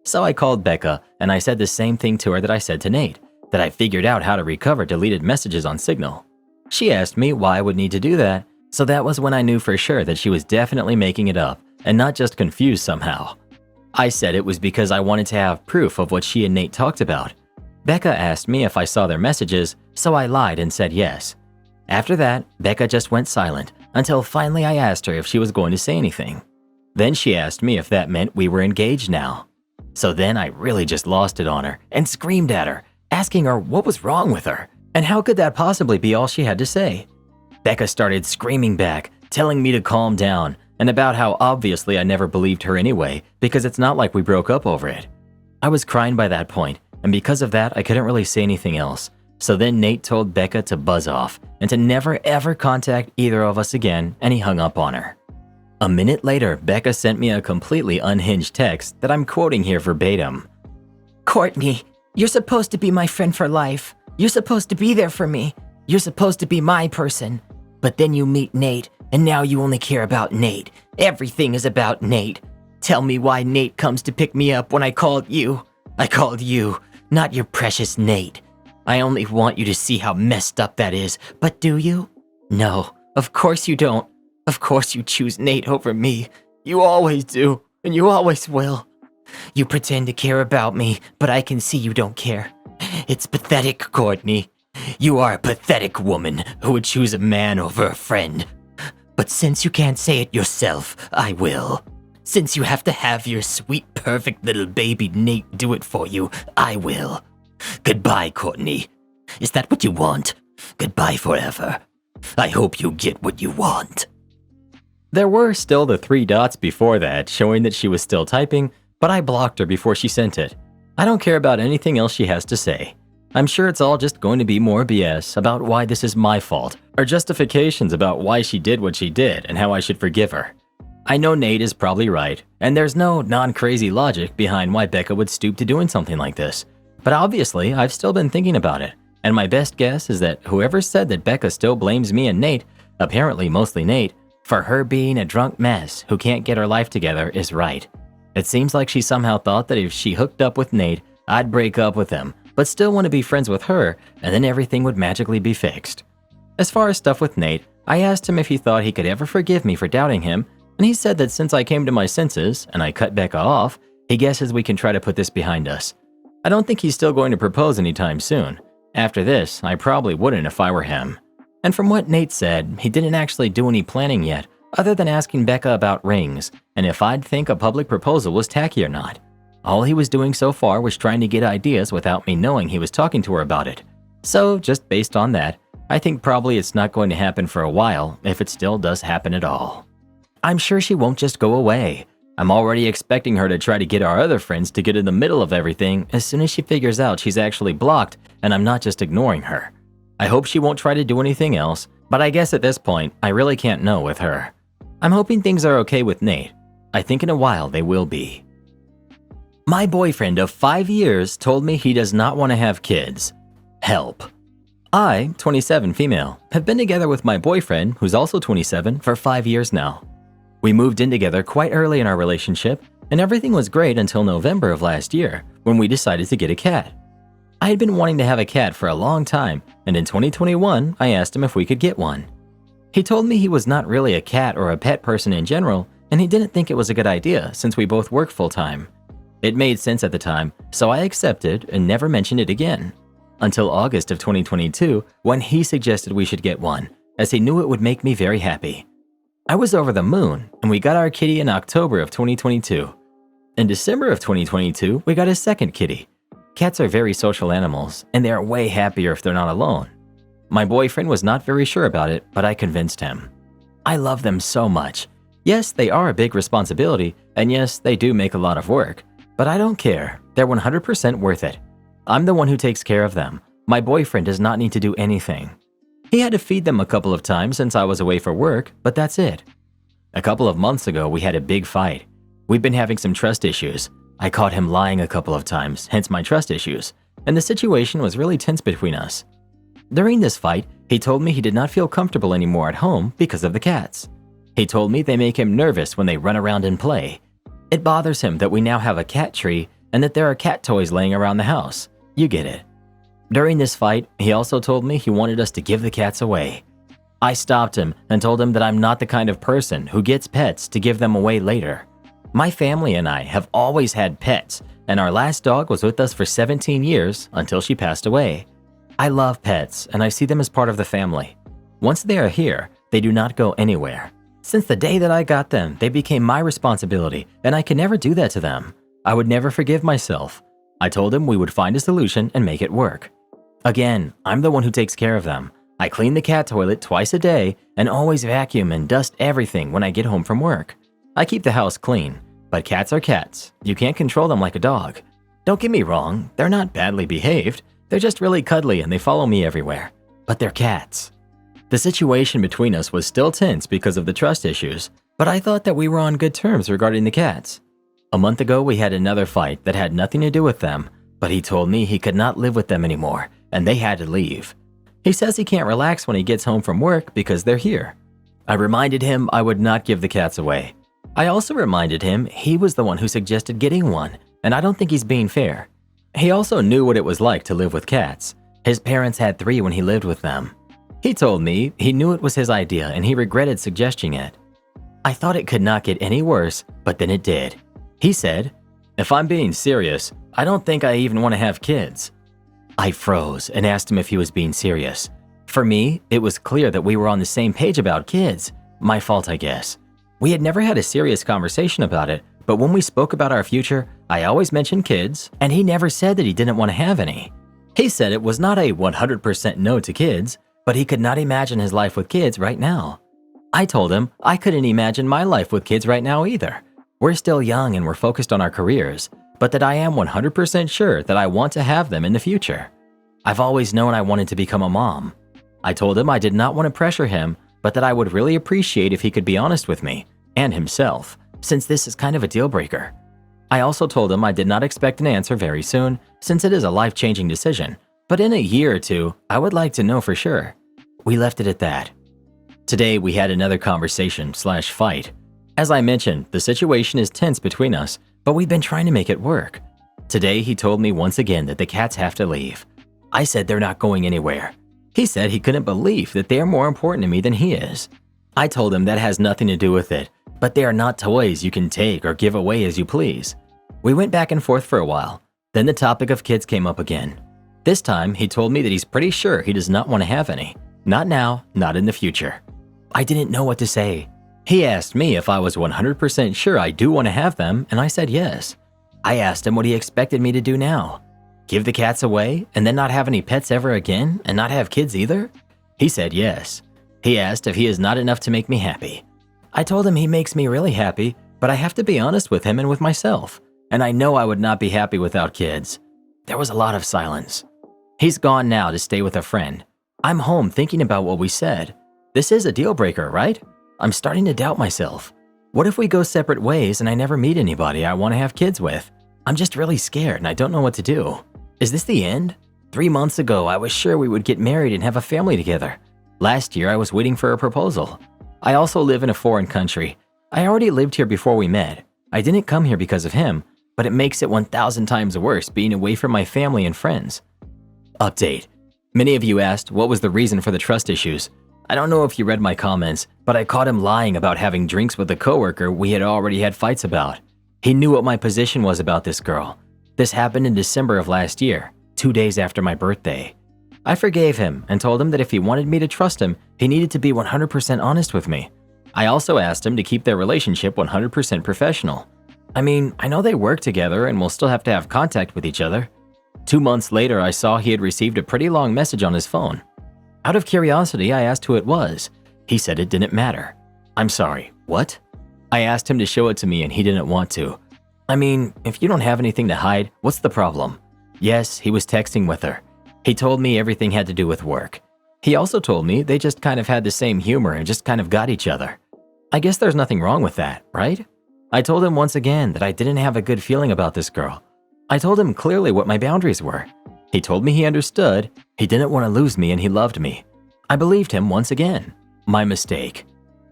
So I called Becca and I said the same thing to her that I said to Nate, that I figured out how to recover deleted messages on Signal. She asked me why I would need to do that, so that was when I knew for sure that she was definitely making it up and not just confused somehow. I said it was because I wanted to have proof of what she and Nate talked about. Becca asked me if I saw their messages, so I lied and said yes. After that, Becca just went silent until finally I asked her if she was going to say anything. Then she asked me if that meant we were engaged now. So then I really just lost it on her and screamed at her, asking her what was wrong with her and how could that possibly be all she had to say. Becca started screaming back, telling me to calm down and about how obviously I never believed her anyway because it's not like we broke up over it. I was crying by that point, and because of that I couldn't really say anything else. So then Nate told Becca to buzz off and to never ever contact either of us again, and he hung up on her. A minute later, Becca sent me a completely unhinged text that I'm quoting here verbatim. Courtney, you're supposed to be my friend for life. You're supposed to be there for me. You're supposed to be my person. But then you meet Nate, and now you only care about Nate. Everything is about Nate. Tell me why Nate comes to pick me up when I called you. I called you, not your precious Nate. I only want you to see how messed up that is, but do you? No, of course you don't. Of course you choose Nate over me. You always do, and you always will. You pretend to care about me, but I can see you don't care. It's pathetic, Courtney. You are a pathetic woman who would choose a man over a friend. But since you can't say it yourself, I will. Since you have to have your sweet, perfect little baby Nate do it for you, I will. Goodbye, Courtney. Is that what you want? Goodbye forever. I hope you get what you want. There were still the 3 dots before that showing that she was still typing, but I blocked her before she sent it. I don't care about anything else she has to say. I'm sure it's all just going to be more BS about why this is my fault, or justifications about why she did what she did and how I should forgive her. I know Nate is probably right, and there's no non-crazy logic behind why Becca would stoop to doing something like this. But obviously, I've still been thinking about it, and my best guess is that whoever said that Becca still blames me and Nate, apparently mostly Nate, for her being a drunk mess who can't get her life together is right. It seems like she somehow thought that if she hooked up with Nate, I'd break up with him, but still want to be friends with her, and then everything would magically be fixed. As far as stuff with Nate, I asked him if he thought he could ever forgive me for doubting him, and he said that since I came to my senses and I cut Becca off, he guesses we can try to put this behind us. I don't think he's still going to propose anytime soon. After this, I probably wouldn't if I were him. And from what Nate said, he didn't actually do any planning yet, other than asking Becca about rings, and if I'd think a public proposal was tacky or not. All he was doing so far was trying to get ideas without me knowing he was talking to her about it. So, just based on that, I think probably it's not going to happen for a while, if it still does happen at all. I'm sure she won't just go away. I'm already expecting her to try to get our other friends to get in the middle of everything as soon as she figures out she's actually blocked and I'm not just ignoring her. I hope she won't try to do anything else, but I guess at this point, I really can't know with her. I'm hoping things are okay with Nate. I think in a while they will be. My boyfriend of 5 years told me he does not want to have kids. Help. I, 27 female, have been together with my boyfriend, who's also 27, for 5 years now. We moved in together quite early in our relationship, and everything was great until November of last year, when we decided to get a cat. I had been wanting to have a cat for a long time, and in 2021, I asked him if we could get one. He told me he was not really a cat or a pet person in general, and he didn't think it was a good idea since we both work full-time. It made sense at the time, so I accepted and never mentioned it again. Until August of 2022, when he suggested we should get one, as he knew it would make me very happy. I was over the moon, and we got our kitty in October of 2022. In December of 2022, we got a second kitty. Cats are very social animals, and they are way happier if they're not alone. My boyfriend was not very sure about it, but I convinced him. I love them so much, Yes, they are a big responsibility, and yes, they do make a lot of work, but I don't care. They're 100% worth it. I'm the one who takes care of them. My boyfriend does not need to do anything. He had to feed them a couple of times since I was away for work, but that's it. A couple of months ago, we had a big fight. We've been having some trust issues. I caught him lying a couple of times, hence my trust issues, and the situation was really tense between us. During this fight, he told me he did not feel comfortable anymore at home because of the cats. He told me they make him nervous when they run around and play. It bothers him that we now have a cat tree and that there are cat toys laying around the house. You get it. During this fight, he also told me he wanted us to give the cats away. I stopped him and told him that I'm not the kind of person who gets pets to give them away later. My family and I have always had pets, and our last dog was with us for 17 years until she passed away. I love pets, and I see them as part of the family. Once they are here, they do not go anywhere. Since the day that I got them, they became my responsibility, and I could never do that to them. I would never forgive myself. I told him we would find a solution and make it work. Again, I'm the one who takes care of them. I clean the cat toilet twice a day and always vacuum and dust everything when I get home from work. I keep the house clean, but cats are cats. You can't control them like a dog. Don't get me wrong, they're not badly behaved. They're just really cuddly and they follow me everywhere. But they're cats. The situation between us was still tense because of the trust issues, but I thought that we were on good terms regarding the cats. A month ago, we had another fight that had nothing to do with them, but he told me he could not live with them anymore and they had to leave. He says he can't relax when he gets home from work because they're here. I reminded him I would not give the cats away. I also reminded him he was the one who suggested getting one, and I don't think he's being fair. He also knew what it was like to live with cats. His parents had 3 when he lived with them. He told me he knew it was his idea and he regretted suggesting it. I thought it could not get any worse, but then it did. He said, "If I'm being serious, I don't think I even want to have kids." I froze and asked him if he was being serious. For me, it was clear that we were on the same page about kids. My fault, I guess. We had never had a serious conversation about it, but when we spoke about our future, I always mentioned kids, and he never said that he didn't want to have any. He said it was not a 100% no to kids, but he could not imagine his life with kids right now. I told him I couldn't imagine my life with kids right now either. We're still young and we're focused on our careers, but that I am 100% sure that I want to have them in the future. I've always known I wanted to become a mom. I told him I did not want to pressure him, but that I would really appreciate if he could be honest with me, and himself, since this is kind of a deal breaker. I also told him I did not expect an answer very soon, since it is a life-changing decision, but in a year or 2, I would like to know for sure. We left it at that. Today, we had another conversation/fight. As I mentioned, the situation is tense between us, but we've been trying to make it work. Today, he told me once again that the cats have to leave. I said they're not going anywhere. He said he couldn't believe that they are more important to me than he is. I told him that has nothing to do with it, but they are not toys you can take or give away as you please. We went back and forth for a while. Then the topic of kids came up again. This time, he told me that he's pretty sure he does not want to have any. Not now, not in the future. I didn't know what to say. He asked me if I was 100% sure I do want to have them, and I said yes. I asked him what he expected me to do now. Give the cats away and then not have any pets ever again and not have kids either? He said yes. He asked if he is not enough to make me happy. I told him he makes me really happy, but I have to be honest with him and with myself, and I know I would not be happy without kids. There was a lot of silence. He's gone now to stay with a friend. I'm home thinking about what we said. This is a deal breaker, right? I'm starting to doubt myself. What if we go separate ways and I never meet anybody I want to have kids with? I'm just really scared and I don't know what to do. Is this the end? 3 months ago, I was sure we would get married and have a family together. Last year, I was waiting for a proposal. I also live in a foreign country. I already lived here before we met. I didn't come here because of him, but it makes it 1,000 times worse being away from my family and friends. Update. Many of you asked what was the reason for the trust issues. I don't know if you read my comments, but I caught him lying about having drinks with a coworker we had already had fights about. He knew what my position was about this girl. This happened in December of last year, 2 days after my birthday. I forgave him and told him that if he wanted me to trust him, he needed to be 100% honest with me. I also asked him to keep their relationship 100% professional. I mean, I know they work together and will still have to have contact with each other. 2 months later, I saw he had received a pretty long message on his phone. Out of curiosity, I asked who it was. He said it didn't matter. I'm sorry, what? I asked him to show it to me and he didn't want to. I mean, if you don't have anything to hide, what's the problem? Yes, he was texting with her. He told me everything had to do with work. He also told me they just kind of had the same humor and just kind of got each other. I guess there's nothing wrong with that, right? I told him once again that I didn't have a good feeling about this girl. I told him clearly what my boundaries were. He told me he understood, he didn't want to lose me, and he loved me. I believed him once again. My mistake.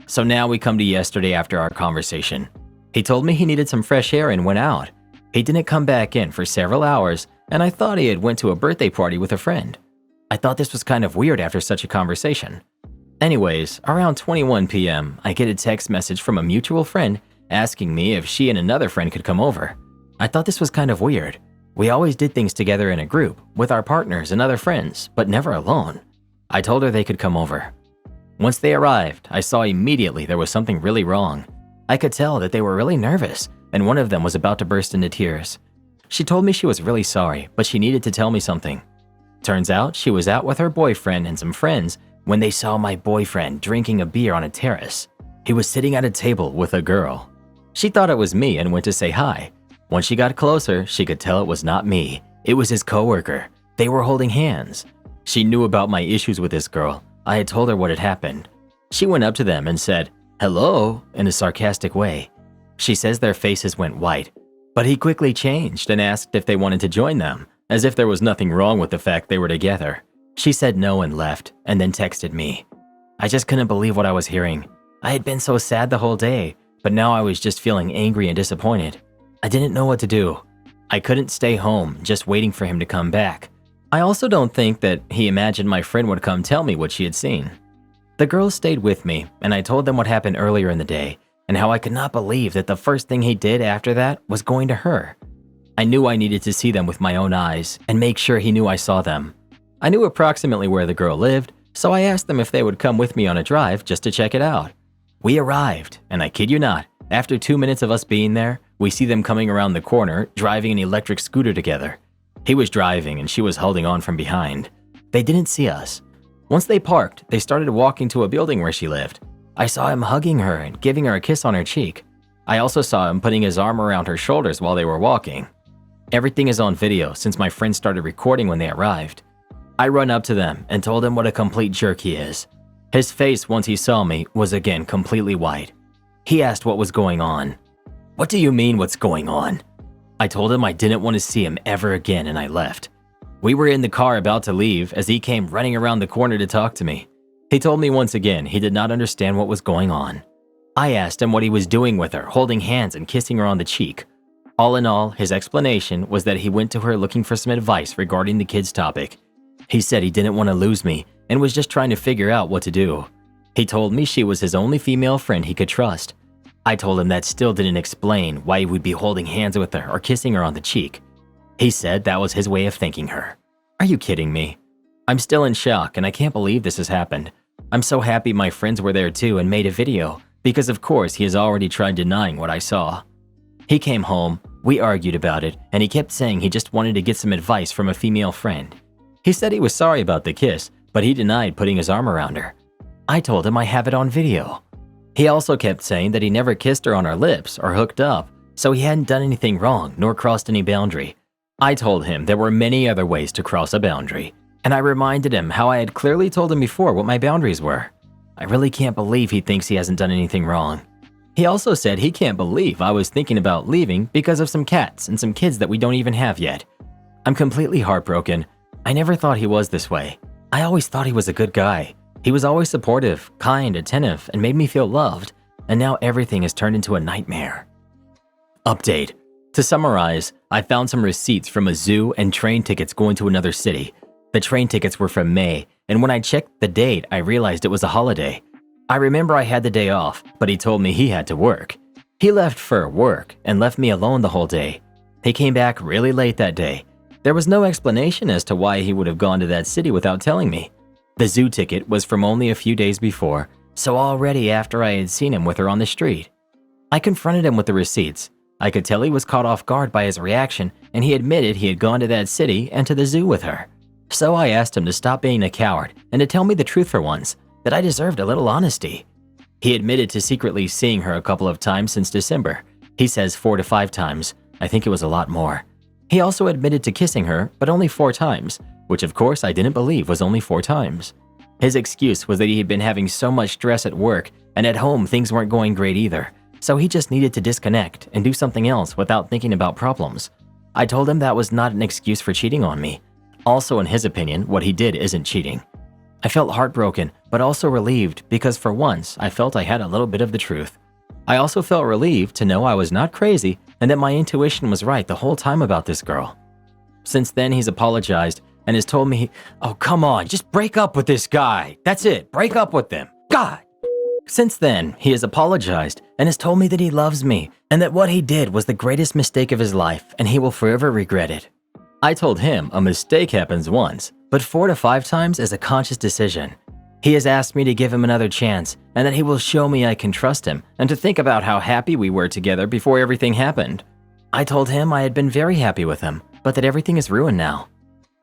So now we come to yesterday after our conversation. He told me he needed some fresh air and went out. He didn't come back in for several hours, and I thought he had went to a birthday party with a friend. I thought this was kind of weird after such a conversation. Anyways, around 21 p.m., I get a text message from a mutual friend asking me if she and another friend could come over. I thought this was kind of weird. We always did things together in a group, with our partners and other friends, but never alone. I told her they could come over. Once they arrived, I saw immediately there was something really wrong. I could tell that they were really nervous, and one of them was about to burst into tears. She told me she was really sorry, but she needed to tell me something. Turns out she was out with her boyfriend and some friends when they saw my boyfriend drinking a beer on a terrace. He was sitting at a table with a girl. She thought it was me and went to say hi. When she got closer, she could tell it was not me. It was his coworker. They were holding hands. She knew about my issues with this girl. I had told her what had happened. She went up to them and said, "Hello," in a sarcastic way. She says their faces went white, but he quickly changed and asked if they wanted to join them, as if there was nothing wrong with the fact they were together. She said no and left, and then texted me. I just couldn't believe what I was hearing. I had been so sad the whole day, but now I was just feeling angry and disappointed. I didn't know what to do. I couldn't stay home, just waiting for him to come back. I also don't think that he imagined my friend would come tell me what she had seen. The girls stayed with me, and I told them what happened earlier in the day, and how I could not believe that the first thing he did after that was going to her. I knew I needed to see them with my own eyes, and make sure he knew I saw them. I knew approximately where the girl lived, so I asked them if they would come with me on a drive just to check it out. We arrived, and I kid you not, after 2 minutes of us being there, we see them coming around the corner, driving an electric scooter together. He was driving and she was holding on from behind. They didn't see us. Once they parked, they started walking to a building where she lived. I saw him hugging her and giving her a kiss on her cheek. I also saw him putting his arm around her shoulders while they were walking. Everything is on video since my friend started recording when they arrived. I run up to them and told him what a complete jerk he is. His face once he saw me was again completely white. He asked what was going on. "What do you mean what's going on?" I told him I didn't want to see him ever again and I left. We were in the car about to leave as he came running around the corner to talk to me. He told me once again he did not understand what was going on. I asked him what he was doing with her, holding hands and kissing her on the cheek. All in all, his explanation was that he went to her looking for some advice regarding the kids topic. He said he didn't want to lose me and was just trying to figure out what to do. He told me she was his only female friend he could trust. I told him that still didn't explain why he would be holding hands with her or kissing her on the cheek. He said that was his way of thanking her. Are you kidding me? I'm still in shock and I can't believe this has happened. I'm so happy my friends were there too and made a video, because of course he has already tried denying what I saw. He came home, we argued about it, and he kept saying he just wanted to get some advice from a female friend. He said he was sorry about the kiss, but he denied putting his arm around her. I told him I have it on video. He also kept saying that he never kissed her on her lips or hooked up, so he hadn't done anything wrong nor crossed any boundary. I told him there were many other ways to cross a boundary, and I reminded him how I had clearly told him before what my boundaries were. I really can't believe he thinks he hasn't done anything wrong. He also said he can't believe I was thinking about leaving because of some cats and some kids that we don't even have yet. I'm completely heartbroken. I never thought he was this way. I always thought he was a good guy. He was always supportive, kind, attentive, and made me feel loved, and now everything has turned into a nightmare. Update. To summarize, I found some receipts from a zoo and train tickets going to another city. The train tickets were from May, and when I checked the date, I realized it was a holiday. I remember I had the day off, but he told me he had to work. He left for work and left me alone the whole day. He came back really late that day. There was no explanation as to why he would have gone to that city without telling me. The zoo ticket was from only a few days before, so already after I had seen him with her on the street. I confronted him with the receipts. I could tell he was caught off guard by his reaction, and he admitted he had gone to that city and to the zoo with her. So I asked him to stop being a coward and to tell me the truth for once, that I deserved a little honesty. He admitted to secretly seeing her a couple of times since December. He says 4 to 5 times. I think it was a lot more. He also admitted to kissing her, but only 4 times, which of course I didn't believe was only 4 times. His excuse was that he had been having so much stress at work, and at home things weren't going great either, so he just needed to disconnect and do something else without thinking about problems. I told him that was not an excuse for cheating on me. Also, in his opinion, what he did isn't cheating. I felt heartbroken, but also relieved because for once I felt I had a little bit of the truth. I also felt relieved to know I was not crazy and that my intuition was right the whole time about this girl. Since then, he's apologized and has told me, "Oh, come on, just break up with this guy. That's it, break up with him. God!" Since then, he has apologized and has told me that he loves me and that what he did was the greatest mistake of his life and he will forever regret it. I told him a mistake happens once, but 4 to 5 times is a conscious decision. He has asked me to give him another chance and that he will show me I can trust him and to think about how happy we were together before everything happened. I told him I had been very happy with him, but that everything is ruined now.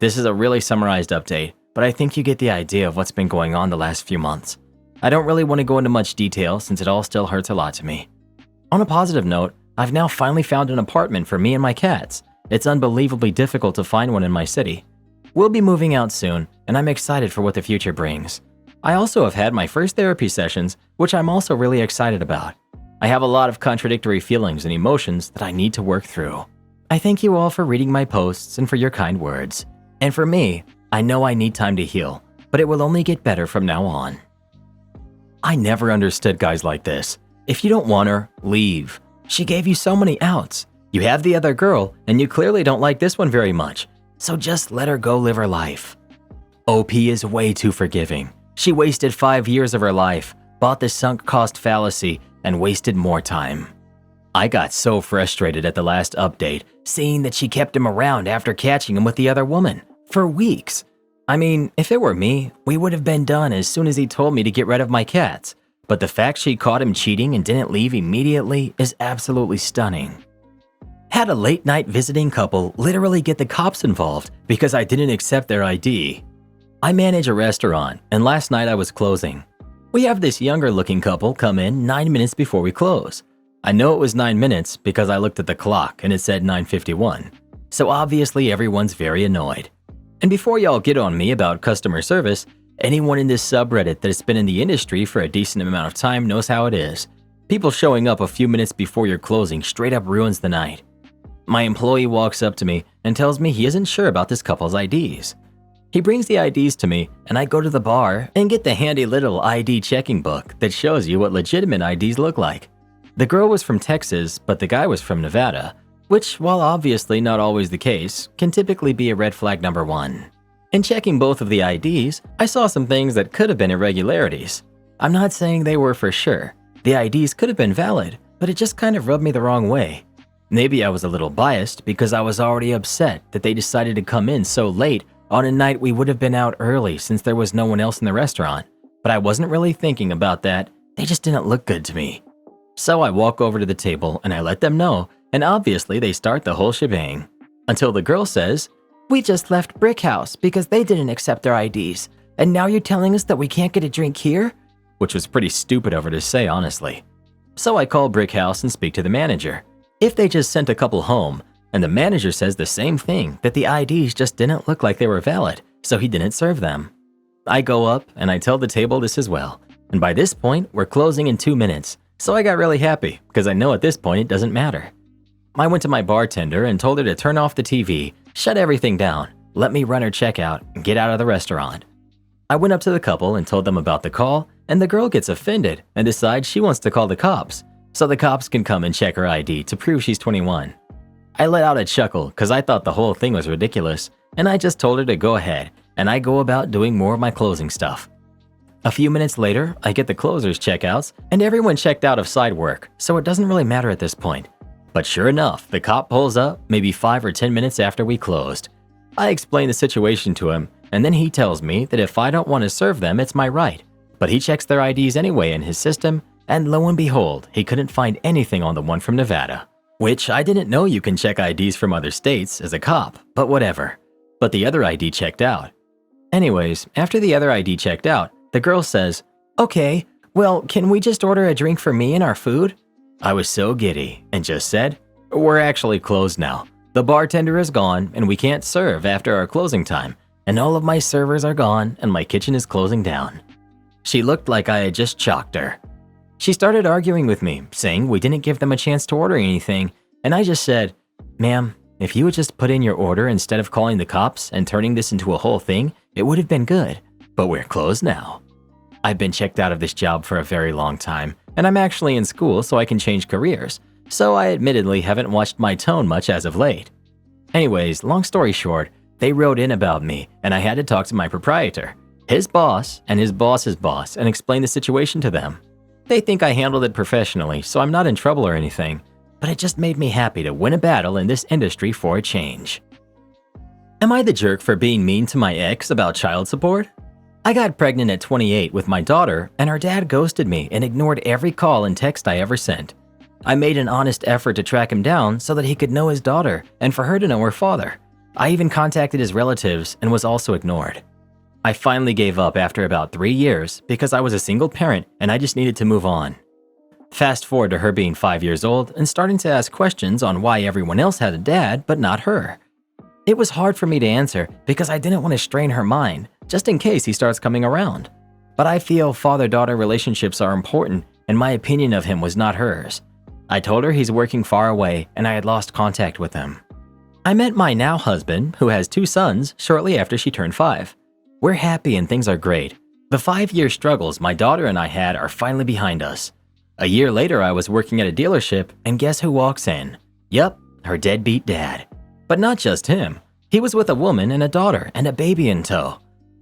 This is a really summarized update, but I think you get the idea of what's been going on the last few months. I don't really want to go into much detail since it all still hurts a lot to me. On a positive note, I've now finally found an apartment for me and my cats. It's unbelievably difficult to find one in my city. We'll be moving out soon, and I'm excited for what the future brings. I also have had my first therapy sessions, which I'm also really excited about. I have a lot of contradictory feelings and emotions that I need to work through. I thank you all for reading my posts and for your kind words. And for me, I know I need time to heal, but it will only get better from now on. I never understood guys like this. If you don't want her, leave. She gave you so many outs. You have the other girl, and you clearly don't like this one very much. So just let her go live her life. OP is way too forgiving. She wasted 5 years of her life, bought the sunk cost fallacy, and wasted more time. I got so frustrated at the last update, seeing that she kept him around after catching him with the other woman, for weeks. I mean, if it were me, we would have been done as soon as he told me to get rid of my cats. But the fact she caught him cheating and didn't leave immediately is absolutely stunning. Had a late night visiting couple literally get the cops involved because I didn't accept their ID. I manage a restaurant, and last night I was closing. We have this younger looking couple come in 9 minutes before we close. I know it was 9 minutes because I looked at the clock and it said 9:51. So obviously everyone's very annoyed. And before y'all get on me about customer service, anyone in this subreddit that's been in the industry for a decent amount of time knows how it is. People showing up a few minutes before your closing straight up ruins the night. My employee walks up to me and tells me he isn't sure about this couple's IDs. He brings the IDs to me, and I go to the bar and get the handy little ID checking book that shows you what legitimate IDs look like. The girl was from Texas, but the guy was from Nevada, which, while obviously not always the case, can typically be a red flag number 1. In checking both of the IDs, I saw some things that could have been irregularities. I'm not saying they were for sure. The IDs could have been valid, but it just kind of rubbed me the wrong way. Maybe I was a little biased because I was already upset that they decided to come in so late on a night we would have been out early since there was no one else in the restaurant. But I wasn't really thinking about that. They just didn't look good to me. So I walk over to the table and I let them know, and obviously they start the whole shebang. Until the girl says, We just left Brick House because they didn't accept our IDs. And now you're telling us that we can't get a drink here? which was pretty stupid of her to say, honestly. So I call Brick House and speak to the manager. If they just sent a couple home, and the manager says the same thing, that the IDs just didn't look like they were valid, so he didn't serve them. I go up and I tell the table this as well. And by this point, we're closing in 2 minutes, so I got really happy because I know at this point it doesn't matter. I went to my bartender and told her to turn off the TV, shut everything down, let me run her checkout, and get out of the restaurant. I went up to the couple and told them about the call, and the girl gets offended and decides she wants to call the cops, so the cops can come and check her ID to prove she's 21. I let out a chuckle because I thought the whole thing was ridiculous, and I just told her to go ahead, and I go about doing more of my closing stuff. A few minutes later, I get the closers' checkouts, and everyone checked out of side work, so it doesn't really matter at this point. But sure enough, the cop pulls up maybe 5 or 10 minutes after we closed. I explain the situation to him, and then he tells me that if I don't want to serve them, it's my right. But he checks their IDs anyway in his system, and lo and behold, he couldn't find anything on the one from Nevada. Which I didn't know you can check IDs from other states as a cop, but whatever. But the other ID checked out. Anyways, after the other ID checked out, the girl says, "Okay, Well, can we just order a drink for me and our food? I was so giddy and just said, we're actually closed now. The bartender is gone and we can't serve after our closing time, and all of my servers are gone and my kitchen is closing down. She looked like I had just chalked her. She started arguing with me, saying we didn't give them a chance to order anything, and I just said, ma'am, if you would just put in your order instead of calling the cops and turning this into a whole thing, it would have been good, but we're closed now. I've been checked out of this job for a very long time, and I'm actually in school so I can change careers, so I admittedly haven't watched my tone much as of late. Anyways, long story short, they wrote in about me, and I had to talk to my proprietor, his boss, and his boss's boss, and explain the situation to them. They think I handled it professionally, so I'm not in trouble or anything, but it just made me happy to win a battle in this industry for a change. Am I the jerk for being mean to my ex about child support? I got pregnant at 28 with my daughter, and her dad ghosted me and ignored every call and text I ever sent. I made an honest effort to track him down so that he could know his daughter and for her to know her father. I even contacted his relatives and was also ignored. I finally gave up after about 3 years because I was a single parent and I just needed to move on. Fast forward to her being 5 years old and starting to ask questions on why everyone else had a dad but not her. It was hard for me to answer because I didn't want to strain her mind, just in case he starts coming around. But I feel father-daughter relationships are important and my opinion of him was not hers. I told her he's working far away and I had lost contact with him. I met my now husband, who has 2 sons, shortly after she turned 5. We're happy and things are great. The 5-year struggles my daughter and I had are finally behind us. A year later, I was working at a dealership and guess who walks in? Yup, her deadbeat dad. But not just him. He was with a woman and a daughter and a baby in tow.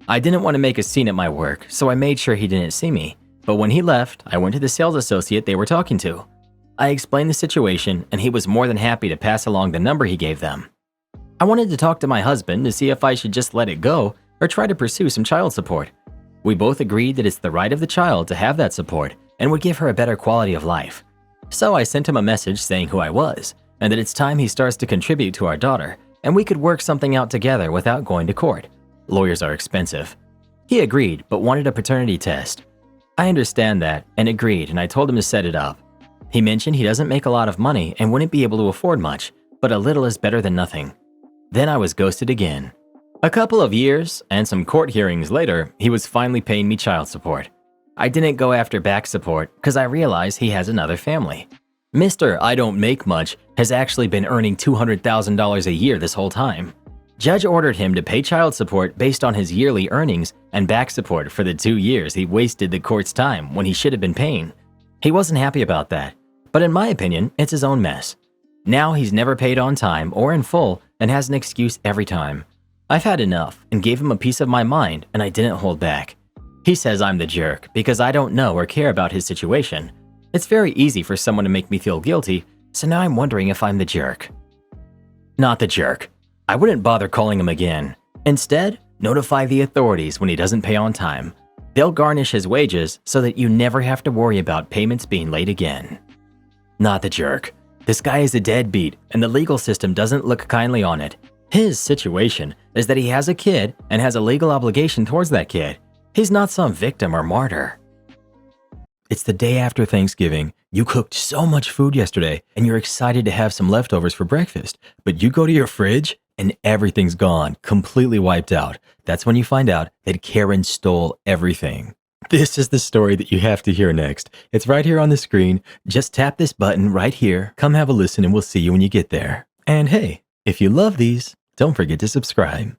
I didn't want to make a scene at my work, so I made sure he didn't see me. But when he left, I went to the sales associate they were talking to. I explained the situation and he was more than happy to pass along the number he gave them. I wanted to talk to my husband to see if I should just let it go or try to pursue some child support. We both agreed that it's the right of the child to have that support and would give her a better quality of life. So I sent him a message saying who I was and that it's time he starts to contribute to our daughter and we could work something out together without going to court. Lawyers are expensive. He agreed but wanted a paternity test. I understand that and agreed, and I told him to set it up. He mentioned he doesn't make a lot of money and wouldn't be able to afford much, but a little is better than nothing. Then I was ghosted again. A couple of years and some court hearings later, he was finally paying me child support. I didn't go after back support because I realized he has another family. Mr. I don't make much has actually been earning $200,000 a year this whole time. Judge ordered him to pay child support based on his yearly earnings and back support for the 2 years he wasted the court's time when he should have been paying. He wasn't happy about that, but in my opinion, it's his own mess. Now he's never paid on time or in full and has an excuse every time. I've had enough and gave him a piece of my mind and I didn't hold back. He says I'm the jerk because I don't know or care about his situation. It's very easy for someone to make me feel guilty, so now I'm wondering if I'm the jerk. Not the jerk. I wouldn't bother calling him again. Instead, notify the authorities when he doesn't pay on time. They'll garnish his wages so that you never have to worry about payments being late again. Not the jerk. This guy is a deadbeat and the legal system doesn't look kindly on it. His situation is that he has a kid and has a legal obligation towards that kid. He's not some victim or martyr. It's the day after Thanksgiving. You cooked so much food yesterday and you're excited to have some leftovers for breakfast, but you go to your fridge and everything's gone, completely wiped out. That's when you find out that Karen stole everything. This is the story that you have to hear next. It's right here on the screen. Just tap this button right here. Come have a listen and we'll see you when you get there. And hey, if you love these, don't forget to subscribe.